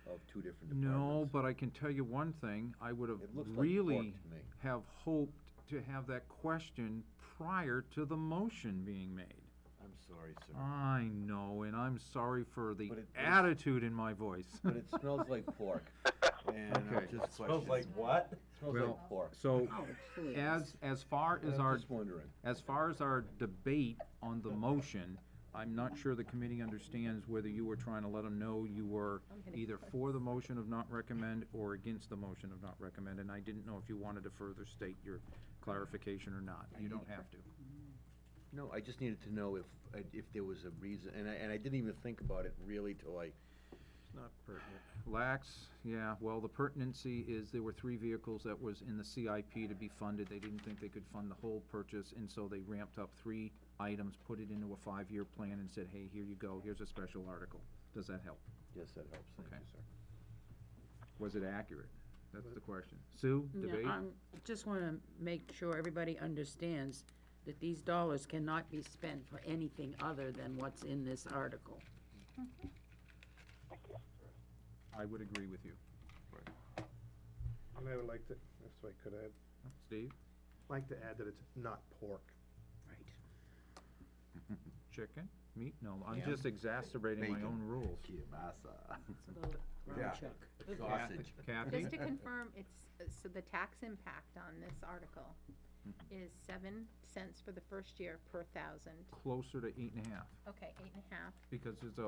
of 2 different departments? No, but I can tell you one thing, I would have It looks like really pork to me. have hoped to have that question prior to the motion being made. I'm sorry, sir. I know, and I'm sorry for the But it- attitude in my voice. But it smells like pork, and I'm Okay. just Smells questioning. like what? Smells Well, like pork. So, Oh, please. as far as I'm our, just wondering. as far as our debate on the motion, I'm not sure the committee understands whether you were trying to let them know you were either for the motion of not recommend or against the motion of not recommend, and I didn't know if you wanted to further state your clarification or not. You don't have to. No, I just needed to know if there was a reason, and I didn't even think about it really till It's not pertinent. Lax, yeah, well, the pertinency is there were 3 vehicles that was in the CIP to be funded. They didn't think they could fund the whole purchase, and so they ramped up 3 items, put it into a 5-year plan and said, hey, here you go, here's a special article. Does that help? Yes, that helps, thank Okay. you, sir. Was it accurate? That's the question. Sue, No, debate? just wanna make sure everybody understands that these dollars cannot be spent for anything other than what's in this article. I would agree with you. And I would like to, if I could add, Steve? like to add that it's not pork. Right. Chicken? Meat? No, I'm Yeah. just exacerbating my Bacon. own rules. Kielbasa. Yeah. Chuck. Sausage. Kathy? Just to confirm, so the tax impact on this article is 7 cents for the first year per thousand. Closer to 8.5. Okay, 8.5. Because there's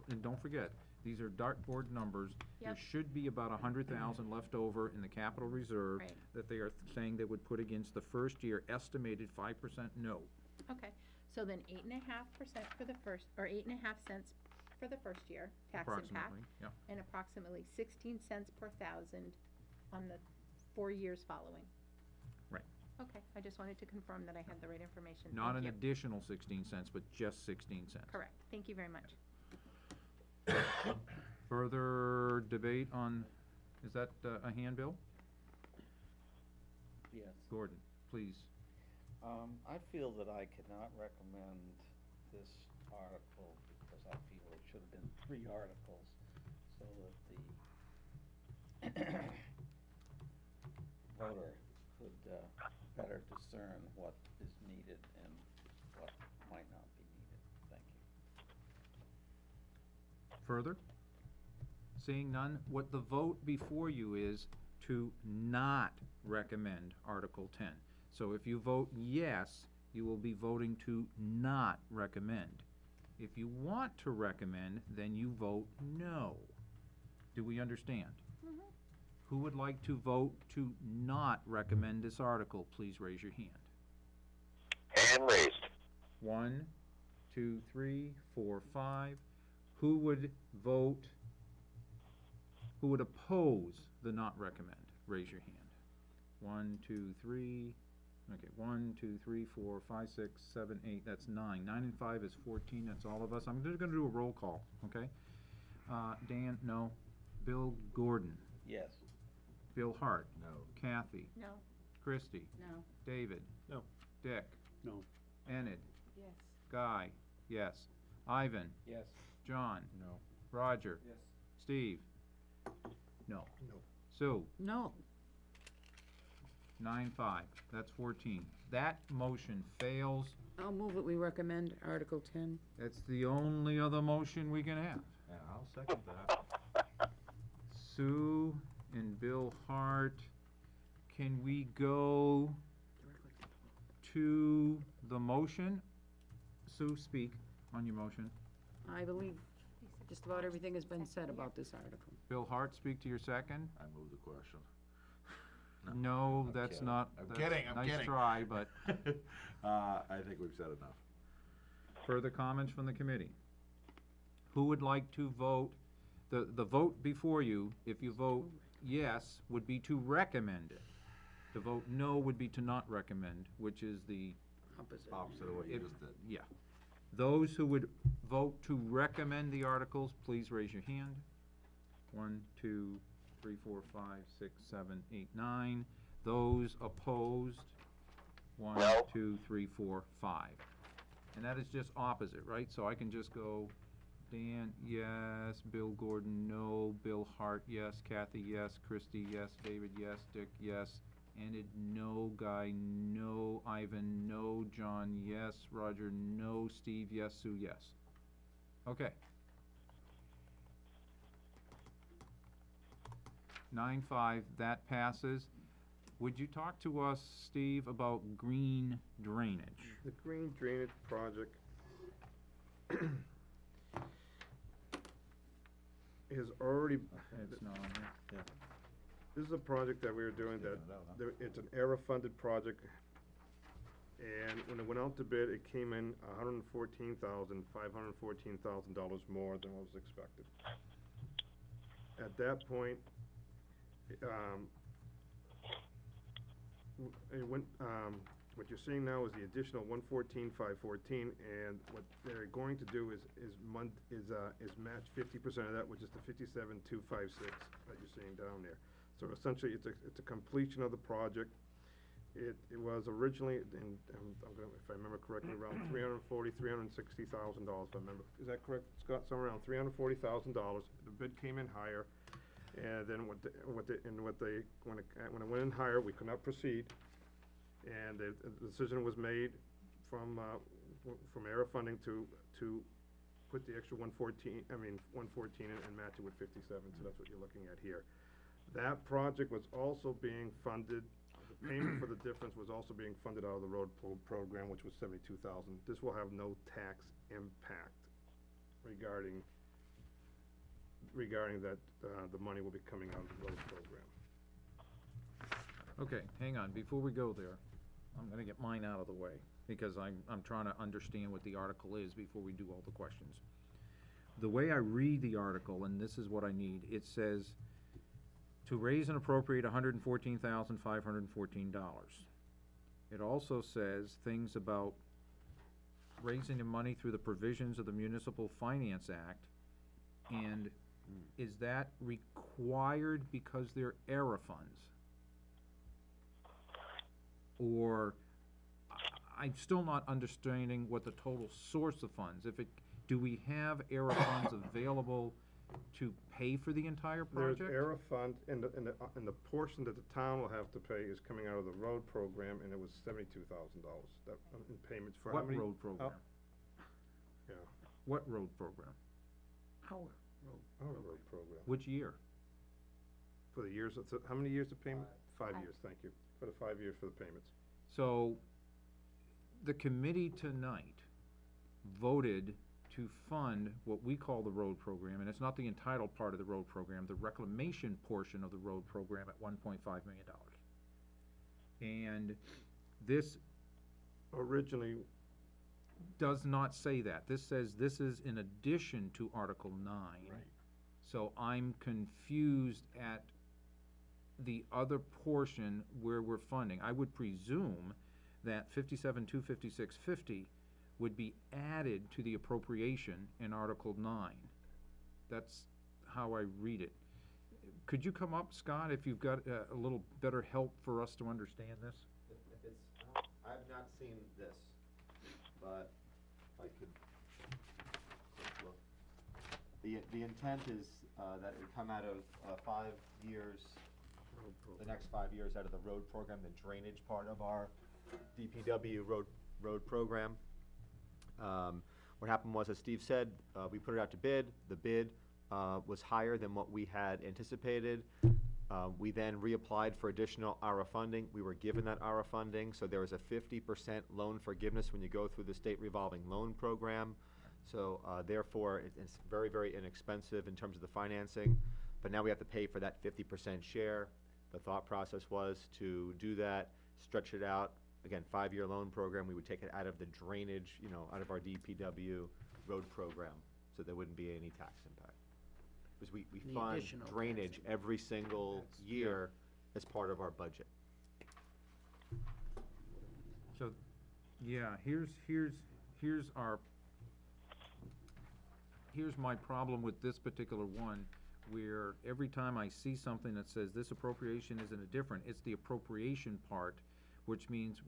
and don't forget, these are dartboard numbers. There Yep. should be about 100,000 left over in the capital reserve Right. that they are saying they would put against the first year estimated 5% note. Okay, so then 8.5% for the first, or 8.5 cents for the first year, tax impact. Approximately, yeah. And approximately 16 cents per thousand on the 4 years following. Right. Okay, I just wanted to confirm that I had the right information. Not Thank an you. additional 16 cents, but just 16 cents. Correct, thank you very much. Further debate on, is that a handbill? Yes. Gordon, please. I feel that I cannot recommend this article because I feel it should have been 3 articles so that the voter could better discern what is needed and what might not be needed. Thank you. Further? Seeing none, what the vote before you is to not recommend Article 10. So if you vote yes, you will be voting to not recommend. If you want to recommend, then you vote no. Do we understand? Who would like to vote to not recommend this article? Please raise your hand. Hand raised. 1, 2, 3, 4, 5. Who would vote, who would oppose the not recommend? Raise your hand. 1, 2, 3, okay, 1, 2, 3, 4, 5, 6, 7, 8, that's 9. 9 and 5 is 14, that's all of us. I'm just gonna do a roll call, okay? Dan, no. Bill Gordon. Yes. Bill Hart. No. Kathy. No. Christie. No. David. No. Dick. No. Enid. Yes. Guy. Yes. Ivan. Yes. John. No. Roger. Yes. Steve. No. No. Sue. No. 9-5. That's 14. That motion fails. I'll move it, we recommend Article 10. That's the only other motion we can have. And I'll second that. Sue and Bill Hart, can we go to the motion? Sue, speak on your motion. I believe just about everything has been said about this article. Bill Hart, speak to your second. I move the question. No, I'm that's kidding. not. I'm that's kidding, I'm nice kidding. try, but I think we've said enough. further comments from the committee? Who would like to vote? The vote before you, if you vote yes, would be to recommend it. To vote no would be to not recommend, which is the Opposite. Opposite of what you It- just did. Yeah. Those who would vote to recommend the articles, please raise your hand. 1, 2, 3, 4, 5, 6, 7, 8, 9. Those opposed? 1, No. 2, 3, 4, 5. And that is just opposite, right? So I can just go Dan, yes, Bill Gordon, no, Bill Hart, yes, Kathy, yes, Christie, yes, David, yes, Dick, yes, Enid, no, Guy, no, Ivan, no, John, yes, Roger, no, Steve, yes, Sue, yes. Okay. 9-5, that passes. Would you talk to us, Steve, about green drainage? The green drainage project is already, It's not on here. this is a project that we were doing that, Taking it out, huh? it's an era-funded project. And when it went out to bid, it came in $514,000 more than what was expected. At that point, it went, what you're seeing now is the additional 114,514, and what they're going to do is match 50% of that, which is the 57,256 that you're seeing down there. So essentially, it's a completion of the project. It was originally, I'm gonna, if I remember correctly, around $360,000, if I remember. Is that correct, Scott? Somewhere around $340,000. The bid came in higher, and then when it went in higher, we could not proceed. And the decision was made from ARA funding to put the extra 114 in and match it with 57, so that's what you're looking at here. That project was also being funded, the payment for the difference was also being funded out of the road program, which was 72,000. This will have no tax impact regarding that, the money will be coming out of the road program. Okay, hang on, before we go there, I'm gonna get mine out of the way, because I'm trying to understand what the article is before we do all the questions. The way I read the article, and this is what I need, it says, to raise and appropriate $114,514. It also says things about raising the money through the provisions of the Municipal Finance Act, and is that required because they're ERA funds? Or, I'm still not understanding what the total source of funds, do we have ERA funds available to pay for the entire project? There's ERA fund, and the portion that the town will have to pay is coming out of the road program, and it was $72,000, that, in payments for how many? What road program? Yeah. What road program? Our road program. Which year? For the years, how many years of payment? 5 years, thank you, for the 5 years for the payments. So, the committee tonight voted to fund what we call the road program, and it's not the entitled part of the road program, the reclamation portion of the road program at $1.5 million. And this originally does not say that. This says this is in addition to Article 9. Right. So I'm confused at the other portion where we're funding. I would presume that 57,256.50 would be added to the appropriation in Article 9. That's how I read it. Could you come up, Scott, if you've got a little better help for us to understand this? If it's, I've not seen this, but if I could look. The intent is, that it would come out of, 5 years, the next 5 years out of the road program, the drainage part of our DPW road program. What happened was, as Steve said, we put it out to bid. The bid was higher than what we had anticipated. We then reapplied for additional ARA funding. We were given that ARA funding, so there was a 50% loan forgiveness when you go through the state revolving loan program. So therefore, it's very, very inexpensive in terms of the financing. But now we have to pay for that 50% share. The thought process was to do that, stretch it out. Again, 5-year loan program, we would take it out of the drainage, out of our DPW road program, so there wouldn't be any tax impact. Because we fund drainage every single year as part of our budget. So, yeah, here's my problem with this particular one, where every time I see something that says this appropriation isn't a different, it's the appropriation part, which means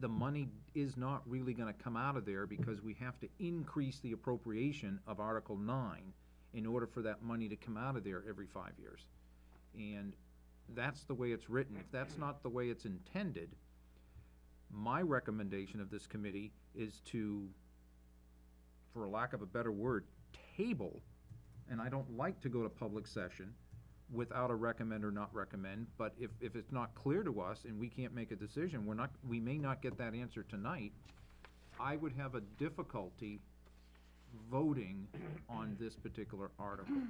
the money is not really gonna come out of there, because we have to increase the appropriation of Article 9 in order for that money to come out of there every 5 years. And that's the way it's written. If that's not the way it's intended, my recommendation of this committee is to, for lack of a better word, table, and I don't like to go to public session without a recommend or not recommend, but if it's not clear to us and we can't make a decision, we may not get that answer tonight, I would have a difficulty voting on this particular article.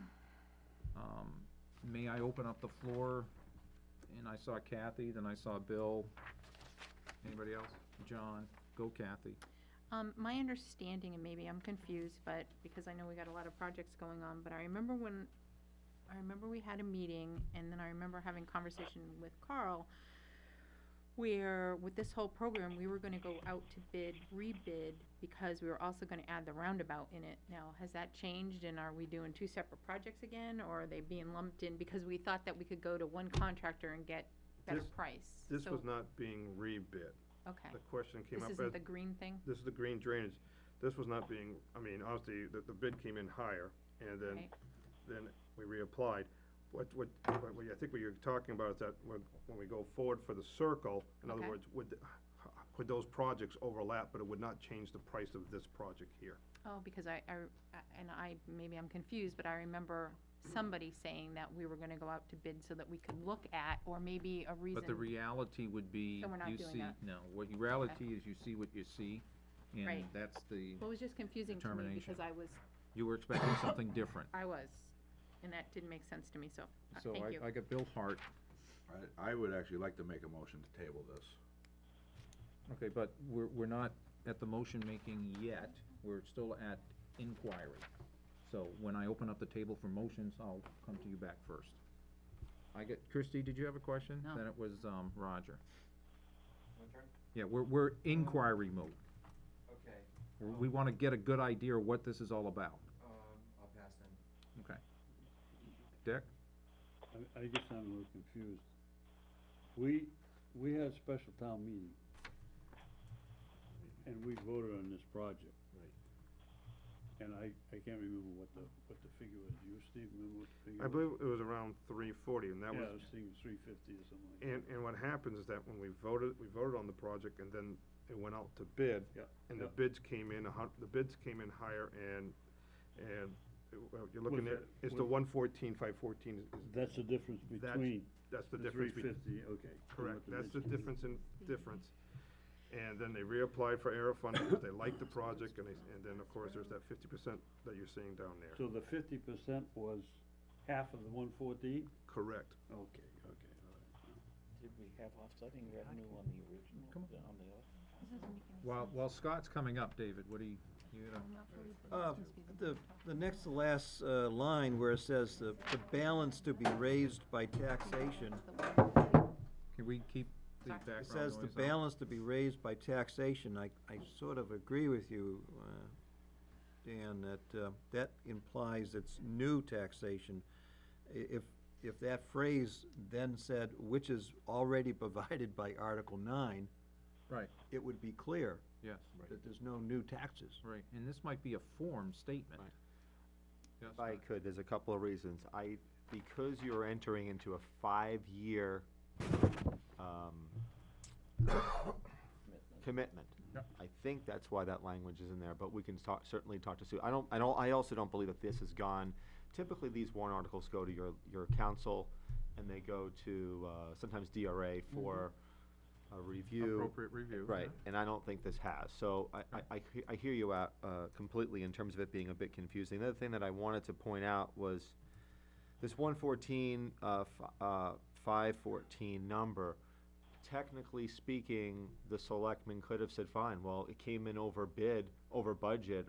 May I open up the floor? And I saw Kathy, then I saw Bill. Anybody else? John? Go, Kathy. My understanding, and maybe I'm confused, but because I know we got a lot of projects going on, but I remember we had a meeting, and then I remember having conversation with Carl, where with this whole program, we were gonna go out to rebid, because we were also gonna add the roundabout in it. Now, has that changed, and are we doing 2 separate projects again, or are they being lumped in? Because we thought that we could go to one contractor and get better This- price. This So- was not being rebid. Okay. The question came up This as. isn't the green thing? This is the green drainage. This was not being, I mean, obviously, the bid came in higher, and Right. then we reapplied. I think what you're talking about is that when we go forward for the circle, in other Okay. words, could those projects overlap, but it would not change the price of this project here? Oh, because maybe I'm confused, but I remember somebody saying that we were gonna go out to bid so that we could look at, or maybe a reason. But the reality would be, So we're not you doing see, that. no, what reality is you see what you see, and Right. that's the Well, it was just confusing to me determination. because You were expecting something different. I was, and that didn't make sense to me, so, So thank you. I got Bill Hart. I would actually like to make a motion to table this. Okay, but we're not at the motion-making yet. We're still at inquiry. So when I open up the table for motions, I'll come to you back first. Christie, did you have a question? No. Then it was, Roger. My turn? Yeah, we're inquiry mode. Okay, We wanna get a good idea of what this is all about. I'll pass then. Okay. Dick? I guess I'm a little confused. We had a special town meeting, and we voted on this project. Right. And I can't remember what the figure was. Do you, Steve, remember what the figure I was? believe it was around 340, and that Yeah, I was, was thinking 350 or something like that. and what happens is that when we voted on the project, and then it went out to bid, Yeah, and the yeah. bids came in, the bids came in higher, and you're looking at, that- it's the 114, 514 is. That's the difference between That's the the difference. 350, okay. and Correct, what that's the bids came in. difference. And then they reapplied for ARA funding because they liked the project, and then, of course, there's that 50% that you're seeing down there. So the 50% was half of the 114? Correct. Okay, all right. Did we have offsetting revenue on the original, on the other? This doesn't make any sense. While Scott's coming up, David, what do you, The next to last line where it says the balance to be raised by taxation, can we keep the it background says the noise on? balance to be raised by taxation. I sort of agree with you, Dan, that implies it's new taxation. If that phrase then said, which is already provided by Article 9, Right, it would be clear yes, that there's no new taxes. right, and this might be a form statement. Right. Yes, If I Scott? could, there's a couple of reasons. Because you're entering into a 5-year, commitment. Yep. I think that's why that language is in there, but we can certainly talk to Sue. I also don't believe that this has gone, typically these warrant articles go to your council, and they go to, sometimes DRA for a review. Appropriate review. Right, yeah. and I don't think this has, so I hear you out, completely in terms of it being a bit confusing. The other thing that I wanted to point out was this 114, 514 number, technically speaking, the selectmen could have said, fine, well, it came in over budget,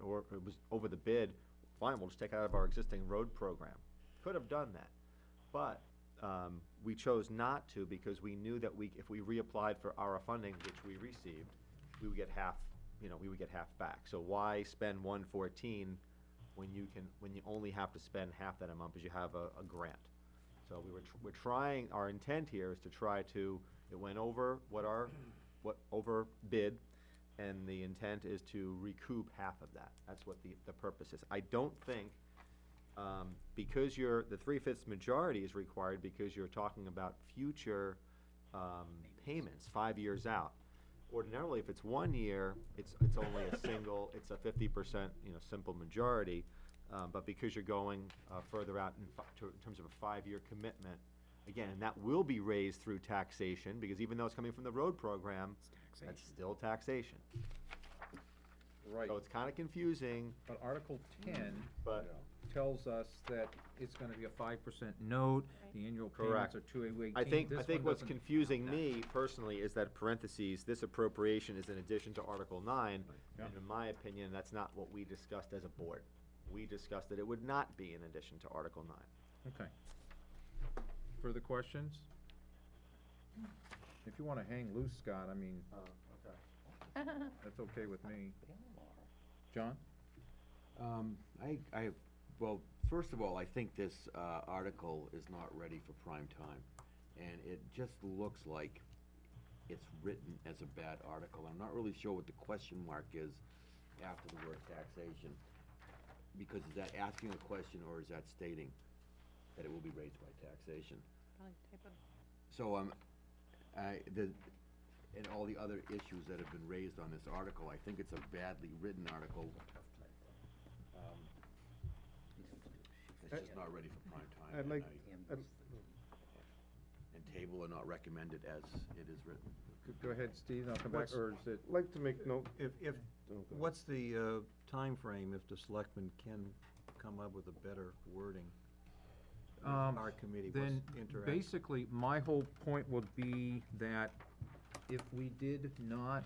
or it was over the bid, fine, we'll just take it out of our existing road program. Could have done that, but, we chose not to because we knew that if we reapplied for ARA funding, which we received, we would get half, we would get half back. So why spend 114 when you only have to spend half that amount because you have a grant? So we're trying, our intent here is to try to, it went over over bid, and the intent is to recoup half of that. That's what the purpose is. I don't think, because the 3/5 majority is required because you're talking about future, payments, 5 years out. Ordinarily, if it's 1 year, it's only a 50%, simple majority. But because you're going, further out in terms of a 5-year commitment, again, and that will be raised through taxation, because even though it's coming from the road program, that's still taxation. Right. So it's kinda confusing. But Article 10 But tells us that it's gonna be a 5% note, the annual Correct. payments are 218. I think This one what's doesn't confusing have that. me personally is that parentheses, this appropriation is in addition to Article 9. Yeah. And in my opinion, that's not what we discussed as a board. We discussed that it would not be in addition to Article 9. Okay. Further questions? If you wanna hang loose, Scott, I mean, that's okay with me. John? Well, first of all, I think this article is not ready for prime time. and it just looks like it's written as a bad article. I'm not really sure what the question mark is after the word taxation, because is that asking a question or is that stating that it will be raised by taxation? Probably typo. So, and all the other issues that have been raised on this article, I think it's a badly written article. It's just not ready for prime time. I'd like, And table or not recommended as it is written. Go ahead, Steve, I'll come back, or is it? like to make note, If, Oh, go what's the timeframe if the selectmen can come up with a better wording? If our committee was Then, interactive. basically, my whole point would be that if we did not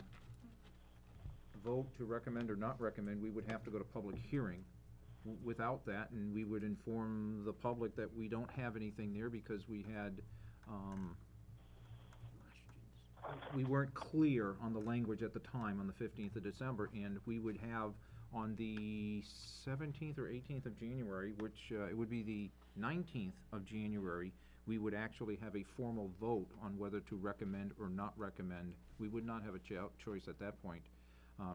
vote to recommend or not recommend, we would have to go to public hearing without that, and we would inform the public that we don't have anything there because we had, we weren't clear on the language at the time, on the 15th of December, and we would have on the 17th or 18th of January, which, it would be the 19th of January, we would actually have a formal vote on whether to recommend or not recommend. We would not have a choice at that point,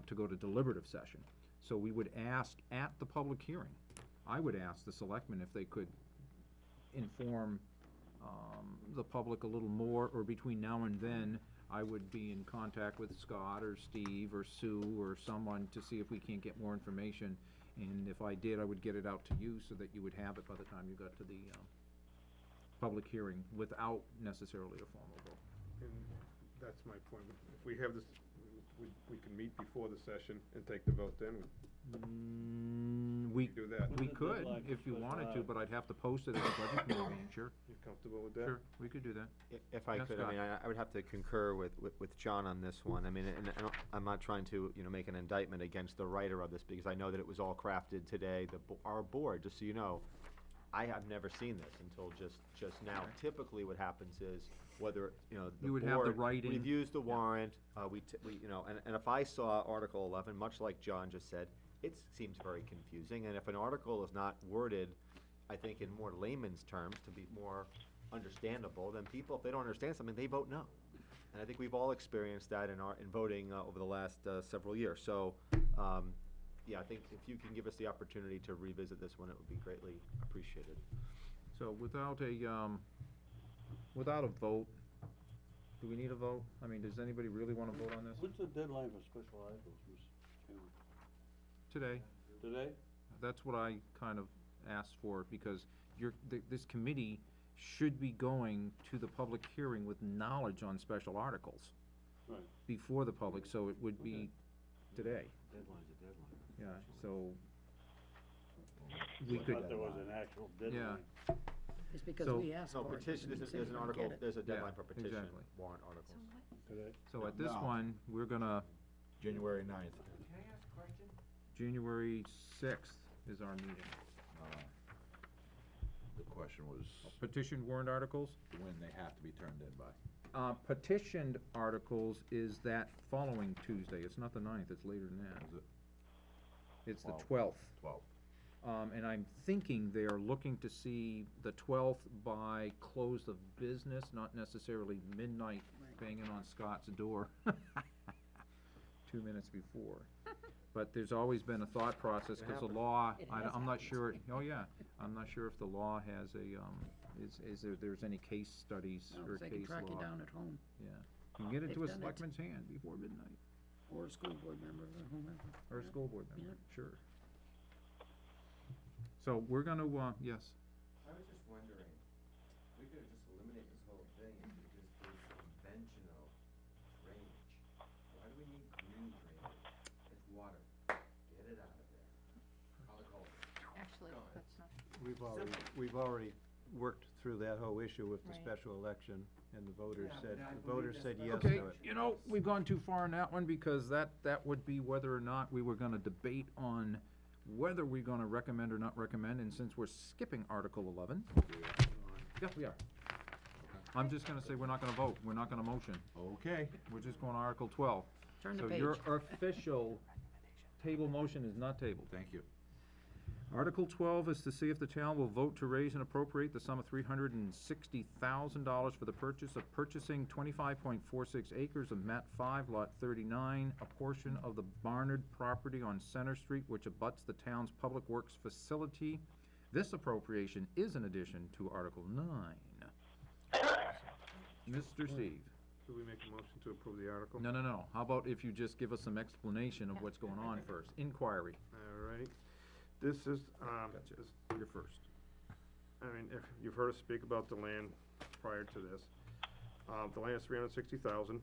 to go to deliberative session. So we would ask at the public hearing, I would ask the selectmen if they could inform, the public a little more, or between now and then, I would be in contact with Scott or Steve or Sue or someone to see if we can't get more information. And if I did, I would get it out to you so that you would have it by the time you got to the, public hearing without necessarily a formal vote. and that's my point. If we have this, we can meet before the session and take the vote then. We, do that. we What's the could, deadline for if you special wanted to, art? but I'd have to post it at the budget committee meeting, sure. You comfortable with that? Sure, we could do that. If I Yeah, could, Scott. I mean, I would have to concur with John on this one. I mean, and I'm not trying to, make an indictment against the writer of this, because I know that it was all crafted today. Our board, just so you know, I have never seen this until just now. Typically, what happens is, whether, the You would have the board writing. reviews the warrant, we, and if I saw Article 11, much like John just said, it seems very confusing, and if an article is not worded, I think, in more layman's terms, to be more understandable, then people, if they don't understand something, they vote no. And I think we've all experienced that in voting over the last several years. So, yeah, I think if you can give us the opportunity to revisit this one, it would be greatly appreciated. So without a vote, do we need a vote? I mean, does anybody really wanna vote on this? What's the deadline for special articles, Mr. Chairman? Today. Today? That's what I kind of asked for, because this committee should be going to the public hearing with knowledge on special articles Right. before the public, so it would be today. Deadline's a deadline. Yeah, so we I could, thought there was an actual deadline. It's because So- we asked No, for it. petition, and there's said an we don't article, get it. there's a deadline for Yeah, petition exactly. warrant articles. Today? so at this No. one, we're gonna, January 9th. Can I ask a question? January 6th is our meeting. The question was Petitioned warrant articles? when they have to be turned in by. Petitioned articles is that following Tuesday, it's not the 9th, it's later than that. Is it? It's the 12th. 12th. 12. And I'm thinking they are looking to see the 12th by close of business, not necessarily midnight banging on Scott's door 2 minutes before. But there's always been a thought process, because the law, It has I'm not happened. sure, oh yeah, I'm not sure if the law has a, there's any case studies No, or 'cause they case can track you law. down at home, Yeah, you can get it They've to a done it. selectman's hand before midnight, or a school board member, or whomever. or a Yeah. school board member, Yeah. sure. So we're gonna, yes. I was just wondering, we could just eliminate this whole thing and we just do conventional drainage. Why do we need green drainage? It's water. Get it out of there. Call it culvert. Actually, Go ahead. that's not, We've already worked through that whole issue with the Right. special election, and the voters Yeah, said, but I the voters believe said that's yes Okay, to it. you know, we've gone too far in that one, because that would be whether or not we were gonna debate on whether we're gonna recommend or not recommend, and since we're skipping Article 11. Yeah, we are. I'm just gonna say we're not gonna vote, we're not gonna motion, Okay. we're just going to Article 12. Turn the So page. your official table motion is not tabled. Thank you. Article 12 is to see if the town will vote to raise and appropriate the sum of $360,000 for the purchasing 25.46 acres of Mat 5, Lot 39, a portion of the Barnard property on Center Street, which abuts the town's public works facility. This appropriation is in addition to Article 9. Mr. Steve? Do we make a motion to approve the article? No. How about if you just give us some explanation of what's going on first? Inquiry. All right. This is, You're first. I mean, if you've heard us speak about the land prior to this. The land is $360,000.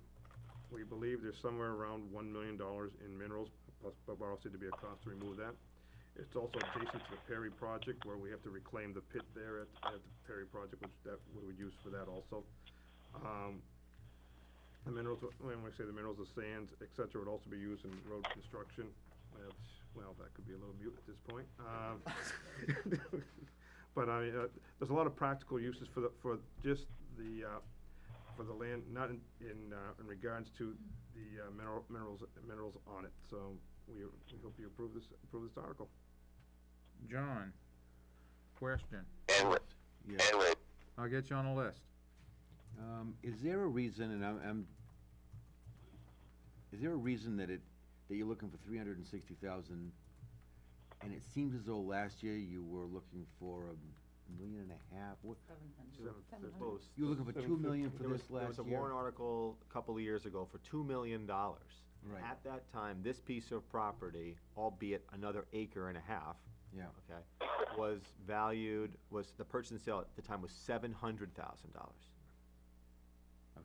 We believe there's somewhere around $1 million in minerals, plus, but also to be a cost to remove that. It's also adjacent to the Perry project, where we have to reclaim the pit there at the Perry project, which that we would use for that also. The minerals, when we say the minerals, the sands, et cetera, would also be used in road construction. Well, that could be a little mute at this point. But I mean, there's a lot of practical uses for just the land, not in regards to the minerals on it. So we hope you approve this article. John, question. Yeah. I'll get you on a list. Is there a reason, and is there a reason that you're looking for $360,000, and it seems as though last year you were looking for $1.5 million? What? 700. Close. You were looking for $2 million for this There was last a year? warrant article a couple of years ago for $2 million. Right. At that time, this piece of property, albeit another acre and a half, Yeah. okay, the purchase and sale at the time was $700,000.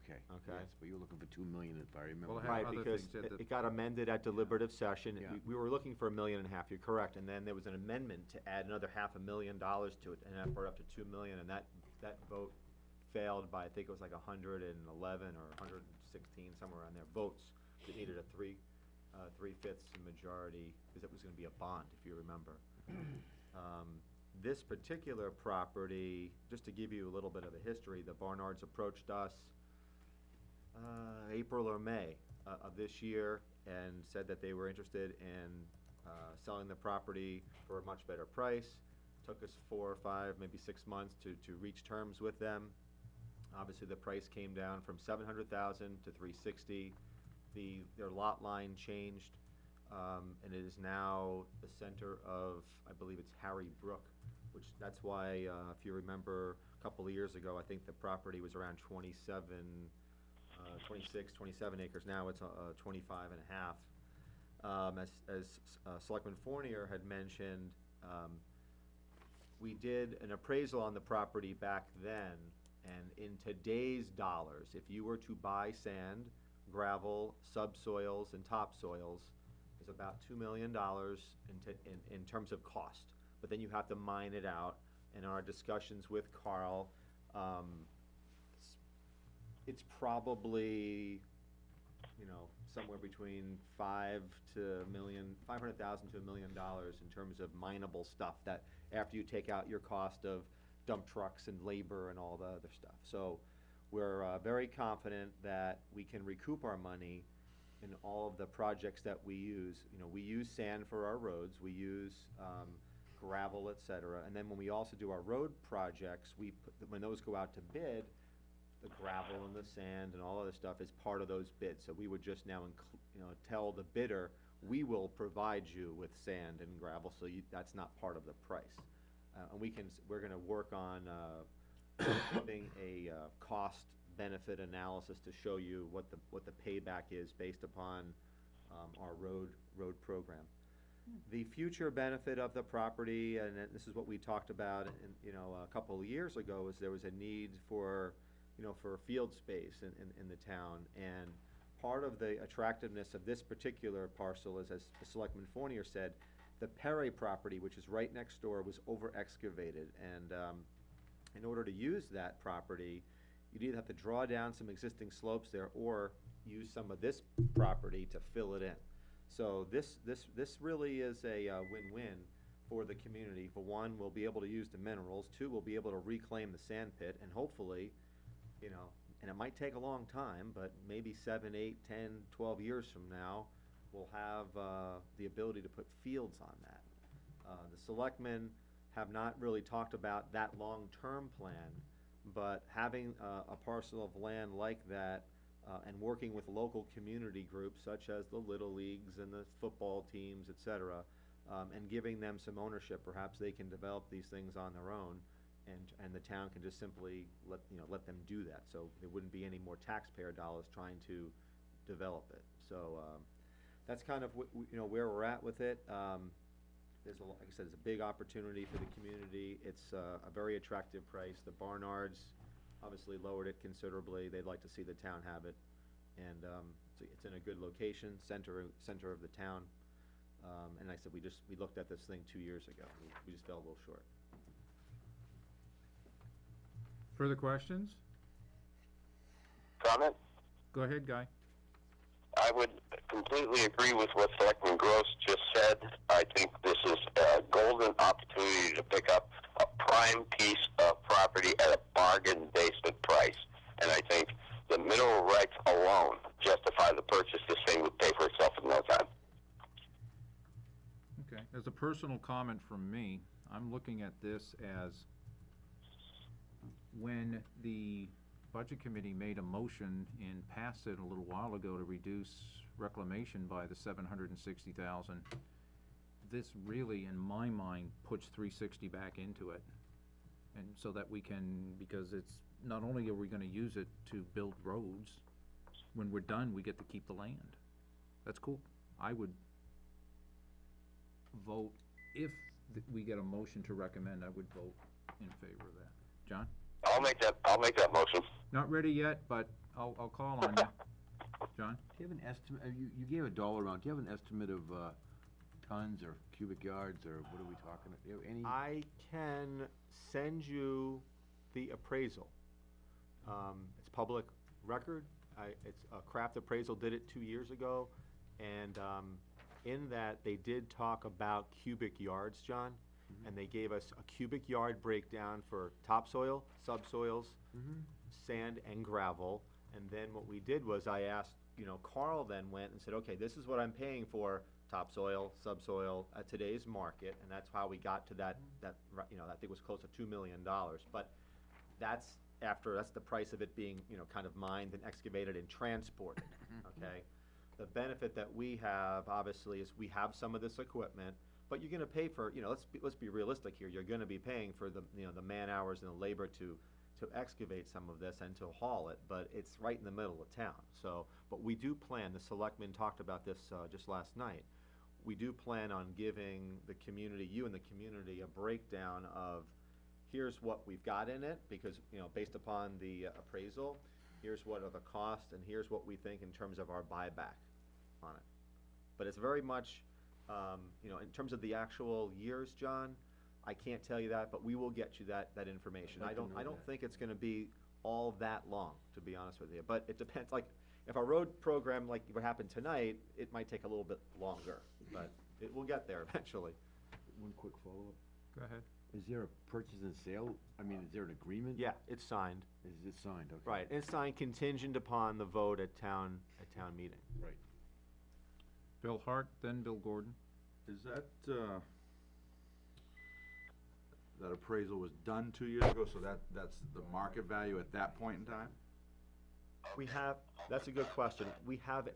Okay. Okay. Yes, but you were looking for $2 million, if I remember. Well, it had Right, other because things that it got amended at deliberative session. Yeah. We were looking for $1.5 million, you're correct, and then there was an amendment to add another $500,000 to it, and that brought it up to $2 million, and that vote failed by, I think it was like 111 or 116, somewhere around there, votes. It needed a three-fifths majority, because it was gonna be a bond, if you remember. This particular property, just to give you a little bit of a history, the Barnards approached us April or May of this year and said that they were interested in selling the property for a much better price. Took us 4 or 5, maybe 6 months to reach terms with them. Obviously, the price came down from $700,000 to $360,000. Their lot line changed, and it is now the center of, I believe it's Harry Brook, which that's why, if you remember, a couple of years ago, I think the property was around 26, 27 acres. Now it's 25 and a half. As Selectman Fournier had mentioned, we did an appraisal on the property back then, and in today's dollars, if you were to buy sand, gravel, subsoils, and topsoils, is about $2 million in terms of cost. But then you have to mine it out, and in our discussions with Carl, it's probably, somewhere between $500,000 to $1 million in terms of mineable stuff, that after you take out your cost of dump trucks and labor and all the other stuff. So we're very confident that we can recoup our money in all of the projects that we use. We use sand for our roads, we use gravel, et cetera, and then when we also do our road projects, when those go out to bid, the gravel and the sand and all other stuff is part of those bids. So we would just now tell the bidder, we will provide you with sand and gravel, so that's not part of the price. And we're gonna work on having a cost benefit analysis to show you what the payback is based upon our road program. The future benefit of the property, and this is what we talked about a couple of years ago, is there was a need for field space in the town. And part of the attractiveness of this particular parcel is, as Selectman Fournier said, the Perry property, which is right next door, was over-excavated. And in order to use that property, you'd either have to draw down some existing slopes there or use some of this property to fill it in. So this really is a win-win for the community. For one, we'll be able to use the minerals. Two, we'll be able to reclaim the sand pit, and hopefully, and it might take a long time, but maybe 7, 8, 10, 12 years from now, we'll have the ability to put fields on that. The selectmen have not really talked about that long-term plan, but having a parcel of land like that, and working with local community groups such as the Little Leagues and the football teams, et cetera, and giving them some ownership, perhaps they can develop these things on their own, and the town can just simply let them do that, so there wouldn't be any more taxpayer dollars trying to develop it. So, that's kind of where we're at with it. There's like I said, it's a big opportunity for the community. It's a very attractive price. The Barnards obviously lowered it considerably. They'd like to see the town have it. And it's in a good location, center of the town. And like I said, we looked at this thing 2 years ago. We just fell a little short. Further questions? Comment? Go ahead, Guy. I would completely agree with what Selectman Gross just said. I think this is a golden opportunity to pick up a prime piece of property at a bargain basement price. And I think the mineral rights alone justify the purchase. This thing would pay for itself in no time. Okay, as a personal comment from me, I'm looking at this as when the Budget Committee made a motion and passed it a little while ago to reduce reclamation by the 760,000. This really, in my mind, puts 360 back into it. And so that we can, because it's, not only are we gonna use it to build roads, when we're done, we get to keep the land. That's cool. I would vote, if we get a motion to recommend, I would vote in favor of that. John? I'll make that motion. Not ready yet, but I'll call on you. John? Do you have an estimate, you gave a dollar amount, do you have an estimate of tons or cubic yards, or what are we talking, do you have any? I can send you the appraisal. It's public record. It's a Craft Appraisal did it 2 years ago, and in that, they did talk about cubic yards, John, and they gave us a cubic yard breakdown for topsoil, subsoils, sand, and gravel. And then what we did was I asked, Carl then went and said, okay, this is what I'm paying for topsoil, subsoil at today's market, and that's how we got to that I think it was close to $2 million. But that's the price of it being, kind of mined and excavated and transported, okay? The benefit that we have, obviously, is we have some of this equipment, but you're gonna pay for, let's be realistic here, you're gonna be paying for the, the man hours and the labor to excavate some of this and to haul it, but it's right in the middle of town. So, but we do plan, the selectmen talked about this just last night, we do plan on giving the community, you and the community, a breakdown of, here's what we've got in it, because, based upon the appraisal, here's what are the costs, and here's what we think in terms of our buyback on it. But it's very much, in terms of the actual years, John, I can't tell you that, but we will get you that information. I don't think it's gonna be all that long, to be honest with you, but it depends, like, if our road program, like what happened tonight, it might take a little bit longer, but it will get there eventually. One quick follow-up. Go ahead. Is there a purchase and sale? I mean, is there an agreement? Yeah, it's signed. Is it signed? Okay. Right, it's signed contingent upon the vote at town meeting. Right. Bill Hart, then Bill Gordon. Is that appraisal was done 2 years ago, so that's the market value at that point in time? That's a good question. We have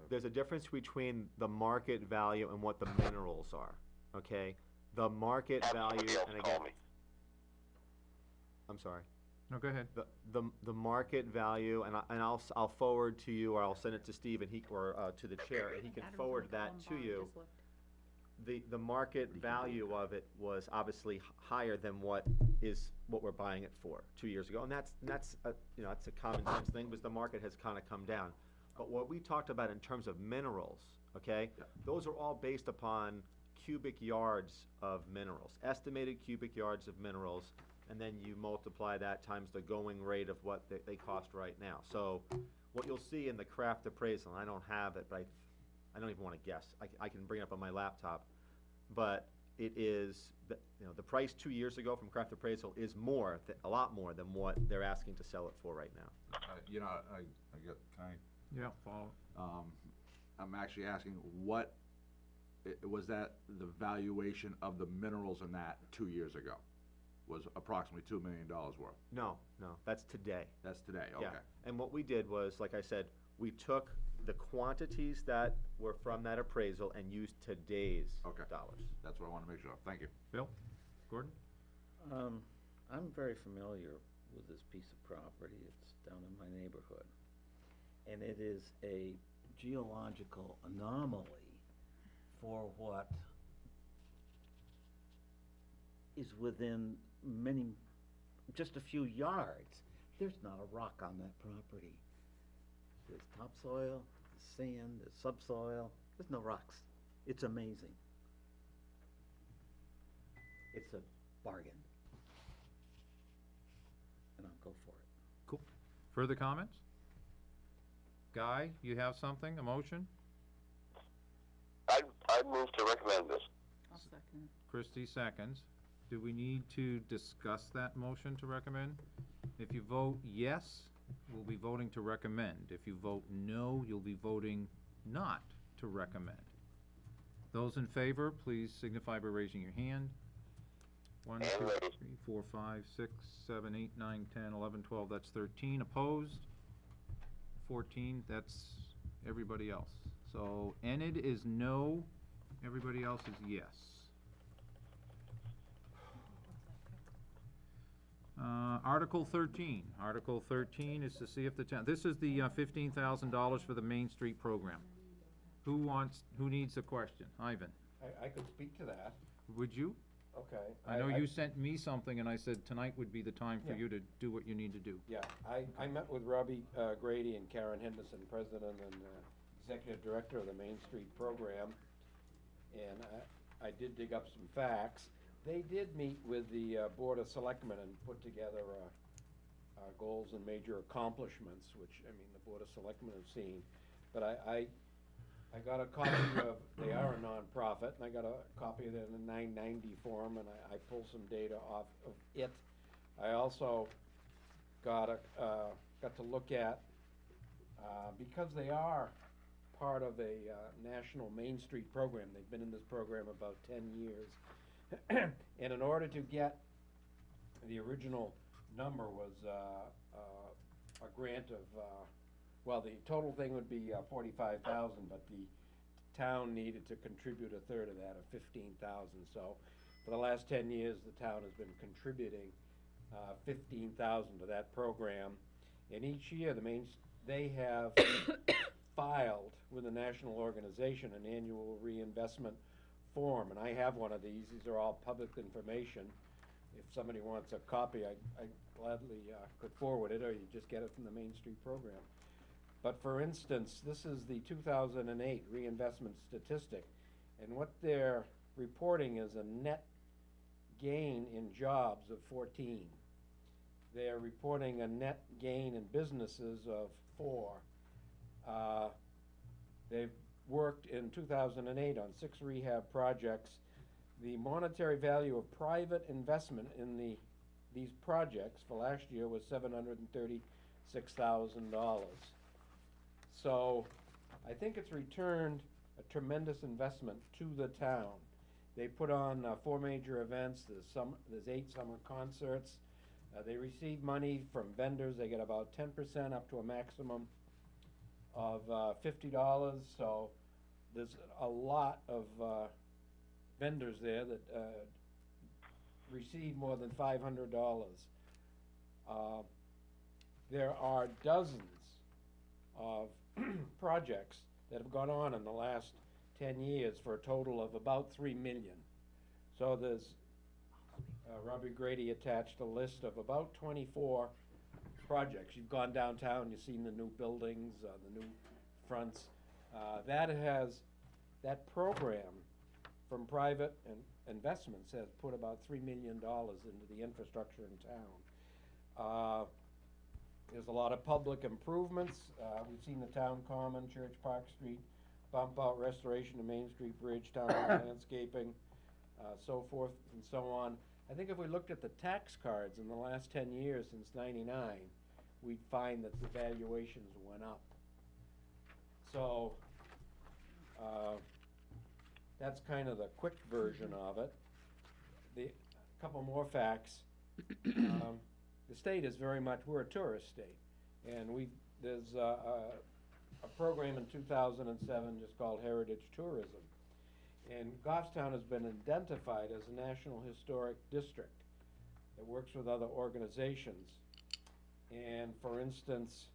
there's a difference between the market value and what the minerals are, okay? The market value, and again, I'm sorry. No, go ahead. The market value, and I'll forward to you, or I'll send it to Steve, and to the chair, and he can forward that to you. The market value of it was obviously higher than what we're buying it for 2 years ago, and that's a common sense thing, because the market has kind of come down. But what we talked about in terms of minerals, okay, those are all based upon cubic yards of minerals, estimated cubic yards of minerals, and then you multiply that times the going rate of what they cost right now. So what you'll see in the Craft Appraisal, and I don't have it, but I don't even want to guess. I can bring it up on my laptop, but it is, the price 2 years ago from Craft Appraisal is a lot more than what they're asking to sell it for right now. I get, can I? Yeah, follow. I'm actually asking what was that the valuation of the minerals in that 2 years ago? Was approximately $2 million worth? No, that's today. That's today, Yeah. okay. And what we did was, like I said, we took the quantities that were from that appraisal and used today's dollars. That's what I wanna make sure of, thank you. Bill? Gordon? I'm very familiar with this piece of property. It's down in my neighborhood. And it is a geological anomaly for what is within just a few yards. There's not a rock on that property. There's topsoil, there's sand, there's subsoil, there's no rocks. It's amazing. It's a bargain. And I'll go for it. Cool. Further comments? Guy, you have something, a motion? I move to recommend this. I'll second. Christie seconds. Do we need to discuss that motion to recommend? If you vote yes, we'll be voting to recommend. If you vote no, you'll be voting not to recommend. Those in favor, please signify by raising your hand. 1, 2, 3, 4, 5, 6, 7, 8, 9, 10, 11, 12, that's 13. Opposed? 14, that's everybody else. So Enid is no, everybody else is yes. Article 13. Article 13 is to see if the town, this is the $15,000 for the Main Street program. Who needs a question? Ivan, I could speak to that. would you? Okay. I know you sent me something and I said tonight would be the time for Yeah. you to do what you need to do. Yeah, I met with Robbie Grady and Karen Henderson, President and Executive Director of the Main Street Program, and I did dig up some facts. They did meet with the Board of Selectmen and put together goals and major accomplishments, which, I mean, the Board of Selectmen have seen. But I got a copy of, they are a nonprofit, and I got a copy of the 990 form, and I pulled some data off of it. I also got to look at, because they are part of a national Main Street program, they've been in this program about 10 years. And in order to get, the original number was a grant of, well, the total thing would be 45,000, but the town needed to contribute a third of that, of 15,000. So for the last 10 years, the town has been contributing 15,000 to that program. And each year, they have filed with the national organization an annual reinvestment form, and I have one of these. These are all public information. If somebody wants a copy, I gladly could forward it, or you just get it from the Main Street program. But for instance, this is the 2008 reinvestment statistic, and what they're reporting is a net gain in jobs of 14. They're reporting a net gain in businesses of 4. They've worked in 2008 on 6 rehab projects. The monetary value of private investment in these projects for last year was $736,000. So I think it's returned a tremendous investment to the town. They put on 4 major events. There's 8 summer concerts. They receive money from vendors. They get about 10% up to a maximum of $50. So there's a lot of vendors there that receive more than $500. There are dozens of projects that have gone on in the last 10 years for a total of about $3 million. So there's, Robbie Grady attached a list of about 24 projects. You've gone downtown, you've seen the new buildings, the new fronts. That program from private investments has put about $3 million into the infrastructure in town. There's a lot of public improvements. We've seen the town common, Church Park Street, bump out restoration of Main Street Bridge, town landscaping, so forth and so on. I think if we looked at the tax cards in the last 10 years since '99, we'd find that the valuations went up. So, that's kind of the quick version of it. The, couple more facts. The state is very much, we're a tourist state, and there's a program in 2007 just called Heritage Tourism. And Goffstown has been identified as a National Historic District that works with other organizations. And for instance,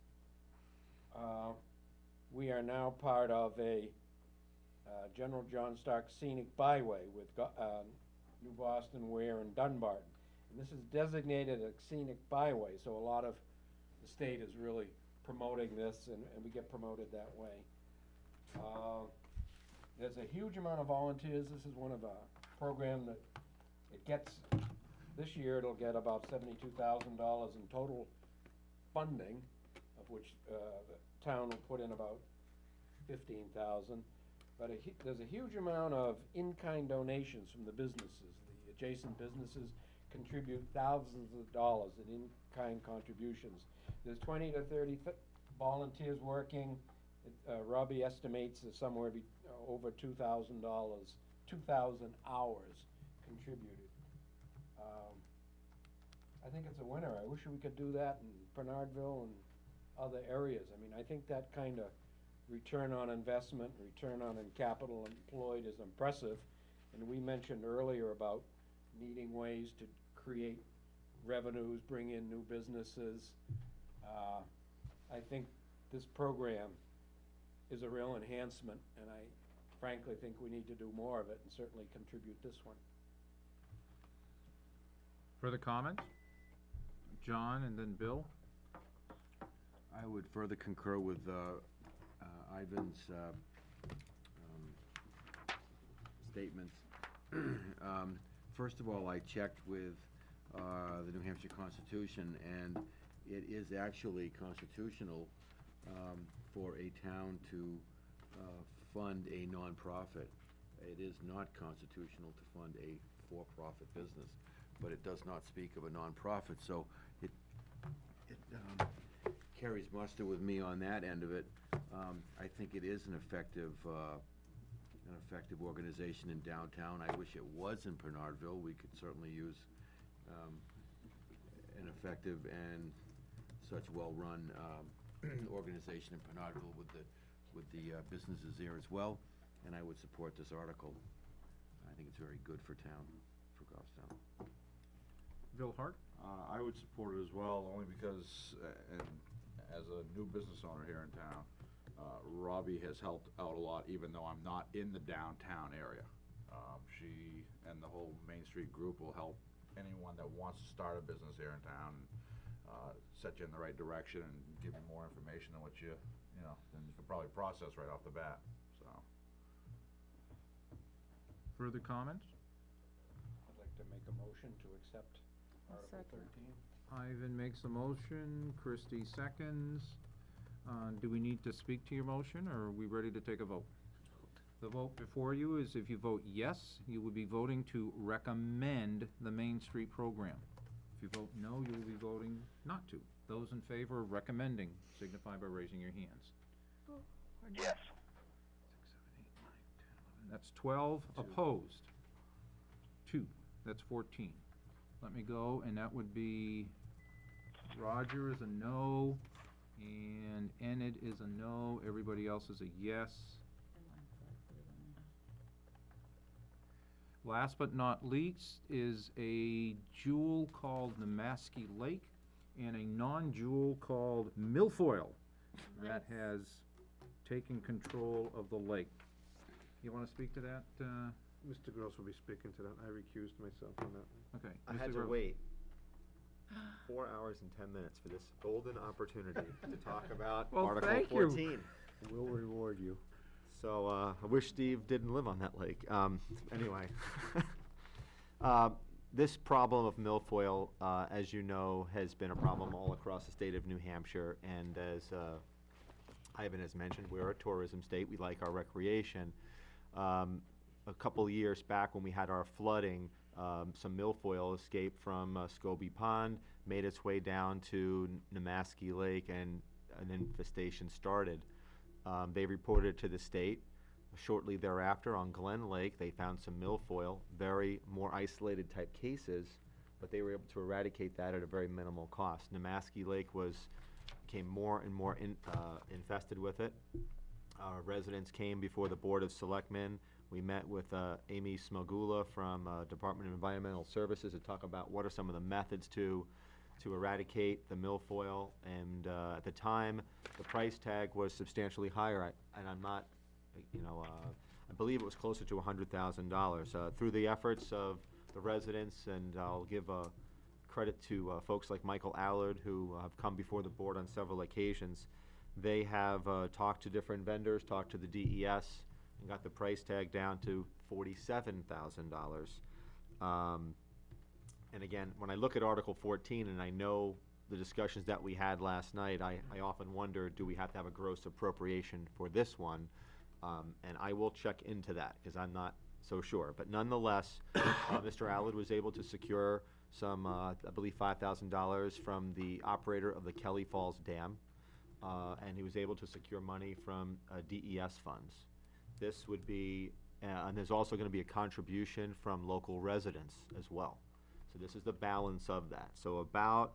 we are now part of a General John Stark Scenic Byway with New Boston, Ware, and Dunbarton. And this is designated a scenic byway, so a lot of the state is really promoting this, and we get promoted that way. There's a huge amount of volunteers. This is one of a program that it gets, this year it'll get about $72,000 in total funding, of which the town will put in about $15,000. But there's a huge amount of in-kind donations from the businesses. The adjacent businesses contribute thousands of dollars in in-kind contributions. There's 20 to 30 volunteers working. Robbie estimates that somewhere over $2,000, 2,000 hours contributed. I think it's a winner. I wish we could do that in Bernardville and other areas. I mean, I think that kind of return on investment, return on capital employed is impressive. And we mentioned earlier about needing ways to create revenues, bring in new businesses. I think this program is a real enhancement, and I frankly think we need to do more of it and certainly contribute this one. Further comments? John and then Bill? I would further concur with Ivan's statements. First of all, I checked with the New Hampshire Constitution, and it is actually constitutional for a town to fund a nonprofit. It is not constitutional to fund a for-profit business, but it does not speak of a nonprofit, so it carries muster with me on that end of it. I think it is an effective organization in downtown. I wish it was in Bernardville. We could certainly use an effective and such well-run organization in Bernardville with the businesses there as well, and I would support this article. I think it's very good for town, for Goffstown. Bill Hart? I would support it as well, only because, and as a new business owner here in town, Robbie has helped out a lot, even though I'm not in the downtown area. She and the whole Main Street group will help anyone that wants to start a business here in town, set you in the right direction and give you more information than what you can probably process right off the bat, so. Further comments? I'd like to make a motion to accept Article 13. Ivan makes a motion, Christie seconds. Do we need to speak to your motion, or are we ready to take a vote? The vote before you is, if you vote yes, you will be voting to recommend the Main Street program. If you vote no, you will be voting not to. Those in favor of recommending signify by raising your hands. Yes. 6, 7, 8, 9, 10, 11. That's 12 opposed. 2. That's 14. Let me go, and that would be Roger is a no, and Enid is a no. Everybody else is a yes. Last but not least is a jewel called Namaski Lake and a non-jewel called Milfoil that has taken control of the lake. You want to speak to that? Mr. Gross will be speaking to that. I recused myself on that. Okay. I had to wait 4 hours and 10 minutes for this golden opportunity to talk about Article 14. We'll reward you. So I wish Steve didn't live on that lake. Anyway, this problem of milfoil, as you know, has been a problem all across the state of New Hampshire. And as Ivan has mentioned, we're a tourism state. We like our recreation. A couple of years back when we had our flooding, some milfoil escaped from Scobie Pond, made its way down to Namaski Lake, and an infestation started. They reported to the state. Shortly thereafter, on Glen Lake, they found some milfoil, very more isolated type cases, but they were able to eradicate that at a very minimal cost. Namaski Lake became more and more infested with it. Residents came before the Board of Selectmen. We met with Amy Smogula from Department of Environmental Services to talk about what are some of the methods to eradicate the milfoil. And at the time, the price tag was substantially higher, and I'm not, I believe it was closer to $100,000. Through the efforts of the residents, and I'll give credit to folks like Michael Allard, who have come before the board on several occasions. They have talked to different vendors, talked to the DES, and got the price tag down to $47,000. And again, when I look at Article 14, and I know the discussions that we had last night, I often wonder, do we have to have a gross appropriation for this one? And I will check into that, because I'm not so sure. But nonetheless, Mr. Allard was able to secure some, I believe, $5,000 from the operator of the Kelly Falls Dam, and he was able to secure money from DES funds. This would be, and there's also going to be a contribution from local residents as well. So this is the balance of that. So about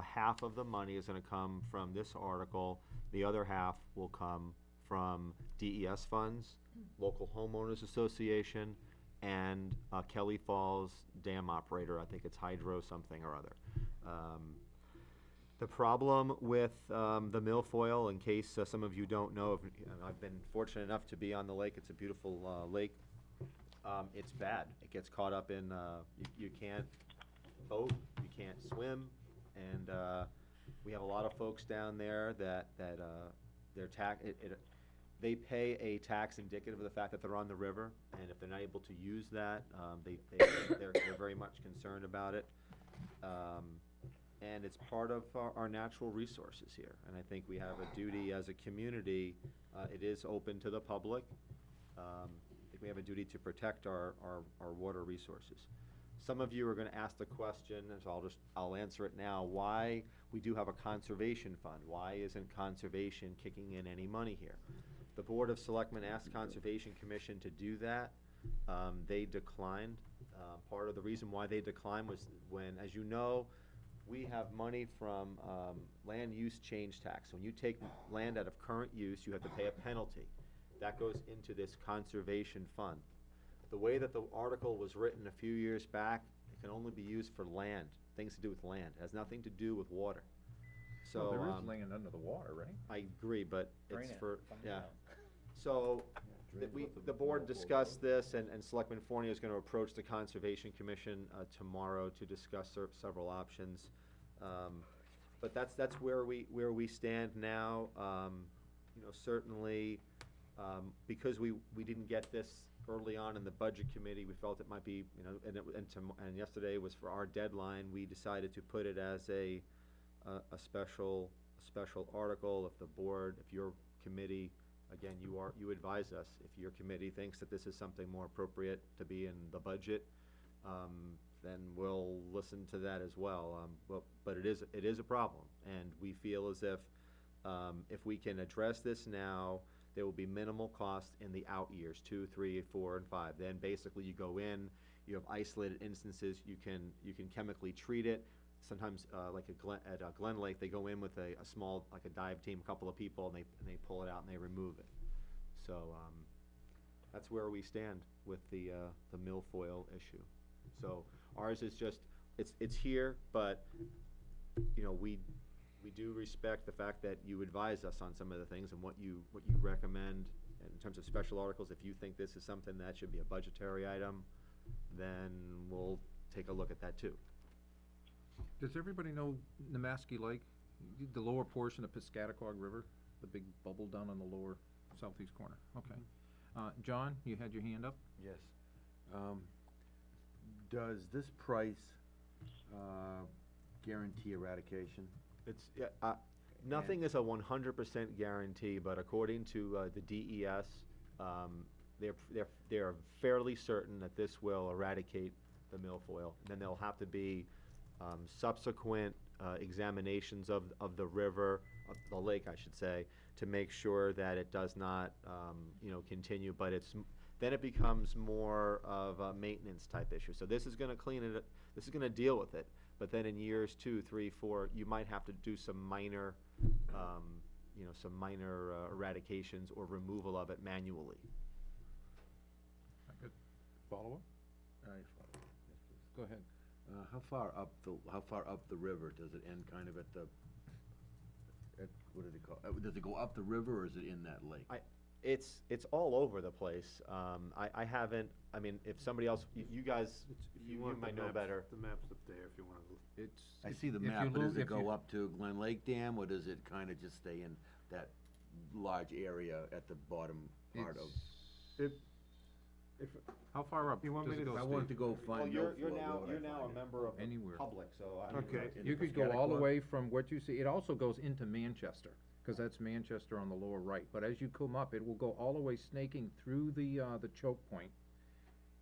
half of the money is going to come from this article. The other half will come from DES funds, local homeowners association, and Kelly Falls Dam operator. I think it's Hydro something or other. The problem with the milfoil, in case some of you don't know, I've been fortunate enough to be on the lake. It's a beautiful lake. It's bad. It gets caught up in, you can't boat, you can't swim, and we have a lot of folks down there that their they pay a tax indicative of the fact that they're on the river, and if they're not able to use that, they're very much concerned about it. And it's part of our natural resources here, and I think we have a duty as a community. It is open to the public. I think we have a duty to protect our water resources. Some of you are going to ask the question, and so I'll answer it now, why we do have a conservation fund. Why isn't conservation kicking in any money here? The Board of Selectmen asked Conservation Commission to do that. They declined. Part of the reason why they declined was when, as you know, we have money from land use change tax. When you take land out of current use, you have to pay a penalty. That goes into this conservation fund. The way that the article was written a few years back, it can only be used for land, things to do with land. It has nothing to do with water. So Well, there is land under the water, right? I agree, but Drain it's it, for, find yeah. out. So, the board discussed this, and Selectman Forney is gonna approach the Conservation Commission tomorrow to discuss several options. But that's where we stand now. Certainly, because we didn't get this early on in the Budget Committee, we felt it might be, and yesterday was for our deadline, we decided to put it as a special article. If the board, if your committee, again, you advise us, if your committee thinks that this is something more appropriate to be in the budget, then we'll listen to that as well. But it is a problem, and we feel as if we can address this now, there will be minimal cost in the out years, 2, 3, 4, and 5. Then basically you go in, you have isolated instances, you can chemically treat it. Sometimes, like at Glen Lake, they go in with a small, like a dive team, a couple of people, and they pull it out and they remove it. So that's where we stand with the milfoil issue. So ours is just, it's here, but we do respect the fact that you advise us on some of the things and what you recommend in terms of special articles. If you think this is something that should be a budgetary item, then we'll take a look at that too. Does everybody know Namaski Lake, the lower portion of Piscataqua River, the big bubble down on the lower southeast corner? Okay. John, you had your hand up? Yes. Does this price guarantee eradication? It's, nothing is a 100% guarantee, but according to the DES, they're fairly certain that this will eradicate the milfoil. And then there'll have to be subsequent examinations of the river the lake, I should say, to make sure that it does not, you know, continue, but then it becomes more of a maintenance type issue. So this is gonna clean it, this is gonna deal with it, but then in years 2, 3, 4, you might have to do some minor, you know, some minor eradications or removal of it manually. Good. Follow-up? I follow. Yes, please. Go ahead. How far up the river? Does it end kind of at what do they call, does it go up the river or is it in that lake? It's all over the place. I haven't, I mean, if somebody else, you guys, you might know better. The map's up there if you wanna look. I see the map, but does it go up to Glen Lake Dam, or does it kinda just stay in that large area at the bottom part of? How far up You want does me it to- go, I Steve? wanted to go Well, find you're Milfoil. now, Where would I you're now a find it? member of the Anywhere. public, so I. Okay. You could go all the Scatterclock. way from what you see, it also goes into Manchester, cause that's Manchester on the lower right, but as you come up, it will go all the way snaking through the choke point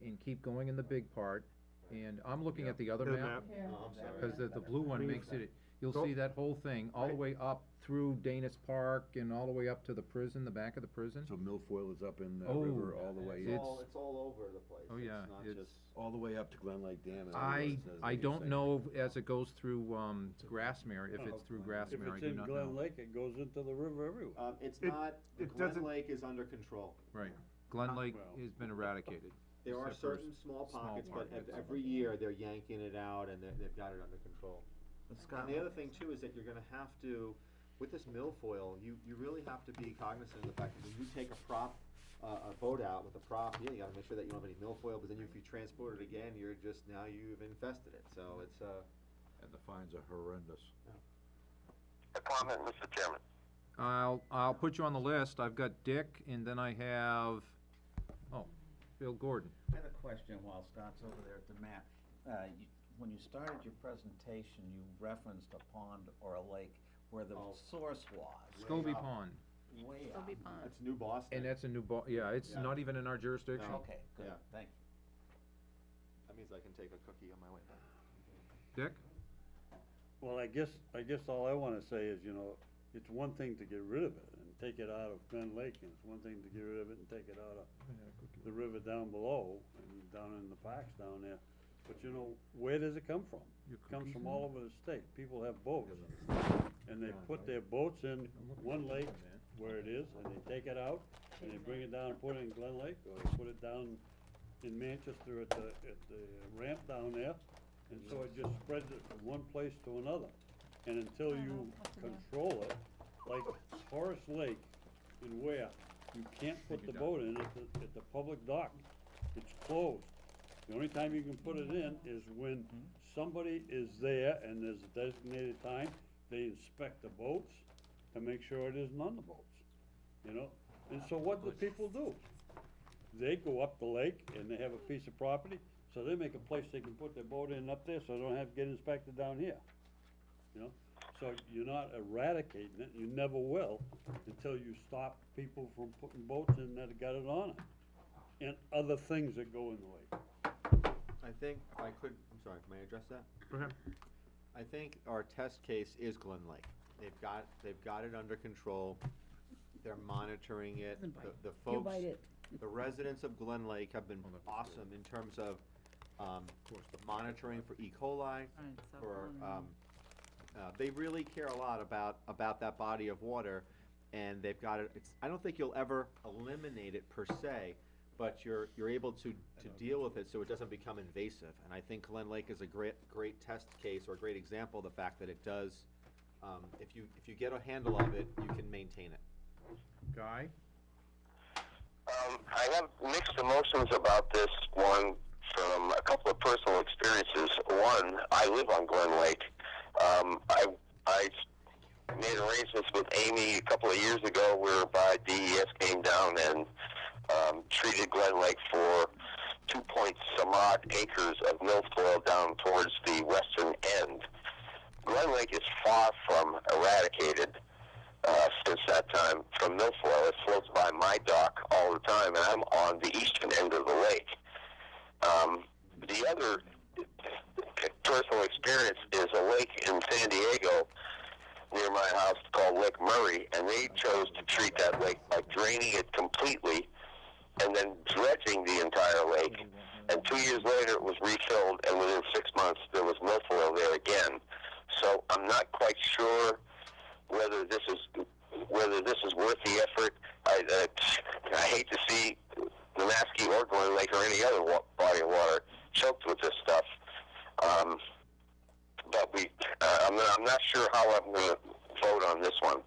and keep going in the big part, and I'm looking at the other The map, Oh, I'm sorry. cause the blue one makes it, you'll Go- see that whole thing, all the way up through Danis Park and all the way up to the prison, the back of the prison. So Milfoil is up in the Oh, river all the way in? It's all over the place. Oh, yeah, It's not it's- just. All the way up to Glen Lake Dam? is what I it says that you're don't saying. know as it goes through, Grassmere, if it's through If Grassmere, I it's do in not Glen know. Lake, it goes into the river everywhere. It's It- not, the it Glen doesn't- Lake is under control. Right, Glen Lake Well. has been eradicated. There are except for certain small small pockets, but pockets. every year they're yanking it out and they've got it under control. Scott, And the other thing too is that you're gonna have to, with this milfoil, you really have to be cognizant of the fact that when you take a boat out with a prop, you gotta make sure that you don't have any milfoil, but then if you transport it again, now you've infested it, so it's, And the fines are horrendous. A comment, Mr. Chairman. I'll put you on the list, I've got Dick, and then I have, Bill Gordon. I had a question while Scott's over there at the map. When you started your presentation, you referenced a pond or a lake where the source was. Scobie Pond, Way up. Scobie Pond. that's New Boston. and that's a new yeah, it's Yeah. not even in our jurisdiction. Okay, good, Yeah. thank you. That means I can take a cookie on my way back. Dick? Well, I guess all I wanna say is, you know, it's one thing to get rid of it and take it out of Glen Lake, and it's one thing to get rid of it and take it out of the river down below and down in the parks down there. But you know, where does it come from? It comes from all over the state. People have boats, and they put their boats in one lake where it is, and they take it out, and they bring it down and put it in Glen Lake, or they put it down in Manchester at the ramp down there, and so it just spreads it from one place to another. And until you control it, like Horace Lake in Ware, you can't put the boat in at the public dock. It's closed. The only time you can put it in is when somebody is there and there's a designated time, they inspect the boats to make sure it isn't on the boats, you know? And so what do people do? They go up the lake and they have a piece of property, so they make a place they can put their boat in up there, so they don't have to get inspected down here, you know? So you're not eradicating it, you never will, until you stop people from putting boats in that have got it on it, and other things that go in the lake. I think, if I could, I'm sorry, may I address that? Go ahead. I think our test case is Glen Lake. They've got it under control. They're monitoring it. The folks, the residents of Glen Lake have been awesome in terms of, monitoring for E. coli, for, they really care a lot about that body of water, and they've got it, I don't think you'll ever eliminate it per se, but you're able to deal with it so it doesn't become invasive. And I think Glen Lake is a great test case or a great example of the fact that it does, if you get a handle of it, you can maintain it. Guy? I have mixed emotions about this one from a couple of personal experiences. One, I live on Glen Lake. I made arrangements with Amy a couple of years ago whereby DES came down and treated Glen Lake for 2-point-some-odd acres of milfoil down towards the western end. Glen Lake is far from eradicated since that time from milfoil. It floats by my dock all the time, and I'm on the eastern end of the lake. The other personal experience is a lake in San Diego near my house called Lake way, and they chose to treat that lake by draining it completely and then dredging the entire lake. And 2 years later, it was refilled, and within 6 months, there was milfoil there again. So I'm not quite sure whether this is worth the effort. I hate to see Namaski or Glen Lake or any other body of water choked with this stuff. But I'm not sure how I'm going to vote on this one,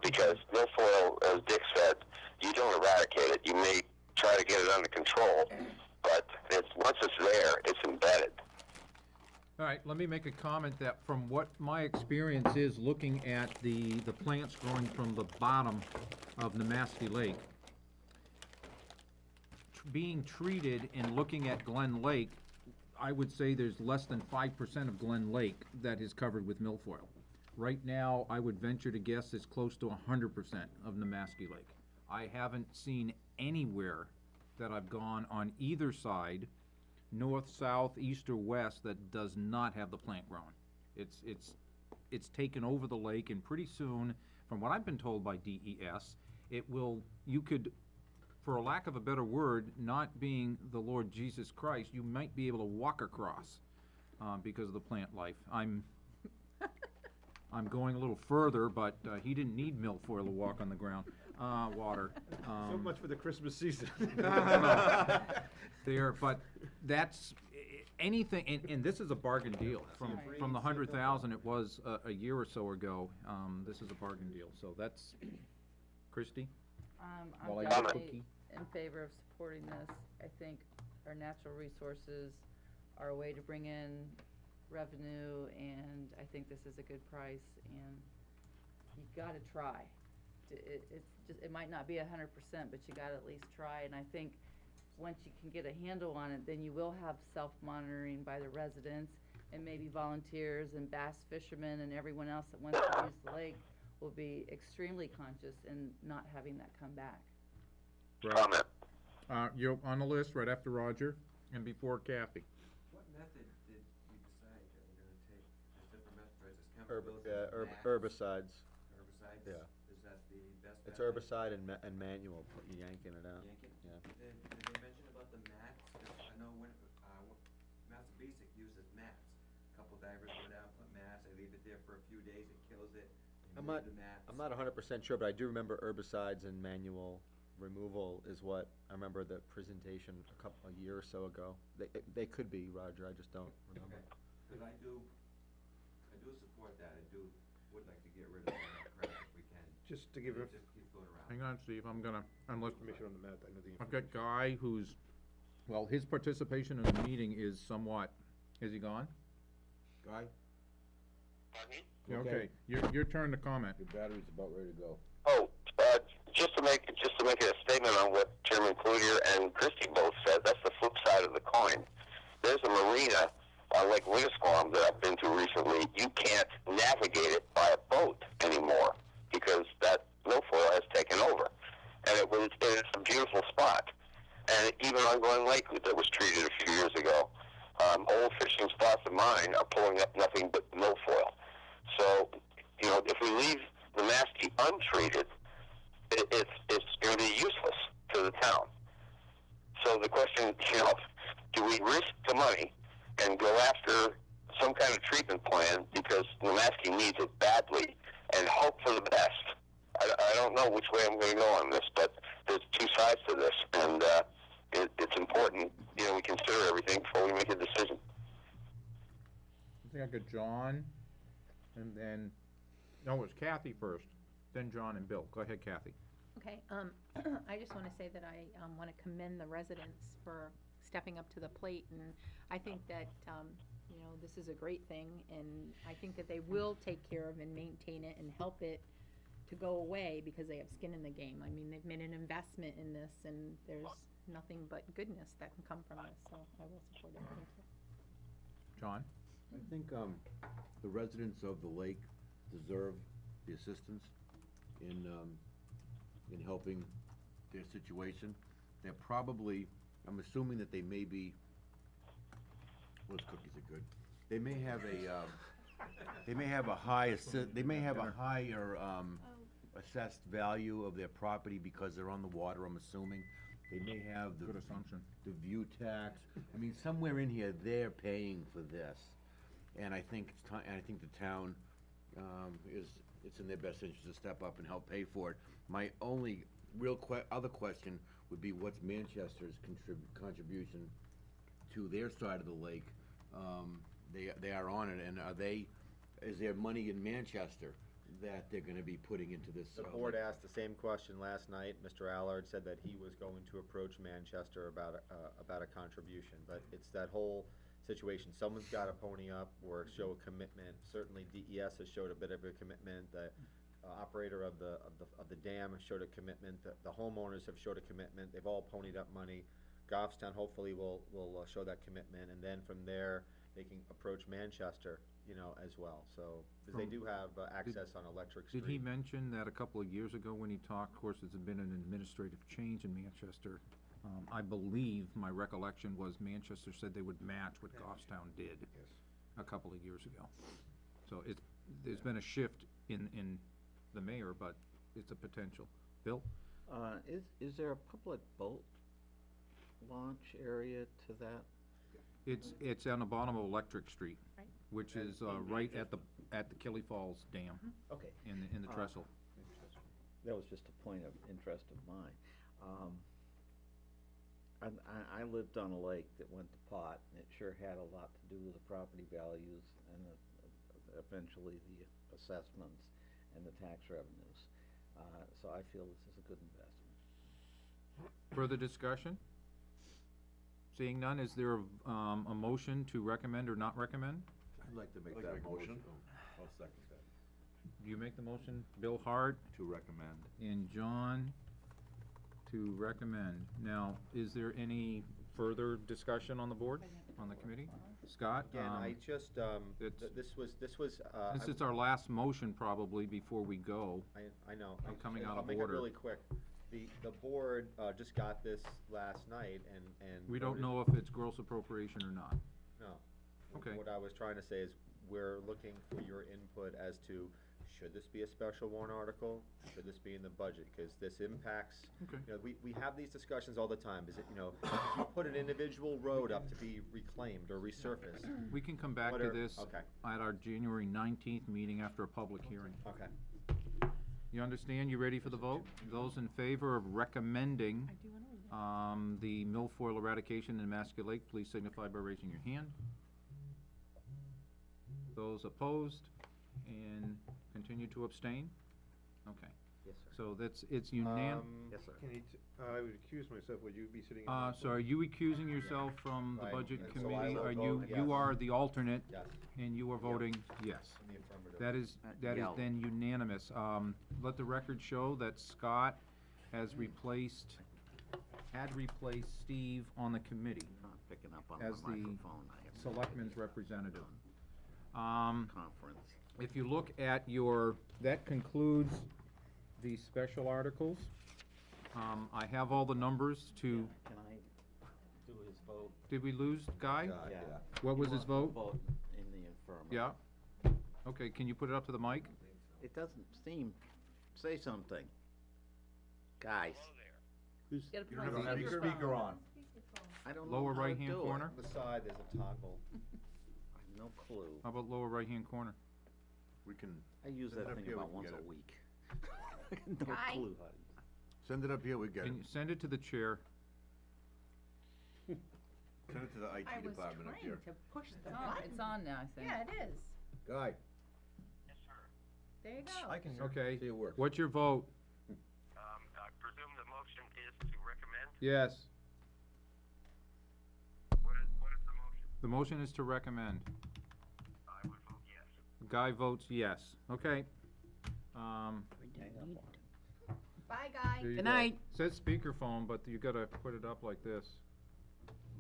because milfoil, as Dick said, you don't eradicate it. You may try to get it under control, but once it's there, it's embedded. All right, let me make a comment that from what my experience is looking at the plants growing from the bottom of Namaski Lake, being treated and looking at Glen Lake, I would say there's less than 5% of Glen Lake that is covered with milfoil. Right now, I would venture to guess it's close to 100% of Namaski Lake. I haven't seen anywhere that I've gone on either side, north, south, east, or west, that does not have the plant grown. It's taken over the lake, and pretty soon, from what I've been told by DES, you could, for a lack of a better word, not being the Lord Jesus Christ, you might be able to walk across because of the plant life. I'm going a little further, but he didn't need milfoil to walk on the ground, water. So much for the Christmas season. But that's anything, and this is a bargain deal. From the 100,000 it was a year or so ago, this is a bargain deal. So that's, Christie? While I I'm get definitely cookie. in favor of supporting this. I think our natural resources are a way to bring in revenue, and I think this is a good price, and you've gotta try. It might not be 100%, but you gotta at least try, and I think once you can get a handle on it, then you will have self-monitoring by the residents, and maybe volunteers and bass fishermen and everyone else that wants to use the lake will be extremely conscious in not having that come back. Comment. You're on the list right after Roger and before Kathy. What method did we decide that we're gonna take? There's different methods, right? There's chemicals, and Herbicides. Herbicides? Yeah. Is that the best It's method? herbicide and manual, yanking it out. Yanking? Yeah. Did they mention about the mats? 'Cause I know when, Massabesic uses mats. A couple divers go down, put mats, they leave it there for a few days, it kills it. They move the mats. I'm not 100% sure, but I do remember herbicides and manual removal is what, I remember the presentation a year or so ago. They could be, Roger, I just don't remember. Okay, 'cause I do support that, would like to get rid of that crap if we can. Just to give It her just keeps going around. Hang on, Steve, unless, information on the map, I know the I've got information. Guy who's, well, his participation in the meeting is somewhat, is he gone? Guy? Pardon me? Okay, your turn to comment. Your battery's about ready to go. Oh, just to make a statement on what Chairman Cloutier and Christie both said, that's the flip side of the coin. There's a marina on Lake Winnisquam that I've been to recently. You can't navigate it by a boat anymore because that milfoil has taken over. And it's a beautiful spot. And even on Glen Lake that was treated a few years ago, old fishing spots of mine are pulling up nothing but milfoil. So, if we leave the Namaski untreated, it's going to be useless to the town. So the question, do we risk the money and go after some kind of treatment plan because Namaski needs it badly and hope for the best? I don't know which way I'm going to go on this, but there's two sides to this, and it's important, we consider everything before we make a decision. I think I got John, and then, no, it was Kathy first, then John and Bill. Go ahead, Kathy. Okay, I just wanna say that I, wanna commend the residents for stepping up to the plate, and I think that, this is a great thing, and I think that they will take care of and maintain it and help it to go away because they have skin in the game. I mean, they've made an investment in this, and there's nothing but goodness that can come from this, so I will support it. Thank you. John? I think, the residents of the lake deserve the assistance in helping their situation. They're probably, I'm assuming that they may be, those cookies are good. They may have a higher, assessed value of their property because they're on the water, I'm assuming. They may have the. Good assumption. The view tax. I mean, somewhere in here, they're paying for this. And I think it's and I think the town, it's in their best interest to step up and help pay for it. My only real other question would be what's Manchester's contribution to their side of the lake? They are on it, and is there money in Manchester that they're gonna be putting into this? The board asked the same question last night. Mr. Allard said that he was going to approach Manchester about a contribution, but it's that whole situation. Someone's gotta pony up or show a commitment. Certainly DES has showed a bit of a commitment. The operator of the dam has showed a commitment. The homeowners have showed a commitment. They've all ponied up money. Goffstown hopefully will show that commitment, and then from there, they can approach Manchester, as well, so, because they do have access on Electric Street. Did he mention that a couple of years ago when he talked, of course, there's been an administrative change in Manchester. I believe, my recollection was Manchester said they would match what Goffstown did a couple of years ago. So there's been a shift in the mayor, but it's a potential. Bill? Is there a public boat launch area to that? It's on the bottom of Electric Street. Right. Which is, right at the Killy Falls Dam. Okay. In the trestle. That was just a point of interest of mine. I lived on a lake that went to pot, and it sure had a lot to do with the property values and eventually the assessments and the tax revenues. So I feel this is a good investment. Further discussion? Seeing none, is there a motion to recommend or not recommend? I'd like to make that motion. I'll second that. Do you make the motion? Bill Hart? To recommend. And John to recommend. Now, is there any further discussion on the board, on the committee? Scott? Again, I just, this was. This is our last motion probably before we go. I know. I'm coming out I'll of make it order. really quick. The board, just got this last night and. We don't voted- know if it's gross appropriation or not. No. Okay. What I was trying to say is, we're looking for your input as to, should this be a special warrant article? Should this be in the budget? Because this impacts, Okay. we have these discussions all the time. Is it, if you put an individual road up to be reclaimed or resurfaced. We can come back what to are- this Okay, at our January 19th meeting after a public hearing. okay. You understand? You ready for the vote? Those in favor of recommending I do wanna read that. the milfoil eradication in Mascot Lake, please signify by raising your hand. Those opposed and continue to abstain? Okay, Yes, sir. so it's unan. Yes, sir. Can I would accuse myself, would you be sitting in? So are you recusing yourself from the Right, budget and so I committee? will Are you, vote you yes. are the alternate Yes, and you are voting yes? in the affirmative. That is Yell. then unanimous. Let the record show that Scott has replaced Steve on the committee Not picking up on as my the microphone. I have no selectmen's idea. representative. Conference. If you look at that concludes the special articles. I have all the numbers to, Can I do his vote? did we lose Guy? Yeah. What was his vote? Vote in the affirmative. Yeah? Okay, can you put it up to the mic? It doesn't seem, say something. Guys. You gotta put have on a speaker on. I don't know Lower how to right-hand do it. corner? On the side, there's a toggle. I have no clue. How about lower right-hand corner? We can, I use Send it that up thing here, we about can once get a it. week. No Guy? clue how to use send it up here, we get it. Can you send it to the chair? Send it to the IT I was department up trying here. to push the Oh, button. it's on now, I think. Yeah, it is. Guy, There you go. I can hear. Okay, see it works. what's your vote? I presume the motion is to recommend? Yes. What is the motion? The motion is to recommend. I would vote yes. Guy votes yes. Okay. Bye, guy. There you Good go. night. Says speakerphone, but you gotta put it up like this.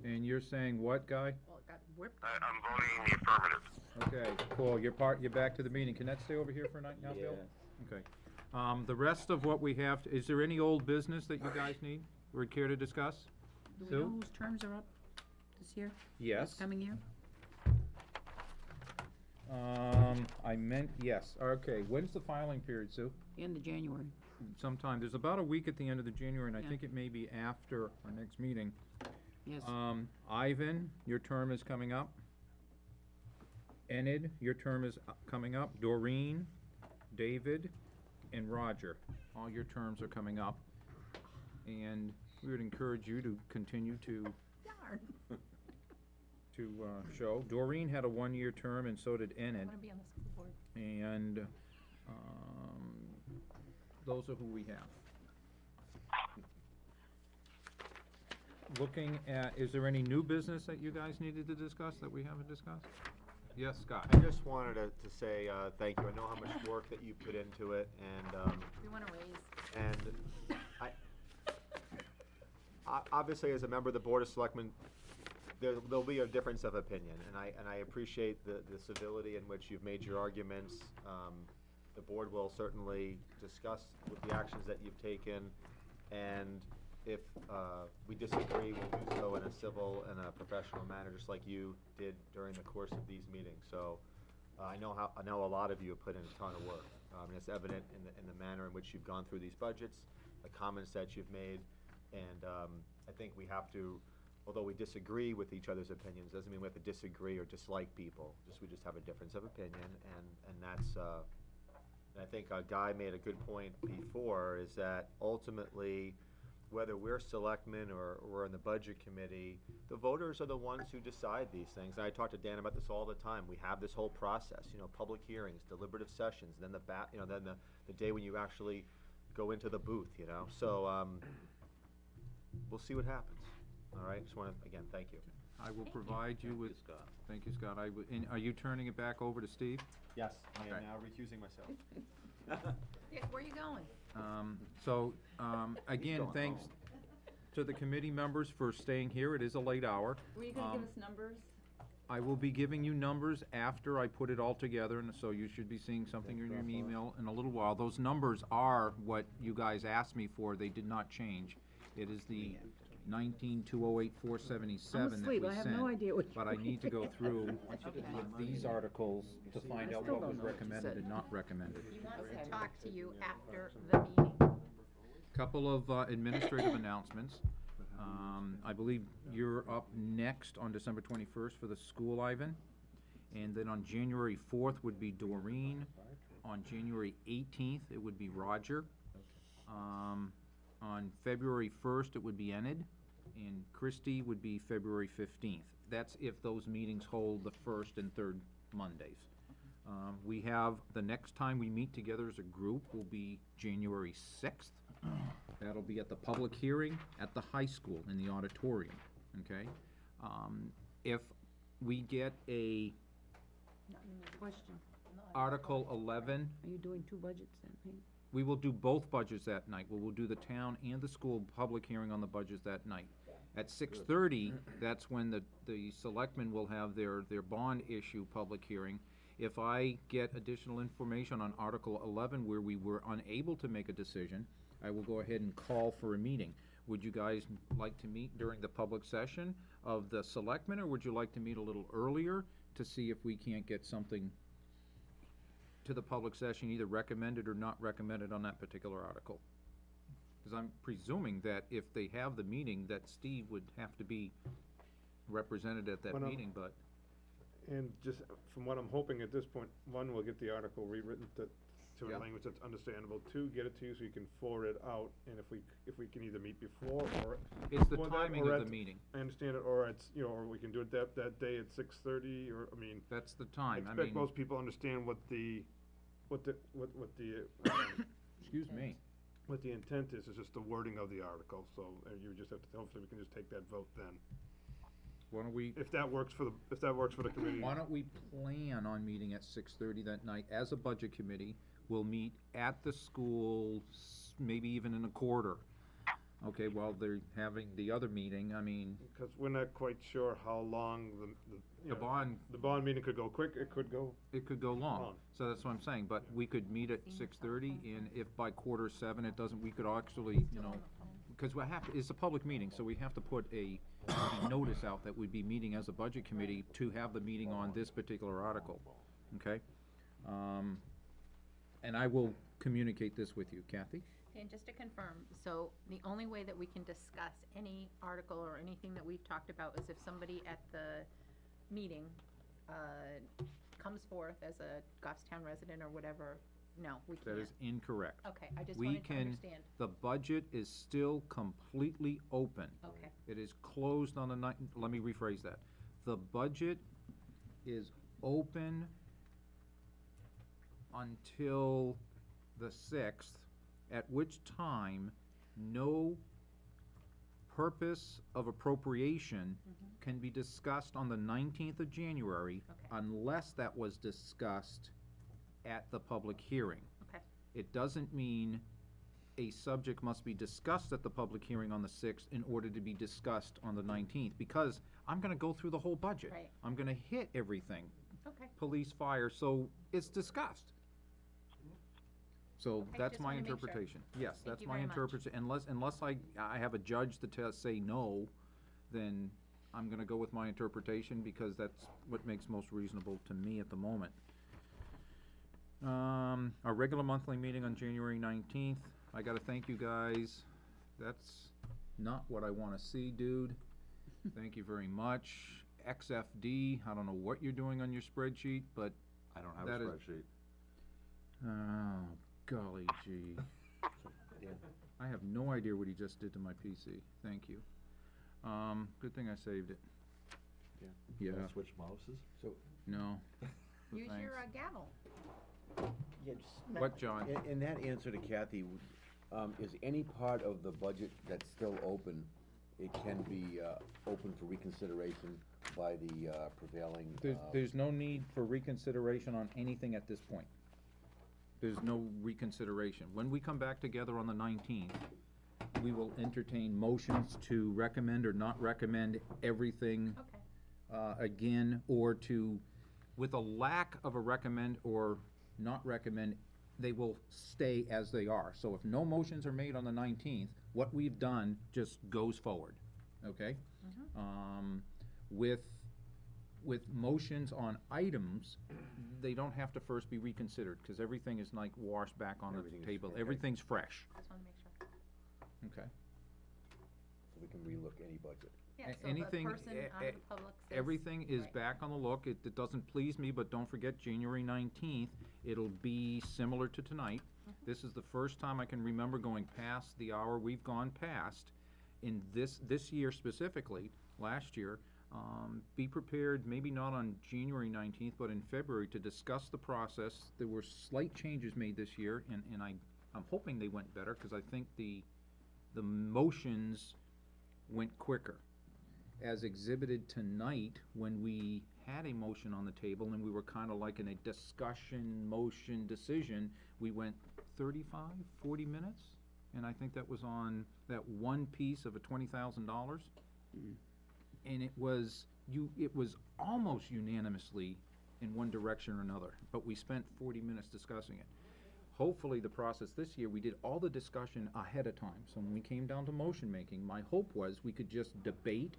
And you're saying what, Guy? Well, it got whipped. I'm voting the affirmative. Okay, cool. You're back to the meeting. Can that stay over here for a night now, Bill? Okay. The rest of what we have, is there any old business that you guys need or care to discuss? Do we Sue? know whose terms are up this year? Yes. This coming year? I meant, yes, okay, when's the filing period, Sue? End of January. Sometime, there's about a week at the end of the January, and I Yeah. think it may be after our next meeting. Yes. Ivan, your term is coming up. Enid, your term is coming up. Doreen, David, and Roger, all your terms are coming up. And we would encourage you to continue to Darn. show. Doreen had a one-year term, and so did I Enid. wanna be on the school board. And, those are who we have. Looking at, is there any new business that you guys needed to discuss that we haven't discussed? Yes, Scott? I just wanted to say, thank you. I know how much work that you put into it, and, We want a raise. and obviously, as a member of the Board of Selectmen, there'll be a difference of opinion, and I appreciate the civility in which you've made your arguments. The board will certainly discuss with the actions that you've taken, and if we disagree, we'll do so in a civil and a professional manner, just like you did during the course of these meetings. So I know a lot of you have put in a ton of work. And it's evident in the manner in which you've gone through these budgets, the comments that you've made, and I think we have to, although we disagree with each other's opinions, doesn't mean we have to disagree or dislike people. We just have a difference of opinion, and that's. And I think Guy made a good point before, is that ultimately, whether we're selectmen or we're in the budget committee, the voters are the ones who decide these things. And I talk to Dan about this all the time. We have this whole process, public hearings, deliberative sessions, and then then the day when you actually go into the booth, So we'll see what happens. All right, just want to, again, thank you. I will provide you with. Thank you, Scott. And are you turning it back over to Steve? Yes, I am Okay. now recusing myself. Yeah, where are you going? Again, going thanks home. to the committee members for staying here. It is a late hour. Were you gonna give us numbers? I will be giving you numbers after I put it all together, and so you should be seeing something in your email in a little while. Those numbers are what you guys asked me for. They did not change. It is the 19,208,477 that we asleep. I have no sent, idea what but I you're need to go through Okay. with these articles to find out still what don't was know what you recommended said. and not recommended. He wants to talk to you after the meeting. Couple of administrative announcements. I believe you're up next on December 21st for the school, Ivan. And then on January 4th would be Doreen. On January 18th, it would be Roger. On February 1st, it would be Enid. And Christie would be February 15th. That's if those meetings hold the first and third Mondays. We have, the next time we meet together as a group will be January 6th. That'll be at the public hearing at the high school in the auditorium, okay? If we get a Question. Article 11, Are you doing two budgets then, Pete? we will do both budgets that night. We will do the town and the school public hearing on the budgets that night. At 6:30, that's when the selectmen will have their bond issue public hearing. If I get additional information on Article 11 where we were unable to make a decision, I will go ahead and call for a meeting. Would you guys like to meet during the public session of the selectmen, or would you like to meet a little earlier to see if we can't get something to the public session, either recommended or not recommended on that particular article? Because I'm presuming that if they have the meeting, that Steve would have to be represented at that Well, no. meeting, but And just from what I'm hoping at this point, one, we'll get the article rewritten to a Yeah. language that's understandable. Two, get it to you so you can forward it out, and if we can either meet before or. it's the before that, timing or of the at- meeting. I understand it, or it's, or we can do it that day at 6:30, or, I mean. That's the I time, I expect mean, most people understand what the, excuse me. what the intent is just the wording of the article, so you just have to, hopefully we can just take that vote then. Why don't we, If that works for the committee. why don't we plan on meeting at 6:30 that night as a budget committee? We'll meet at the school, maybe even in a quarter. Okay, while they're having the other meeting, I mean, Because we're not quite sure how long the bond, the bond meeting could go quick, it could go. it could go long. Long. So that's what I'm saying, but we could meet at 6:30, and if by 6:45 it doesn't, we could actually, because what it's a public meeting, so we have to put a notice out that we'd be meeting as a budget committee to have the meeting on this particular article. okay? And I will communicate this with you, Kathy? And just to confirm, so the only way that we can discuss any article or anything that we've talked about is if somebody at the meeting, comes forth as a Goffstown resident or whatever. No, we can't. That is incorrect. Okay, I just wanted to understand. The budget is still completely open. Okay. It is closed on the let me rephrase that. The budget is open until the 6th, at which time no purpose of appropriation can be discussed on the 19th of January unless that was discussed at the public hearing. Okay. It doesn't mean a subject must be discussed at the public hearing on the 6th in order to be discussed on the 19th, because I'm gonna go through the whole budget. Right. I'm gonna hit everything. Okay. Police, fire, so it's discussed. So Okay, that's just my wanna make sure. interpretation. Yes, Thank that's you my very much. interpretation. Unless I have a judge to say no, then I'm gonna go with my interpretation, because that's what makes most reasonable to me at the moment. Our regular monthly meeting on January 19th, I gotta thank you guys. That's not what I wanna see, dude. Thank you very much. XFD, I don't know what you're doing on your spreadsheet, but I don't have that a is- spreadsheet. Oh, golly gee. I have no idea what he just did to my PC. Thank you. Good thing I saved it. Yeah. Yeah. Switch mouses? So, No. Use Thanks. your gavel. yeah, just. What, John? In that answer to Kathy, is any part of the budget that's still open, it can be, open for reconsideration by the, prevailing, There's no need for reconsideration on anything at this point. There's no reconsideration. When we come back together on the 19th, we will entertain motions to recommend or not recommend everything again, or to, with a lack of a recommend or not recommend, they will stay as they are. So if no motions are made on the 19th, what we've done just goes forward, okay? With motions on items, they don't have to first be reconsidered, because everything is like washed back on the Everything is table. fresh. Everything's fresh, Just wanna make sure. okay? so we can relook any budget. Yeah, A- so the anything, person on the public says. Everything is Right. back on the look. It doesn't please me, but don't forget, January 19th, it'll be similar to tonight. This is the first time I can remember going past the hour we've gone past in this year specifically. Last year, be prepared, maybe not on January 19th, but in February, to discuss the process. There were slight changes made this year, and I'm hoping they went better, because I think the motions went quicker. As exhibited tonight, when we had a motion on the table and we were kinda like in a discussion, motion, decision, we went 35, 40 minutes? And I think that was on that one piece of a $20,000. And it was almost unanimously in one direction or another, but we spent 40 minutes discussing it. Hopefully, the process this year, we did all the discussion ahead of time, so when we came down to motion making, my hope was we could just debate,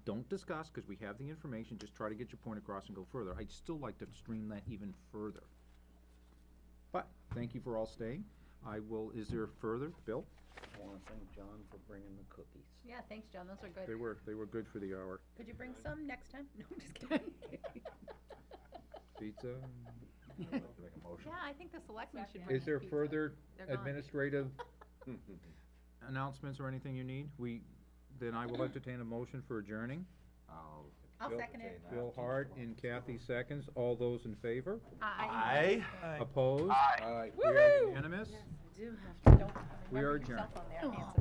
don't discuss, because we have the information, just try to get your point across and go further. I'd still like to stream that even further. But, thank you for all staying. Is there further, Bill? I wanna thank John for bringing the cookies. Yeah, thanks, John, those are good. They were good for the hour. Could you bring some next time? No, I'm just kidding. Pizza? I'd like to make a motion. Yeah, I think the selectmen should bring Is there pizza. further They're gone. administrative announcements or anything you need? Then I will entertain a motion for adjourning. I'll Bill- second it. Bill Hart and Kathy seconds. All those in favor? Aye. Opposed? Aye. We are unanimous. I do have to, don't We are remember yourself adjourned. on there, Nancy.